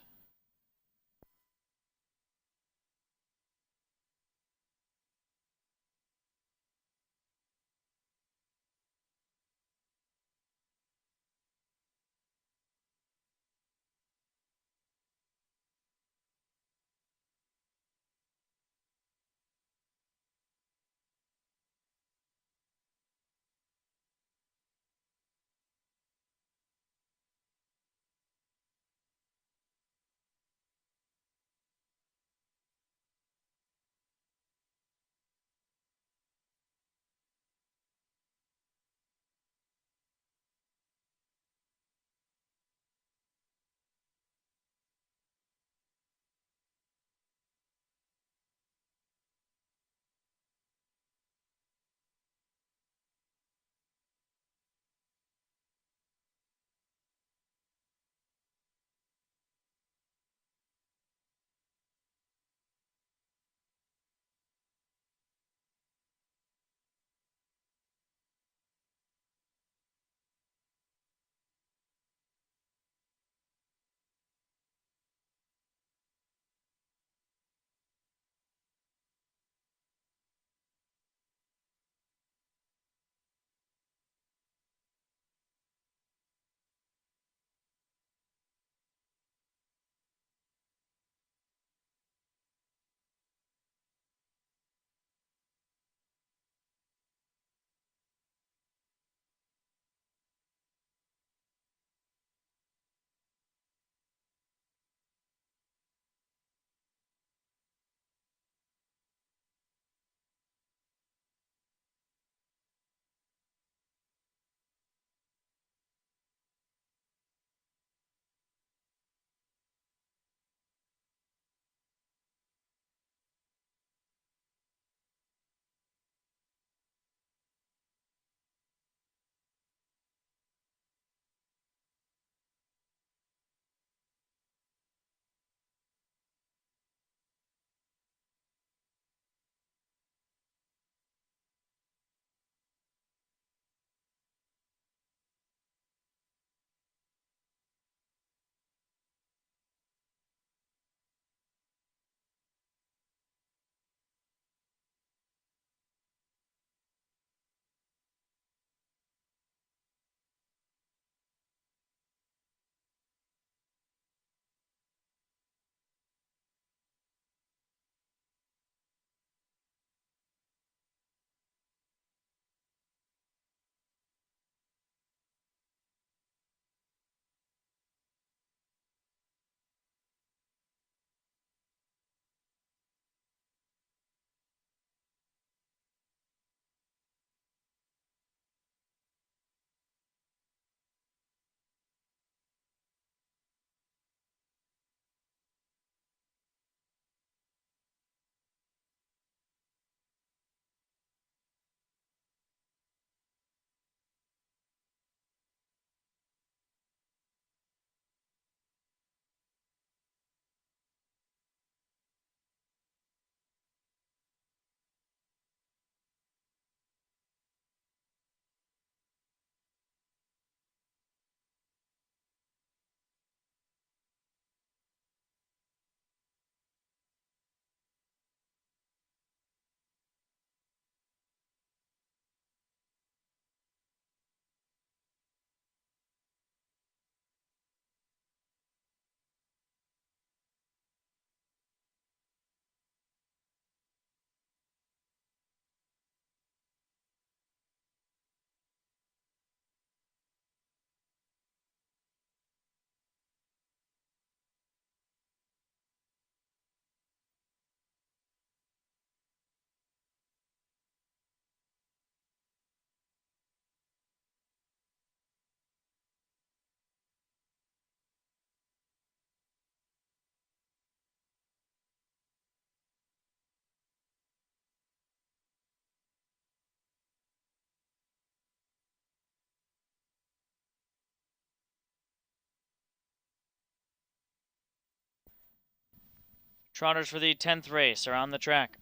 Trotters for the 10th race are on the track.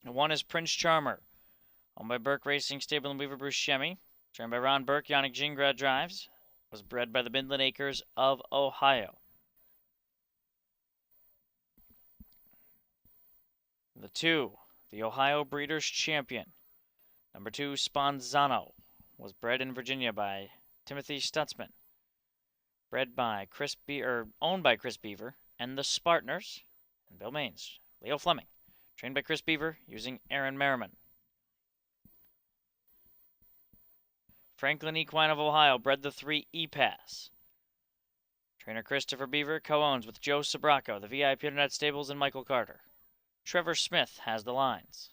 One is Prince Charmer, owned by Burke Racing Stable in Weaver Buscemi. Trained by Ron Burke, Yannick Gingras drives. Was bred by the Midland Acres of Ohio. The 2, the Ohio Breeders' Champion. Number 2, Sponzano, was bred in Virginia by Timothy Stutzman. Owned by Chris Beaver and the Spartaners and Bill Maines. Leo Fleming, trained by Chris Beaver using Aaron Merriman. Franklin Equine of Ohio bred the 3 E-Pass. Trainer Christopher Beaver co-owns with Joe Sabraco, the VIP Internet Stables, and Michael Carter. Trevor Smith has the lines.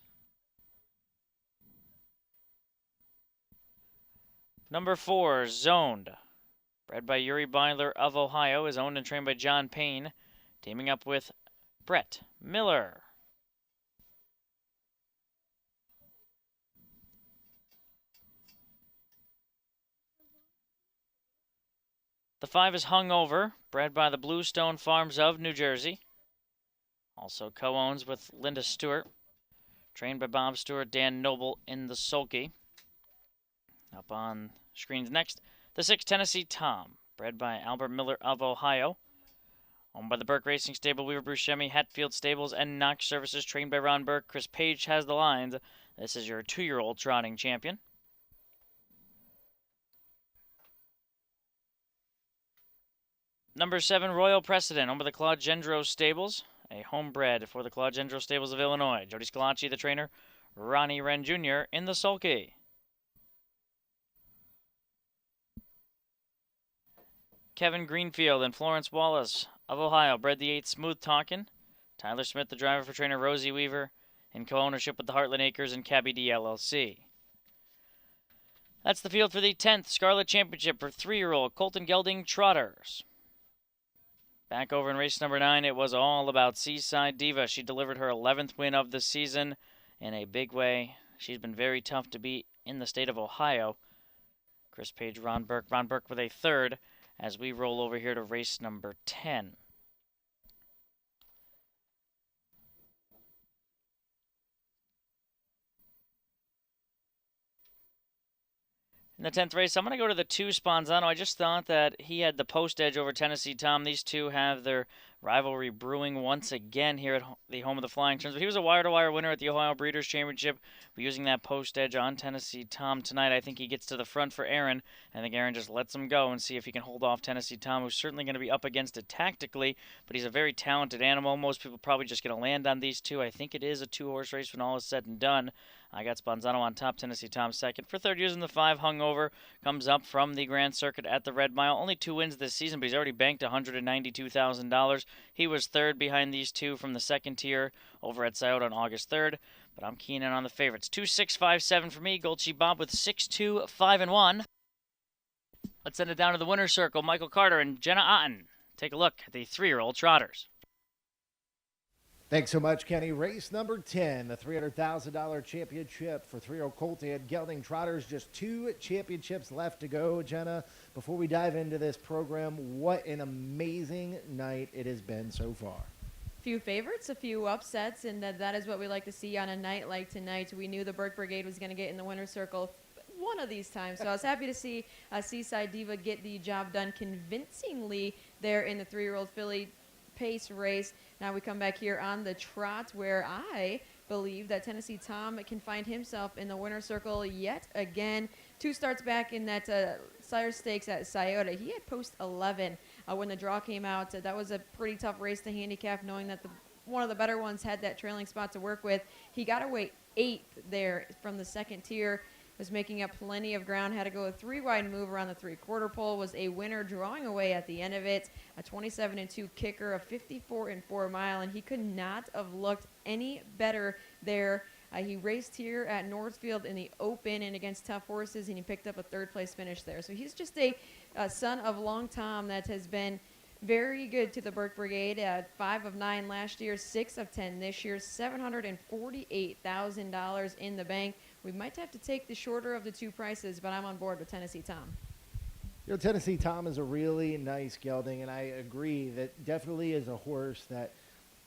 Number 4, Zoned. Bred by Yuri Byler of Ohio, is owned and trained by John Payne, teaming up with Brett Miller. The 5 is Hungover, bred by the Bluestone Farms of New Jersey. Also co-owns with Linda Stewart, trained by Bob Stewart, Dan Noble in the sulky. Up on screens next, the 6, Tennessee Tom, bred by Albert Miller of Ohio. Owned by the Burke Racing Stable, Weaver Buscemi, Hatfield Stables, and Knox Services, trained by Ron Burke. Chris Page has the lines. This is your 2-year-old trotting champion. Number 7, Royal Precedent, owned by the Claude Gendreau Stables, a homebred for the Claude Gendreau Stables of Illinois. Jody Scalacci, the trainer, Ronnie Wren Jr. in the sulky. Kevin Greenfield and Florence Wallace of Ohio bred the 8, Smooth Talkin'. Tyler Smith, the driver for trainer Rosie Weaver, in co-ownership with the Heartland Acres and Cabby D LLC. That's the field for the 10th Scarlet Championship for 3-year-old Colton Gelding Trotters. Back over in race number 9, it was all about Seaside Diva. She delivered her 11th win of the season in a big way. She's been very tough to beat in the state of Ohio. Chris Page, Ron Burke with a 3rd as we roll over here to race number 10. In the 10th race, I'm going to go to the 2, Sponzano. I just thought that he had the post edge over Tennessee Tom. These two have their rivalry brewing once again here at the home of the Flying Turns. But he was a wire-to-wire winner at the Ohio Breeders' Championship. We're using that post edge on Tennessee Tom tonight. I think he gets to the front for Aaron. I think Aaron just lets him go and see if he can hold off Tennessee Tom, who's certainly going to be up against it tactically, but he's a very talented animal. Most people probably just going to land on these two. I think it is a 2-horse race when all is said and done. I got Sponzano on top, Tennessee Tom second. For 3rd, using the 5, Hungover, comes up from the Grand Circuit at the Red Mile. Only 2 wins this season, but he's already banked $192,000. He was 3rd behind these two from the 2nd tier over at Scioto on August 3rd. But I'm keen in on the favorites. 2, 6, 5, 7 for me. Gold Sheep Bob with 6, 2, 5, and 1. Let's send it down to the winner's circle. Michael Carter and Jenna Otten. Take a look at the 3-year-old trotters. Thanks so much, Kenny. Race number 10, the $300,000 championship for 3-year-old Colton Gelding Trotters. Just 2 championships left to go, Jenna. Before we dive into this program, what an amazing night it has been so far. Few favorites, a few upsets, and that is what we like to see on a night like tonight. We knew the Burke Brigade was going to get in the winner's circle one of these times, so I was happy to see Seaside Diva get the job done convincingly there in the 3-year-old filly pace race. Now we come back here on the trot, where I believe that Tennessee Tom can find himself in the winner's circle yet again. 2 starts back in that Sire Stakes at Scioto. He had post 11 when the draw came out. That was a pretty tough race to handicap, knowing that one of the better ones had that trailing spot to work with. He got away 8th there from the 2nd tier. Was making up plenty of ground, had to go a 3-wide move around the 3/4 pole, was a winner drawing away at the end of it, a 27-2 kicker, a 54-4 mile, and he could not have looked any better there. He raced here at Northfield in the Open and against tough horses, and he picked up a 3rd-place finish there. So he's just a son of Long Tom that has been very good to the Burke Brigade. 5 of 9 last year, 6 of 10 this year, $748,000 in the bank. We might have to take the shorter of the 2 prices, but I'm on board with Tennessee Tom. You know, Tennessee Tom is a really nice gelding, and I agree that definitely is a horse that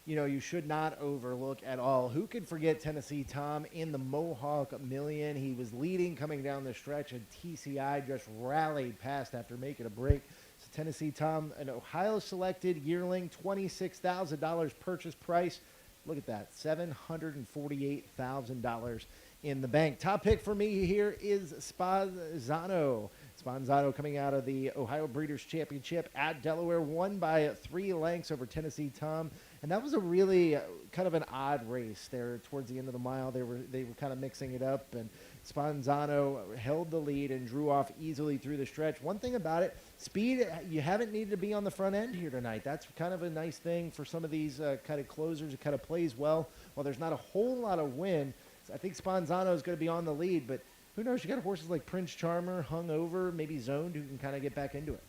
you should not overlook at all. Who could forget Tennessee Tom in the Mohawk Million? He was leading coming down the stretch, and TCI just rallied past after making a break. So Tennessee Tom, an Ohio-selected yearling, $26,000 purchase price. Look at that, $748,000 in the bank. Top pick for me here is Spanzano. Spanzano coming out of the Ohio Breeders' Championship at Delaware, won by 3 lengths over Tennessee Tom. And that was a really kind of an odd race there towards the end of the mile. They were kind of mixing it up, and Spanzano held the lead and drew off easily through the stretch. One thing about it, speed, you haven't needed to be on the front end here tonight. That's kind of a nice thing for some of these kind of closers. It kind of plays well. While there's not a whole lot of wind, I think Spanzano is going to be on the lead, but who knows? You got horses like Prince Charmer, Hung Over, maybe Zoned, who can kind of get back into it.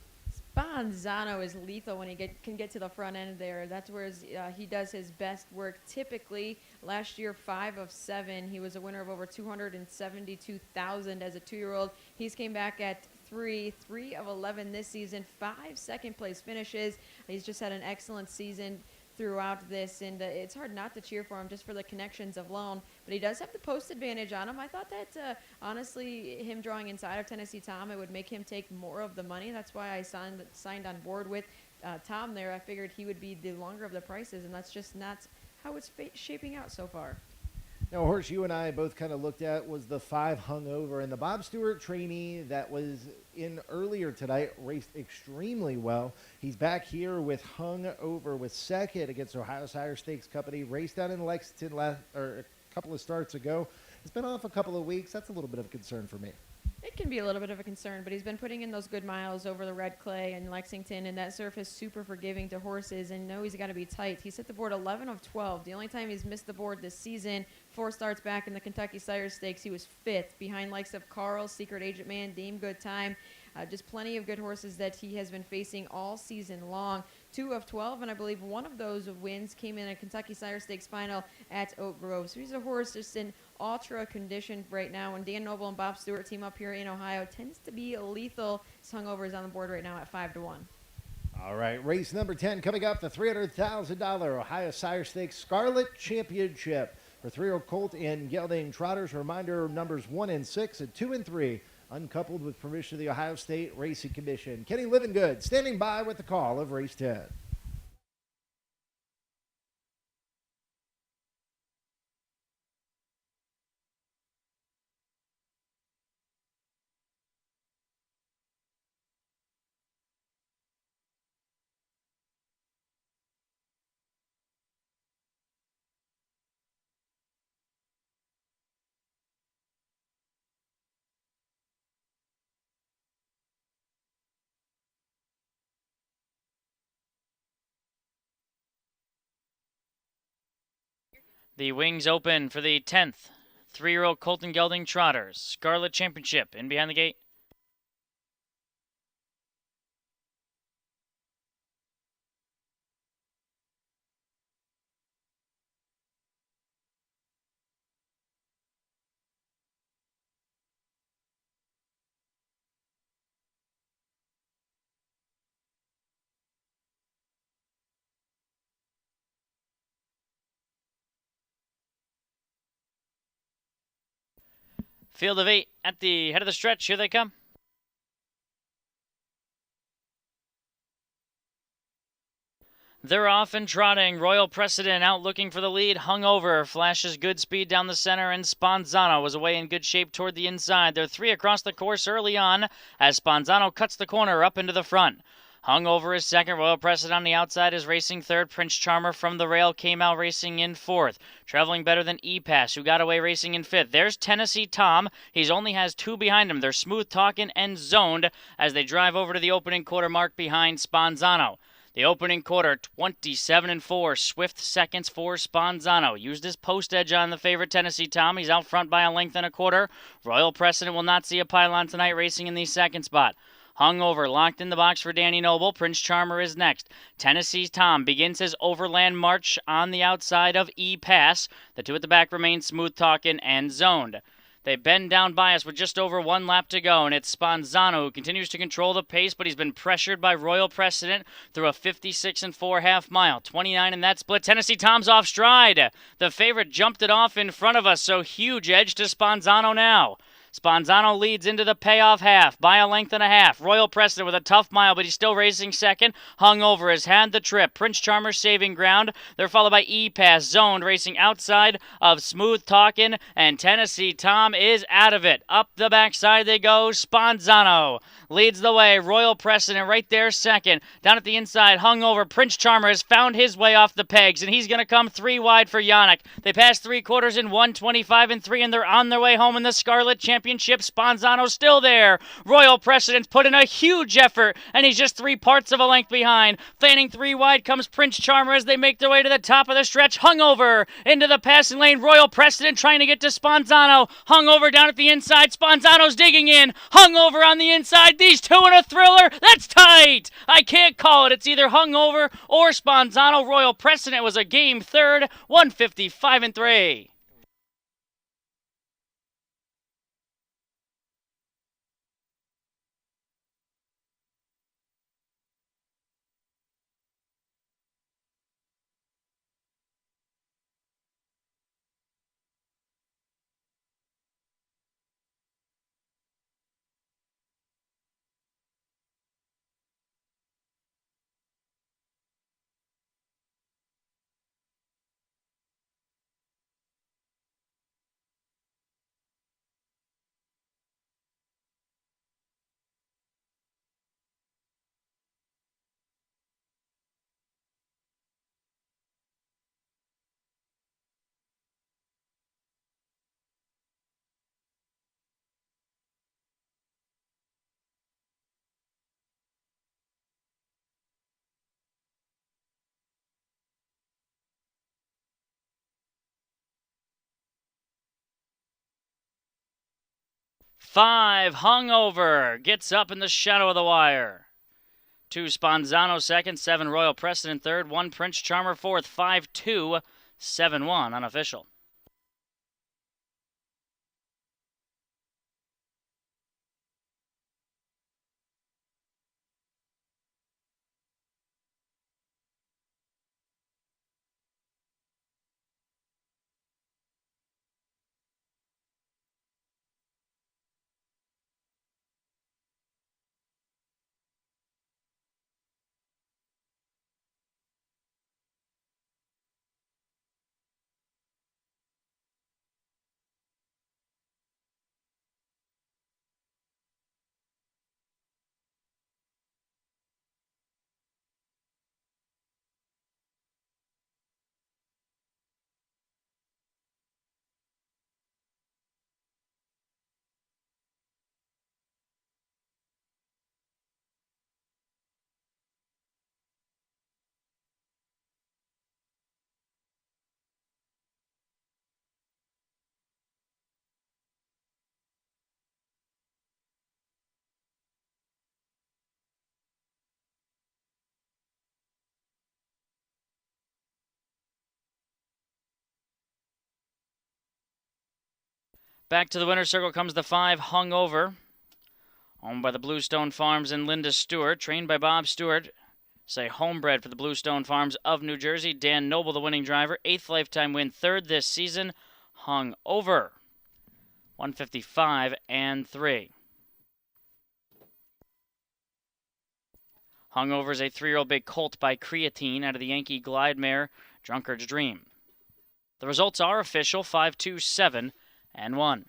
Spanzano is lethal when he can get to the front end there. That's where he does his best work. Typically, last year, 5 of 7. He was a winner of over $272,000 as a 2-year-old. He's came back at 3 of 11 this season, 5 second-place finishes. He's just had an excellent season throughout this, and it's hard not to cheer for him just for the connections alone. But he does have the post advantage on him. I thought that, honestly, him drawing inside of Tennessee Tom, it would make him take more of the money. That's why I signed on board with Tom there. I figured he would be the longer of the prices, and that's just not how it's shaping out so far. Now, a horse you and I both kind of looked at was the 5 Hung Over, and the Bob Stewart trainee that was in earlier tonight raced extremely well. He's back here with Hung Over with second against Ohio Sire Stakes Company. Raced down in Lexington a couple of starts ago. It's been off a couple of weeks. That's a little bit of a concern for me. It can be a little bit of a concern, but he's been putting in those good miles over the red clay in Lexington, and that surface super forgiving to horses, and he's got to be tight. He's hit the board 11 of 12. The only time he's missed the board this season, 4 starts back in the Kentucky Sire Stakes, he was 5th behind likes of Carl, Secret Agent Man, Dame Good Time. Just plenty of good horses that he has been facing all season long. 2 of 12, and I believe one of those wins came in a Kentucky Sire Stakes final at Oak Grove. So he's a horse just in ultra condition right now. When Dan Noble and Bob Stewart team up here in Ohio, tends to be lethal. His Hung Over is on the board right now at 5-1. All right, race number 10 coming up, the $300,000 Ohio Sire Stakes Scarlet Championship for 3-year-old colt and gelding trotters. Reminder, numbers 1 and 6 and 2 and 3. Uncoupled with permission of the Ohio State Racing Commission. Kenny Livingood standing by with the call of race 10. The wings open for the 10th 3-year-old colt and gelding trotters Scarlet Championship. In behind the gate, field of 8 at the head of the stretch. Here they come. They're off and trotting. Royal Precedent out looking for the lead. Hung Over flashes good speed down the center, and Spanzano was away in good shape toward the inside. They're 3 across the course early on as Spanzano cuts the corner up into the front. Hung Over is second. Royal Precedent on the outside is racing third. Prince Charmer from the rail came out racing in fourth. Traveling better than E-Pass, who got away racing in fifth. There's Tennessee Tom. He only has 2 behind him. They're Smooth Talkin' and Zoned as they drive over to the opening quarter mark behind Spanzano. The opening quarter, 27-4. Swift seconds for Spanzano. Used his post edge on the favorite Tennessee Tom. He's out front by a length and a quarter. Royal Precedent will not see a pylon tonight racing in the second spot. Hung Over, locked in the box for Danny Noble. Prince Charmer is next. Tennessee Tom begins his overland march on the outside of E-Pass. The 2 at the back remain Smooth Talkin' and Zoned. They bend down by us with just over 1 lap to go, and it's Sponzano who continues to control the pace, but he's been pressured by Royal Precedent through a 56 4 half mile. 29 in that split. Tennessee Tom's off stride. The favorite jumped it off in front of us, so huge edge to Sponzano now. Sponzano leads into the payoff half by a length and a half. Royal Precedent with a tough mile, but he's still racing second. Hung Over has had the trip. Prince Charmer saving ground. They're followed by E-Pass, zoned, racing outside of Smooth Talkin', and Tennessee Tom is out of it. Up the backside they go. Sponzano leads the way. Royal Precedent right there second. Down at the inside, Hung Over. Prince Charmer has found his way off the pegs, and he's going to come 3 wide for Yannick. They pass 3/4 in 1:25 3, and they're on their way home in the Scarlet Championship. Sponzano's still there. Royal Precedent's put in a huge effort, and he's just 3/4 of a length behind. Fanning 3 wide comes Prince Charmer as they make their way to the top of the stretch. Hung Over into the passing lane. Royal Precedent trying to get to Sponzano. Hung Over down at the inside. Sponzano's digging in. Hung Over on the inside. These two in a thriller. That's tight. I can't call it. It's either Hung Over or Sponzano. Royal Precedent was a game third. 155 3. Five, Hung Over, gets up in the shadow of the wire. 2, Sponzano second, 7, Royal Precedent third, 1, Prince Charmer fourth, 5-2, 7-1, unofficial. Back to the winner's circle comes the 5, Hung Over. Owned by the Bluestone Farms and Linda Stewart. Trained by Bob Stewart. Say homebred for the Bluestone Farms of New Jersey. Dan Noble, the winning driver. 8th lifetime win, 3rd this season. Hung Over. 155 3. Hung Over is a 3-year-old big colt by Creatine out of the Yankee Glide Mare Drunkard's Dream. The results are official, 5-2, 7 and 1.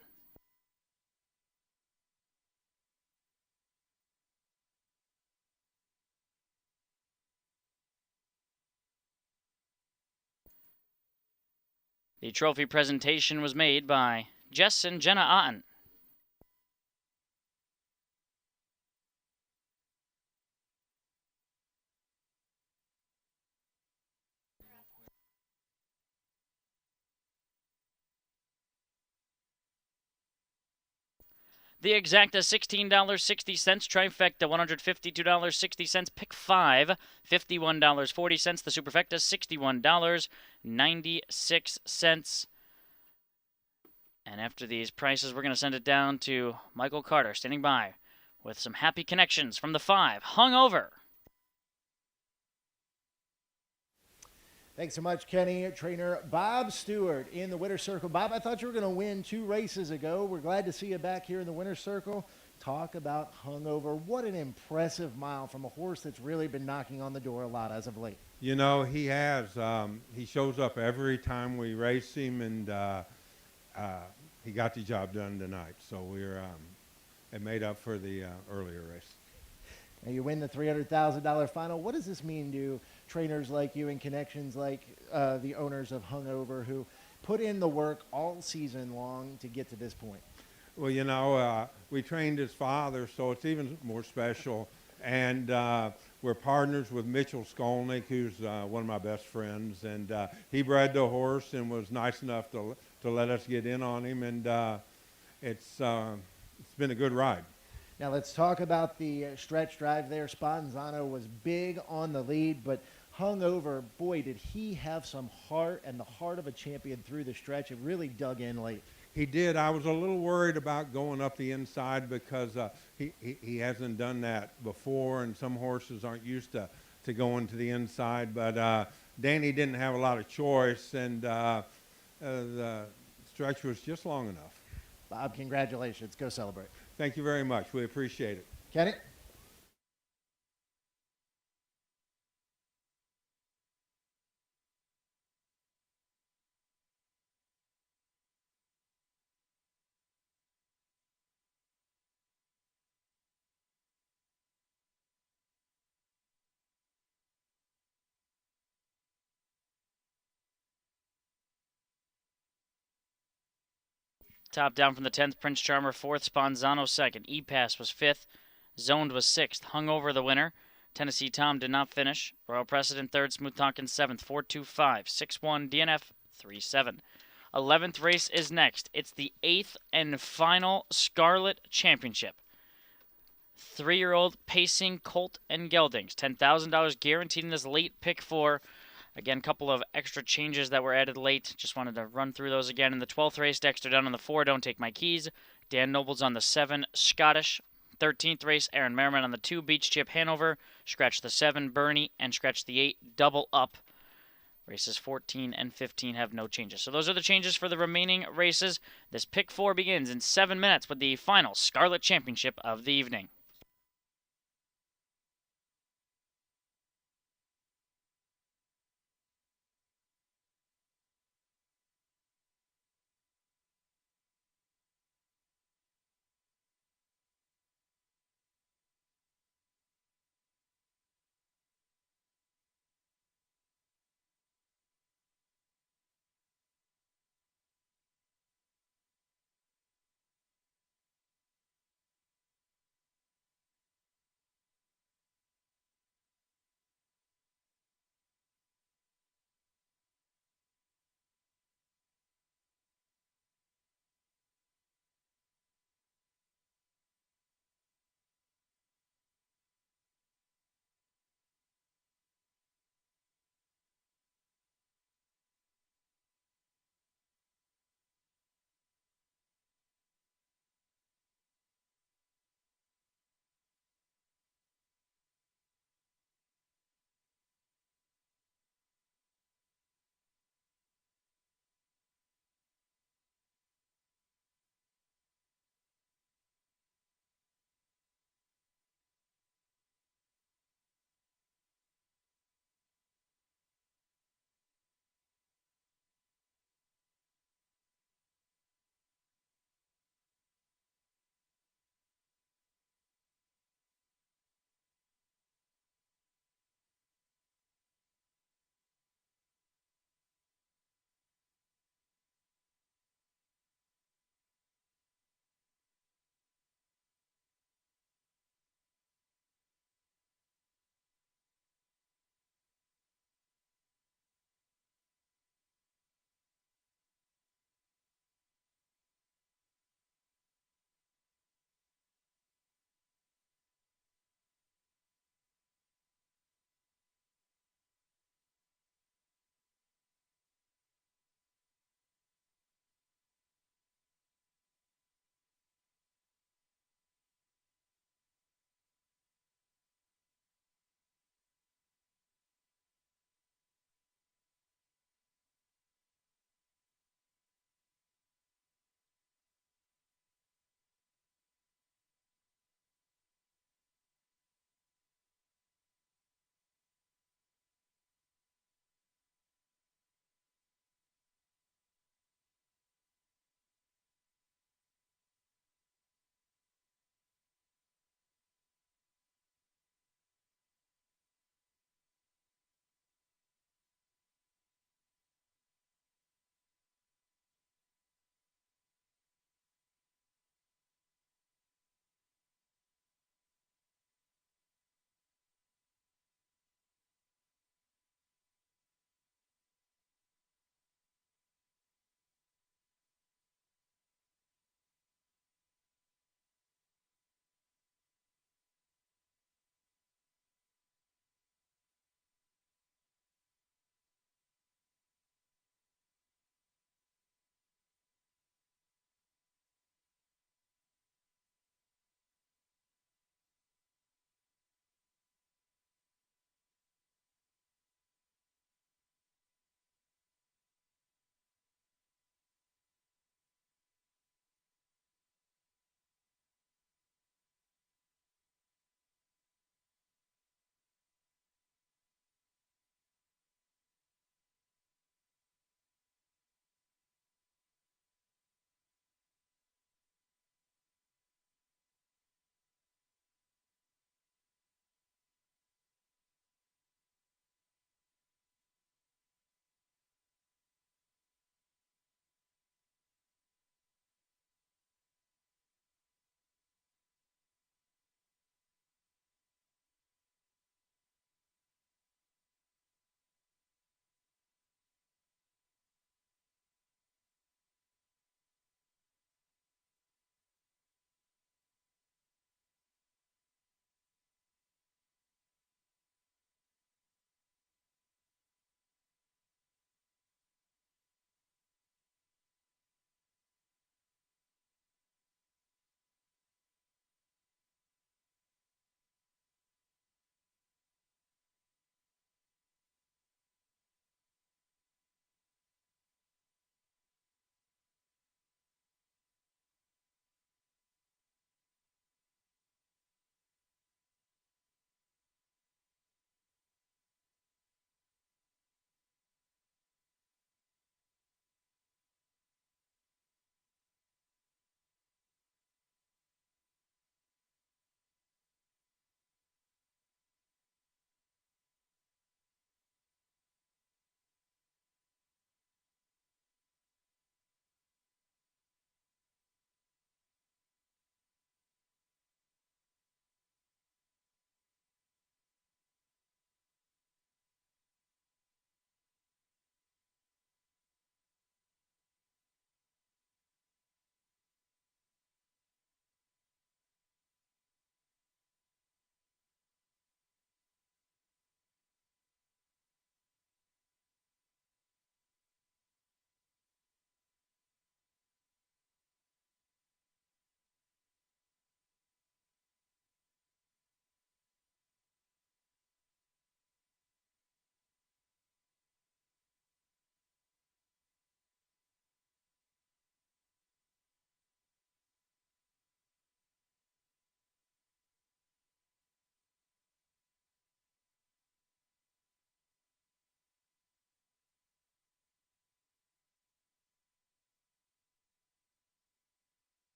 The trophy presentation was made by Jess and Jenna Otten. The exacta $16.60, trifecta $152.60, pick 5 $51.40, the superfecta $61.96. And after these prices, we're going to send it down to Michael Carter, standing by with some happy connections from the 5. Hungover. Thanks so much, Kenny. Trainer Bob Stewart in the winner's circle. Bob, I thought you were going to win 2 races ago. We're glad to see you back here in the winner's circle. Talk about Hungover. What an impressive mile from a horse that's really been knocking on the door a lot as of late. You know, he has. He shows up every time we race him, and he got the job done tonight. So it made up for the earlier race. Now you win the $300,000 final. What does this mean to trainers like you and connections like the owners of Hungover who put in the work all season long to get to this point? Well, you know, we trained his father, so it's even more special. And we're partners with Mitchell Skolnick, who's one of my best friends. And he bred the horse and was nice enough to let us get in on him. And it's been a good ride. Now let's talk about the stretch drive there. Sponzano was big on the lead, but Hungover, boy, did he have some heart and the heart of a champion through the stretch. It really dug in late. He did. I was a little worried about going up the inside because he hasn't done that before, and some horses aren't used to going to the inside. But Danny didn't have a lot of choice, and the stretch was just long enough. Bob, congratulations. Go celebrate. Thank you very much. We appreciate it. Kenny? Top down from the 10th, Prince Charmer 4th, Sponzano 2nd. E-Pass was 5th. Zoned was 6th. Hungover the winner. Tennessee Tom did not finish. Royal Precedent 3rd, Smooth Talkin 7th, 4-2-5, 6-1, DNF 3-7. 11th race is next. It's the 8th and final Scarlet Championship. 3-year-old Pacing Colt and Geldings. $10,000 guaranteed in this late pick 4. Again, a couple of extra changes that were added late. Just wanted to run through those again. In the 12th race, Dexter Dunn on the 4, Don't Take My Keys. Dan Nobles on the 7, Scottish. 13th race, Aaron Merriman on the 2, Beach Chip Hanover. Scratch the 7, Bernie. And scratch the 8, Double Up. Races 14 and 15 have no changes. So those are the changes for the remaining races. This pick 4 begins in 7 minutes with the final Scarlet Championship of the evening.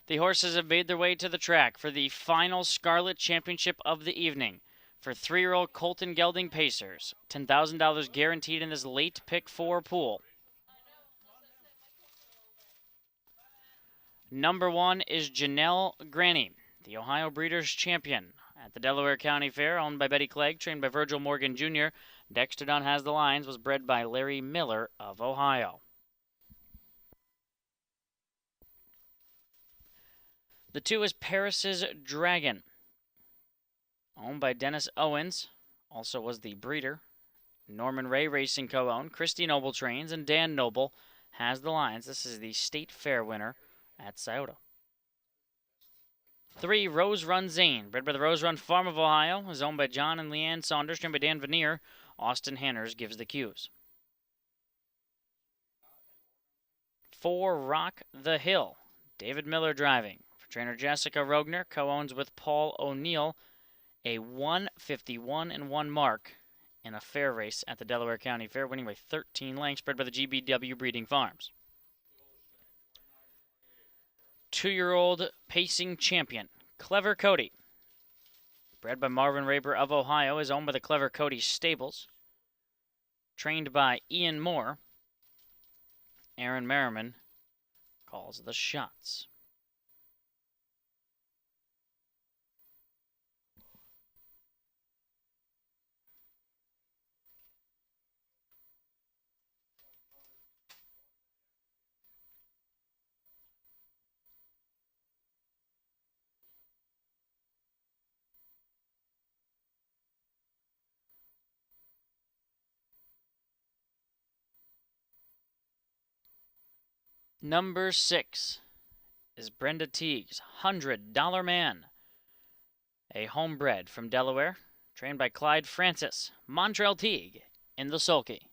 The horses have made their way to the track for the final Scarlet Championship of the evening. For 3-year-old Colton Gelding Pacers, $10,000 guaranteed in this late pick 4 pool. Number 1 is Janelle Granny, the Ohio Breeders' Champion. At the Delaware County Fair, owned by Betty Clegg, trained by Virgil Morgan Jr., Dexter Dunn has the lines, was bred by Larry Miller of Ohio. The 2 is Paris's Dragon, owned by Dennis Owens, also was the breeder. Norman Ray Racing co-owned, Christy Noble trains, and Dan Noble has the lines. This is the State Fair winner at Scioto. 3, Rose Run Zane, bred by the Rose Run Farm of Ohio, is owned by John and Leanne Saunders, trained by Dan Veneer. Austin Hanners gives the cues. 4, Rock the Hill, David Miller driving. For trainer Jessica Rogner, co-owns with Paul O'Neill, a 151-1 mark in a fair race at the Delaware County Fair, winning by 13 lengths, bred by the GBW Breeding Farms. 2-year-old Pacing Champion, Clever Cody, bred by Marvin Raber of Ohio, is owned by the Clever Cody Stables, trained by Ian Moore. Aaron Merriman calls the shots. Number 6 is Brenda Teague's $100 Man, a homebred from Delaware, trained by Clyde Francis, Montrell Teague in the sulky.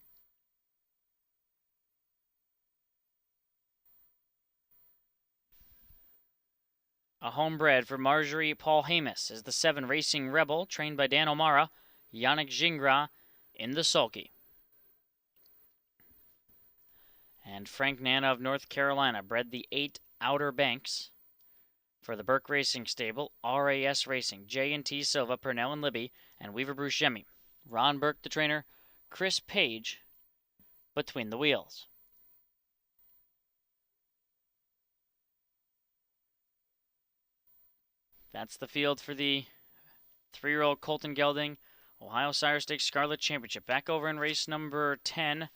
A homebred for Marjorie Paul Hamus is the 7 Racing Rebel, trained by Dan O'Mara, Yannick Gingras in the sulky. And Frank Nana of North Carolina bred the 8 Outer Banks for the Burke Racing Stable, RAS Racing, J&T Silva, Purnell and Libby, and Weaver Buscemi. Ron Burke, the trainer, Chris Page between the wheels. That's the field for the 3-year-old Colton Gelding Ohio Sire Stakes Scarlet Championship. Back over in race number 10.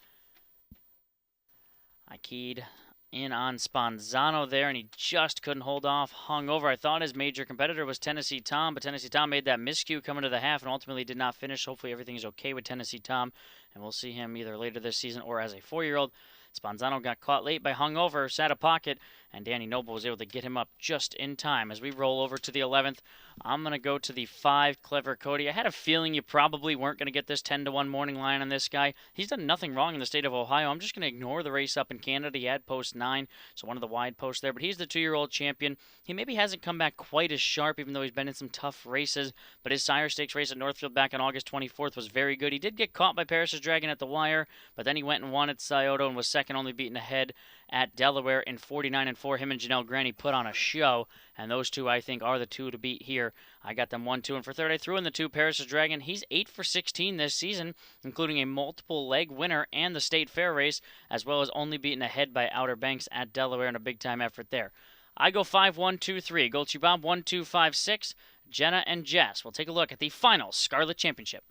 I keyed in on Sponzano there, and he just couldn't hold off. Hung over. I thought his major competitor was Tennessee Tom, but Tennessee Tom made that miscue coming to the half and ultimately did not finish. Hopefully everything is okay with Tennessee Tom, and we'll see him either later this season or as a 4-year-old. Sponzano got caught late by Hungover, sat a pocket, and Danny Noble was able to get him up just in time. As we roll over to the 11th, I'm going to go to the 5 Clever Cody. I had a feeling you probably weren't going to get this 10-1 morning line on this guy. He's done nothing wrong in the state of Ohio. I'm just going to ignore the race up in Canada. He had post 9, so one of the wide posts there, but he's the 2-year-old champion. He maybe hasn't come back quite as sharp, even though he's been in some tough races, but his Sire Stakes race at Northfield back on August 24th was very good. He did get caught by Paris's Dragon at the wire, but then he went and won at Scioto and was second, only beaten ahead at Delaware in 49-4. Him and Janelle Granny put on a show, and those two, I think, are the 2 to beat here. I got them 1, 2, and for third, I threw in the 2 Paris's Dragon. He's 8 for 16 this season, including a multiple leg winner and the State Fair race, as well as only beaten ahead by Outer Banks at Delaware in a big-time effort there. I go 5, 1, 2, 3. Gulchi Bob 1, 2, 5, 6. Jenna and Jess. We'll take a look at the final Scarlet Championship.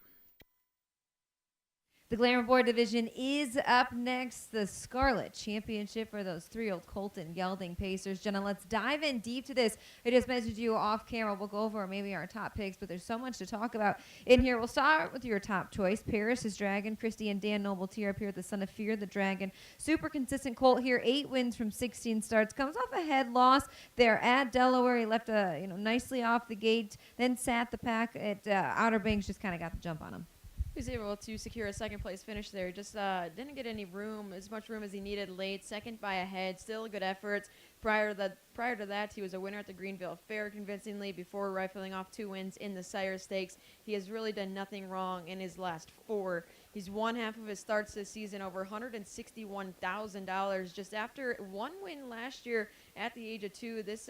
The Glamour Board division is up next. The Scarlet Championship for those 3-year-old Colton Gelding Pacers. Jenna, let's dive in deep to this. I just messaged you off camera. We'll go over maybe our top picks, but there's so much to talk about in here. We'll start with your top choice, Paris's Dragon. Christy and Dan Noble tear up here with the Son of Fear, the Dragon. Super consistent colt here. 8 wins from 16 starts. Comes off a head loss there at Delaware. He left nicely off the gate, then sat the pack at Outer Banks. Just kind of got the jump on him. He was able to secure a second-place finish there. Just didn't get any room, as much room as he needed late. Second by a head. Still a good effort. Prior to that, he was a winner at the Greenville Fair convincingly before rifling off 2 wins in the Sire Stakes. He has really done nothing wrong in his last 4. He's won half of his starts this season, over $161,000, just after 1 win last year at the age of 2. This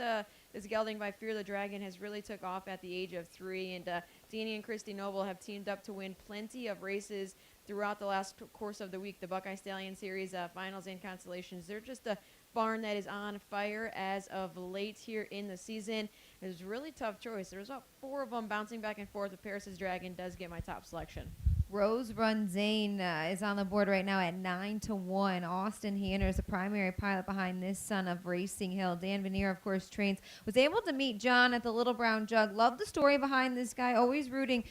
gelding by Fear the Dragon has really took off at the age of 3, and Danny and Christy Noble have teamed up to win plenty of races throughout the last course of the week, the Buckeye Stallion Series finals and constellations. They're just a barn that is on fire as of late here in the season. It was a really tough choice. There's about 4 of them bouncing back and forth. The Paris's Dragon does get my top selection. Rose Run Zane is on the board right now at 9-1. Austin Hanner is the primary pilot behind this son of Racing Hill. Dan Vanier, of course, trains. Was able to meet John at the Little Brown Jug. Love the story behind this guy. Always rooting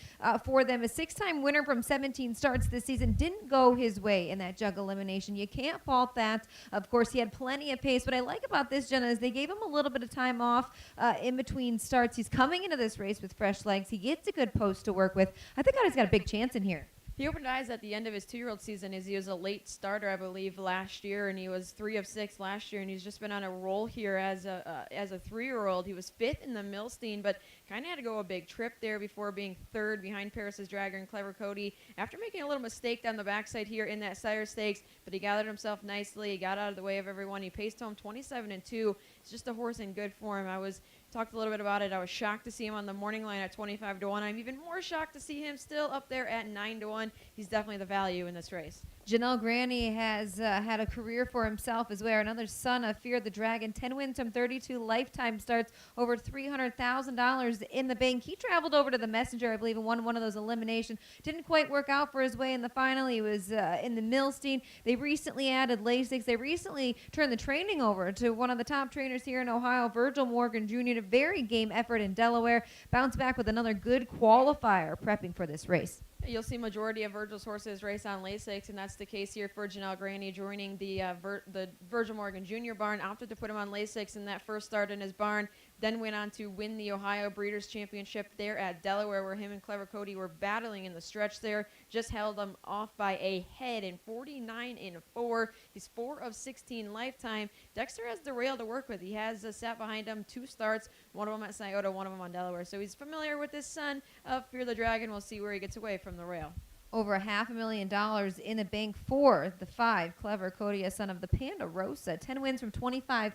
for them. A 6-time winner from 17 starts this season. Didn't go his way in that jug elimination. You can't fault that. Of course, he had plenty of pace. What I like about this, Jenna, is they gave him a little bit of time off in between starts. He's coming into this race with fresh legs. He gets a good post to work with. I think he's got a big chance in here. He opened eyes at the end of his 2-year-old season as he was a late starter, I believe, last year, and he was 3 of 6 last year, and he's just been on a roll here as a 3-year-old. He was 5th in the Milstein, but kind of had to go a big trip there before being 3rd behind Paris's Dragon and Clever Cody after making a little mistake down the backside here in that Sire Stakes, but he gathered himself nicely. He got out of the way of everyone. He paced home 27-2. It's just a horse in good form. Talked a little bit about it. I was shocked to see him on the morning line at 25-1. I'm even more shocked to see him still up there at 9-1. He's definitely the value in this race. Janelle Granny has had a career for himself as well. Another son of Fear the Dragon. 10 wins from 32 lifetime starts. Over $300,000 in the bank. He traveled over to the Messenger, I believe, and won one of those eliminations. Didn't quite work out for his way in the final. He was in the Milstein. They recently added Lasix. They recently turned the training over to one of the top trainers here in Ohio, Virgil Morgan Jr. A very game effort in Delaware. Bounced back with another good qualifier prepping for this race. You'll see majority of Virgil's horses race on Lasix, and that's the case here for Janelle Granny joining the Virgil Morgan Jr. barn. Opted to put him on Lasix in that first start in his barn, then went on to win the Ohio Breeders' Championship there at Delaware, where him and Clever Cody were battling in the stretch there. Just held him off by a head in 49-4. He's 4 of 16 lifetime. Dexter has the rail to work with. He has sat behind him 2 starts, one of them at Scioto, one of them on Delaware. So he's familiar with this son of Fear the Dragon. We'll see where he gets away from the rail. Over $500,000 in the bank for the 5, Clever Cody, a son of the Panda Rosa. 10 wins from 25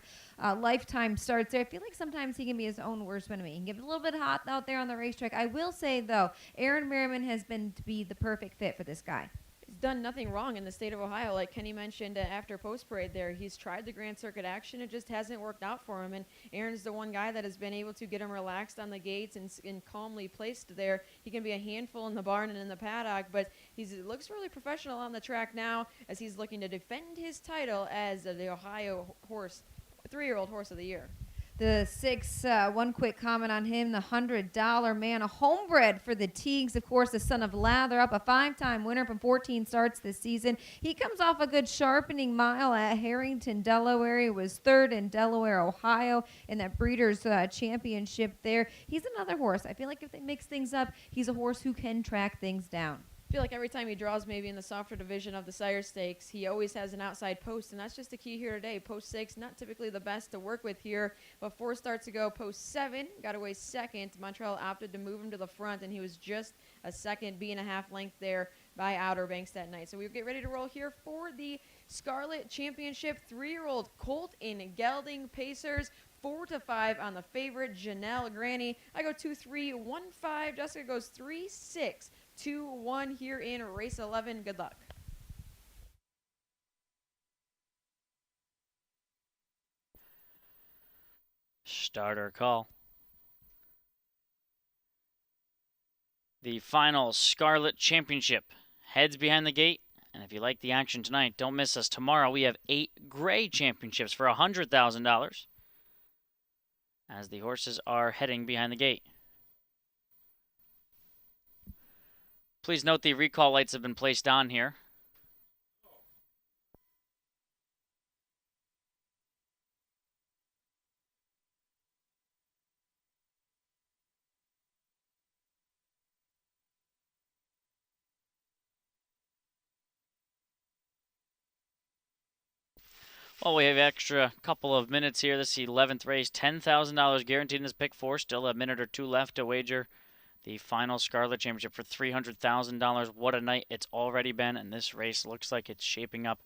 lifetime starts there. I feel like sometimes he can be his own worst enemy. He can get a little bit hot out there on the racetrack. I will say, though, Aaron Merriman has been to be the perfect fit for this guy. He's done nothing wrong in the state of Ohio. Like Kenny mentioned after post-parade there, he's tried the Grand Circuit action. It just hasn't worked out for him. And Aaron's the one guy that has been able to get him relaxed on the gates and calmly placed there. He can be a handful in the barn and in the paddock, but he looks really professional on the track now as he's looking to defend his title as the Ohio 3-year-old horse of the year. The 6, one quick comment on him, the $100 man, a homebred for the Teagues, of course, the son of Lathrop, a 5-time winner from 14 starts this season. He comes off a good sharpening mile at Harrington, Delaware. He was 3rd in Delaware, Ohio, in that Breeders' Championship there. He's another horse. I feel like if they mix things up, he's a horse who can track things down. I feel like every time he draws maybe in the softer division of the Sire Stakes, he always has an outside post, and that's just the key here today. Post 6, not typically the best to work with here, but 4 starts ago, post 7, got away 2nd. Montreal opted to move him to the front, and he was just a 2.5 B length there by Outer Banks that night. So we get ready to roll here for the Scarlet Championship. 3-year-old Colt in Gelding Pacers. 4-5 on the favorite, Janelle Granny. I go 2-3-1-5. Jessica goes 3-6-2-1 here in race 11. Good luck. Starter call. The final Scarlet Championship heads behind the gate. And if you like the action tonight, don't miss us. Tomorrow we have 8 Gray Championships for $100,000 as the horses are heading behind the gate. Please note the recall lights have been placed on here. Well, we have extra couple of minutes here. This is the 11th race. $10,000 guaranteed in this pick 4. Still a minute or 2 left to wager the final Scarlet Championship for $300,000. What a night it's already been, and this race looks like it's shaping up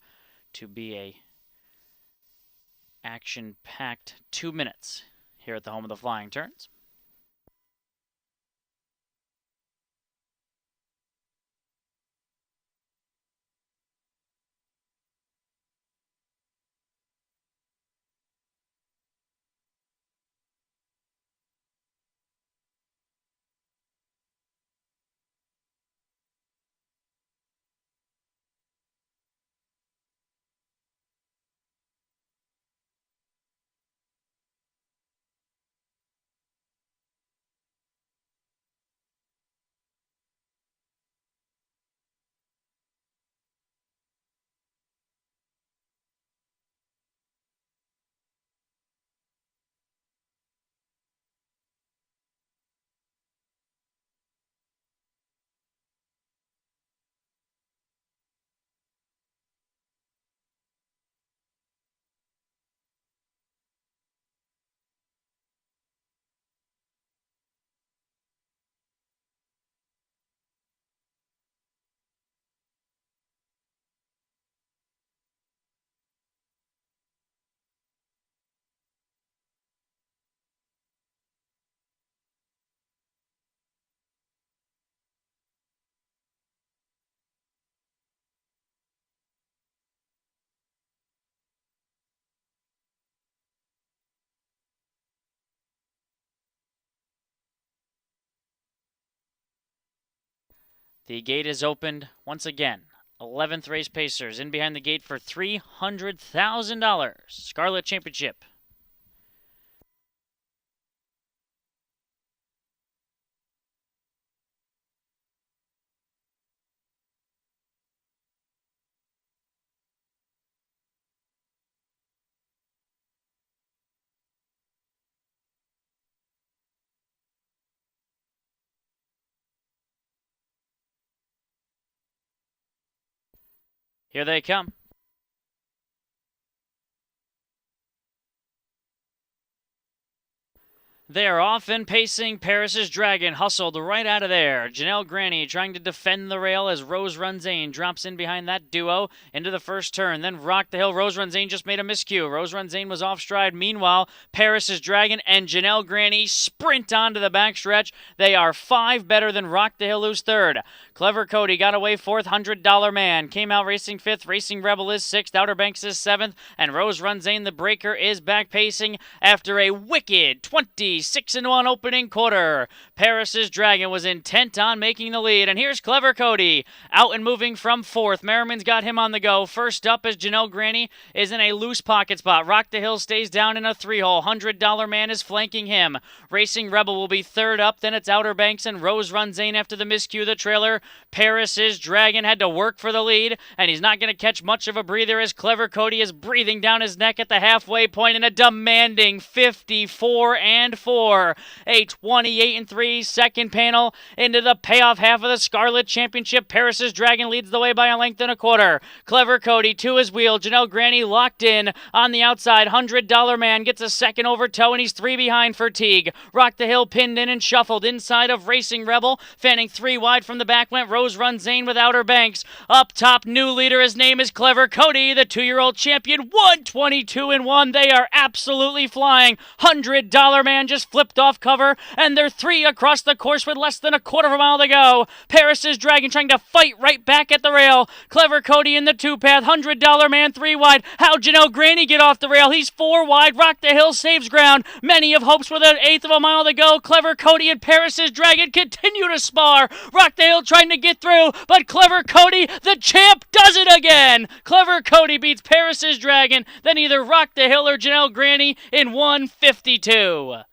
to be action-packed 2 minutes here at the home of the Flying Terns. The gate is opened once again. 11th race Pacers in behind the gate for $300,000. Scarlet Championship. Here they come. They are off and pacing. Paris's Dragon hustled right out of there. Janelle Granny trying to defend the rail as Rose Runzane drops in behind that duo into the first turn. Then Rock the Hill. Rose Runzane just made a miscue. Rose Runzane was off stride. Meanwhile, Paris's Dragon and Janelle Granny sprint onto the backstretch. They are 5 better than Rock the Hill, who's third. Clever Cody got away fourth. $100 Man came out racing fifth. Racing Rebel is sixth. Outer Banks is seventh. And Rose Runzane, the breaker, is back pacing after a wicked 26-1 opening quarter. Paris's Dragon was intent on making the lead. And here's Clever Cody out and moving from fourth. Merriman's got him on the go. First up as Janelle Granny is in a loose pocket spot. Rock the Hill stays down in a 3-hole. $100 Man is flanking him. Racing Rebel will be third up. Then it's Outer Banks and Rose Runzane after the miscue. The trailer. Paris's Dragon had to work for the lead, and he's not going to catch much of a breather as Clever Cody is breathing down his neck at the halfway point in a demanding 54-4. A 28-3 second panel into the payoff half of the Scarlet Championship. Paris's Dragon leads the way by a length and a quarter. Clever Cody to his wheel. Janelle Granny locked in on the outside. $100 Man gets a second over toe, and he's 3 behind for Teague. Rock the Hill pinned in and shuffled inside of Racing Rebel. Fanning 3 wide from the back went Rose Runzane with Outer Banks. Up top, new leader. His name is Clever Cody, the 2-year-old champion. 122-1. They are absolutely flying. $100 Man just flipped off cover, and they're 3 across the course with less than a quarter of a mile to go. Paris's Dragon trying to fight right back at the rail. Clever Cody in the 2-path. $100 Man 3 wide. How Janelle Granny get off the rail? He's 4 wide. Rock the Hill saves ground. Many of hopes with an eighth of a mile to go. Clever Cody and Paris's Dragon continue to spar. Rock the Hill trying to get through, but Clever Cody, the champ, does it again. Clever Cody beats Paris's Dragon, then either Rock the Hill or Janelle Granny in 1:52.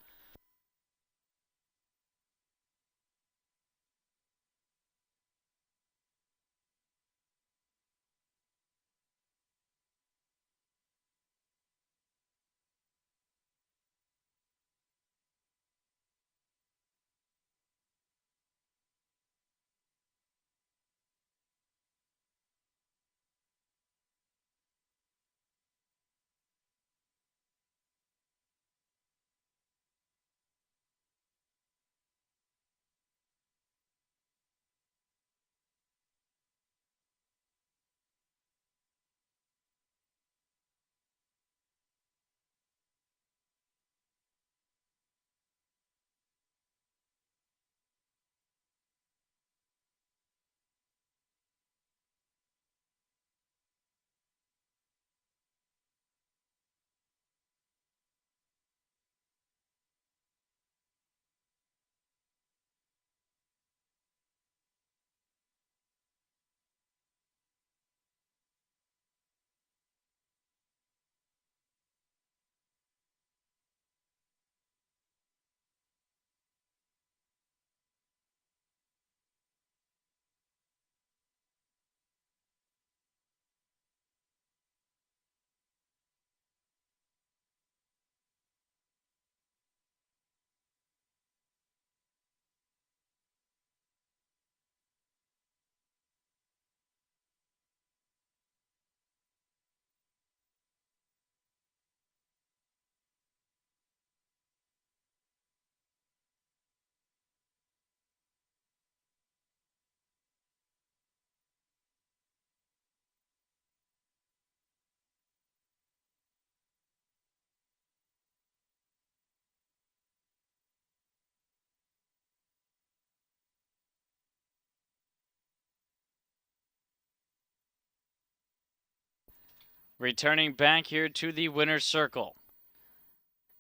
Returning back here to the winner's circle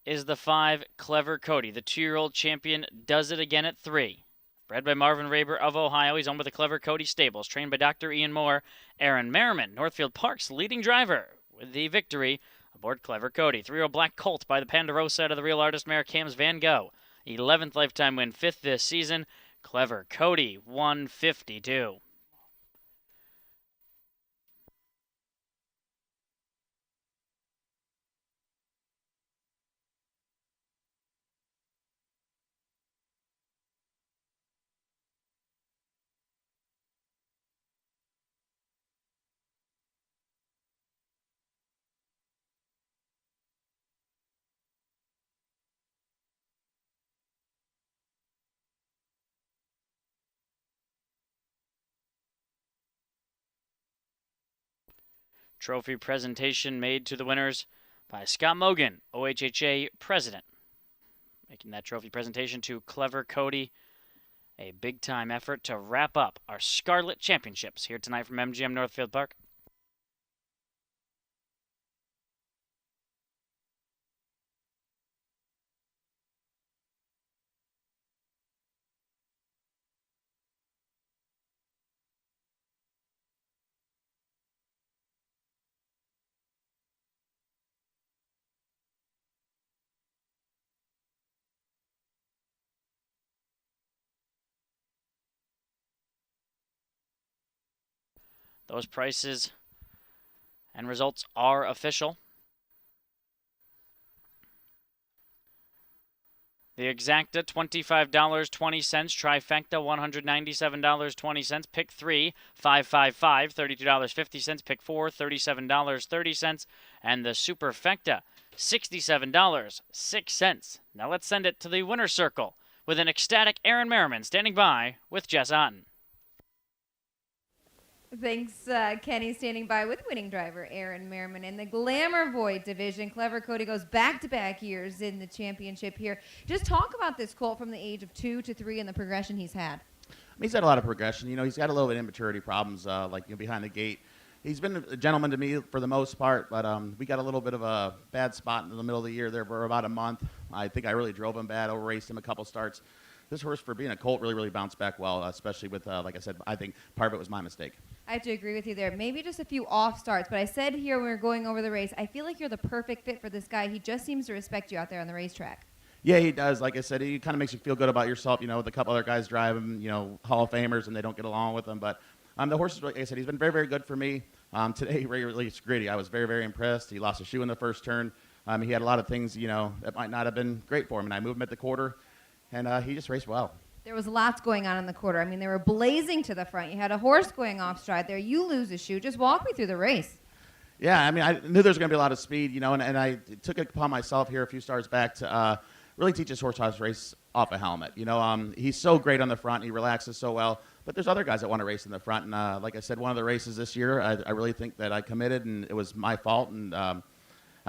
is the 5, Clever Cody. The 2-year-old champion does it again at 3. Bred by Marvin Raber of Ohio, he's owned by the Clever Cody Stables. Trained by Dr. Ian Moore, Aaron Merriman, Northfield Park's leading driver, with the victory aboard Clever Cody. 3-year-old Black Colt by the Ponderosa out of the Real Artist Mare Cams Van Gogh. 11th lifetime win, 5th this season. Clever Cody, 152. Trophy presentation made to the winners by Scott Mogan, OHHA president. Making that trophy presentation to Clever Cody. A big-time effort to wrap up our Scarlet Championships here tonight from MGM Northfield Park. Those prices and results are official. The Exacta, $25.20. Trifecta, $197.20. Pick 3, $555, $32.50. Pick 4, $37.30. And the Superfecta, $67.06. Now let's send it to the winner's circle with an ecstatic Aaron Merriman standing by with Jess Otten. Thanks, Kenny, standing by with winning driver Aaron Merriman. In the Glamour Void division, Clever Cody goes back-to-back years in the championship here. Just talk about this colt from the age of 2 to 3 and the progression he's had. He's had a lot of progression. You know, he's got a little bit of immaturity problems, behind the gate. He's been a gentleman to me for the most part, but we got a little bit of a bad spot in the middle of the year there for about a month. I think I really drove him bad, over-raced him a couple starts. This horse, for being a colt, really bounced back well, especially with, like I said, I think part of it was my mistake. I have to agree with you there. Maybe just a few off starts, but I said here when we were going over the race, I feel like you're the perfect fit for this guy. He just seems to respect you out there on the racetrack. Yeah, he does. Like I said, he kind of makes you feel good about yourself. You know, with a couple other guys drive him, you know, Hall of Famers, and they don't get along with him. But the horse, like I said, he's been very good for me. Today, he really released Gritty. I was very impressed. He lost a shoe in the first turn. He had a lot of things, you know, that might not have been great for him. And I moved him at the quarter, and he just raced well. There was lots going on in the quarter. I mean, they were blazing to the front. You had a horse going off stride there. You lose a shoe. Just walk me through the race. Yeah, I mean, I knew there was going to be a lot of speed, you know, and I took it upon myself here a few starts back to really teach this horse how to race off a helmet. You know, he's so great on the front. He relaxes so well. But there's other guys that want to race in the front. And like I said, one of the races this year, I really think that I committed, and it was my fault. And, I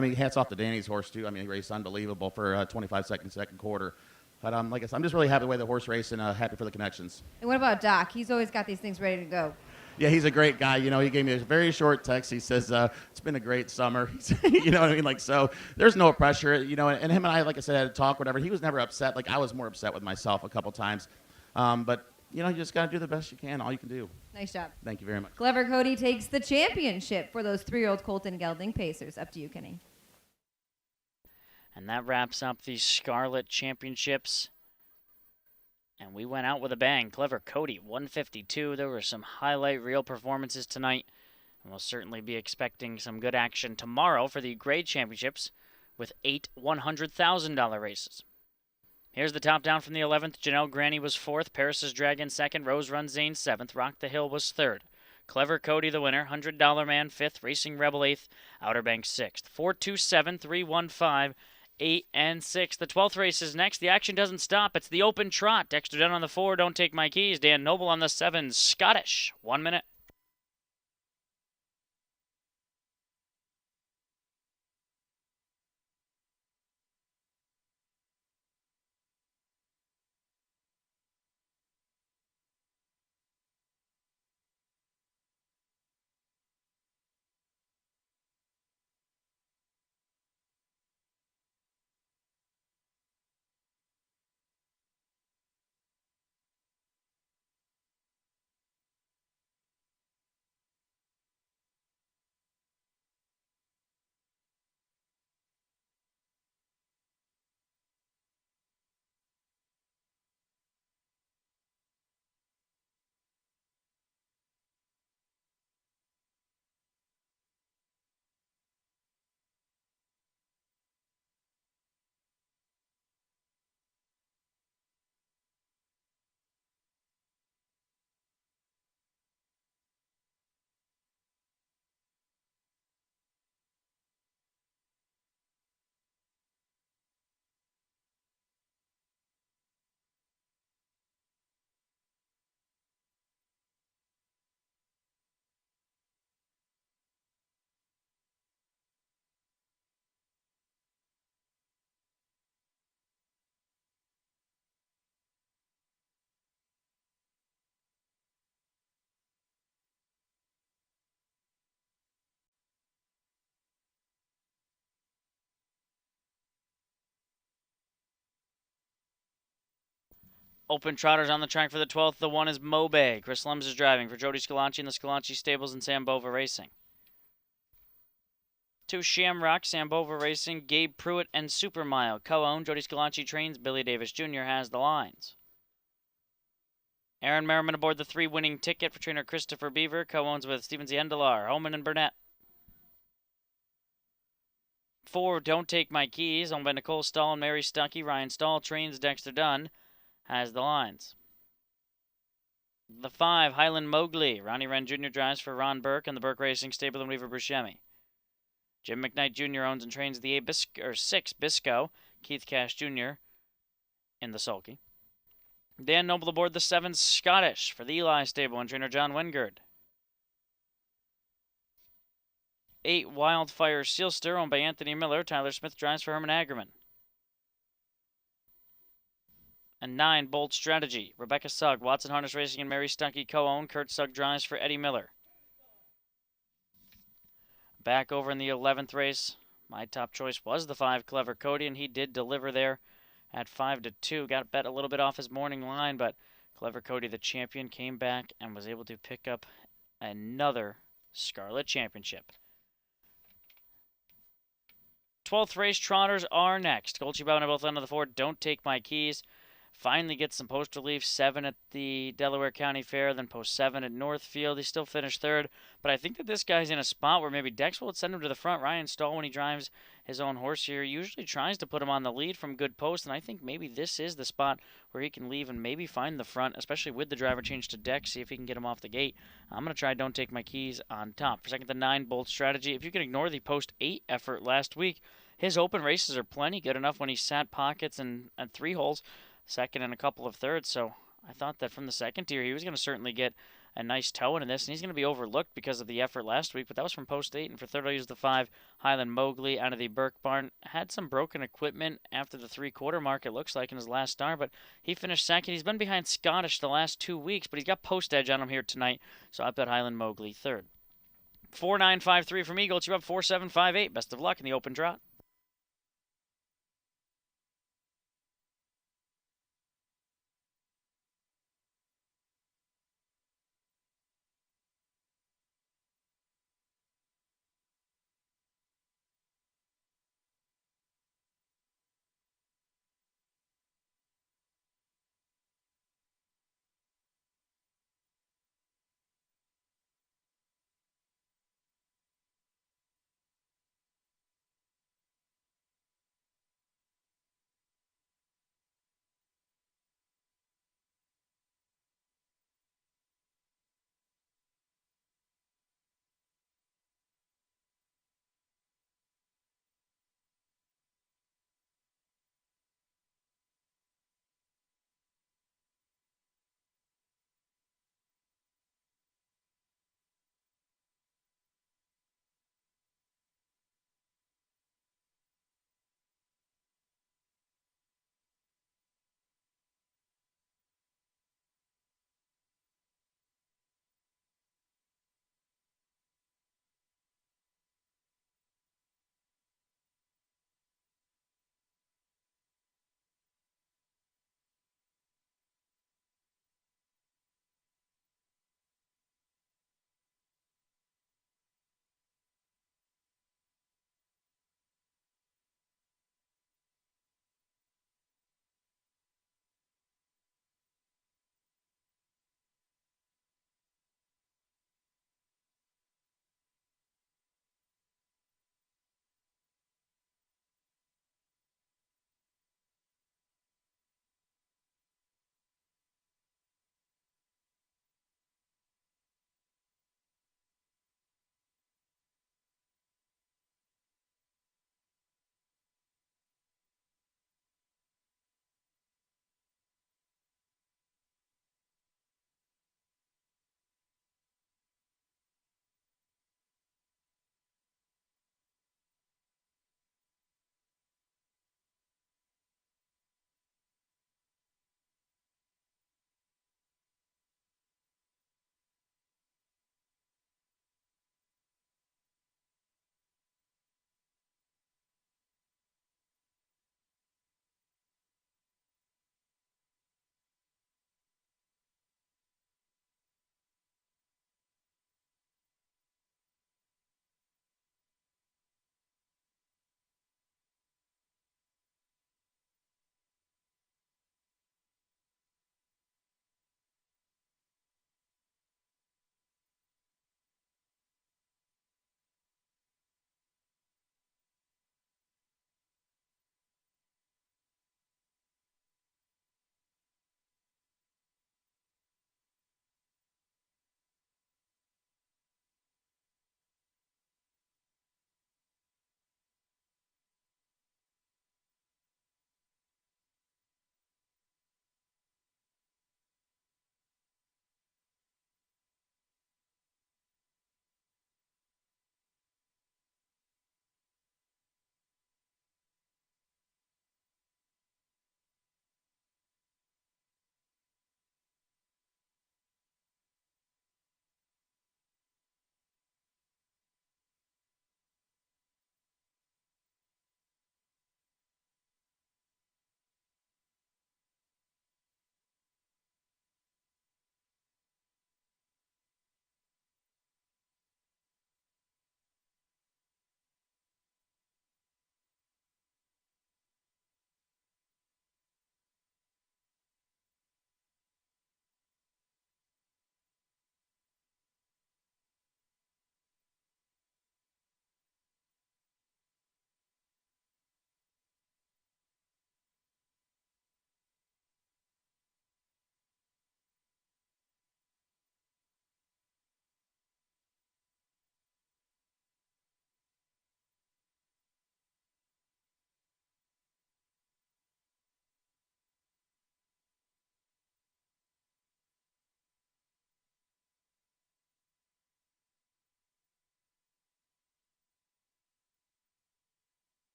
mean, hats off to Danny's horse, too. I mean, he raced unbelievable for a 25-second second quarter. But like I said, I'm just really happy the way the horse raced and happy for the connections. And what about Doc? He's always got these things ready to go. Yeah, he's a great guy. You know, he gave me a very short text. He says, it's been a great summer. You know what I mean? Like, so there's no pressure, you know, and him and I, like I said, had a talk, whatever. He was never upset. Like, I was more upset with myself a couple times. But, you know, you just got to do the best you can, all you can do. Nice job. Thank you very much. Clever Cody takes the championship for those 3-year-old Colton Gelding Pacers. Up to you, Kenny. And that wraps up the Scarlet Championships. And we went out with a bang. Clever Cody, 152. There were some highlight reel performances tonight. And we'll certainly be expecting some good action tomorrow for the grade championships with 8 $100,000 races. Here's the top down from the 11th. Janelle Granny was 4th. Paris's Dragon 2nd. Rose Run Zane 7th. Rock the Hill was 3rd. Clever Cody the winner. $100 Man 5th. Racing Rebel 8th. Outer Bank 6th. 427, 315. 8 and 6. The 12th race is next. The action doesn't stop. It's the open trot. Dexter Dunn on the 4. Don't Take My Keys. Dan Noble on the 7. Scottish. 1 minute. Open Trotters on the track for the 12th. The 1 is Mobay. Chris Lems is driving for Jody Scalacci and the Scalacci Stables and Sambova Racing. 2 Shamrock, Sambova Racing, Gabe Pruitt, and Supermile. Co-owned, Jody Scalacci trains, Billy Davis Jr. has the lines. Aaron Merriman aboard the 3 winning ticket for trainer Christopher Beaver. Co-owns with Steven Ziendelar, Holman, and Burnett. 4 Don't Take My Keys, owned by Nicole Stahl and Mary Stuckey. Ryan Stahl trains, Dexter Dunn has the lines. The 5 Highland Mowgli, Ronnie Wren Jr. drives for Ron Burke and the Burke Racing Stable and Weaver Buscemi. Jim McKnight Jr. owns and trains the 6 Bisco, Keith Cash Jr. in the sulky. Dan Noble aboard the 7 Scottish for the Eli Stable and trainer John Wingard. 8 Wildfire Sealster, owned by Anthony Miller. Tyler Smith drives for Herman Hagerman. And 9 Bold Strategy, Rebecca Sugg, Watson Harness Racing and Mary Stuckey co-owned. Kurt Sugg drives for Eddie Miller. Back over in the 11th race, my top choice was the 5 Clever Cody, and he did deliver there at 5-2. Got bet a little bit off his morning line, but Clever Cody, the champion, came back and was able to pick up another Scarlet Championship. 12th race, Trotters are next. Colchi Bowen at both ends of the 4, Don't Take My Keys. Finally gets some post relief, 7 at the Delaware County Fair, then post 7 at Northfield. He still finished 3rd, but I think that this guy's in a spot where maybe Dex will send him to the front. Ryan Stahl, when he drives his own horse here, usually tries to put him on the lead from good post, and I think maybe this is the spot where he can leave and maybe find the front, especially with the driver change to Dex, see if he can get him off the gate. I'm going to try Don't Take My Keys on top. For second, the 9 Bold Strategy. If you can ignore the post 8 effort last week, his open races are plenty good enough when he sat pockets and 3 holes, second and a couple of thirds. So I thought that from the second tier, he was going to certainly get a nice toe into this, and he's going to be overlooked because of the effort last week, but that was from post 8. And for third, I'll use the 5 Highland Mowgli out of the Burke Barn. Had some broken equipment after the 3/4 mark, it looks like, in his last start, but he finished second. He's been behind Scottish the last 2 weeks, but he's got post edge on him here tonight, so I bet Highland Mowgli third. 4-9-5-3 from Eagle. You're up 4-7-5-8. Best of luck in the open trot.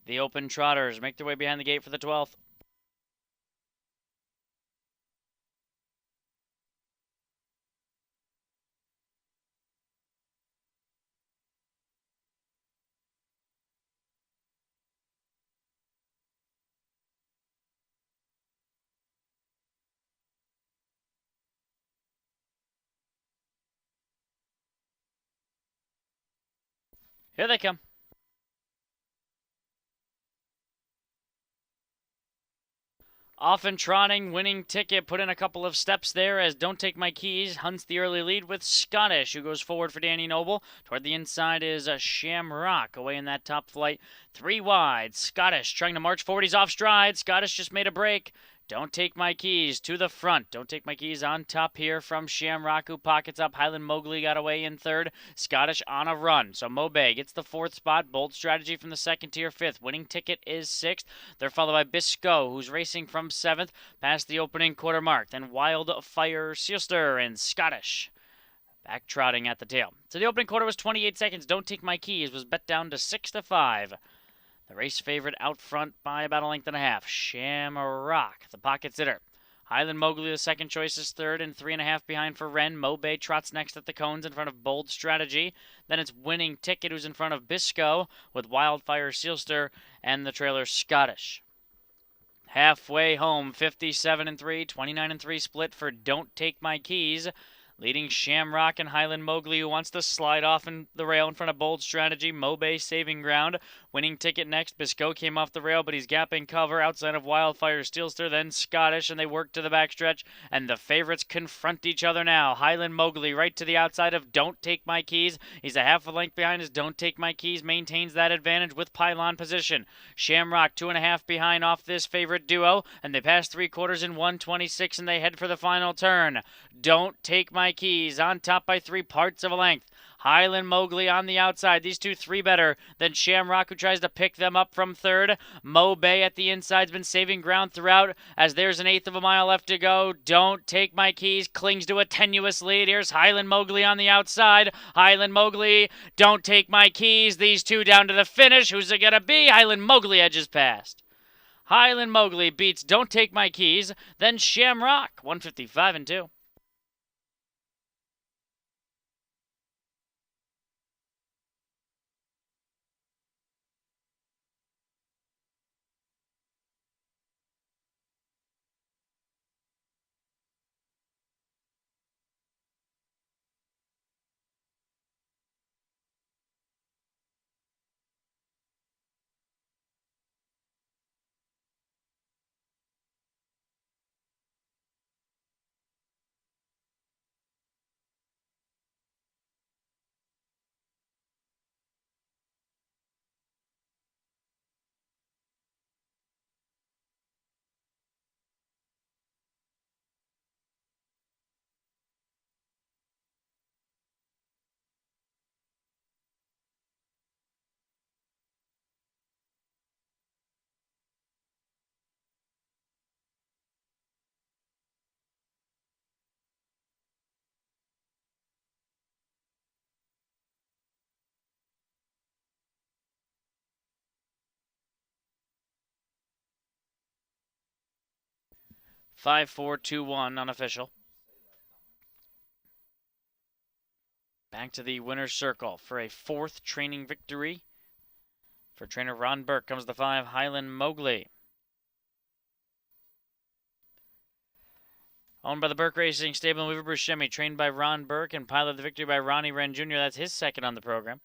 The Open Trotters make their way behind the gate for the 12th. Here they come. Often trotting, winning ticket, put in a couple of steps there as Don't Take My Keys hunts the early lead with Scottish, who goes forward for Danny Noble. Toward the inside is Shamrock away in that top flight. 3 wide. Scottish trying to march forward. He's off stride. Scottish just made a break. Don't Take My Keys to the front. Don't Take My Keys on top here from Shamrock, who pockets up. Highland Mowgli got away in third. Scottish on a run. So Mobay gets the 4th spot. Bold Strategy from the 2nd tier, 5th. Winning Ticket is 6th. They're followed by Bisco, who's racing from 7th past the opening quarter mark. Then Wildfire Sealster and Scottish back trotting at the tail. So the opening quarter was 28 seconds. Don't Take My Keys was bet down to 6-5. The race favorite out front by about a length and a half. Shamrock, the pocket sitter. Highland Mowgli, the second choice, is third, and 3.5 behind for Wren. Mobay trots next at the cones in front of Bold Strategy. Then it's Winning Ticket, who's in front of Bisco, with Wildfire Sealster and the trailer Scottish. Halfway home, 57-3, 29-3 split for Don't Take My Keys. Leading Shamrock and Highland Mowgli, who wants to slide off in the rail in front of Bold Strategy. Mobay saving ground. Winning Ticket next. Bisco came off the rail, but he's gapping cover outside of Wildfire Steelster, then Scottish, and they work to the backstretch, and the favorites confront each other now. Highland Mowgli right to the outside of Don't Take My Keys. He's a half a length behind as Don't Take My Keys maintains that advantage with pylon position. Shamrock 2.5 behind off this favorite duo, and they pass 3/4 in 1:26, and they head for the final turn. Don't Take My Keys on top by 3 parts of a length. Highland Mowgli on the outside. These two 3 better than Shamrock, who tries to pick them up from third. Mobay at the inside's been saving ground throughout as there's an 1/8 of a mile left to go. Don't Take My Keys clings to a tenuous lead. Here's Highland Mowgli on the outside. Highland Mowgli, Don't Take My Keys. These two down to the finish. Who's it going to be? Highland Mowgli edges past. Highland Mowgli beats Don't Take My Keys. Then Shamrock, 155-2. Five, 4, 2, 1 unofficial. Back to the winner's circle for a 4th training victory. For trainer Ron Burke comes the 5, Highland Mowgli. Owned by the Burke Racing Stable in Weaver Buscemi, trained by Ron Burke and piloted the victory by Ronnie Wren Jr. That's his 2nd on the program.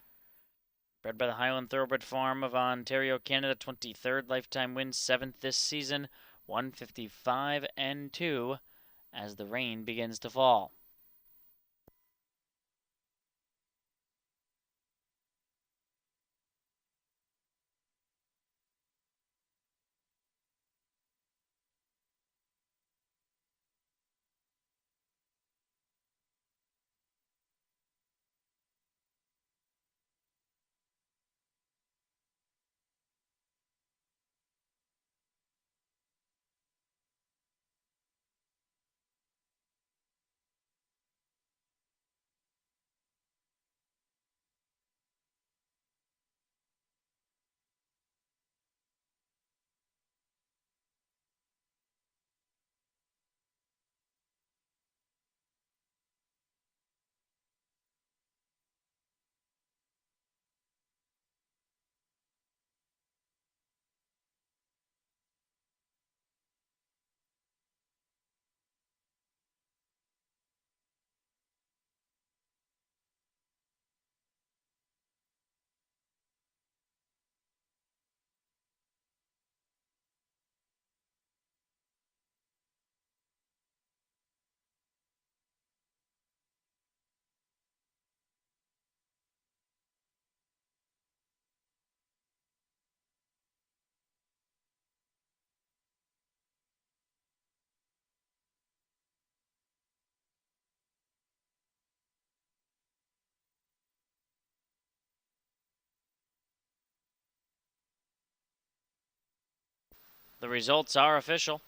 Bred by the Highland Thoroughbred Farm of Ontario, Canada, 23rd lifetime win, 7th this season. 155-2 as the rain begins to fall. The results are official.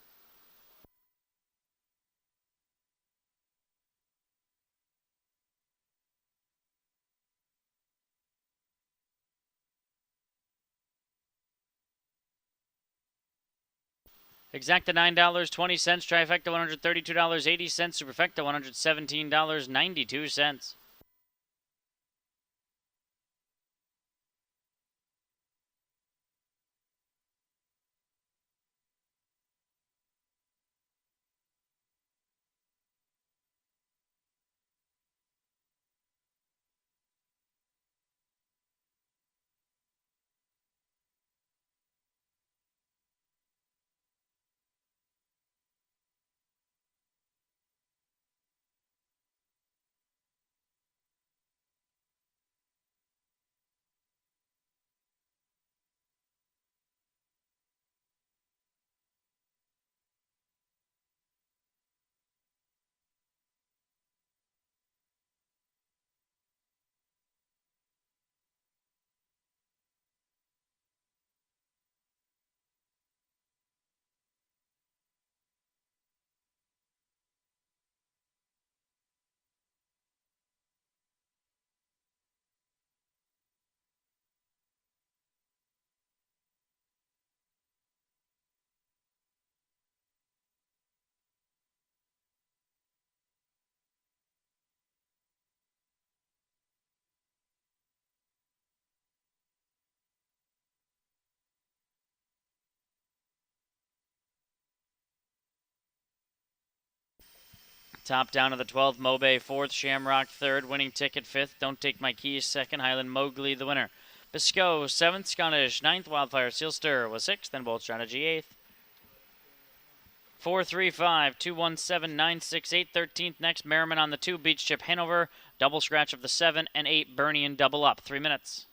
Exacta $9.20, trifecta $132.80, superfecta $117.92. Top down to the 12th, Mobay 4th, Shamrock 3rd, Winning Ticket 5th, Don't Take My Keys 2nd, Highland Mowgli the winner. Biscoe 7th, Scottish 9th, Wildfire Seal Stir was 6th, and Bold Strategy 8th. 435, 217, 968, 13th. Next, Merriman on the 2, Beach Chip Hanover, double scratch of the 7 and 8, Bernie and double up. 3 minutes.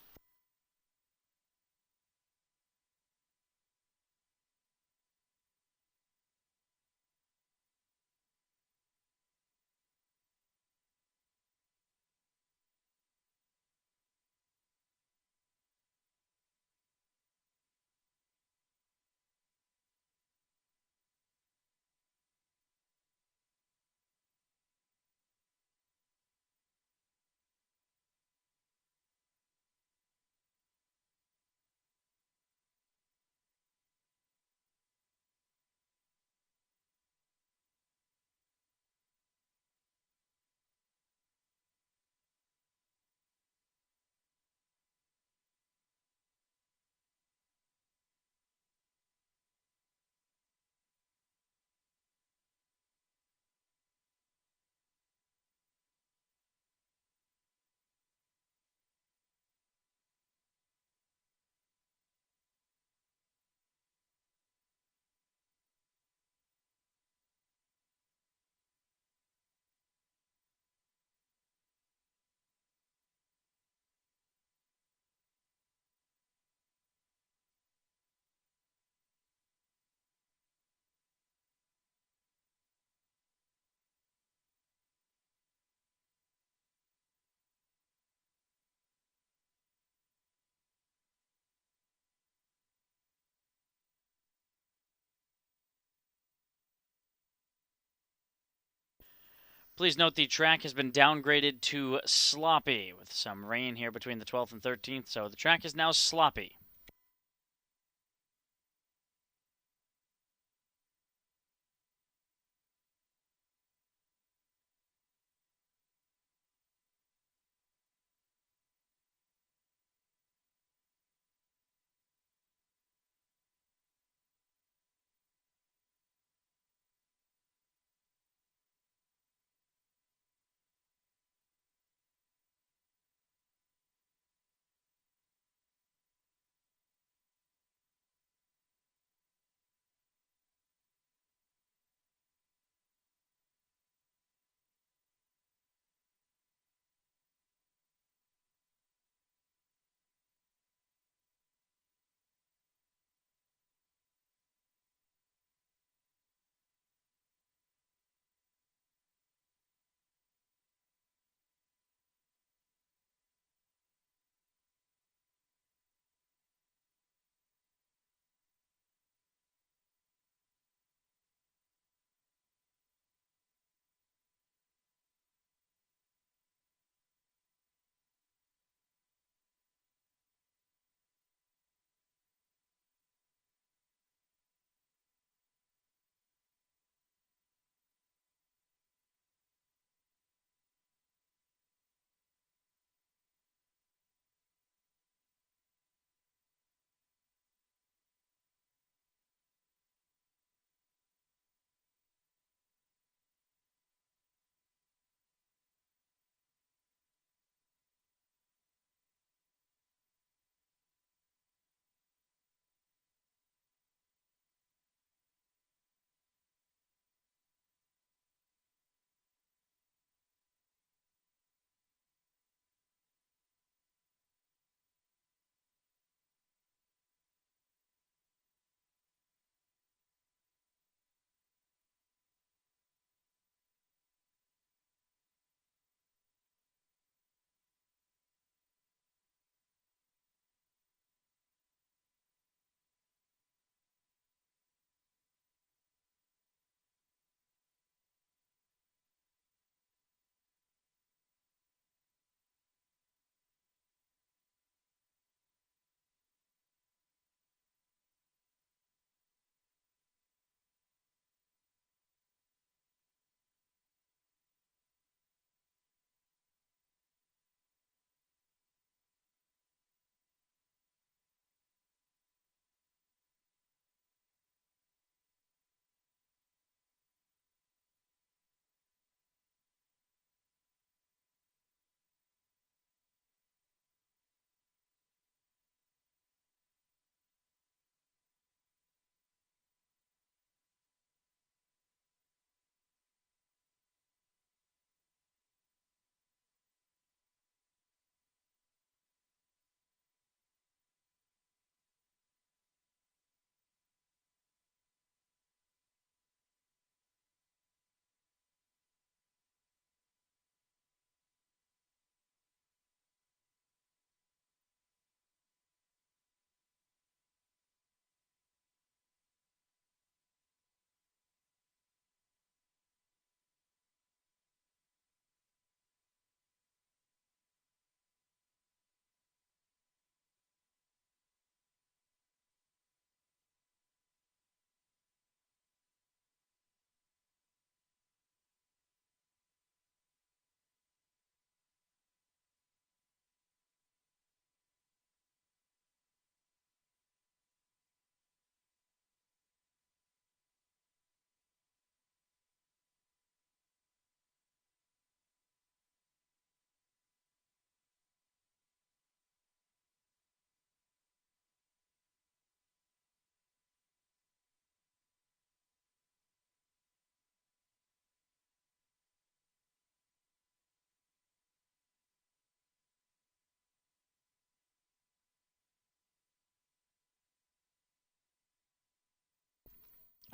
Please note the track has been downgraded to sloppy with some rain here between the 12th and 13th, so the track is now sloppy.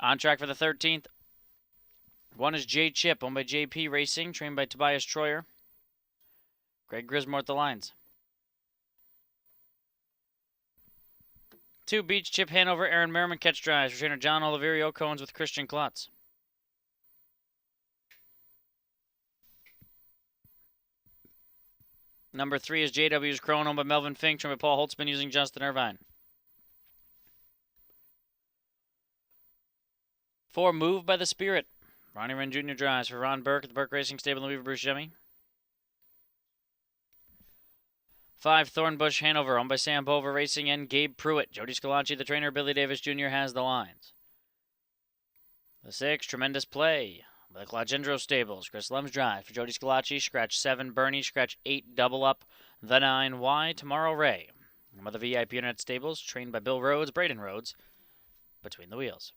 On track for the 13th. One is J Chip, owned by JP Racing, trained by Tobias Troyer. Greg Grismore at the lines. 2, Beach Chip Hanover, Aaron Merriman catch drives for trainer John Oliverio, Cones with Christian Klotz. Number 3 is JW's Crone, owned by Melvin Fink, trained by Paul Holtzman using Justin Irvine. 4, Moved by the Spirit. Ronnie Wren Jr. drives for Ron Burke at the Burke Racing Stable in the Weaver Bruce Jemmy. 5, Thornbush Hanover, owned by Sam Bova Racing and Gabe Pruitt. Jody Scalacci, the trainer, Billy Davis Jr. has the lines. The 6, Tremendous Play by the Claugendro Stables. Chris Lems drive for Jody Scalacci. Scratch 7, Bernie. Scratch 8, Double Up. The 9, Y, Tomorrow Ray. By the VIP Internet Stables, trained by Bill Rhodes, Braden Rhodes, between the wheels.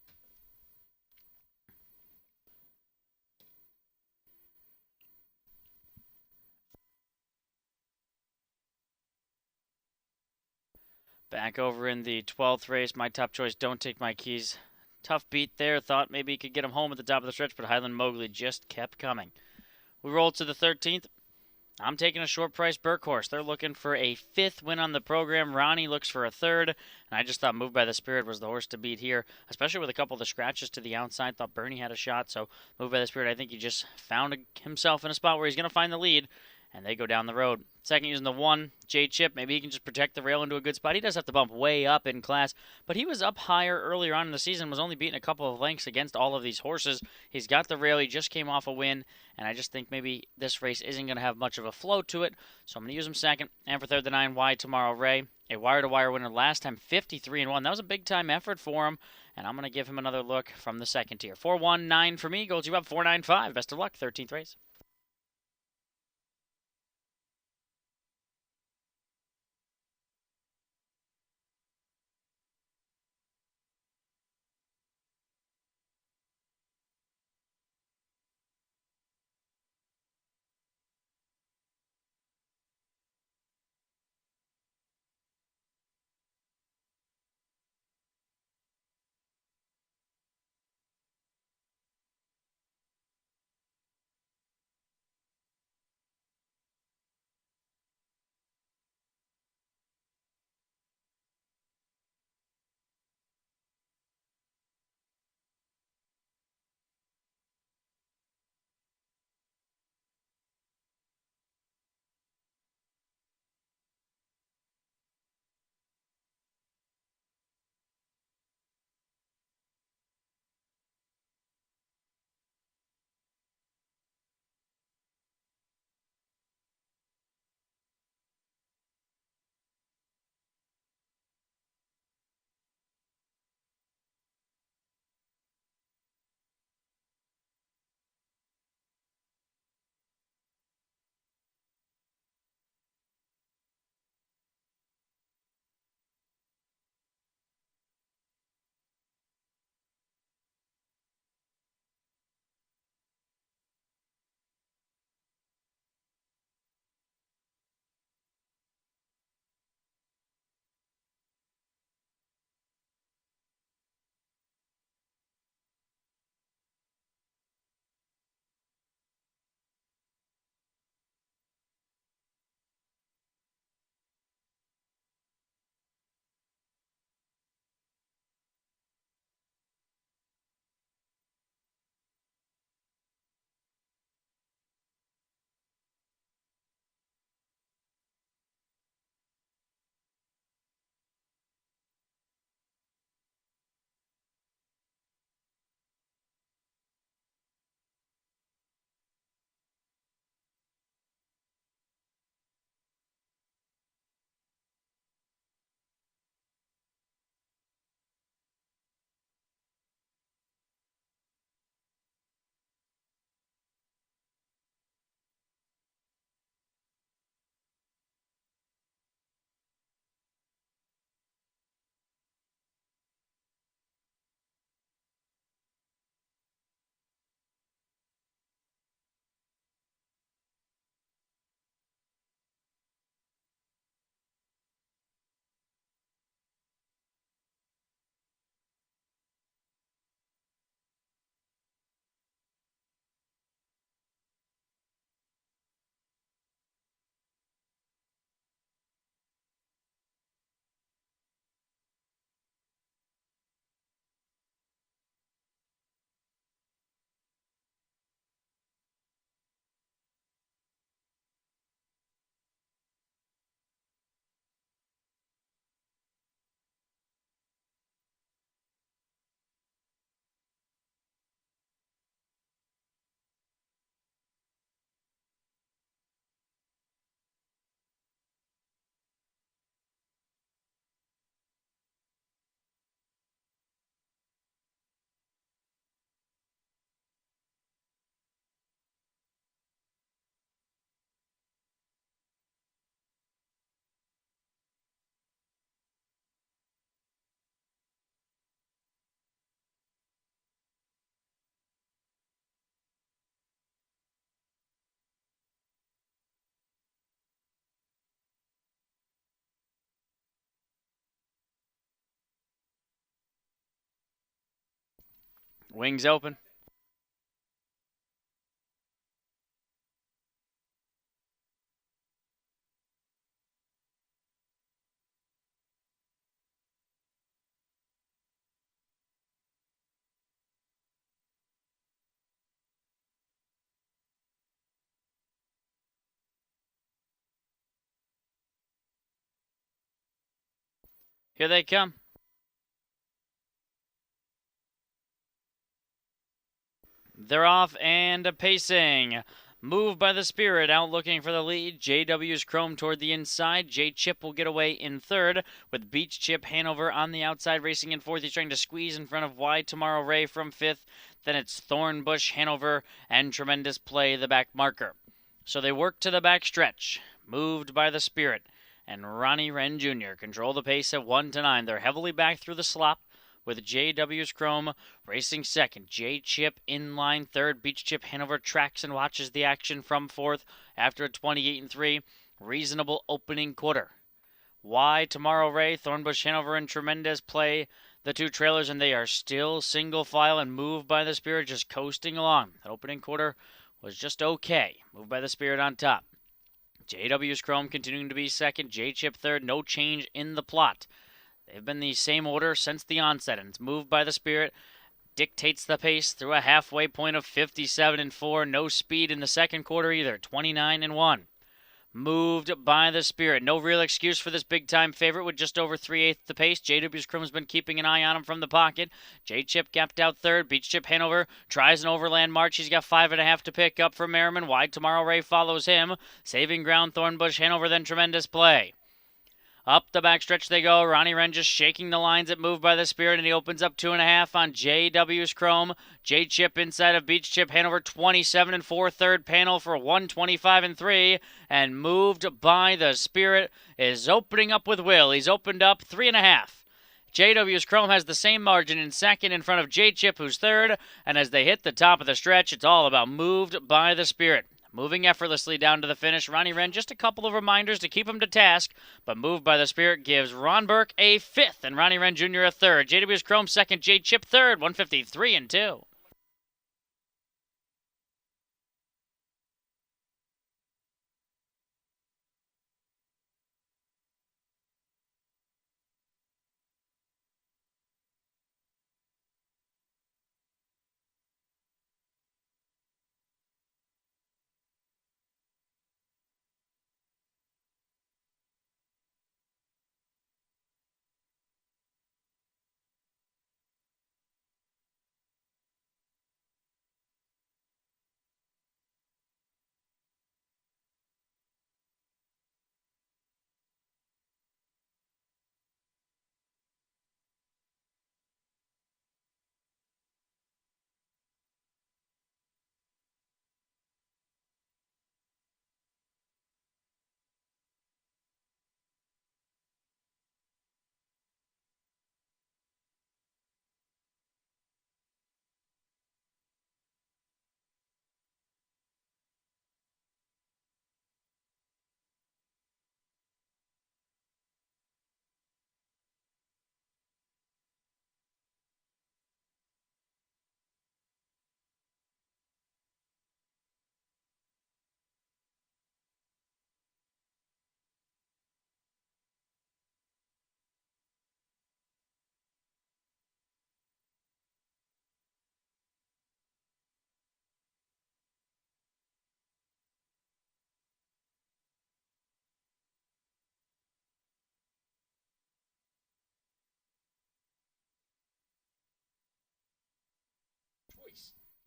Back over in the 12th race, my top choice, Don't Take My Keys. Tough beat there. Thought maybe he could get him home at the top of the stretch, but Highland Mowgli just kept coming. We roll to the 13th. I'm taking a short price Burke horse. They're looking for a 5th win on the program. Ronnie looks for a 3rd, and I just thought Moved by the Spirit was the horse to beat here, especially with a couple of the scratches to the outside. Thought Bernie had a shot, so Moved by the Spirit, I think he just found himself in a spot where he's going to find the lead, and they go down the road. Second, using the 1, J Chip. Maybe he can just protect the rail into a good spot. He does have to bump way up in class, but he was up higher earlier on in the season, was only beating a couple of lengths against all of these horses. He's got the rail. He just came off a win, and I just think maybe this race isn't going to have much of a flow to it, so I'm going to use him second. And for third, the 9, Wide Tomorrow Ray. A wire-to-wire winner last time, 53-1. That was a big-time effort for him, and I'm going to give him another look from the second tier. 4-1-9 for me. Goes you up 4-9-5. Best of luck, 13th race. Wings open. Here they come. They're off and pacing. Moved by the Spirit, out looking for the lead. JW's Chrome toward the inside. J Chip will get away in third, with Beach Chip Hanover on the outside, racing in fourth. He's trying to squeeze in front of Why Tomorrow Ray from fifth. Then it's Thornbush, Hanover, and Tremendous Play, the back marker. So they work to the back stretch. Moved by the Spirit. And Ronnie Wren Jr. control the pace at 1-9. They're heavily back through the slop, with JW's Chrome racing second. J Chip in line third. Beach Chip Hanover tracks and watches the action from fourth after a 28-3 reasonable opening quarter. Why Tomorrow Ray, Thornbush Hanover, and Tremendous Play the two trailers, and they are still single file and Moved by the Spirit just coasting along. That opening quarter was just okay. Moved by the Spirit on top. JW's Chrome continuing to be second. J Chip third. No change in the plot. They've been the same order since the onset, and it's Moved by the Spirit. Dictates the pace through a halfway point of 57-4. No speed in the second quarter either. 29-1. Moved by the Spirit. No real excuse for this big-time favorite with just over 3/8 the pace. JW's Chrome's been keeping an eye on him from the pocket. J-Chip gapped out third. Beach Chip Hanover tries an overland march. He's got 5.5 to pick up from Merriman. Wide Tomorrow Ray follows him. Saving ground, Thornbush Hanover, then Tremendous Play. Up the backstretch they go. Ronnie Wren just shaking the lines at Moved by the Spirit, and he opens up 2.5 on JW's Chrome. J-Chip inside of Beach Chip Hanover, 27-4, third panel for 125-3. And Moved by the Spirit is opening up with will. He's opened up 3.5. JW's Chrome has the same margin in second in front of J-Chip, who's third. And as they hit the top of the stretch, it's all about Moved by the Spirit. Moving effortlessly down to the finish. Ronnie Wren, just a couple of reminders to keep him to task, but Moved by the Spirit gives Ron Burke a fifth and Ronnie Wren Jr. a third. JW's Chrome second, J Chip third, 153-2.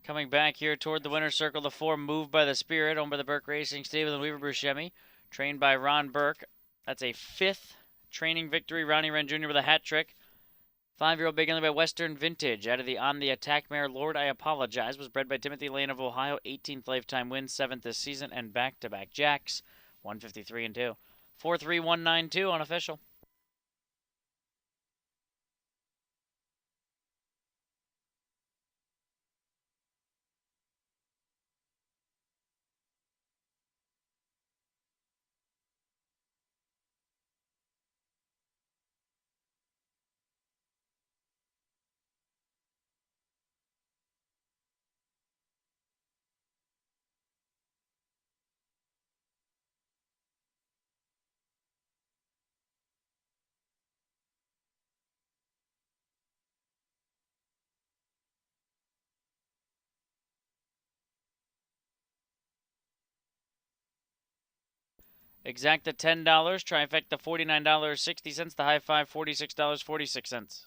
Coming back here toward the winner's circle, the 4 Moved by the Spirit, owned by the Burke Racing Stable and Weaver Buscemi, trained by Ron Burke. That's a 5th training victory. Ronnie Wren Jr. with a hat trick. 5-year-old big by Western Vintage out of the On the Attack mare Lord I Apologize. Was bred by Timothy Lane of Ohio. 18th lifetime win, 7th this season, and back-to-back jacks. 153-2. 43192 unofficial. Exacta $10, trifecta $49.60, the high five $46.46.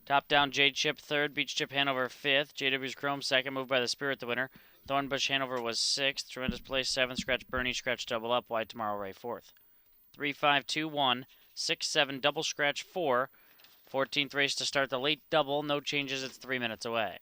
Top down Jade Chip third, Beach Chip Hanover fifth, JW's Chrome second, moved by the Spirit the winner. Thornbush Hanover was sixth, Tremendous Place seventh, Scratch Bernie, Scratch Double Up, Wide Tomorrow Ray fourth. 3 5 2 1 6 7 double scratch 4. 14th race to start the late double, no changes, it's 3 minutes away.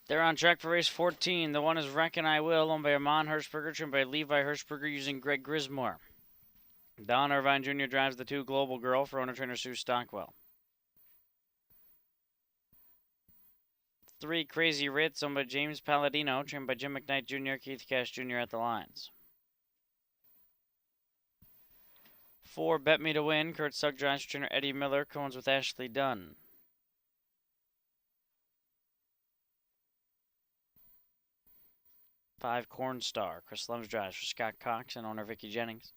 They're on track for race 14. The one is Reckon I Will, owned by Amon Hirschberger, trained by Levi Hirschberger using Greg Grismore. Don Irvine Jr. drives the 2 Global Girl for owner-trainer Sue Stockwell. 3 Crazy Ritz, owned by James Palladino, trained by Jim McKnight Jr., Keith Cash Jr. at the lines. 4 Bet Me to Win, Kurt Sugg drives for trainer Eddie Miller, cones with Ashley Dunn. 5 Corn Star, Chris Lems drives for Scott Cox and owner Vicki Jennings.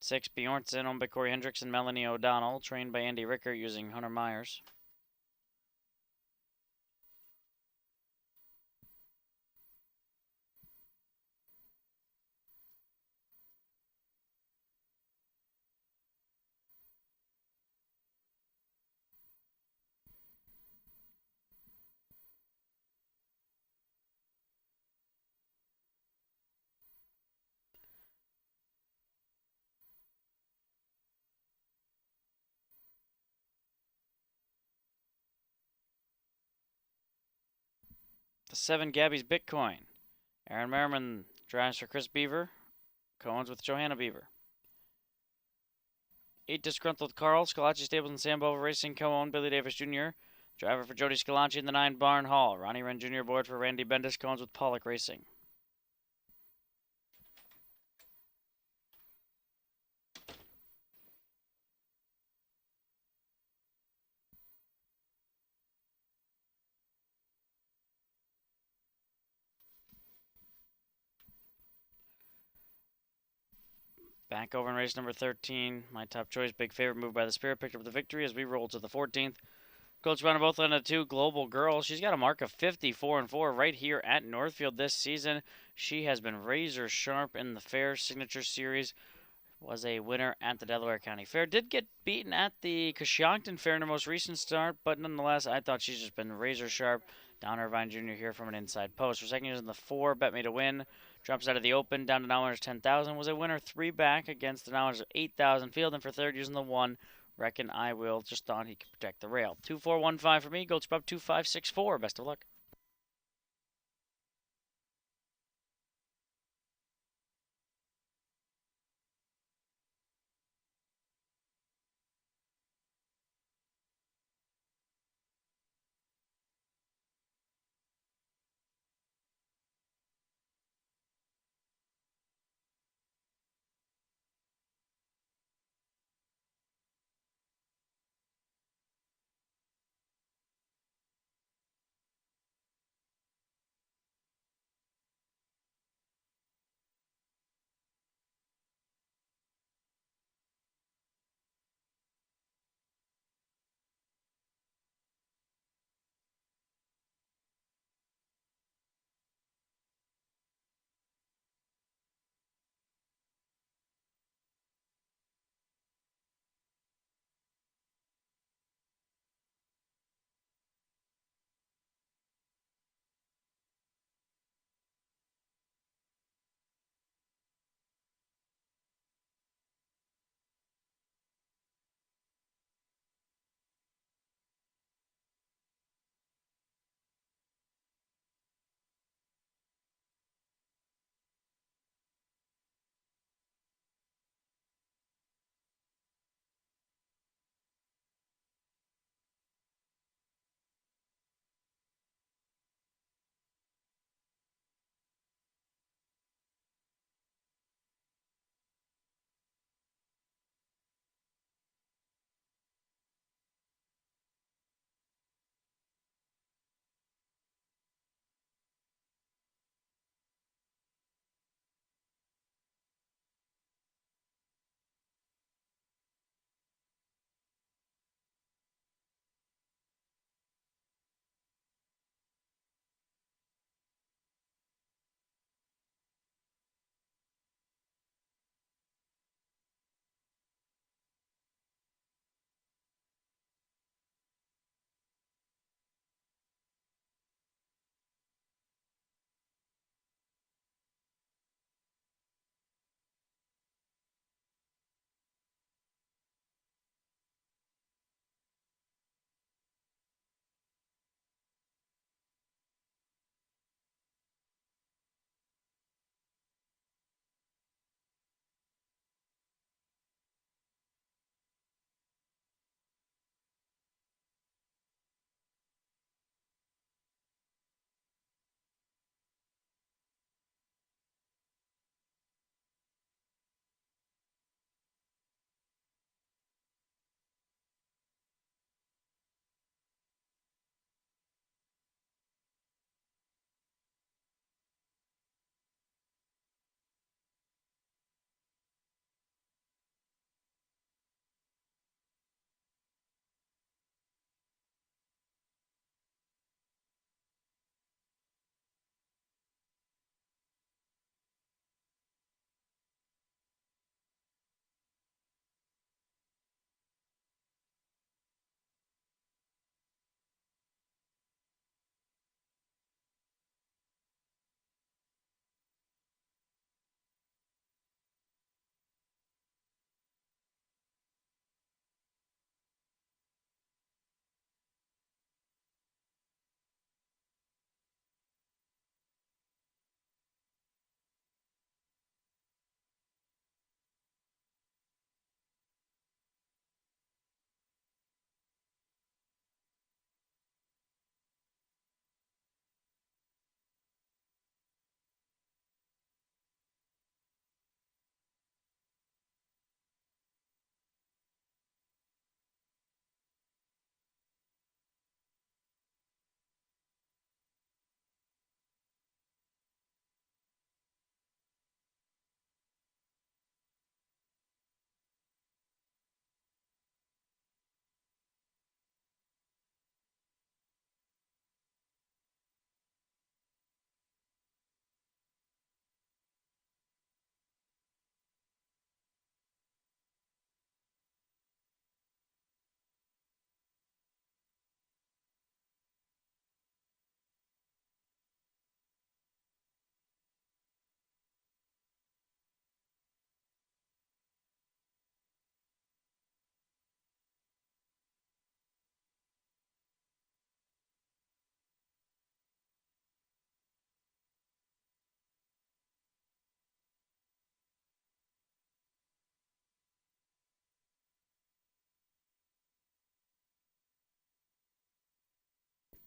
6 Bjornson, owned by Corey Hendricks and Melanie O'Donnell, trained by Andy Rickert using Hunter Myers. The 7 Gabby's Bitcoin. Aaron Merriman drives for Chris Beaver, cones with Johanna Beaver. 8 Disgruntled Carl, Scalacci Stables and Sambova Racing, co-owned Billy Davis Jr. Driver for Jody Scalacci in the 9 Barn Hall. Ronnie Wren Jr. board for Randy Bendis, cones with Pollock Racing. Back over in race number 13. My top choice, Big Favorite, moved by the Spirit, picked up the victory as we roll to the 14th. Coach Runner both on a 2 Global Girl. She's got a mark of 54-4 right here at Northfield this season. She has been razor sharp in the Fair Signature Series. Was a winner at the Delaware County Fair. Did get beaten at the Coshocton Fair in her most recent start, but nonetheless, I thought she's just been razor sharp. Don Irvine Jr. here from an inside post. For second years in the 4, Bet Me to Win. Drops out of the Open, down to now winners 10,000. Was a winner 3 back against the now winners of 8,000 field. And for third years in the 1, Reckon I Will. Just thought he could protect the rail. 2-4-1-5 for me. Gold Scrub 2-5-6-4. Best of luck.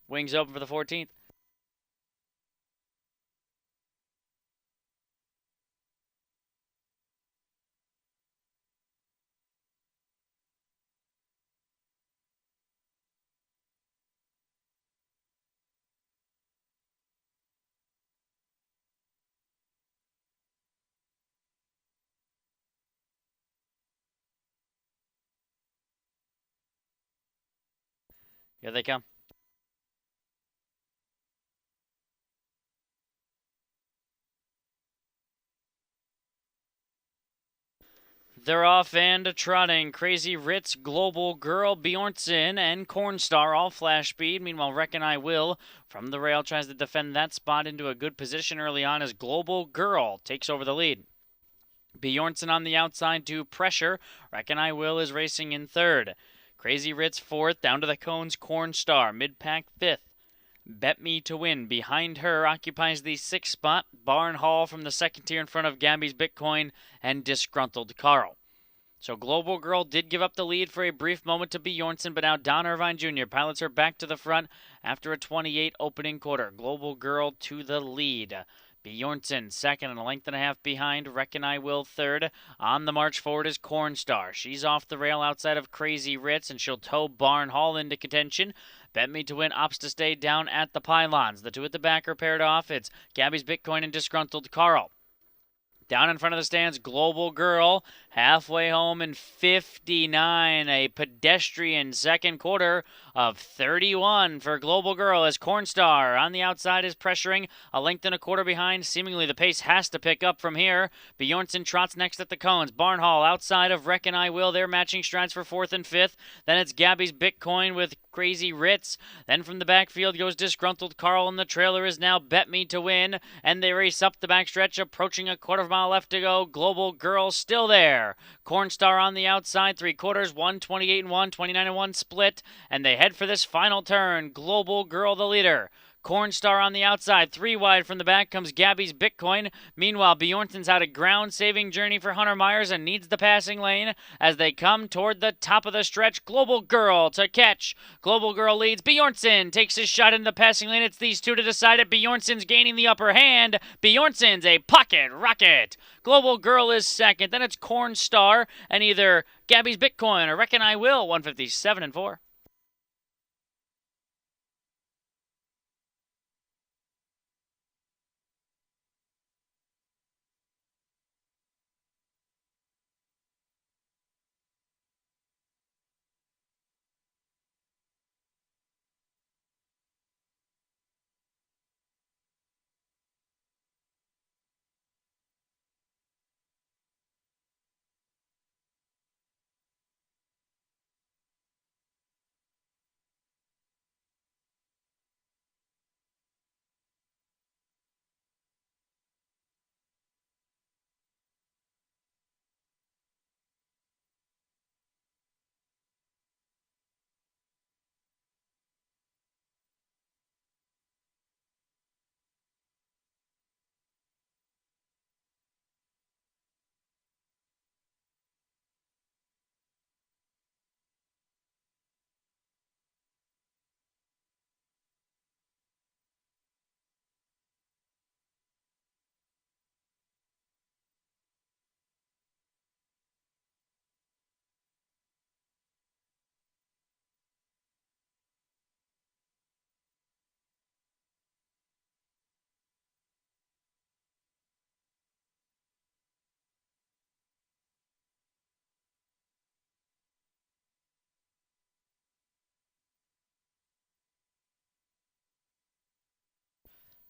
Wings open for the 14th. Here they come. They're off and trotting. Crazy Ritz, Global Girl, Bjornson, and Cornstar all flash speed. Meanwhile, Reckon I Will from the rail tries to defend that spot into a good position early on as Global Girl takes over the lead. Bjornson on the outside to pressure. Reckon I Will is racing in third. Crazy Ritz fourth, down to the cones, Cornstar, mid-pack fifth. Bet Me to Win behind her occupies the sixth spot. Barn Hall from the second tier in front of Gabby's Bitcoin and Disgruntled Carl. So Global Girl did give up the lead for a brief moment to Bjornson, but now Don Irvine Jr. pilots her back to the front after a 28 opening quarter. Global Girl to the lead. Bjornson second and a length and a half behind. Reckon I Will third. On the march forward is Cornstar. She's off the rail outside of Crazy Ritz, and she'll tow Barn Hall into contention. Bet Me to Win opts to stay down at the pylons. The two at the back are paired off. It's Gabby's Bitcoin and Disgruntled Carl. Down in front of the stands, Global Girl, halfway home in 59. A pedestrian second quarter of 31 for Global Girl as Cornstar on the outside is pressuring, a length and a quarter behind. Seemingly the pace has to pick up from here. Bjornson trots next at the cones. Barn Hall outside of Reckon I Will. They're matching strides for fourth and fifth. Then it's Gabby's Bitcoin with Crazy Ritz. Then from the backfield goes Disgruntled Carl, and the trailer is now Bet Me to Win. And they race up the backstretch, approaching a quarter of a mile left to go. Global Girl still there. Cornstar on the outside, three quarters, 1:28 and 1, 29 and 1 split. And they head for this final turn. Global Girl the leader. Cornstar on the outside, three wide from the back comes Gabby's Bitcoin. Meanwhile, Bjornson's had a ground-saving journey for Hunter Myers and needs the passing lane as they come toward the top of the stretch. Global Girl to catch. Global Girl leads. Bjornson takes his shot in the passing lane. It's these two to decide it. Bjornson's gaining the upper hand. Bjornson's a pocket rocket. Global Girl is second. Then it's Cornstar and either Gabby's Bitcoin or Reckon I Will. 157 and 4.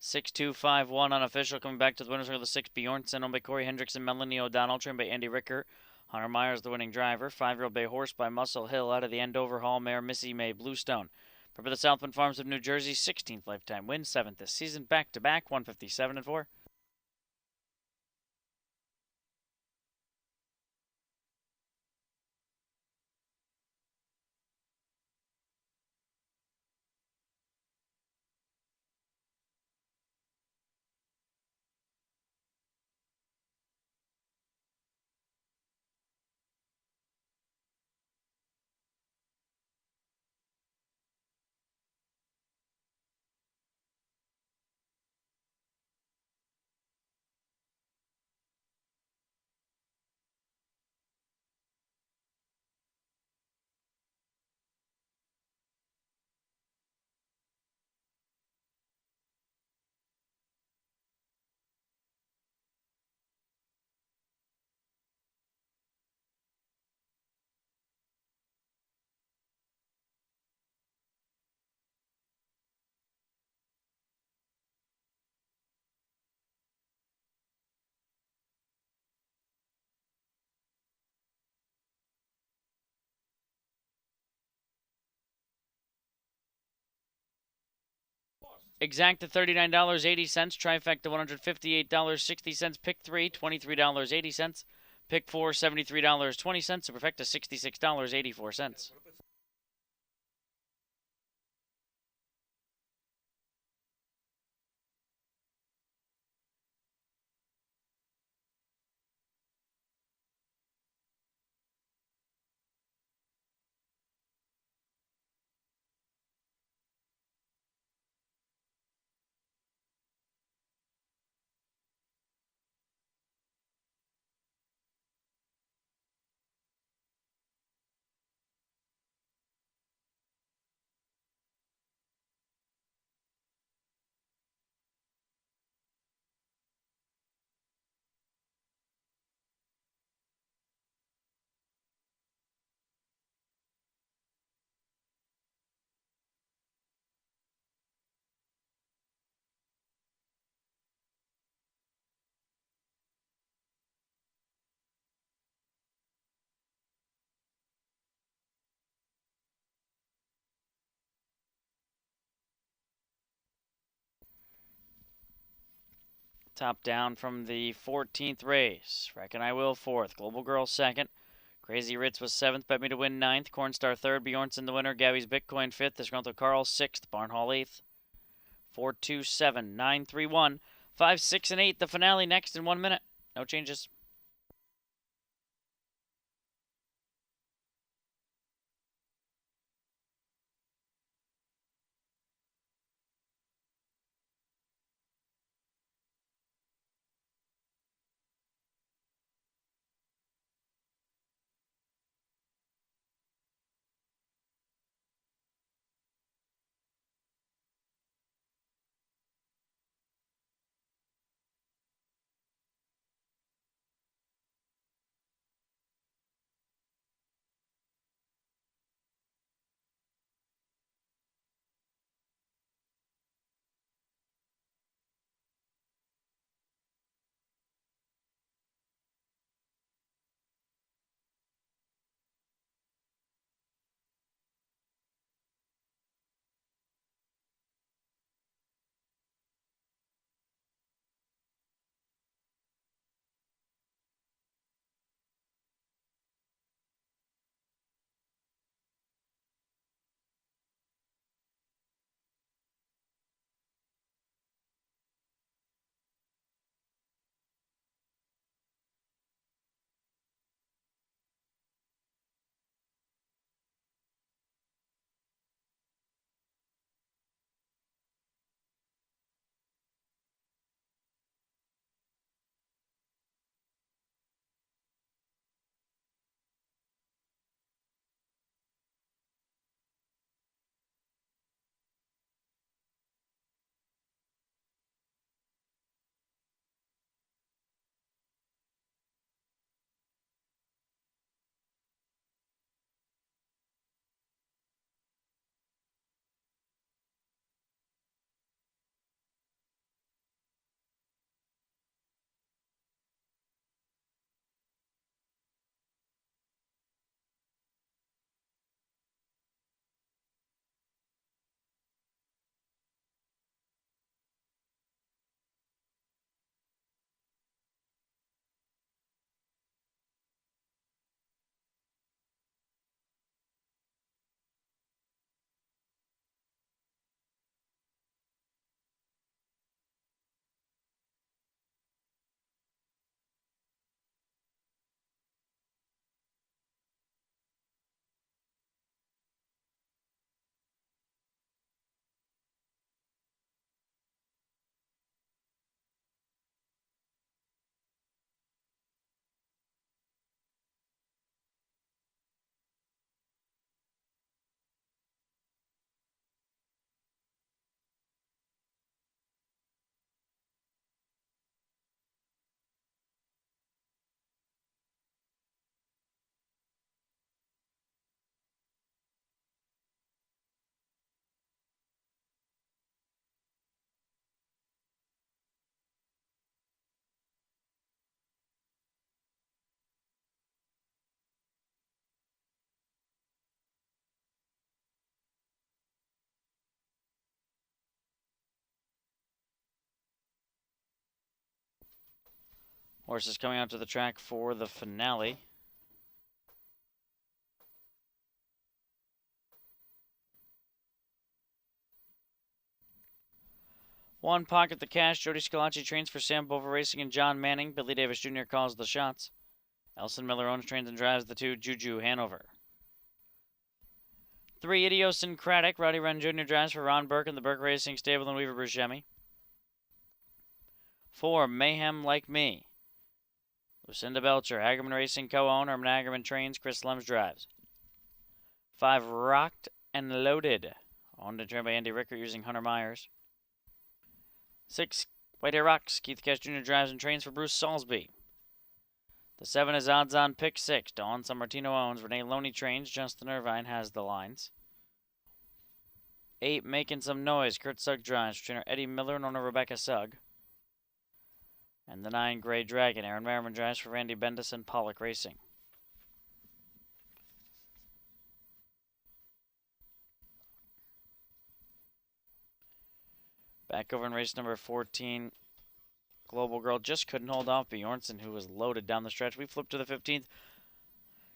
Six two five one unofficial. Coming back to the winners are the 6 Bjornson, owned by Corey Hendricks and Melanie O'Donnell, trained by Andy Ricker. Hunter Myers, the winning driver. 5-year-old bay horse by Muscle Hill out of the Andover Hall mare Missy May Bluestone. For the Southland Farms of New Jersey, 16th lifetime win, 7th this season, back to back, 157 and 4. Exacta $39.80. Trifecta $158.60. Pick 3 $23.80. Pick 4 $73.20. Superfecta $66.84. Top down from the 14th race. Reckon I Will 4th. Global Girl 2nd. Crazy Ritz was 7th. Bet Me to Win 9th. Cornstar 3rd. Bjornsson the winner. Gabby's Bitcoin 5th. Disgruntled Carl 6th. Barnhall 8th. 4, 2, 7, 9, 3, 1, 5, 6, and 8. The finale next in 1 minute. No changes. Horses coming out to the track for the finale. One Pocket the Cash. Jody Scalacci trains for Sam Bova Racing and John Manning. Billy Davis Jr. calls the shots. Elson Miller owns, trains, and drives the 2 Juju Hanover. 3 Idiosyncratic. Roddy Wren Jr. drives for Ron Burke and the Burke Racing Stable and Weaver Buscemi. 4 Mayhem Like Me. Lucinda Belcher, Hagerman Racing co-owner, Herman Hagerman trains, Chris Lems drives. 5 Rocked and Loaded. Owned and trained by Andy Rickert using Hunter Myers. 6 Whitehair Rocks. Keith Cash Jr. drives and trains for Bruce Salsby. The 7 is Odds On Pick 6. Dawn Sammartino owns. Renee Loney trains. Justin Irvine has the lines. 8 Making Some Noise. Kurt Sugg drives. Trainer Eddie Miller and owner Rebecca Sugg. And the 9 Gray Dragon. Aaron Merriman drives for Randy Bendis and Pollock Racing. Back over in race number 14. Global Girl just couldn't hold off Bjornsson, who was loaded down the stretch. We flipped to the 15th.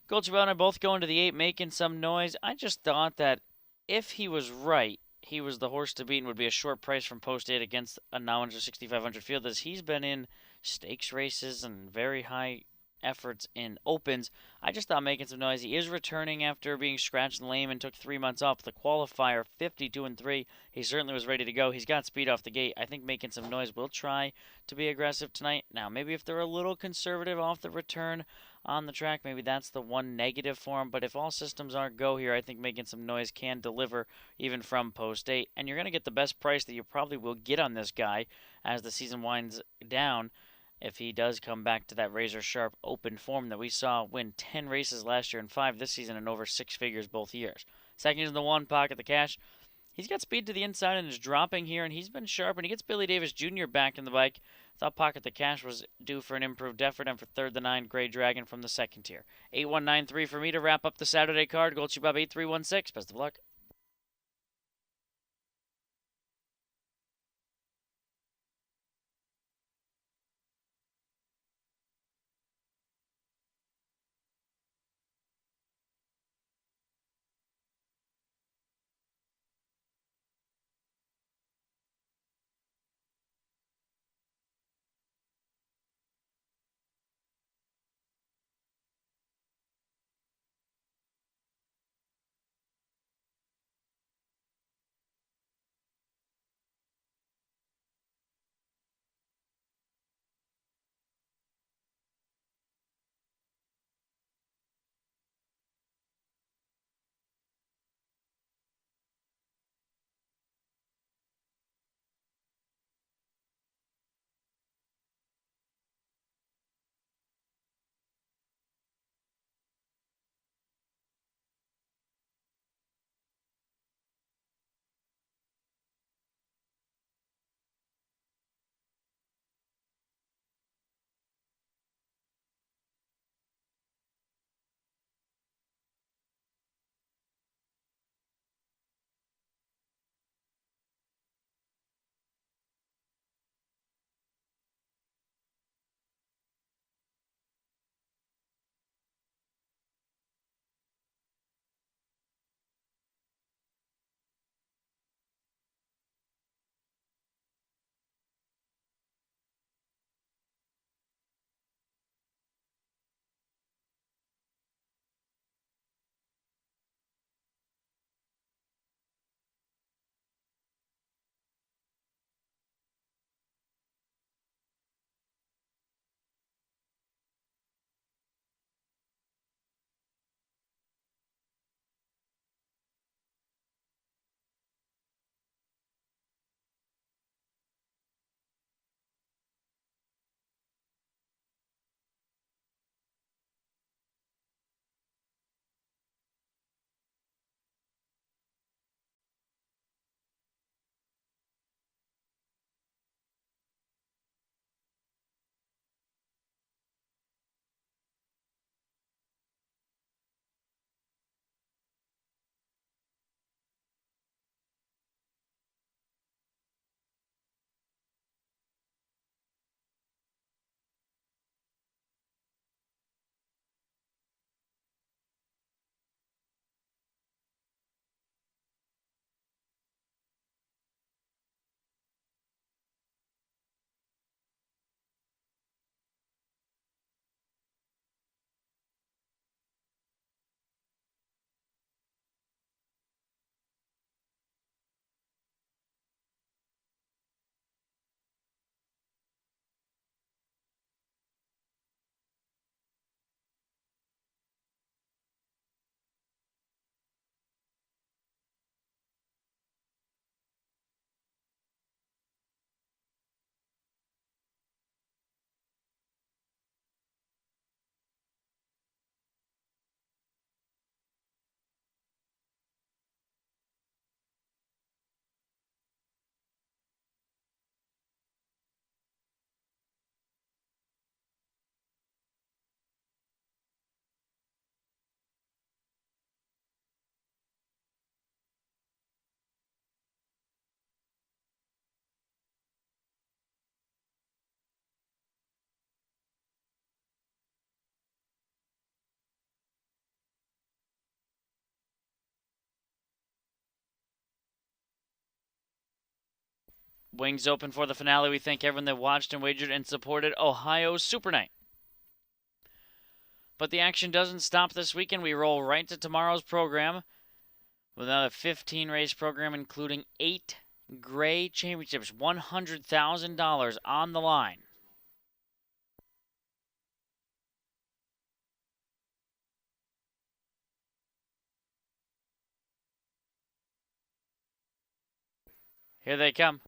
Goldschmidt and I both going to the 8, Making Some Noise. I just thought that if he was right, he was the horse to beat and would be a short price from post 8 against a now under 6,500 field, as he's been in stakes races and very high efforts in opens. I just thought Making Some Noise. He is returning after being scratched and lame and took 3 months off. The qualifier, 52-3. He certainly was ready to go. He's got speed off the gate. I think Making Some Noise will try to be aggressive tonight. Now, maybe if they're a little conservative off the return on the track, maybe that's the one negative for him. But if all systems are go here, I think Making Some Noise can deliver even from post 8. And you're going to get the best price that you probably will get on this guy as the season winds down, if he does come back to that razor-sharp open form that we saw win 10 races last year and 5 this season and over 6 figures both years. Second is the 1 Pocket the Cash. He's got speed to the inside and is dropping here, and he's been sharp, and he gets Billy Davis Jr. back in the bike. Thought Pocket the Cash was due for an improved effort, and for third, the 9 Gray Dragon from the second tier. 8193 for me to wrap up the Saturday card. Gold Bob 8316. Best of luck. Wings open for the finale. We thank everyone that watched and wagered and supported Ohio Super Night. But the action doesn't stop this weekend. We roll right to tomorrow's program with another 15-race program, including 8 Gray Championships, $100,000 on the line. Here they come.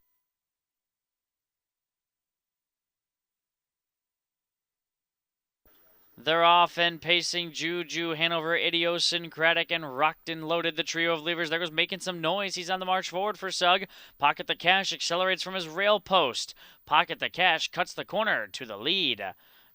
They're off and pacing. Juju, Hanover, Idiosyncratic, and Rocked and Loaded. The trio of levers. There goes making some noise. He's on the march forward for Sugg. Pocket the Cash accelerates from his rail post. Pocket the Cash cuts the corner to the lead.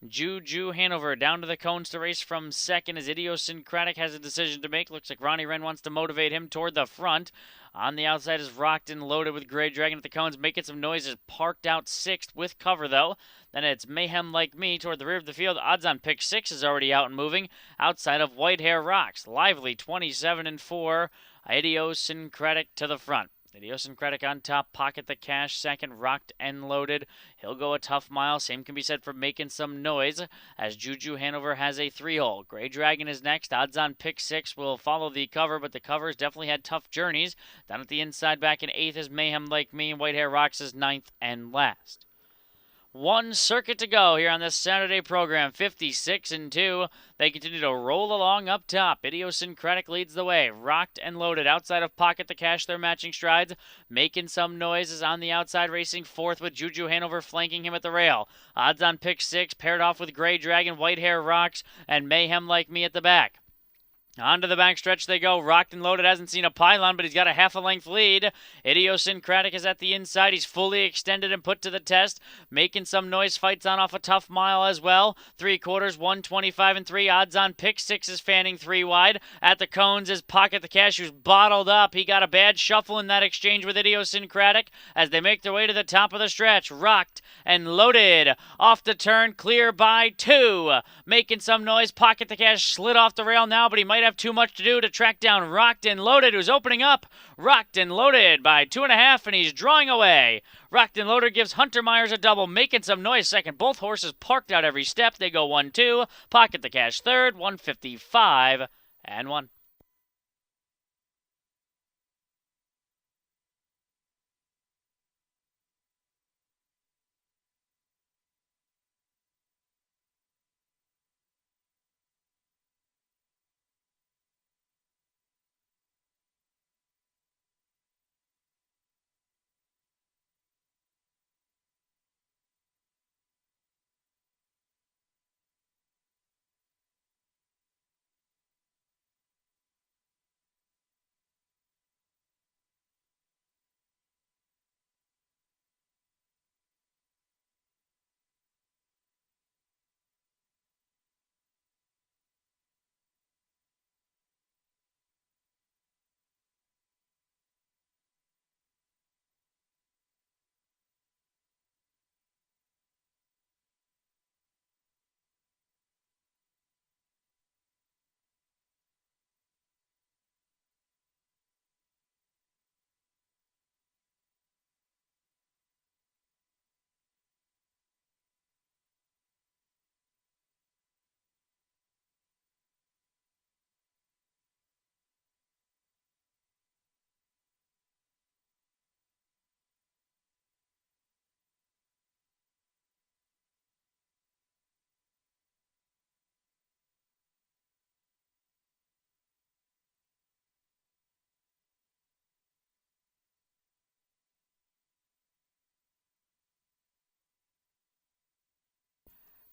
Juju, Hanover down to the cones to race from second as Idiosyncratic has a decision to make. Looks like Ronnie Wren wants to motivate him toward the front. On the outside is Rocked and Loaded with Gray Dragon at the cones, making some noises. Parked out sixth with cover, though. Then it's Mayhem Like Me toward the rear of the field. Odds on pick 6 is already out and moving. Outside of White Hair Rocks. Lively 27-4. Idiosyncratic to the front. Idiosyncratic on top, Pocket the Cash second, Rocked and Loaded. He'll go a tough mile. Same can be said for Making Some Noise, as Juju Hanover has a 3-hole. Gray Dragon is next. Odds on pick 6 will follow the cover, but the covers definitely had tough journeys. Down at the inside, back in 8th is Mayhem Like Me. White Hair Rocks is 9th and last. One circuit to go here on this Saturday program, 56-2. They continue to roll along up top. Idiosyncratic leads the way. Rocked and Loaded outside of Pocket the Cash. They're matching strides. Making Some Noises on the outside, racing fourth with Juju Hanover flanking him at the rail. Odds on pick 6, paired off with Gray Dragon, White Hair Rocks, and Mayhem Like Me at the back. Onto the backstretch they go. Rocked and Loaded hasn't seen a pylon, but he's got a half-a-length lead. Idiosyncratic is at the inside. He's fully extended and put to the test. Making Some Noise fights on off a tough mile as well. 3/4, 125-3. Odds on pick 6 is fanning 3 wide. At the cones is Pocket the Cash, who's bottled up. He got a bad shuffle in that exchange with Idiosyncratic as they make their way to the top of the stretch. Rocked and Loaded off the turn, clear by 2. Making Some Noise. Pocket the Cash slid off the rail now, but he might have too much to do to track down Rocked and Loaded, who's opening up. Rocked and Loaded by 2.5, and he's drawing away. Rocked and Loaded gives Hunter Myers a double, Making Some Noise second. Both horses parked out every step. They go 1-2. Pocket the Cash third, 155-1.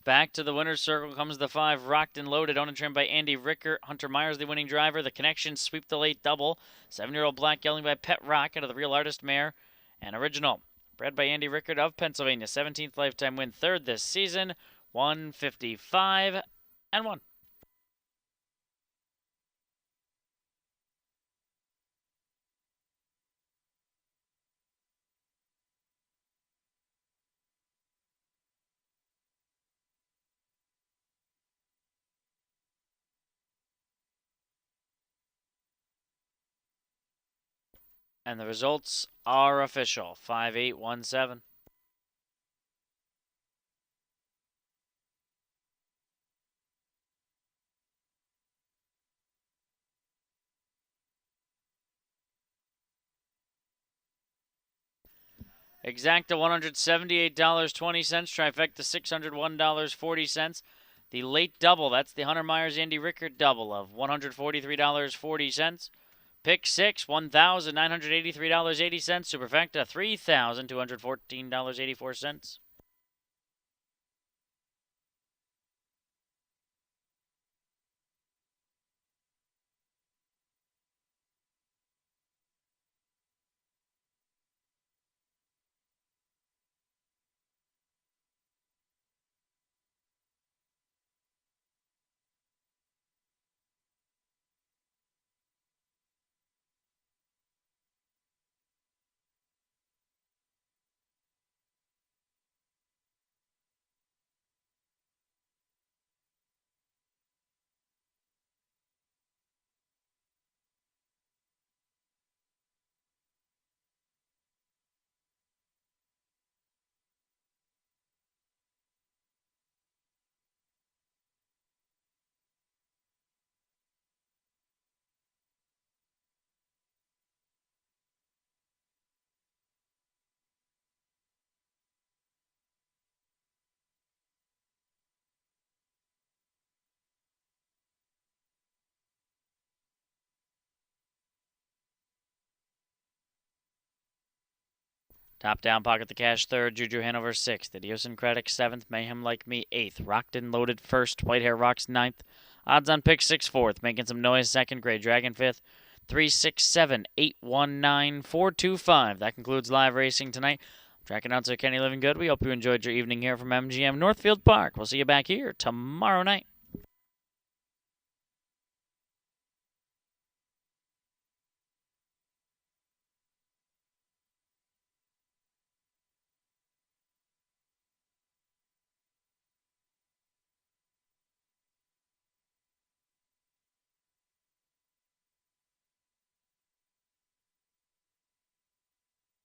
Back to the winner's circle comes the 5, Rocked and Loaded, owned and trained by Andy Ricker. Hunter Myers, the winning driver. The Connection sweep the late double. 7-year-old Black Gelding by Pet Rock out of the Real Artist Mare. And Original, bred by Andy Rickard of Pennsylvania. 17th lifetime win, third this season. 155-1. And the results are official. 5-8-1-7. Exacta $178.20. Trifecta $601.40. The late double, that's the Hunter Myers Andy Rickard double of $143.40. Pick six, $1,983.80. Superfecta, $3,214.84. Top down, Pocket the Cash third, Juju Hanover sixth, Idiosyncratic seventh, Mayhem Like Me eighth, Rockton Loaded first, Whitehair Rocks ninth, Odds on Pick six fourth, Making Some Noise second, Gray Dragon fifth, 3, 6, 7, 8, 1, 9, 4, 2, 5. That concludes live racing tonight. I'm track announcer Kenny Livinggood. We hope you enjoyed your evening here from MGM Northfield Park. We'll see you back here tomorrow night.